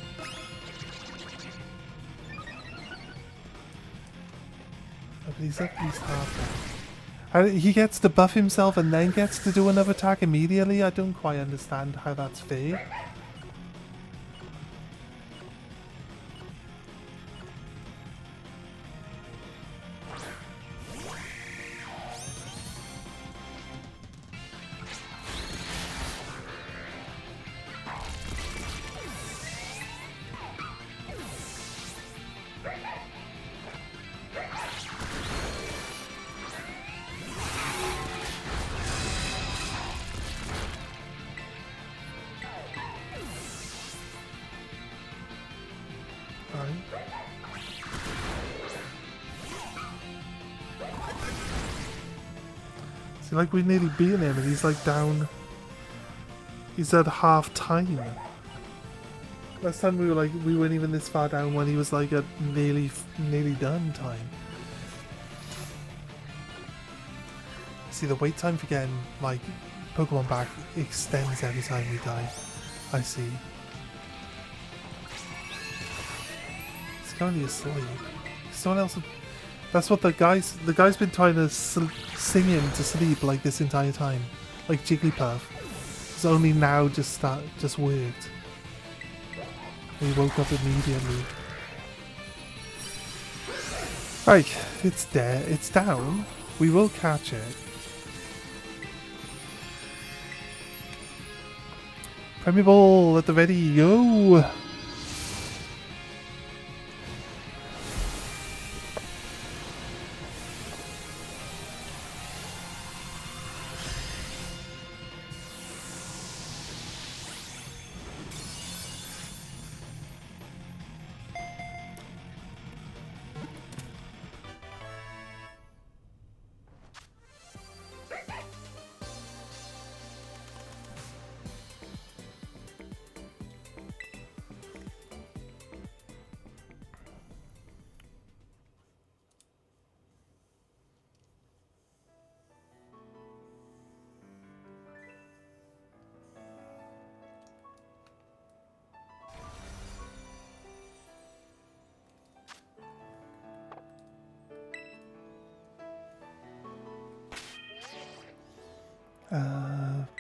But he's at least half down. He gets to buff himself and then gets to do another attack immediately. I don't quite understand how that's fair. See, like we nearly beat him and he's like down. He's at half time. Last time we were like, we weren't even this far down when he was like at nearly done time. See, the wait time for getting like Pokemon back extends every time we die. I see. He's currently asleep. Someone else. That's what the guy's been trying to sing him to sleep like this entire time, like Jigglypuff. It's only now just worked. He woke up immediately. Right, it's there. It's down. We will catch it. Premier Ball at the ready. Go.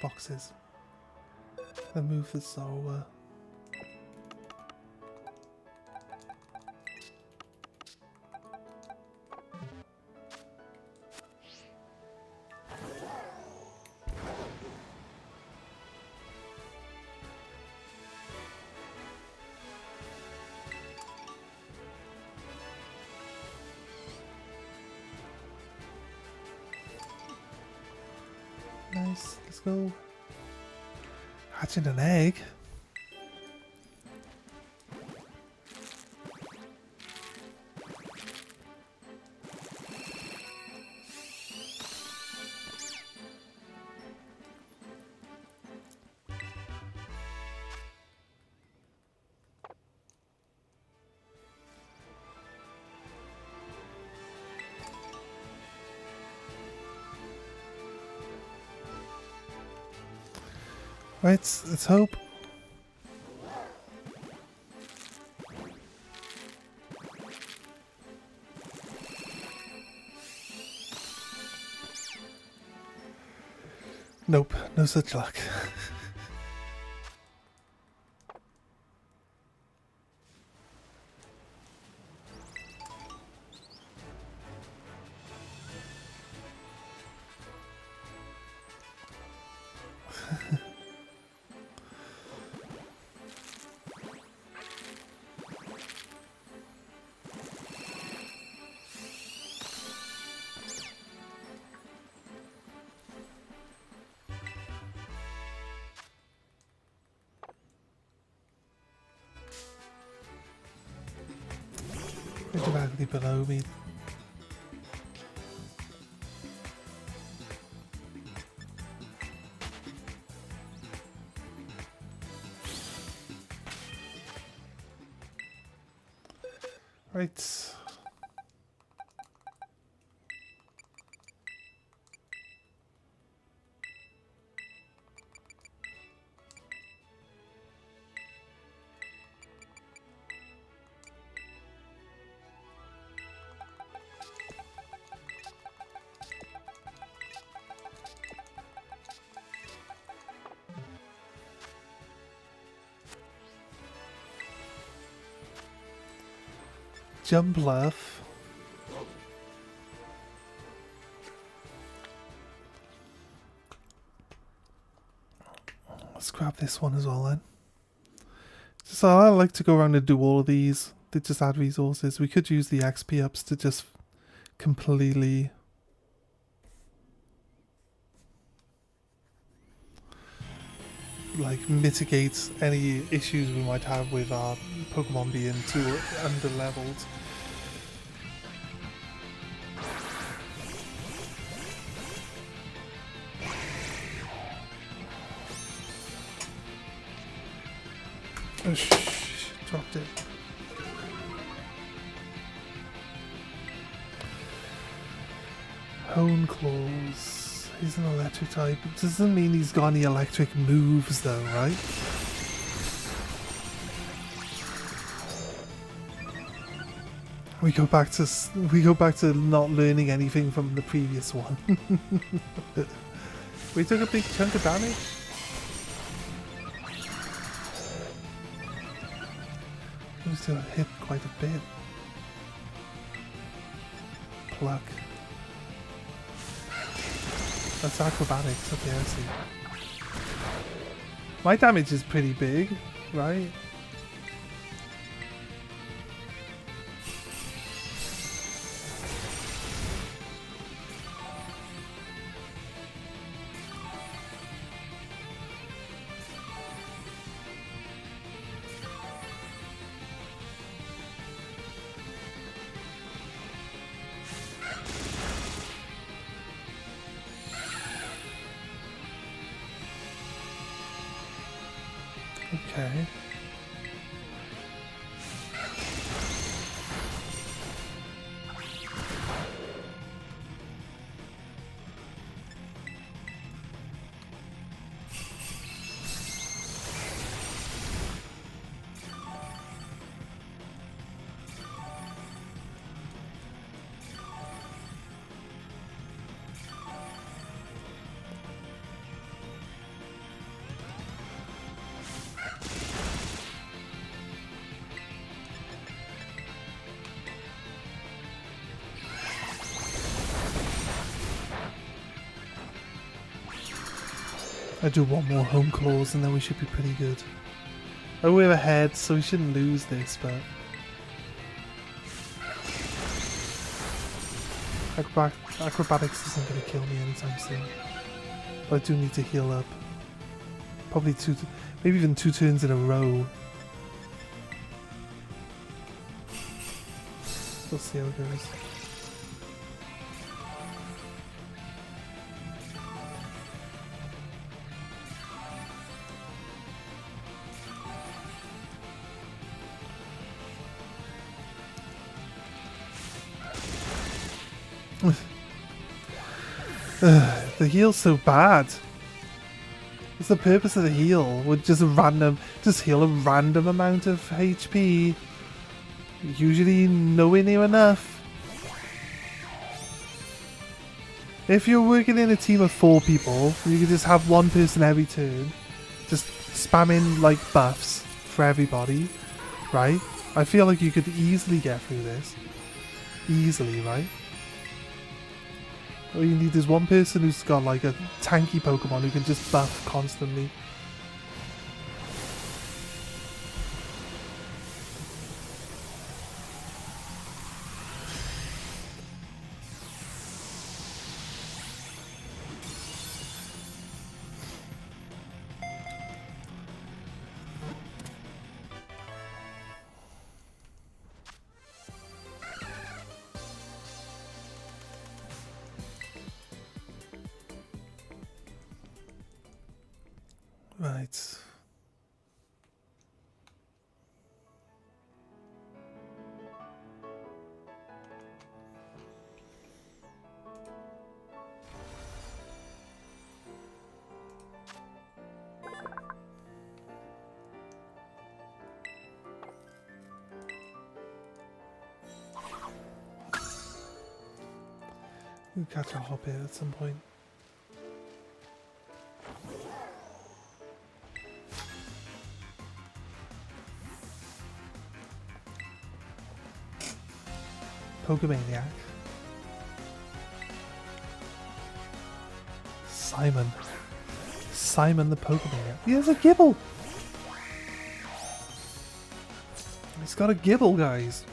Boxes. Then move the Zoa. Nice, let's go. Hatching an egg. Right, let's hope. Nope, no such luck. They're directly below me. Right. Jump left. Let's grab this one as well then. So I like to go around and do all of these. They just add resources. We could use the XP ups to just completely like mitigate any issues we might have with our Pokemon being too under-leveled. Oh, shh, dropped it. Hone Claws. He's an electric type. It doesn't mean he's got any electric moves though, right? We go back to not learning anything from the previous one. We took a big chunk of damage. We still hit quite a bit. Pluck. That's acrobatics. Okay, I see. My damage is pretty big, right? Okay. I do one more home claws and then we should be pretty good. Oh, we're ahead, so we shouldn't lose this, but... Acrobatics isn't going to kill me anytime soon. But I do need to heal up. Probably maybe even 2 turns in a row. We'll see how it goes. The heal's so bad. What's the purpose of the heal? Would just heal a random amount of HP. Usually nowhere near enough. If you're working in a team of 4 people, you could just have one person every turn, just spamming like buffs for everybody, right? I feel like you could easily get through this. Easily, right? All you need is one person who's got like a tanky Pokemon who can just buff constantly. Right. We'll catch a hobbit at some point. Pokemaniac. Simon. Simon the Pokemaniac. He has a Gibble! He's got a Gibble, guys.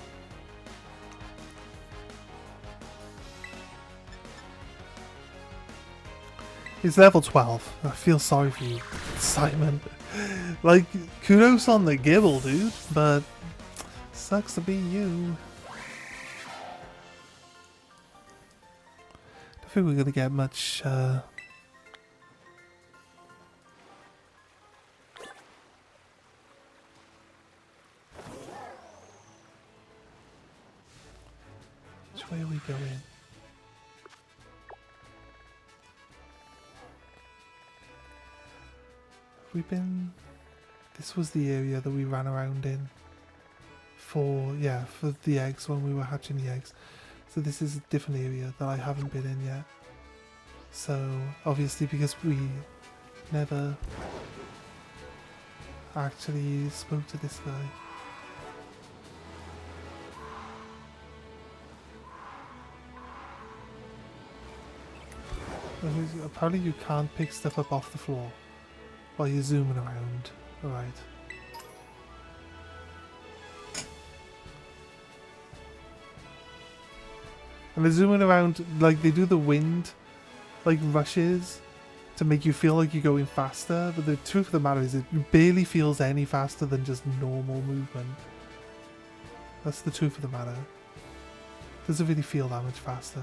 He's level 12. I feel sorry for you, Simon. Like, kudos on the Gibble, dude, but sucks to be you. Don't think we're gonna get much, Which way are we going? We've been... This was the area that we ran around in for, yeah, for the eggs when we were hatching the eggs. So this is a different area that I haven't been in yet. So obviously because we never actually spoke to this guy. Apparently you can't pick stuff up off the floor while you're zooming around. Alright. And they're zooming around, like they do the wind, like rushes to make you feel like you're going faster, but the truth of the matter is it barely feels any faster than just normal movement. That's the truth of the matter. It doesn't really feel that much faster.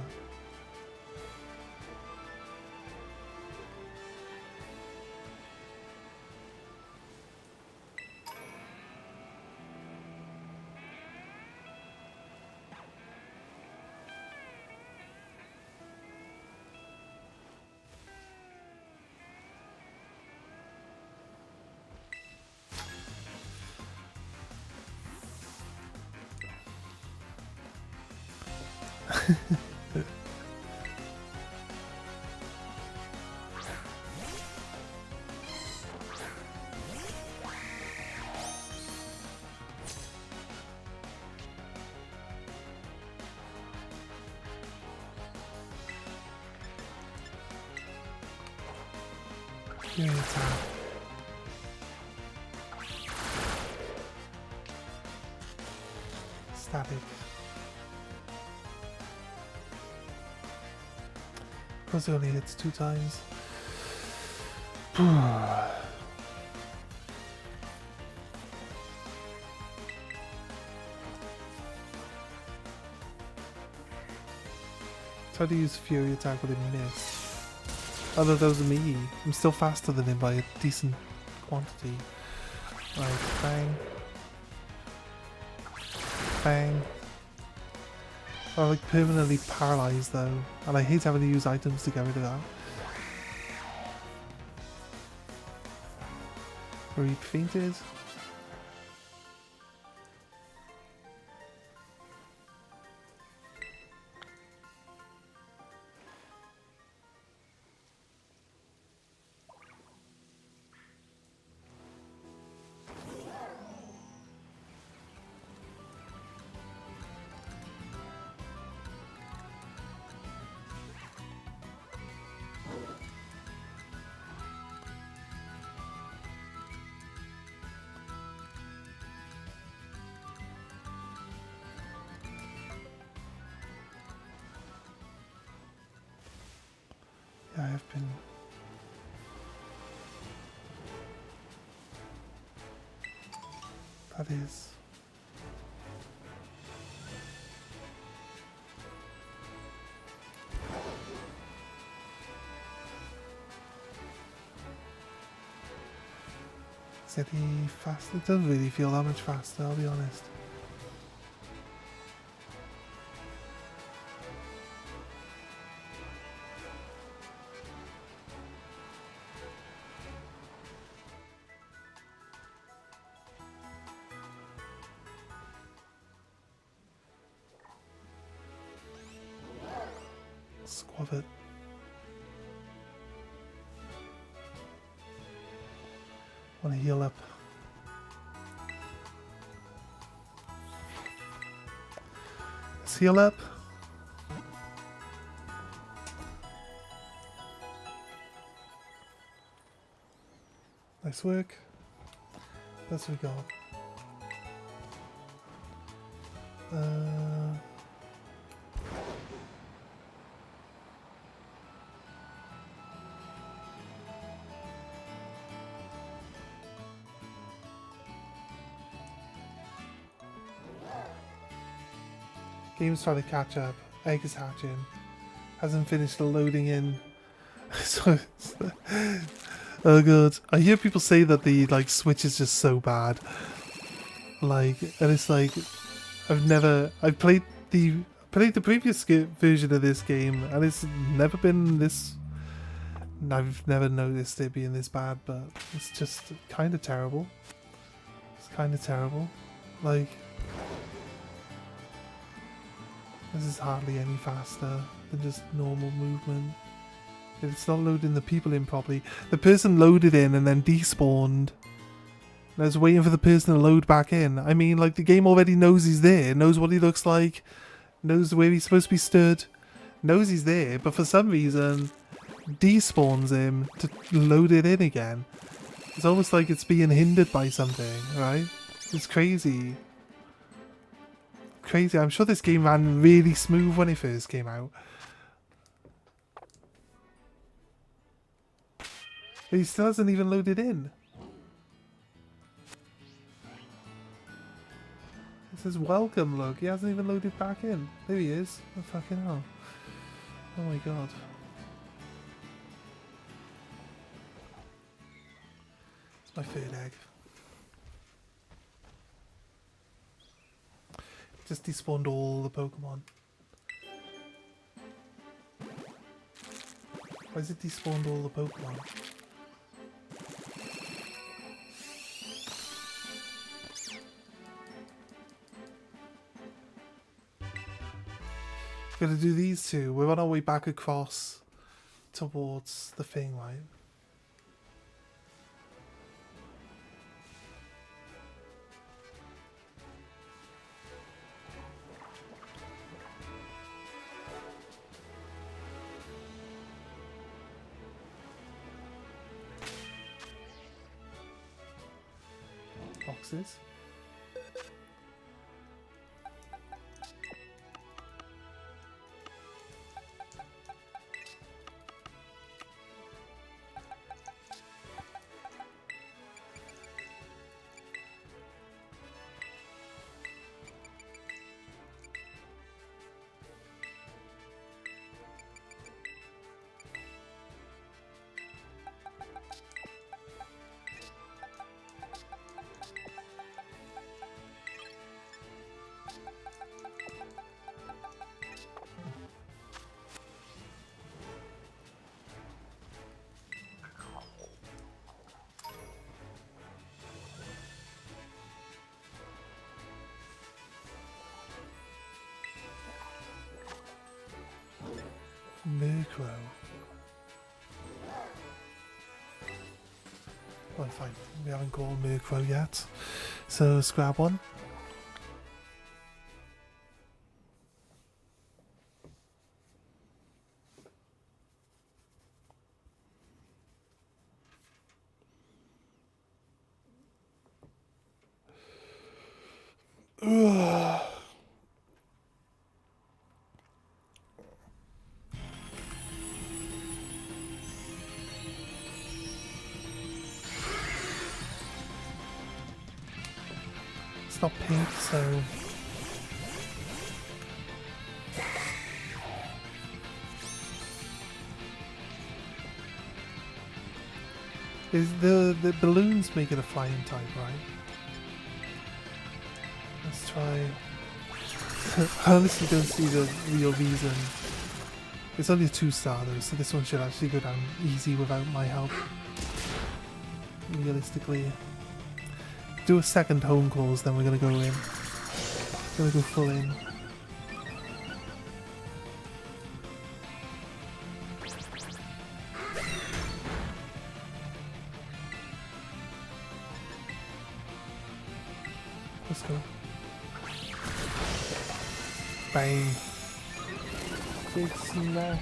Fury attack. Static. Of course it only hits 2 times. Tried to use Fury attack but it missed. Although that was me. I'm still faster than him by a decent quantity. Right, bang. Bang. I'm like permanently paralysed though, and I hate having to use items to get rid of that. Reap fainted. I have been. That is. Is it any faster? It doesn't really feel that much faster, I'll be honest. Squab it. Want to heal up. Let's heal up. Nice work. That's what we got. Game's trying to catch up. Egg is hatching. Hasn't finished the loading in. So, oh god. I hear people say that the Switch is just so bad. And it's like I've played the previous version of this game and it's never been this. I've never noticed it being this bad, but it's just kind of terrible. It's kind of terrible. This is hardly any faster than just normal movement. It's not loading the people in properly. The person loaded in and then despawned. And I was waiting for the person to load back in. I mean, the game already knows he's there, knows what he looks like, knows where he's supposed to be stood, knows he's there, but for some reason despawns him to load it in again. It's almost like it's being hindered by something, right? It's crazy. Crazy. I'm sure this game ran really smooth when it first came out. But he still hasn't even loaded in. It says welcome, look. He hasn't even loaded back in. There he is. Oh, fucking hell. Oh my god. It's my third egg. Just despawned all the Pokemon. Why is it despawned all the Pokemon? We're gonna do these two. We're on our way back across towards the thing, right? Boxes. Murkrow. Well, fine. We haven't called Murkrow yet. So let's grab one. Ugh. It's not pink, so Is the balloons make it a flying type, right? Let's try. I honestly don't see the real reason. It's only a 2-star though, so this one should actually go down easy without my help. Realistically. Do a second home clause, then we're gonna go in. Gonna go full in. Let's go. Bang. Big smash.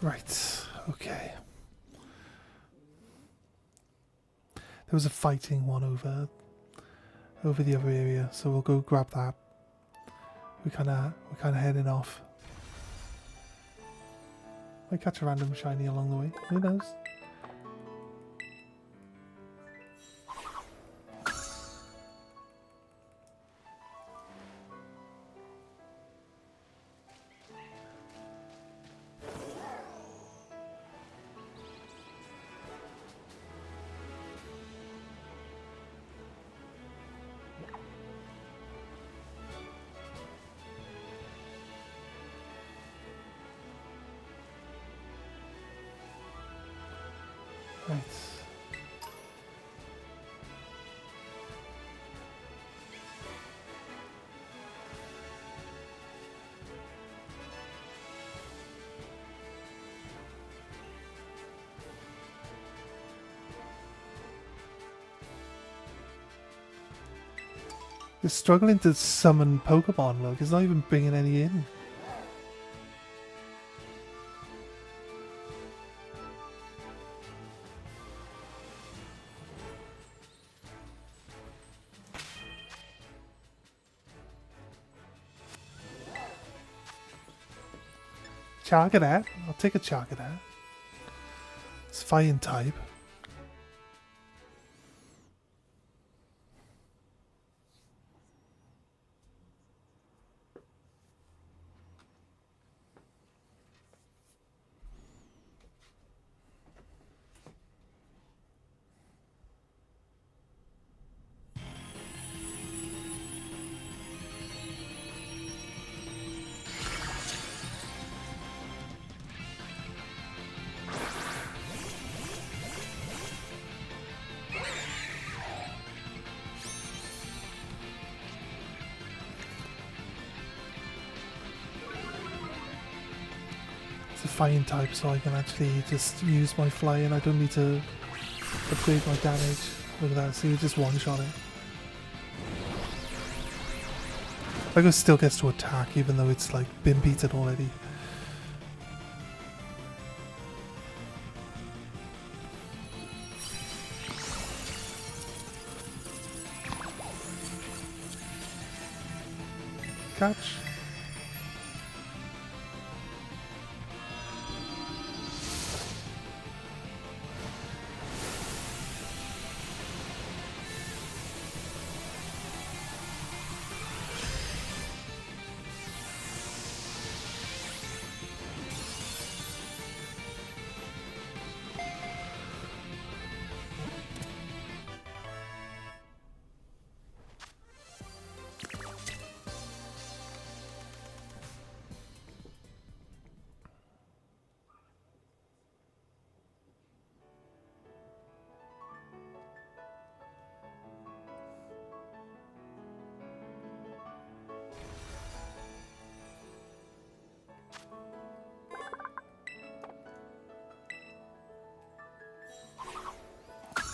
Right, okay. There was a fighting one over the other area, so we'll go grab that. We're kinda heading off. Might catch a random shiny along the way, who knows? Right. It's struggling to summon Pokemon, look, it's not even bringing any in. Charcadet? I'll take a Charcadet. It's fighting type. Fighting type, so I can actually just use my flying. I don't need to upgrade my damage. Look at that, see, it just one-shot it. Like it still gets to attack even though it's like been beaten already. Catch.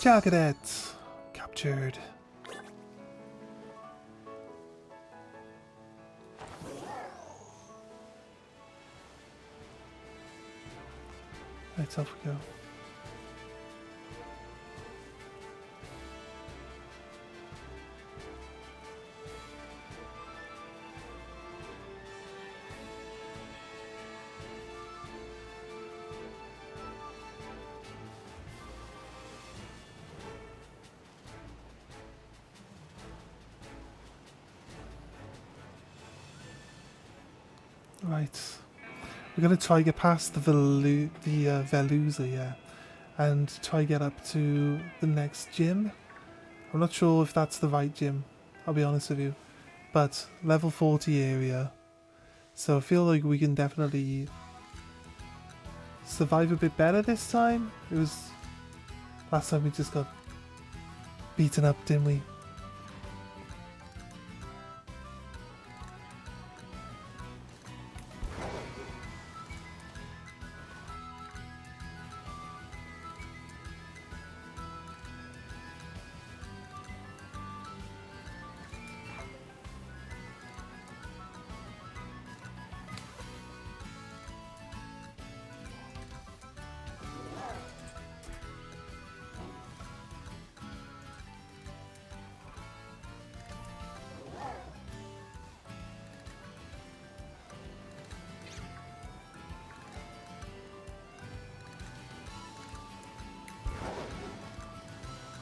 Child cadet captured. Right, off we go. Right, we're gonna try get past the Veluza, yeah, and try get up to the next gym. I'm not sure if that's the right gym, I'll be honest with you, but level 40 area, so I feel like we can definitely survive a bit better this time. It was last time we just got beaten up, didn't we?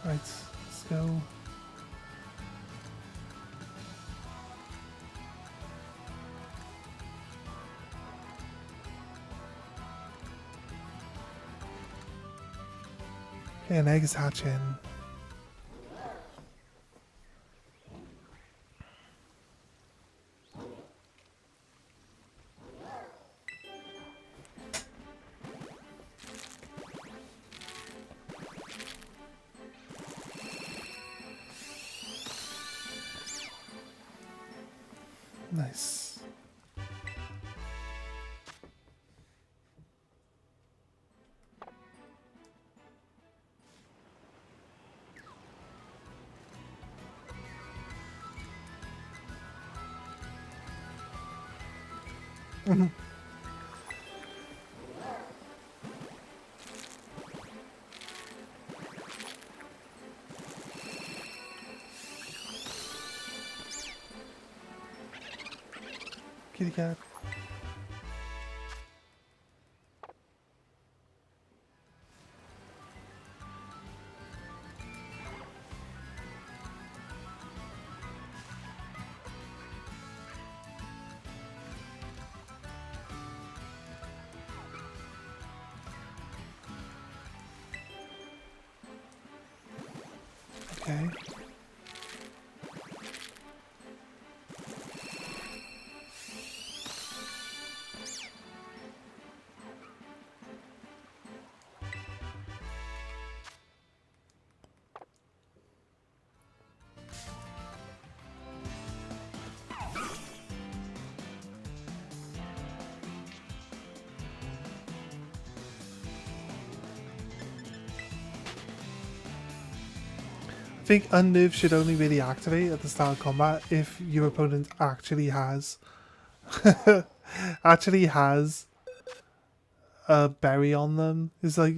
Right, let's go. Okay, an egg is hatching. Nice. Kitty cat. Okay. I think Unnerve should only really activate at the start of combat if your opponent actually has a berry on them. It's like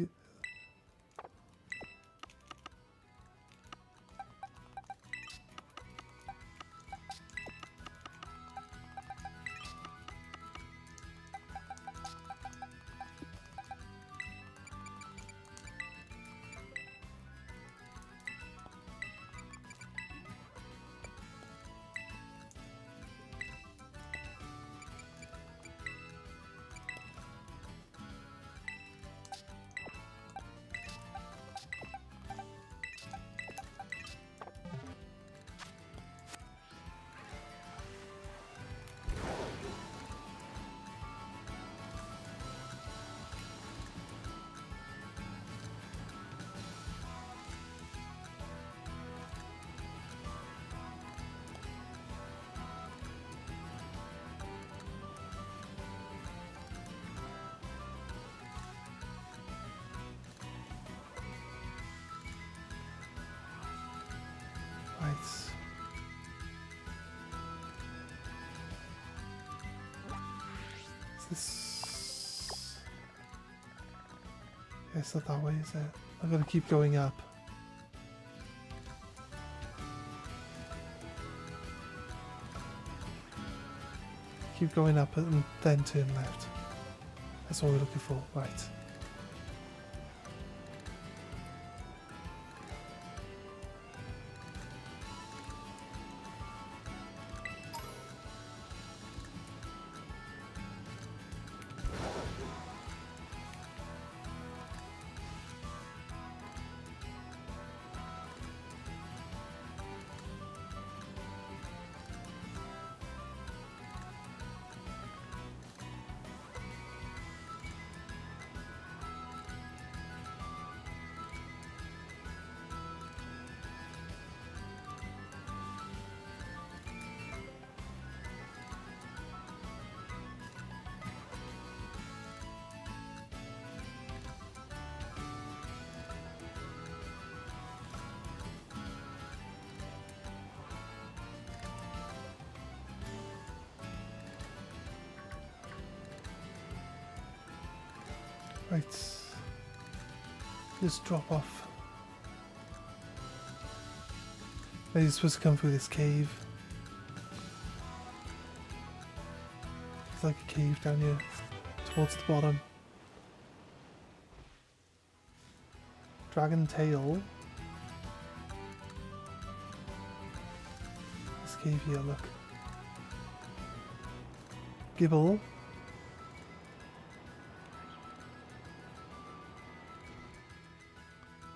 Right. Is this... Yeah, it's not that way, is it? I've got to keep going up. Keep going up and then turn left. That's what we're looking for. Right. Right. Just drop off. Maybe you're supposed to come through this cave. It's like a cave down here, towards the bottom. Dragon tail. This cave here, look. Gibble.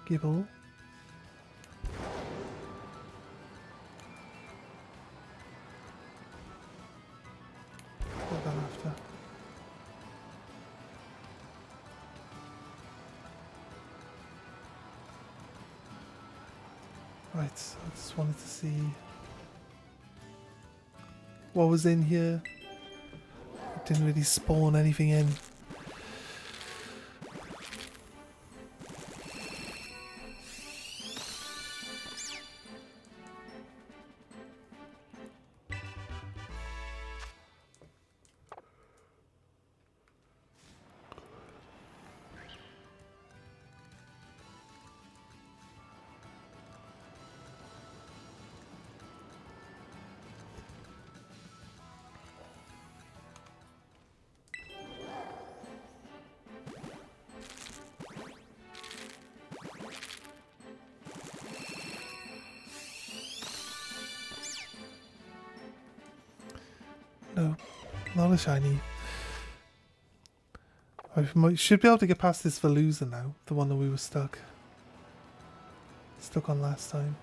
Gibble. What that after? Right, I just wanted to see what was in here. It didn't really spawn anything in. No, not a shiny. I should be able to get past this Veluza now, the one that we were stuck on last time.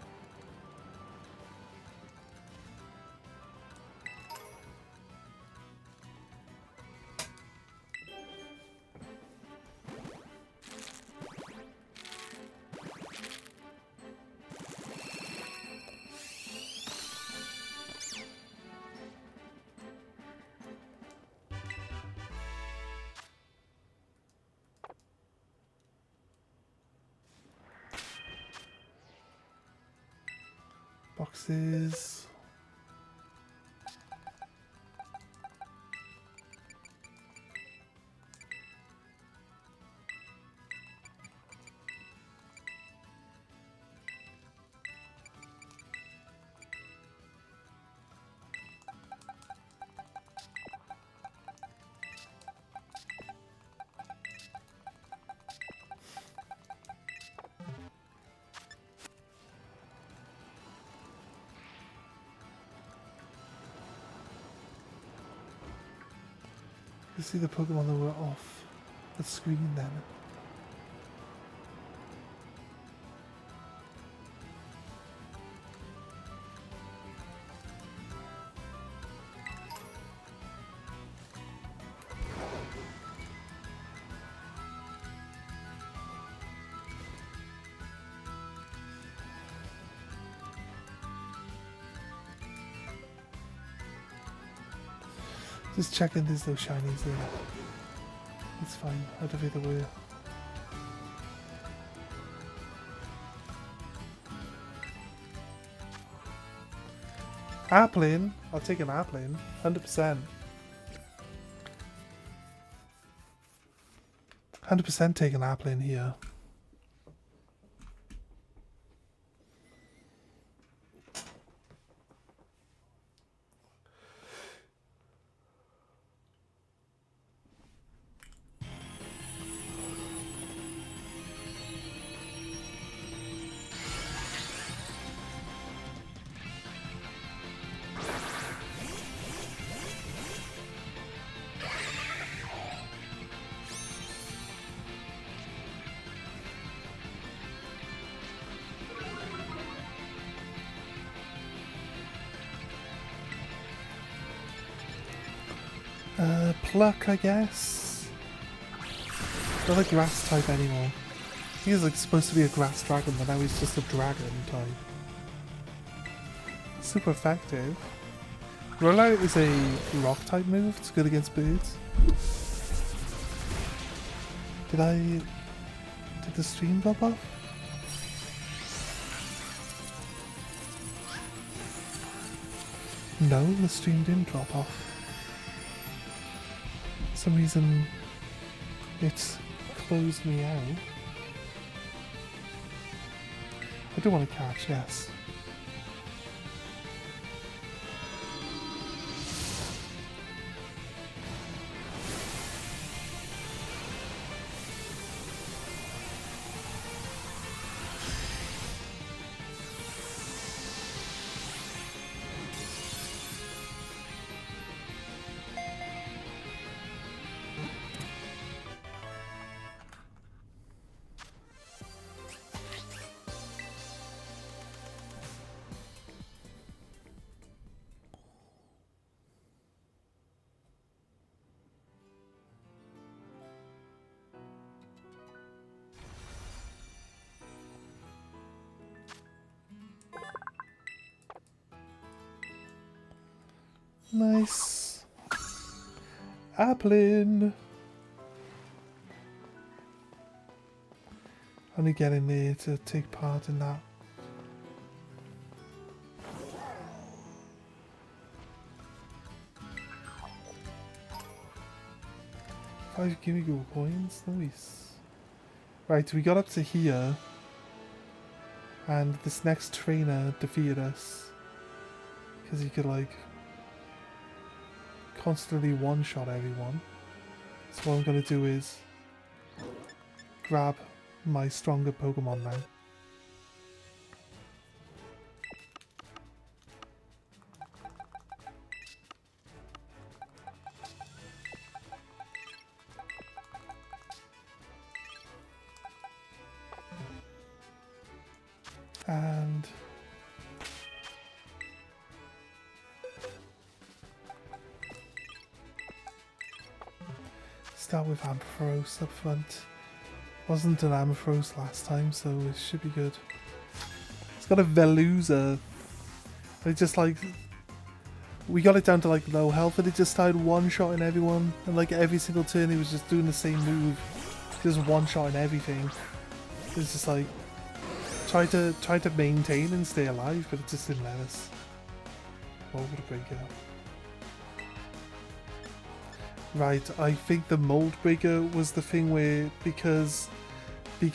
Boxes. You see the Pokemon that were off the screen then. Just checking there's no shinies there. It's fine, I don't think there were. Airplane. I'll take an airplane. 100%. 100% take an airplane here. Pluck, I guess. Not a grass type anymore. He was like supposed to be a grass dragon, but now he's just a dragon type. Super effective. Rollout is a rock type move. It's good against birds. Did the stream drop off? No, the stream didn't drop off. For some reason it's closed me out. I do want to catch, yes. Nice. Applin. Only get in there to take part in that. 5 gimme gold coins, nice. Right, we got up to here. And this next trainer defeated us. Because he could like constantly one-shot everyone. So what I'm going to do is grab my stronger Pokemon now. And start with Ampharos up front. Wasn't an Ampharos last time, so it should be good. It's got a Veluza. It just like we got it down to like low health, and it just started one-shotting everyone. And like every single turn, he was just doing the same move, just one-shotting everything. It's just like try to maintain and stay alive, but it just didn't let us. Oh, what a breaker! Right, I think the mold breaker was the thing where because he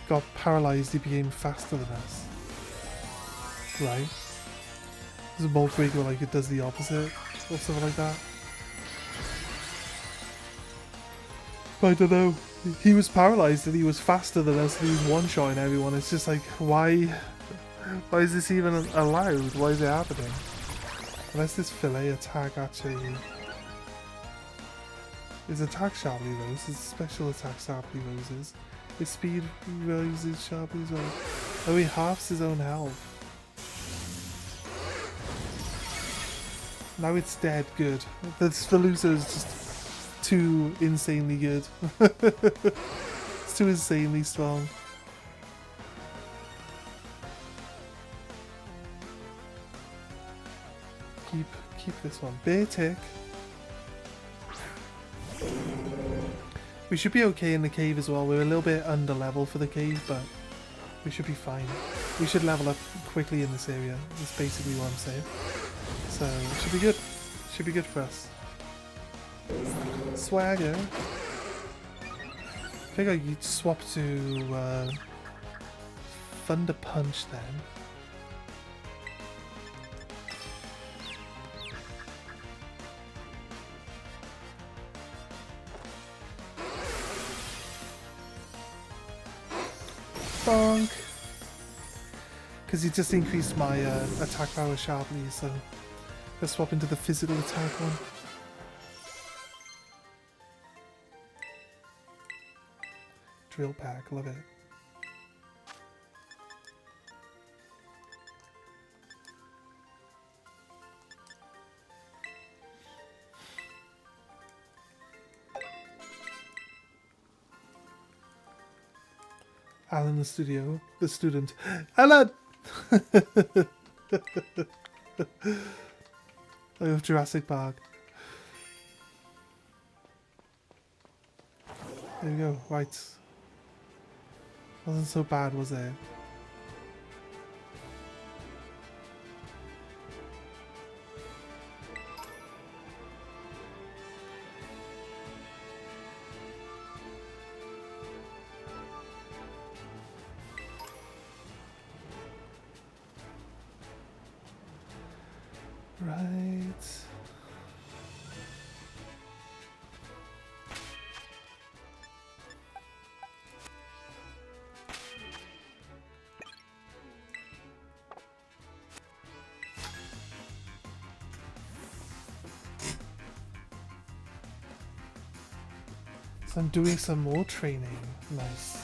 got paralyzed, he became faster than us. Right? There's a mold breaker like it does the opposite or something like that. But I don't know. He was paralyzed and he was faster than us and he was one-shotting everyone. It's just like, why is this even allowed? Why is it happening? Unless this fillet attack actually... His attack sharply rose, his special attack sharply roses. His speed roses sharply as well. Oh, he halves his own health. Now it's dead, good. This Veluza is just too insanely good. It's too insanely strong. Keep this one. Beartick. We should be okay in the cave as well. We're a little bit under level for the cave, but We should be fine. We should level up quickly in this area. That's basically what I'm saying. So it should be good. Should be good for us. Swagger. I think I could swap to Thunder Punch then. Bonk! Because he just increased my attack power sharply, so let's swap into the physical attack one. Drill pack, love it. Alan the studio, the student. Alan! I love Jurassic Park. There we go, right. Wasn't so bad, was it? Right. So I'm doing some more training. Nice.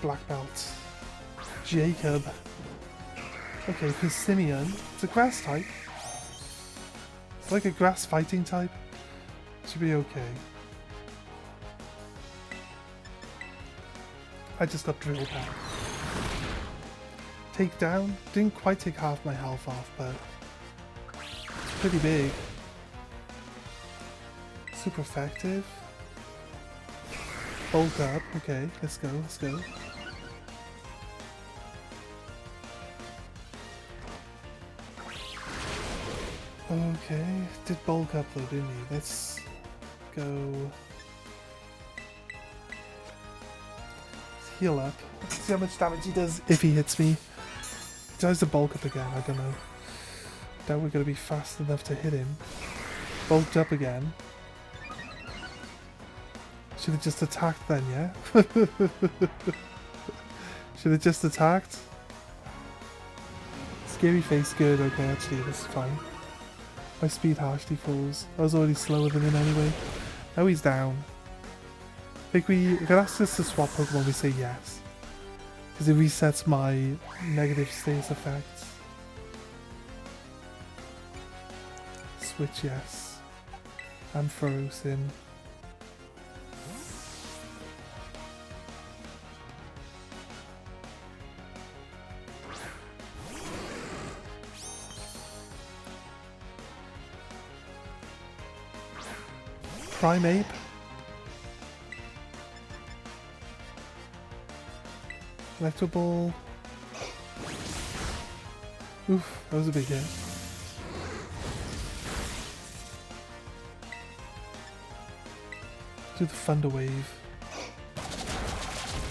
Black belt. Jacob. Okay, Persimmon. It's a grass type. It's like a grass fighting type. Should be okay. I just got drill back. Take down. Didn't quite take half my health off, but it's pretty big. Super effective. Bulk up. Okay, let's go, let's go. Okay, did bulk up though, didn't he? Let's go. Let's heal up. Let's see how much damage he does if he hits me. He tries to bulk up again, I don't know. Doubt we're gonna be fast enough to hit him. Bulked up again. Should have just attacked then, yeah? Should have just attacked. Scary face, good, okay, actually, this is fine. My speed harshly falls. I was already slower than him anyway. Now he's down. I think we can ask us to swap Pokemon, we say yes. Because it resets my negative status effects. Switch yes. And Frozen. Primeape. Collectible. Oof, that was a big hit. Do the Thunder Wave.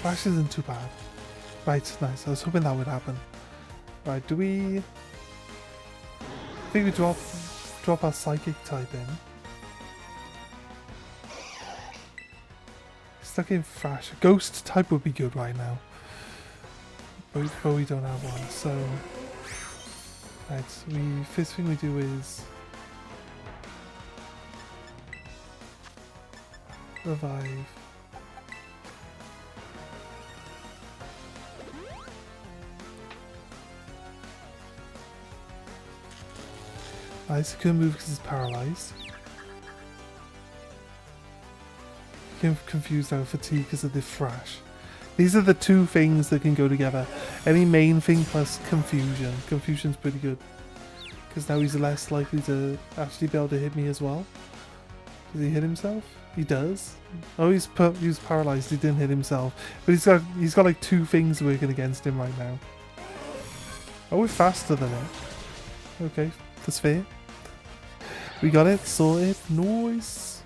Flash isn't too bad. Right, nice. I was hoping that would happen. Right, do we... I think we drop our Psychic type in. Stuck in Thrash. Ghost type would be good right now. But we don't have one, so... Right, first thing we do is... Revive. Nice, he couldn't move because he's paralyzed. Confused out fatigue because of the Thrash. These are the two things that can go together. Any main thing plus confusion. Confusion's pretty good. Because now he's less likely to actually be able to hit me as well. Does he hit himself? He does. Oh, he's paralyzed. He didn't hit himself, but he's got like 2 things working against him right now. Oh, we're faster than it. Okay, that's fair. We got it. Sorted. Nice.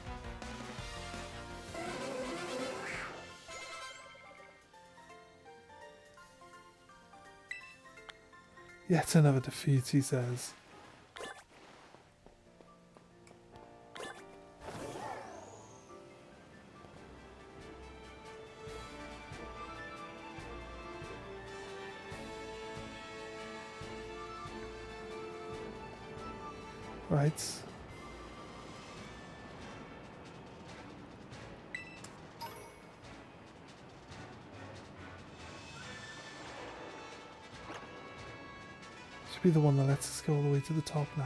Yet another defeat, he says. Right. Should be the one that lets us go all the way to the top now.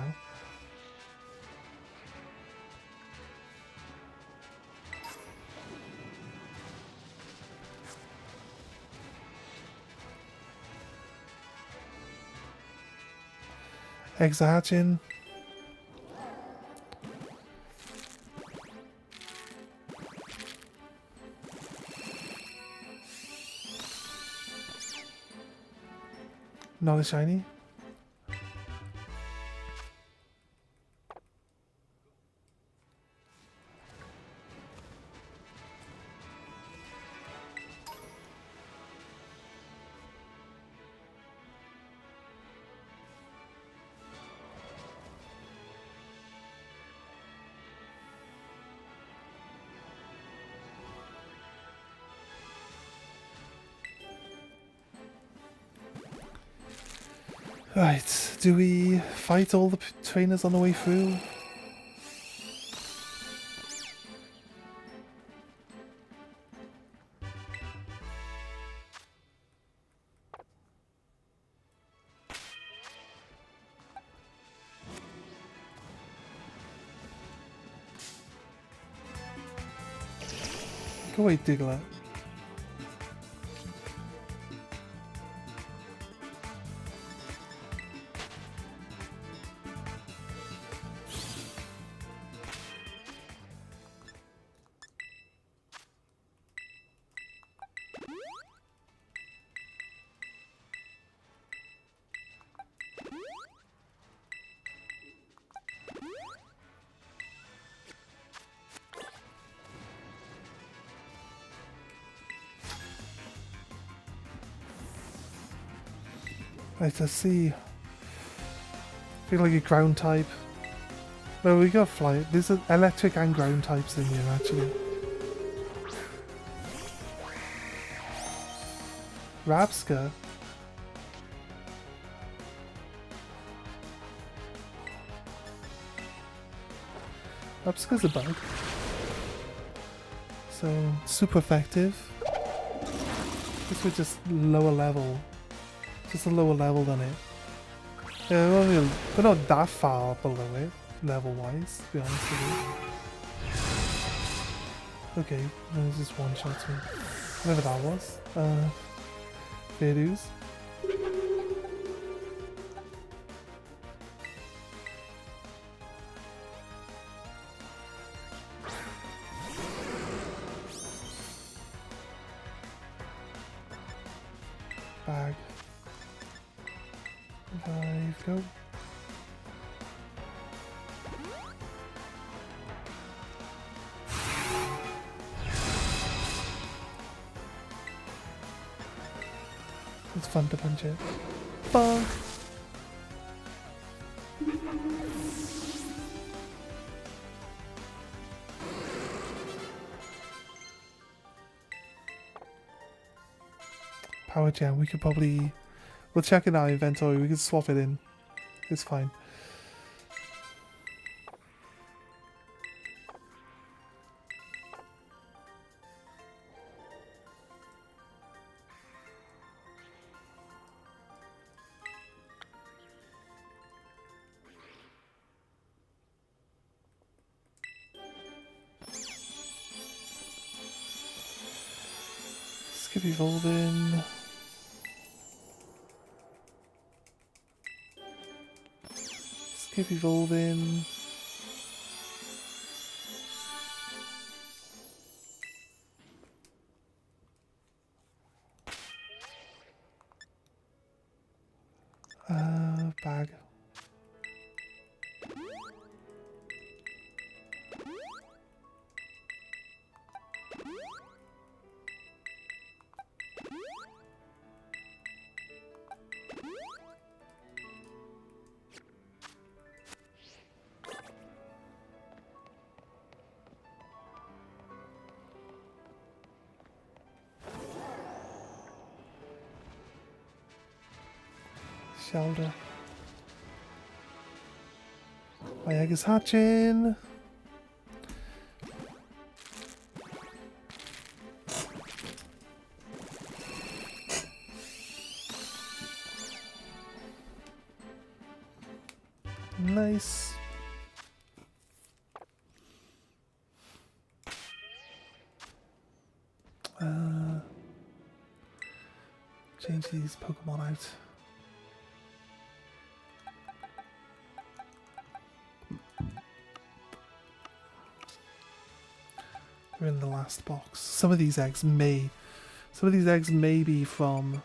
Eggs are hatching. Not a shiny. Right, do we fight all the trainers on the way through? Go away, Diglett. Right, let's see. Feel like a ground type. No, we got fly. There's an electric and ground types in here, actually. Rabska. Rabska's a bug. So, super effective. This was just lower level. Just a lower level than it. Yeah, we're not that far below it, level-wise, to be honest with you. Okay, let me just one-shot me. Whatever that was. Fair dues. Bag. 5, go. It's fun to punch it. Bonk! Power gem, we could probably... We'll check in our inventory, we can swap it in. It's fine. Skip evolving. Skip evolving. bag. Shelter. My egg is hatching. Nice. Change these Pokemon out. We're in the last box. Some of these eggs may be from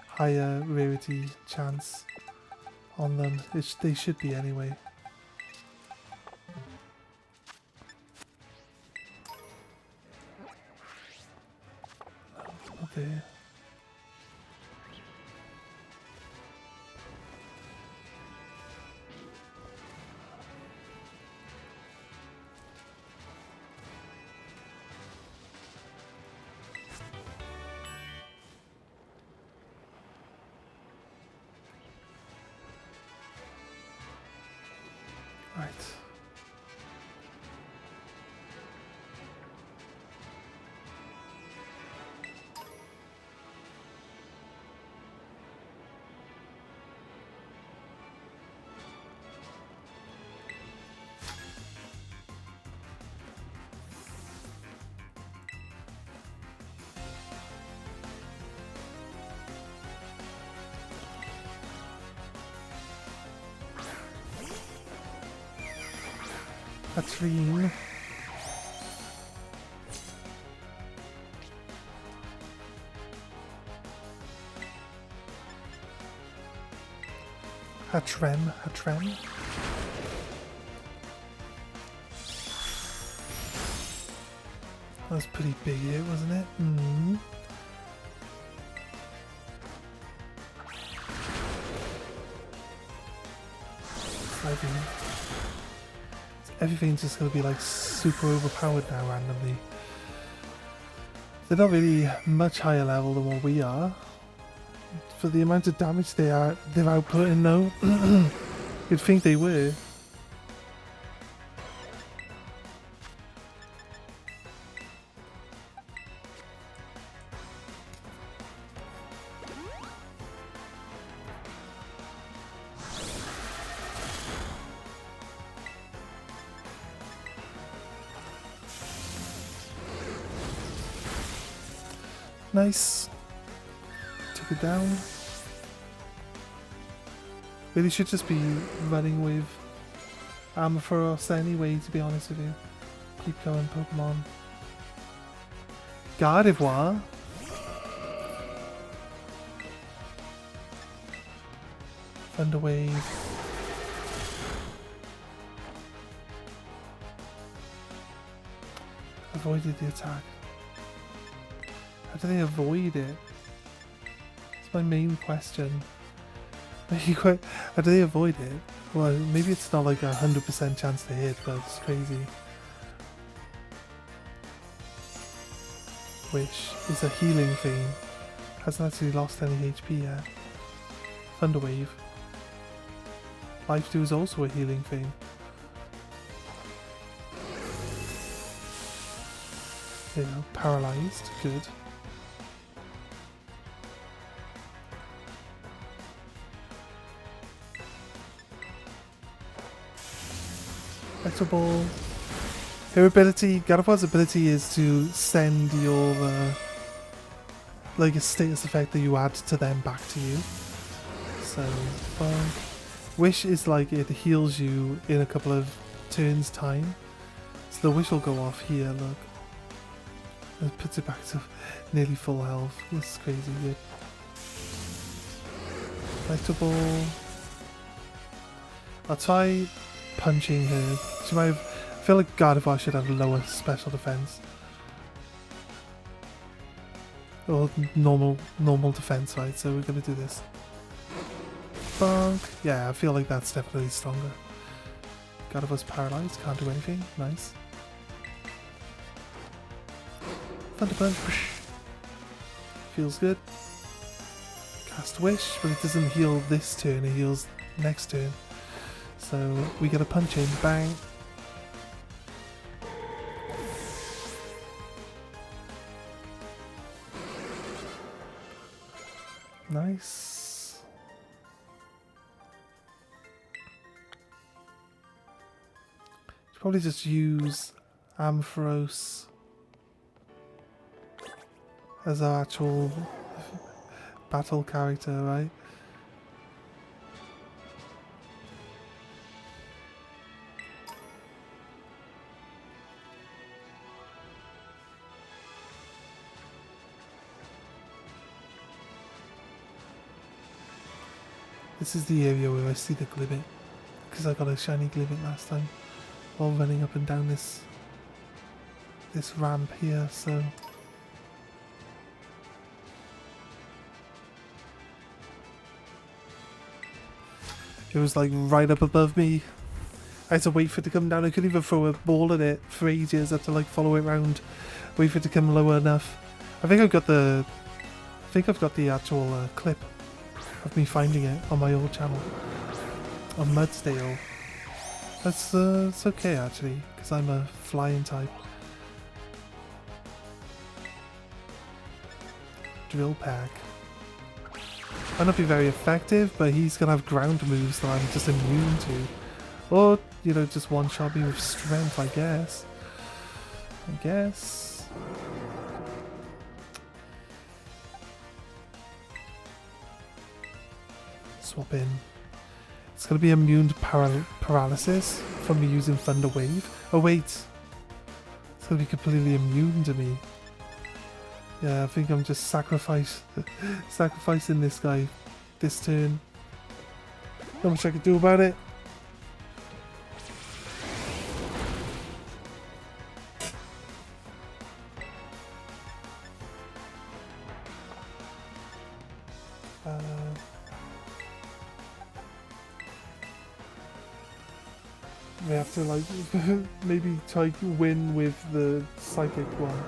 higher rarity chance on them. They should be anyway. No, not there. Right. Hatrim. Hatrem. That was pretty big here, wasn't it? Mm-hmm. Everything's just going to be like super overpowered now randomly. They're not really much higher level than what we are. For the amount of damage they're outputting though, you'd think they were. Nice. Took it down. Really should just be running with Ampharos anyway, to be honest with you. Keep going, Pokemon. Gardevoir. Thunder Wave. Avoided the attack. How do they avoid it? That's my main question. How do they avoid it? Well, maybe it's not like 100% chance to hit, but it's crazy. Which is a healing thing. Hasn't actually lost any HP yet. Thunder Wave. Life Steal is also a healing thing. There you go, paralyzed, good. Electro Ball. Her ability, Gardevoir's ability is to send your like a status effect that you add to them back to you. So, Wish is like it heals you in a couple of turns time. So the wish will go off here, look. And puts it back to nearly full health. This is crazy good. Collectible. I'll try punching her. She might have, I feel like Gardevoir should have lower special defense. Or normal defense, right? So we're gonna do this. Bonk. Yeah, I feel like that's definitely stronger. Gardevoir's paralyzed, can't do anything. Nice. Thunder Punch. Feels good. Cast Wish, but it doesn't heal this turn, it heals next turn. So we get a punch in, bang. Nice. Should probably just use Ampharos as our actual battle character, right? This is the area where I see the Glibbit, because I got a shiny Glibbit last time while running up and down this ramp here, so it was like right up above me. I had to wait for it to come down. I couldn't even throw a ball at it for ages. I had to like follow it around, wait for it to come low enough. I think I've got the actual clip of me finding it on my old channel on Mudsdale. That's it's okay actually, because I'm a flying type. Drill Pack. Might not be very effective, but he's gonna have ground moves that I'm just immune to. Or, you know, just one-shot me with strength, I guess. Swap in. It's gonna be immune to paralysis from me using Thunder Wave. Oh wait, it's gonna be completely immune to me. Yeah, I think I'm just sacrificing this guy this turn. Not much I can do about it. We have to like maybe try to win with the psychic one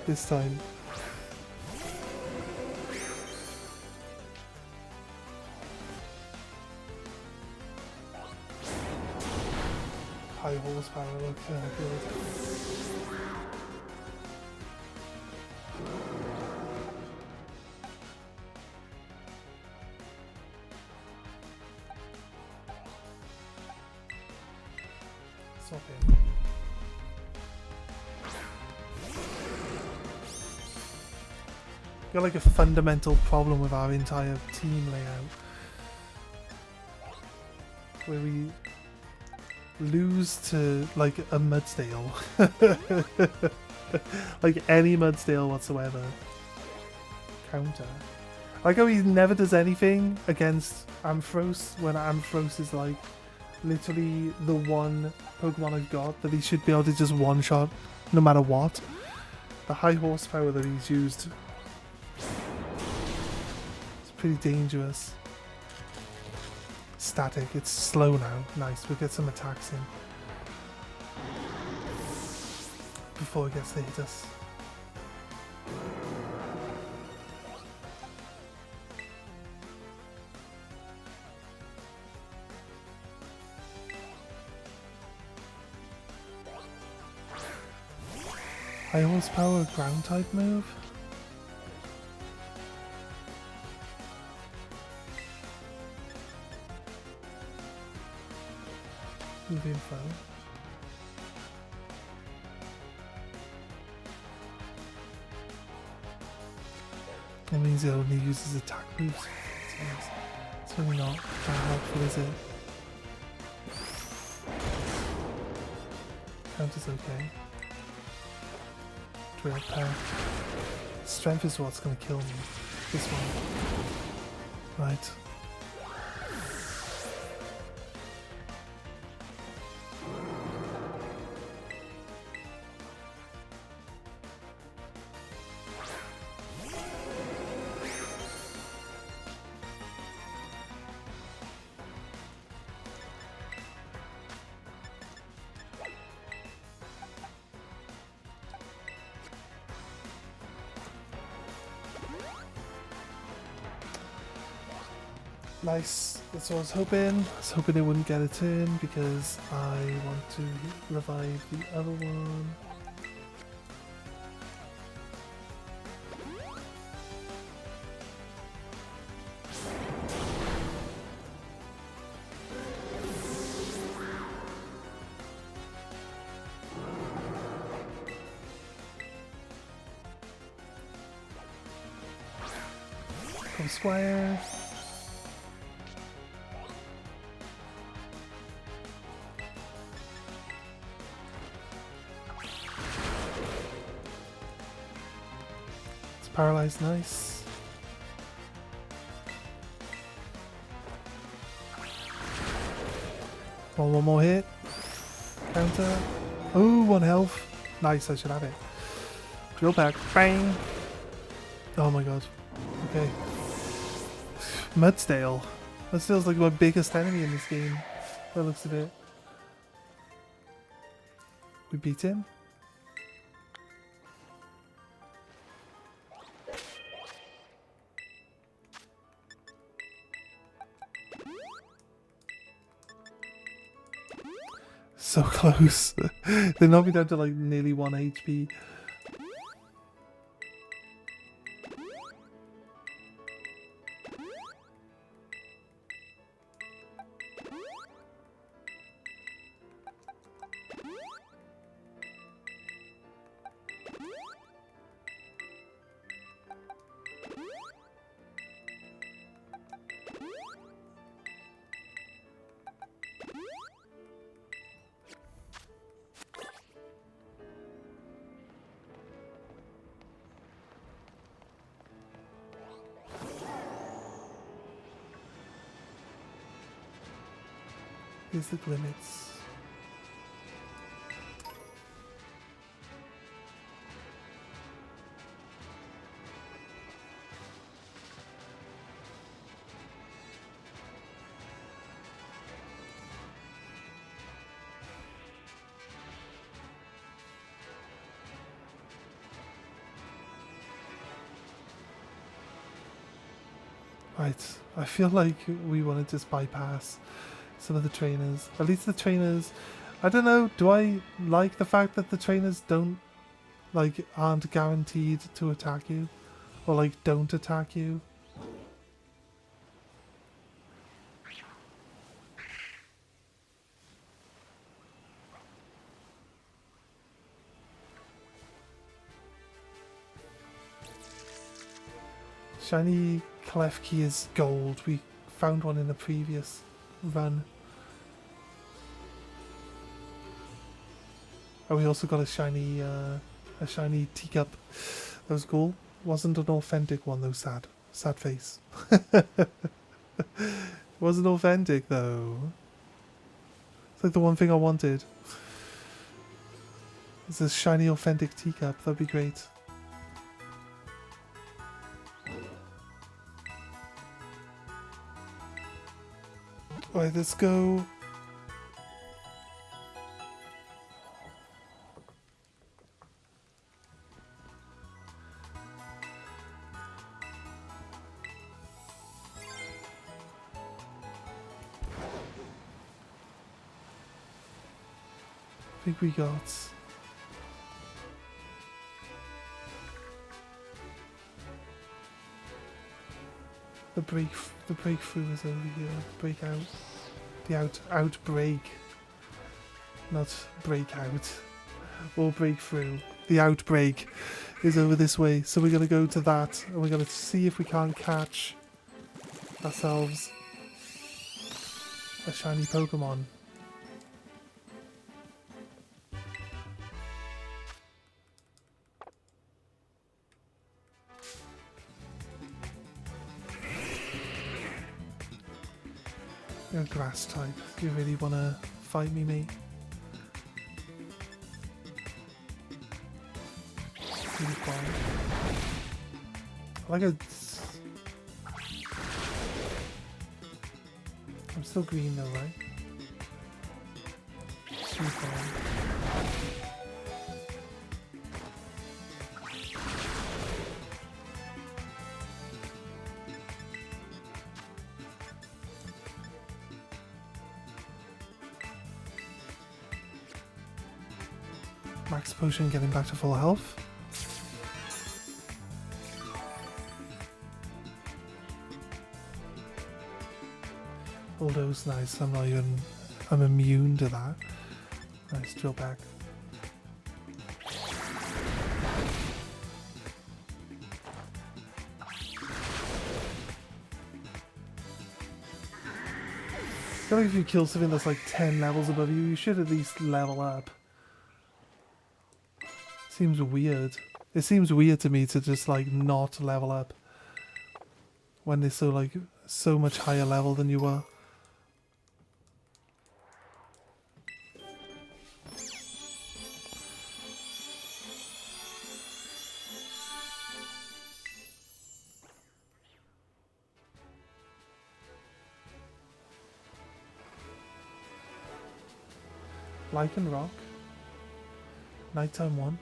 this time. High horsepower, look, oh good. Swap in. Got like a fundamental problem with our entire team layout, where we lose to like a Mudsdale. Like any Mudsdale whatsoever. Counter. I like how he never does anything against Ampharos when Ampharos is like literally the one Pokemon I've got that he should be able to just one-shot no matter what. The high horsepower that he's used, it's pretty dangerous. Static, it's slow now. Nice, we'll get some attacks in before it gets to hit us. High horsepower ground type move. Move info. That means it only uses attack moves. It's really not that helpful, is it? Count is okay. Drill pack. Strength is what's gonna kill me. This one. Right. Nice, that's what I was hoping. I was hoping it wouldn't get a turn because I want to revive the other one. Come square. Paralyzed, nice. One more hit. Counter. Oh, 1 health. Nice, I should have it. Drill back. Bang. Oh my god. Okay. Mudsdale. Mudsdale's like my biggest enemy in this game. That looks of it. We beat him. So close. They knocked me down to like nearly 1 HP. Here's the limits. Right, I feel like we want to just bypass some of the trainers. At least the trainers, I don't know, do I like the fact that the trainers don't, like, aren't guaranteed to attack you? Or, like, don't attack you? Shiny Klefki is gold. We found one in the previous run. Oh, we also got a shiny teacup. That was cool. Wasn't an authentic one though. Sad face. Wasn't authentic though. It's like the one thing I wanted. It's a shiny authentic teacup. That'd be great. Alright, let's go. I think we got the breakthrough is over here. Breakout. The outbreak. Not breakout. Or breakthrough. the outbreak is over this way. So we're going to go to that and we're going to see if we can't catch ourselves a shiny Pokemon. You're a grass type. Do you really want to fight me, mate? Like a... I'm still green though, right? Max potion getting back to full health. Although nice, I'm immune to that. Nice, drill back. I feel like if you kill something that's like 10 levels above you, you should at least level up. Seems weird. It seems weird to me to just like not level up when they're so much higher level than you are. Lichen Rock. Nighttime one.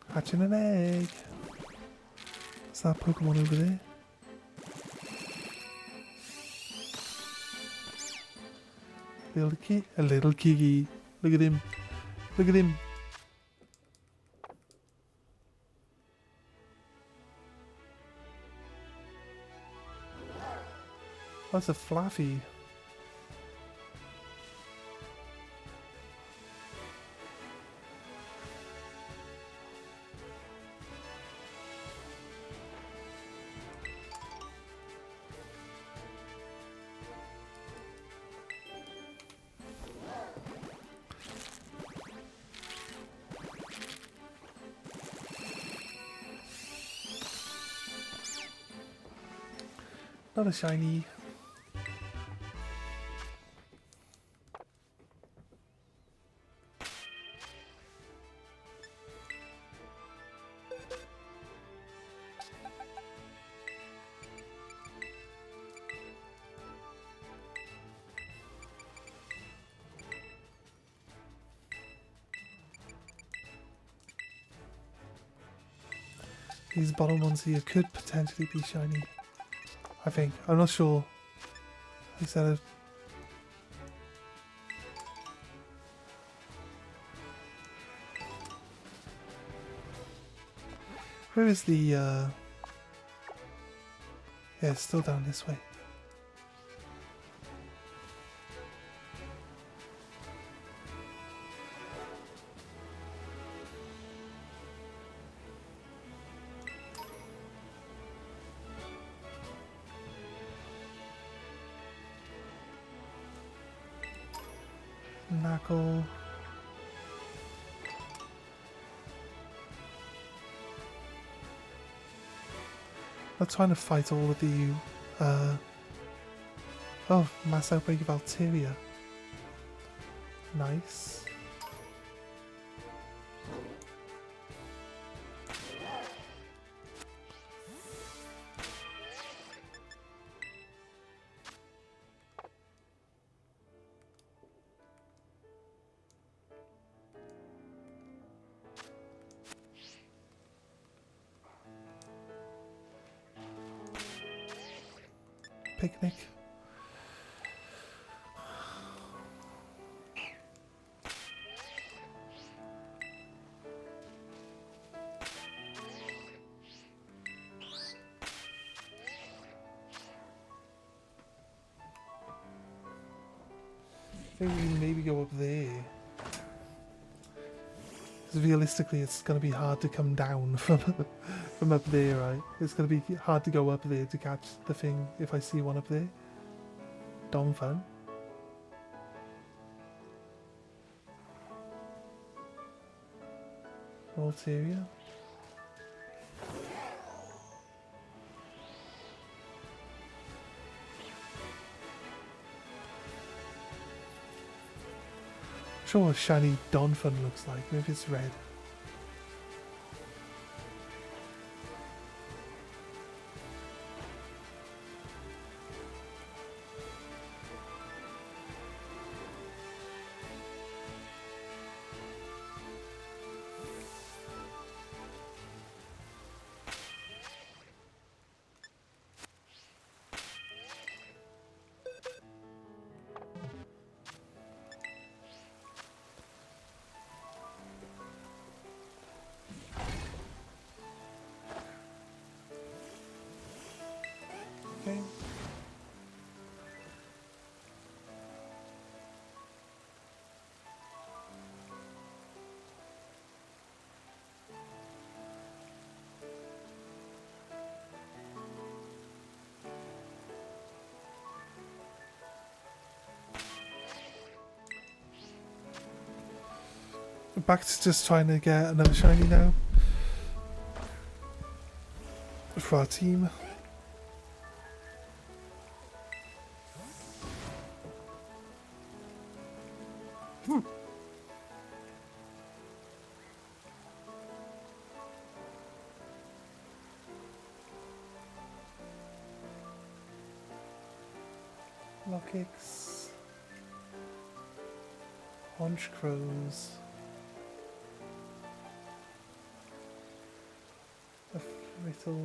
Hatching an egg. What's that Pokemon over there? A little Kiki. Look at him. Look at him. That's a Fluffy. Not a shiny. These bottom ones here could potentially be shiny. I think. I'm not sure. He said it. Where is the yeah, it's still down this way. Knuckle. I'm trying to fight all of the oh, mass outbreak of Altaria. Nice. Picnic. Maybe we maybe go up there. Because realistically, it's going to be hard to come down from up there, right? It's going to be hard to go up there to catch the thing if I see one up there. Darn fun. Altaria. I'm sure what a shiny Donphan looks like. Maybe it's red. Okay. Back to just trying to get another shiny now for our team. Lockix, Haunch Crows, a little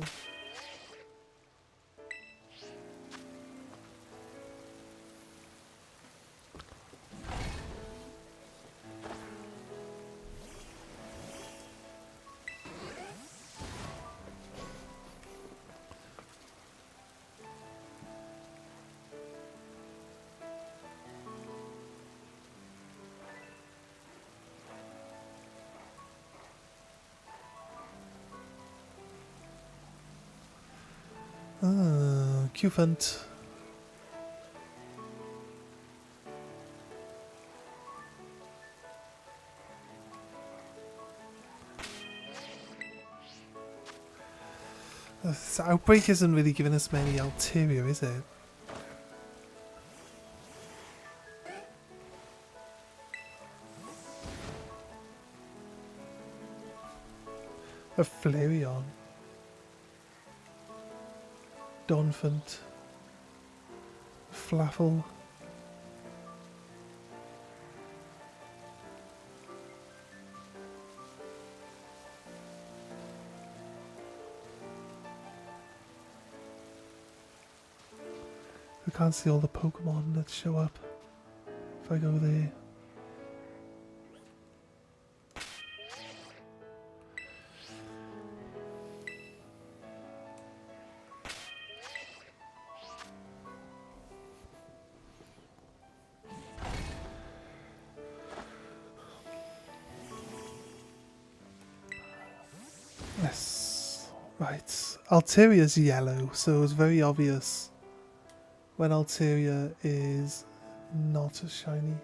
Q-Funt. This outbreak isn't really giving us many Altaria, is it? A Flareon. Donphan, Flaffle, I can't see all the Pokemon that show up if I go there. Yes, right. Altaria's yellow, so it's very obvious when Altaria is not as shiny.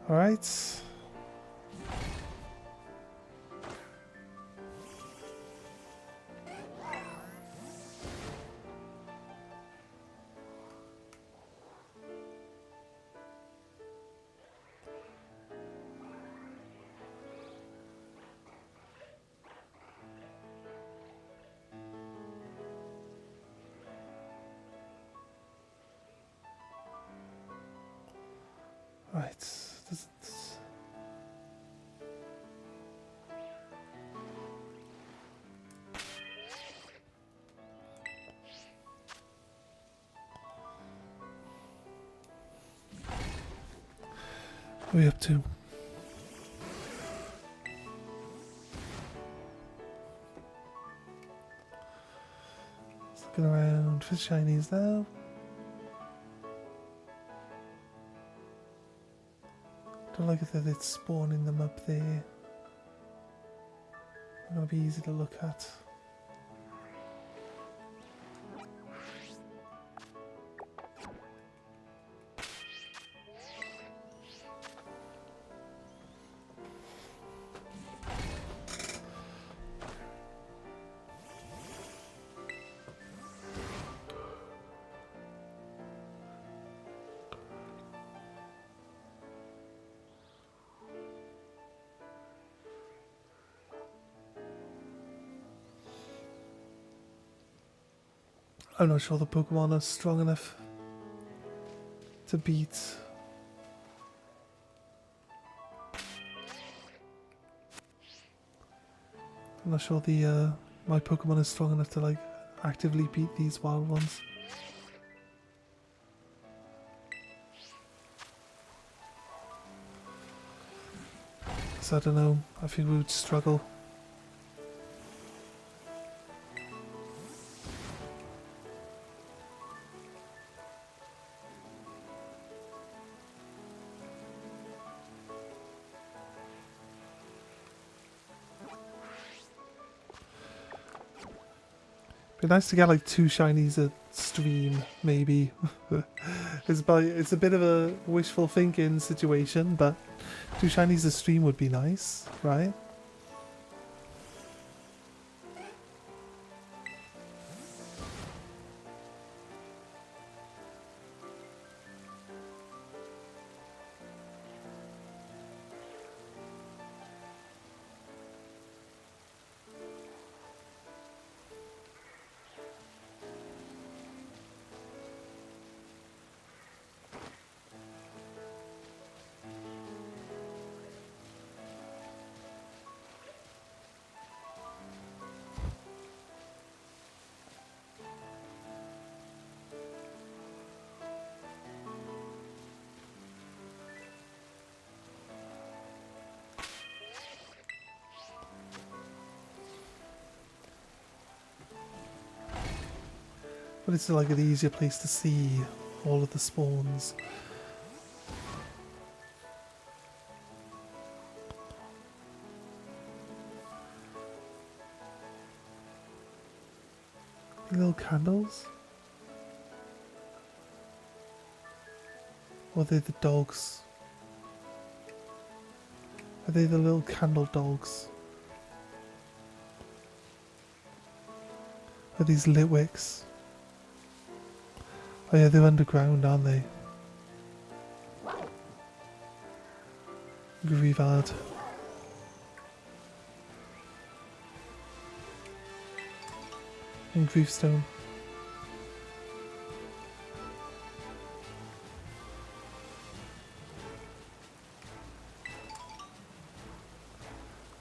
All right. Right. What are we up to? Just looking around for shinies now. Don't like it that it's spawning them up there. Not gonna be easy to look at. I'm not sure the Pokemon are strong enough to beat. I'm not sure the my Pokemon is strong enough to like actively beat these wild ones. So I don't know. I think we would struggle. Be nice to get like 2 shinies a stream, maybe. It's a bit of a wishful thinking situation, but 2 shinies a stream would be nice, right? But it's like an easier place to see all of the spawns. Little candles? Or are they the dogs? Are they the little candle dogs? Are these Litwicks? Oh yeah, they're underground, aren't they? Grievard. And Griefstone.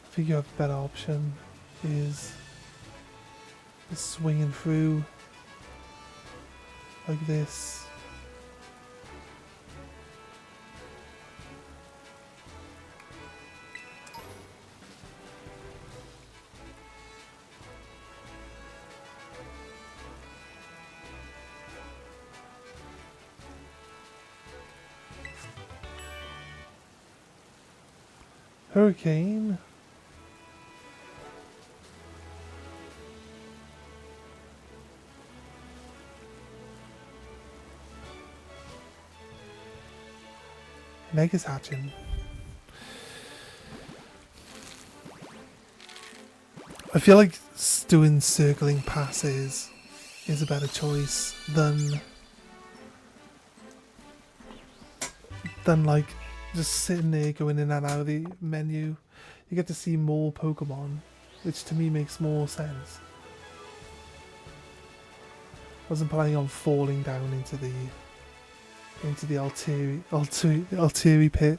I think you have a better option is swinging through like this. Hurricane. An egg is hatching. I feel like doing circling passes is a better choice than like just sitting there going in and out of the menu. You get to see more Pokemon, which to me makes more sense. Wasn't planning on falling down into the into the Altieri pit.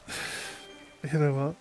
You know what?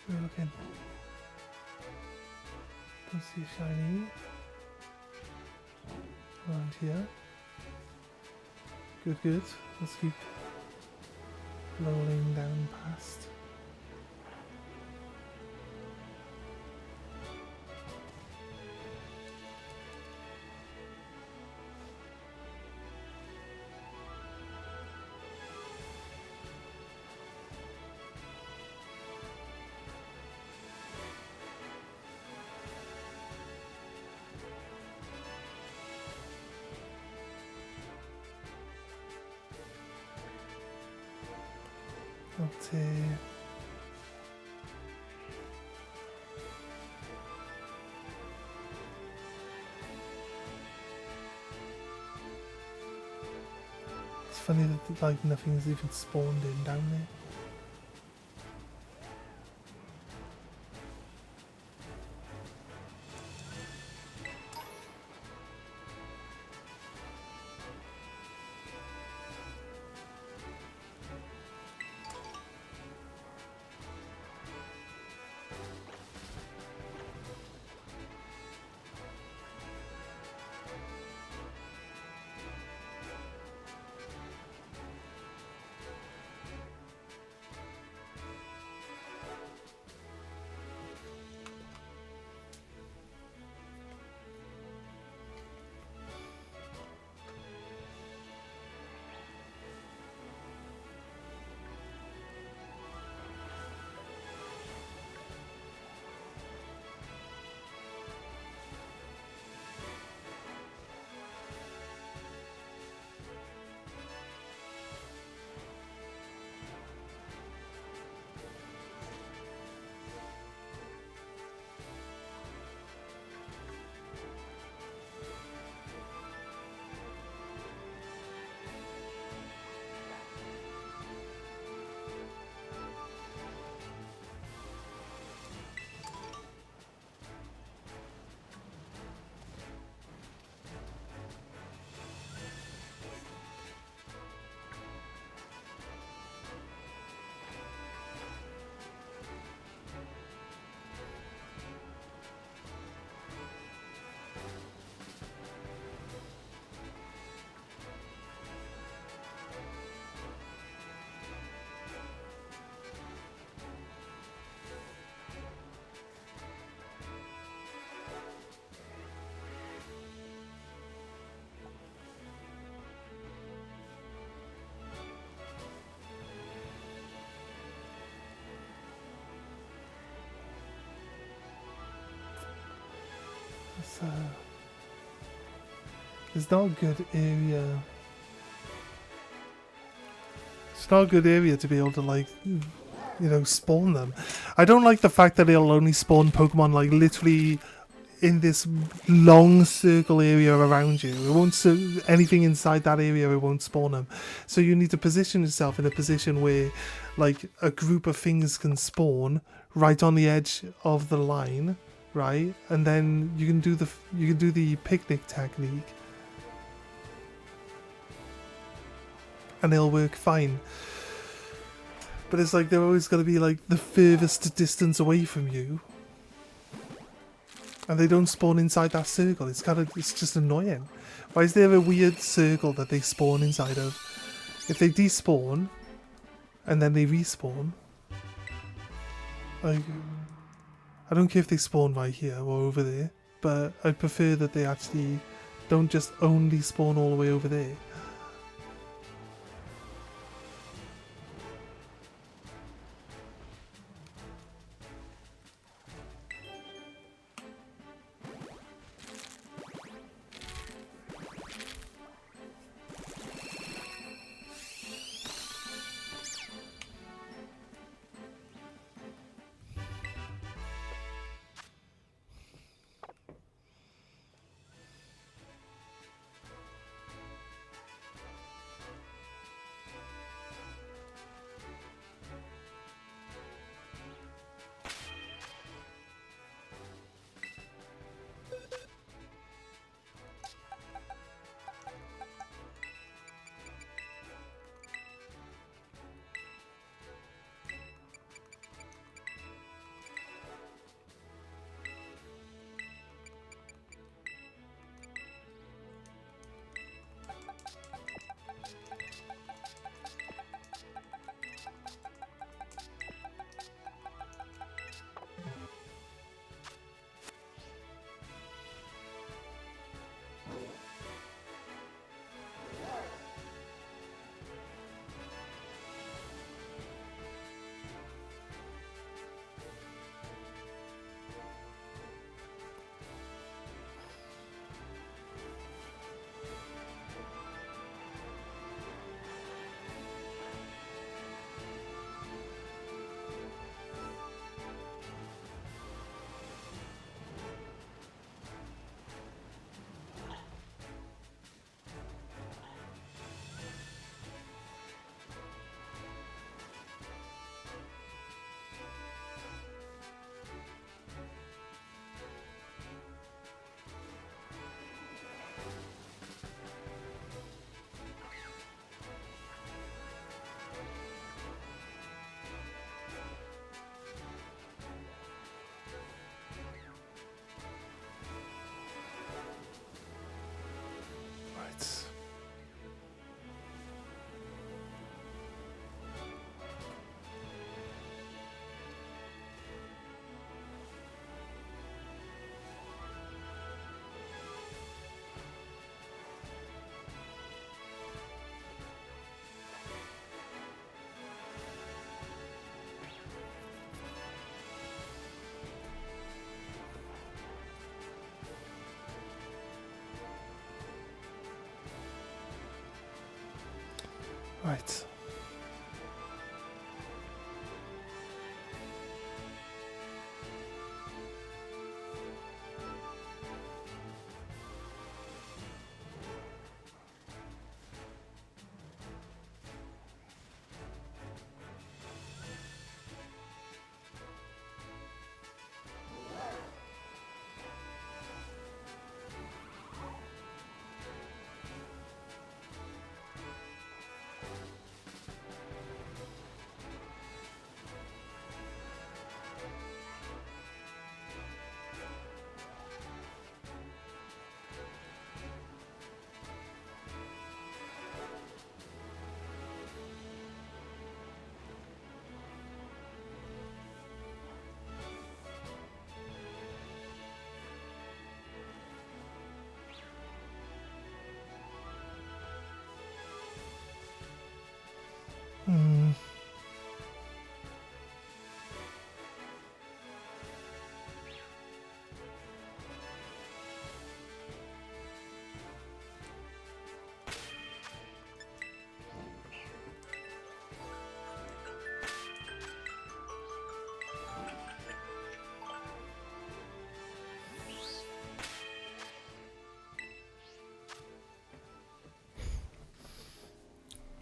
We're looking. Don't see a shiny around here. Good, good. Let's keep rolling down past. Up here. It's funny that like nothing's even spawned in down there. So it's not a good area. It's not a good area to be able to like, you know, spawn them. I don't like the fact that it'll only spawn Pokemon like literally in this long circle area around you. It won't anything inside that area. It won't spawn them. So you need to position yourself in a position where, like, a group of things can spawn right on the edge of the line, right? And then you can do the picnic technique. and it'll work fine. But it's like they're always going to be like the furthest distance away from you. And they don't spawn inside that circle. It's just annoying. Why is there a weird circle that they spawn inside of? If they despawn and then they respawn, like, I don't care if they spawn right here or over there, but I'd prefer that they actually don't just only spawn all the way over there. Right.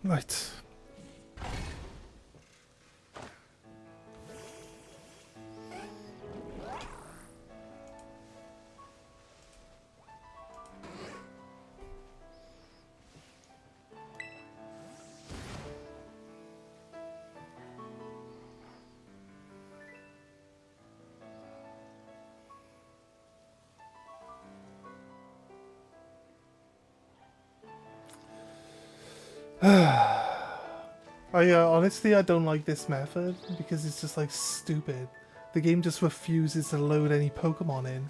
Right. Honestly, I don't like this method because it's just like stupid. The game just refuses to load any Pokemon in.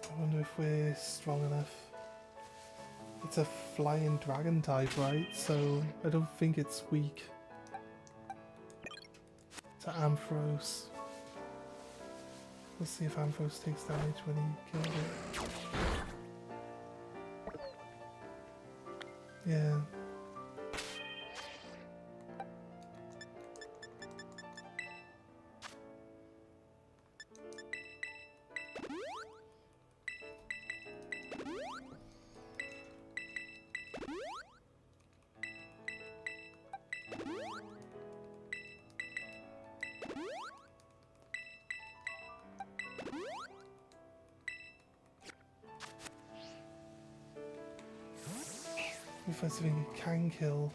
I wonder if we're strong enough. It's a flying dragon type, right? So I don't think it's weak to Ampharos. Let's see if Ampharos takes damage when he kills it. Yeah. If I think it can kill.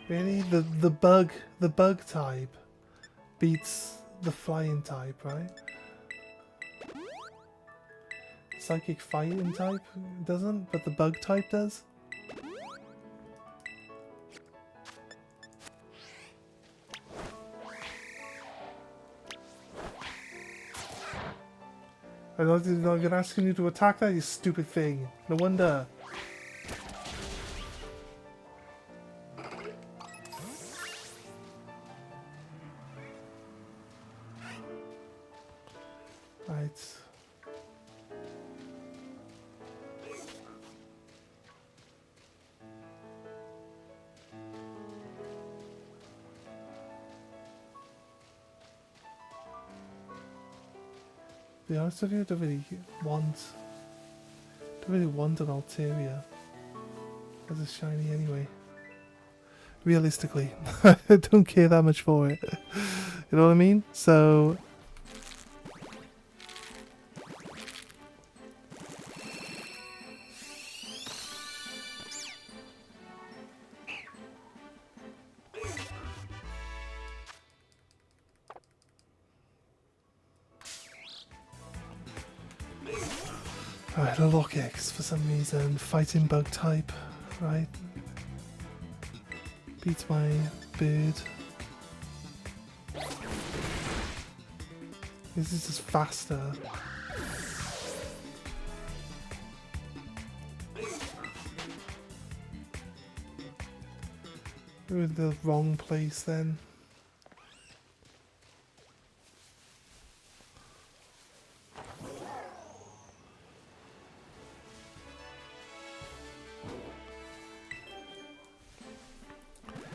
Really? The bug type beats the flying type, right? Psychic fighting type doesn't, but the bug type does? I'm not even asking you to attack that, you stupid thing. No wonder. Right. To be honest with you, I don't really want an Altaria as a shiny anyway. Realistically, I don't care that much for it. You know what I mean? So alright, a Lockix for some reason. Fighting bug type, right? Beats my bird. This is just faster. We're in the wrong place then.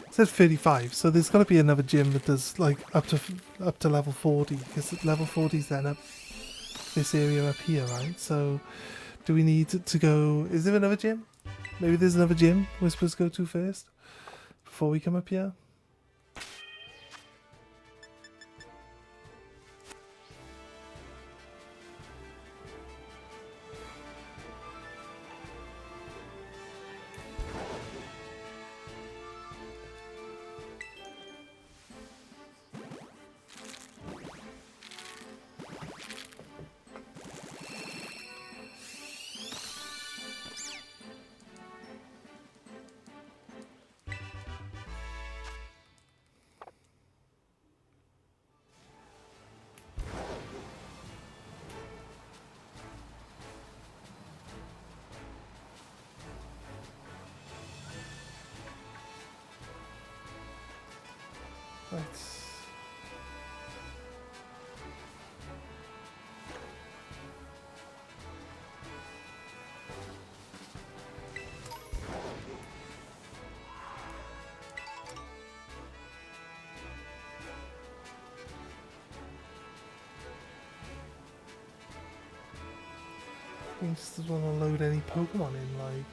It says 35, so there's got to be another gym that does like up to level 40, because level 40 is then up this area up here, right? So do we need to go? Is there another gym? Maybe there's another gym we're supposed to go to first before we come up here. Right. He just doesn't want to load any Pokemon in, like.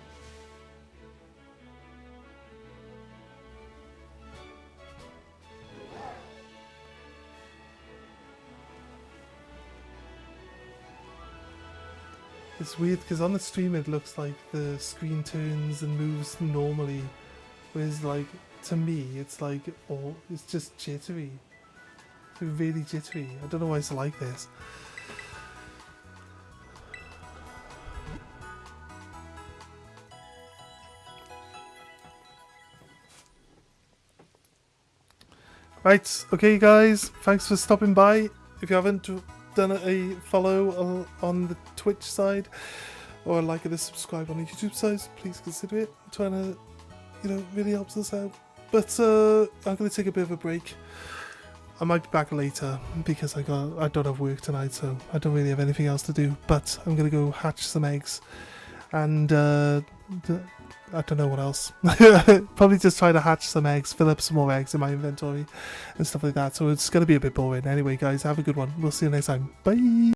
It's weird because on the stream it looks like the screen turns and moves normally, whereas like to me it's like it's just jittery. It's really jittery. I don't know why it's like this. Right, okay guys, thanks for stopping by. If you haven't done a follow on the Twitch side or like and a subscribe on the YouTube side, please consider it. I'm trying to, really helps us out. But I'm going to take a bit of a break. I might be back later because I don't have work tonight, so I don't really have anything else to do. But I'm going to go hatch some eggs and I don't know what else. Probably just try to hatch some eggs, fill up some more eggs in my inventory and stuff like that. So it's going to be a bit boring. Anyway, guys, have a good one. We'll see you next time. Bye.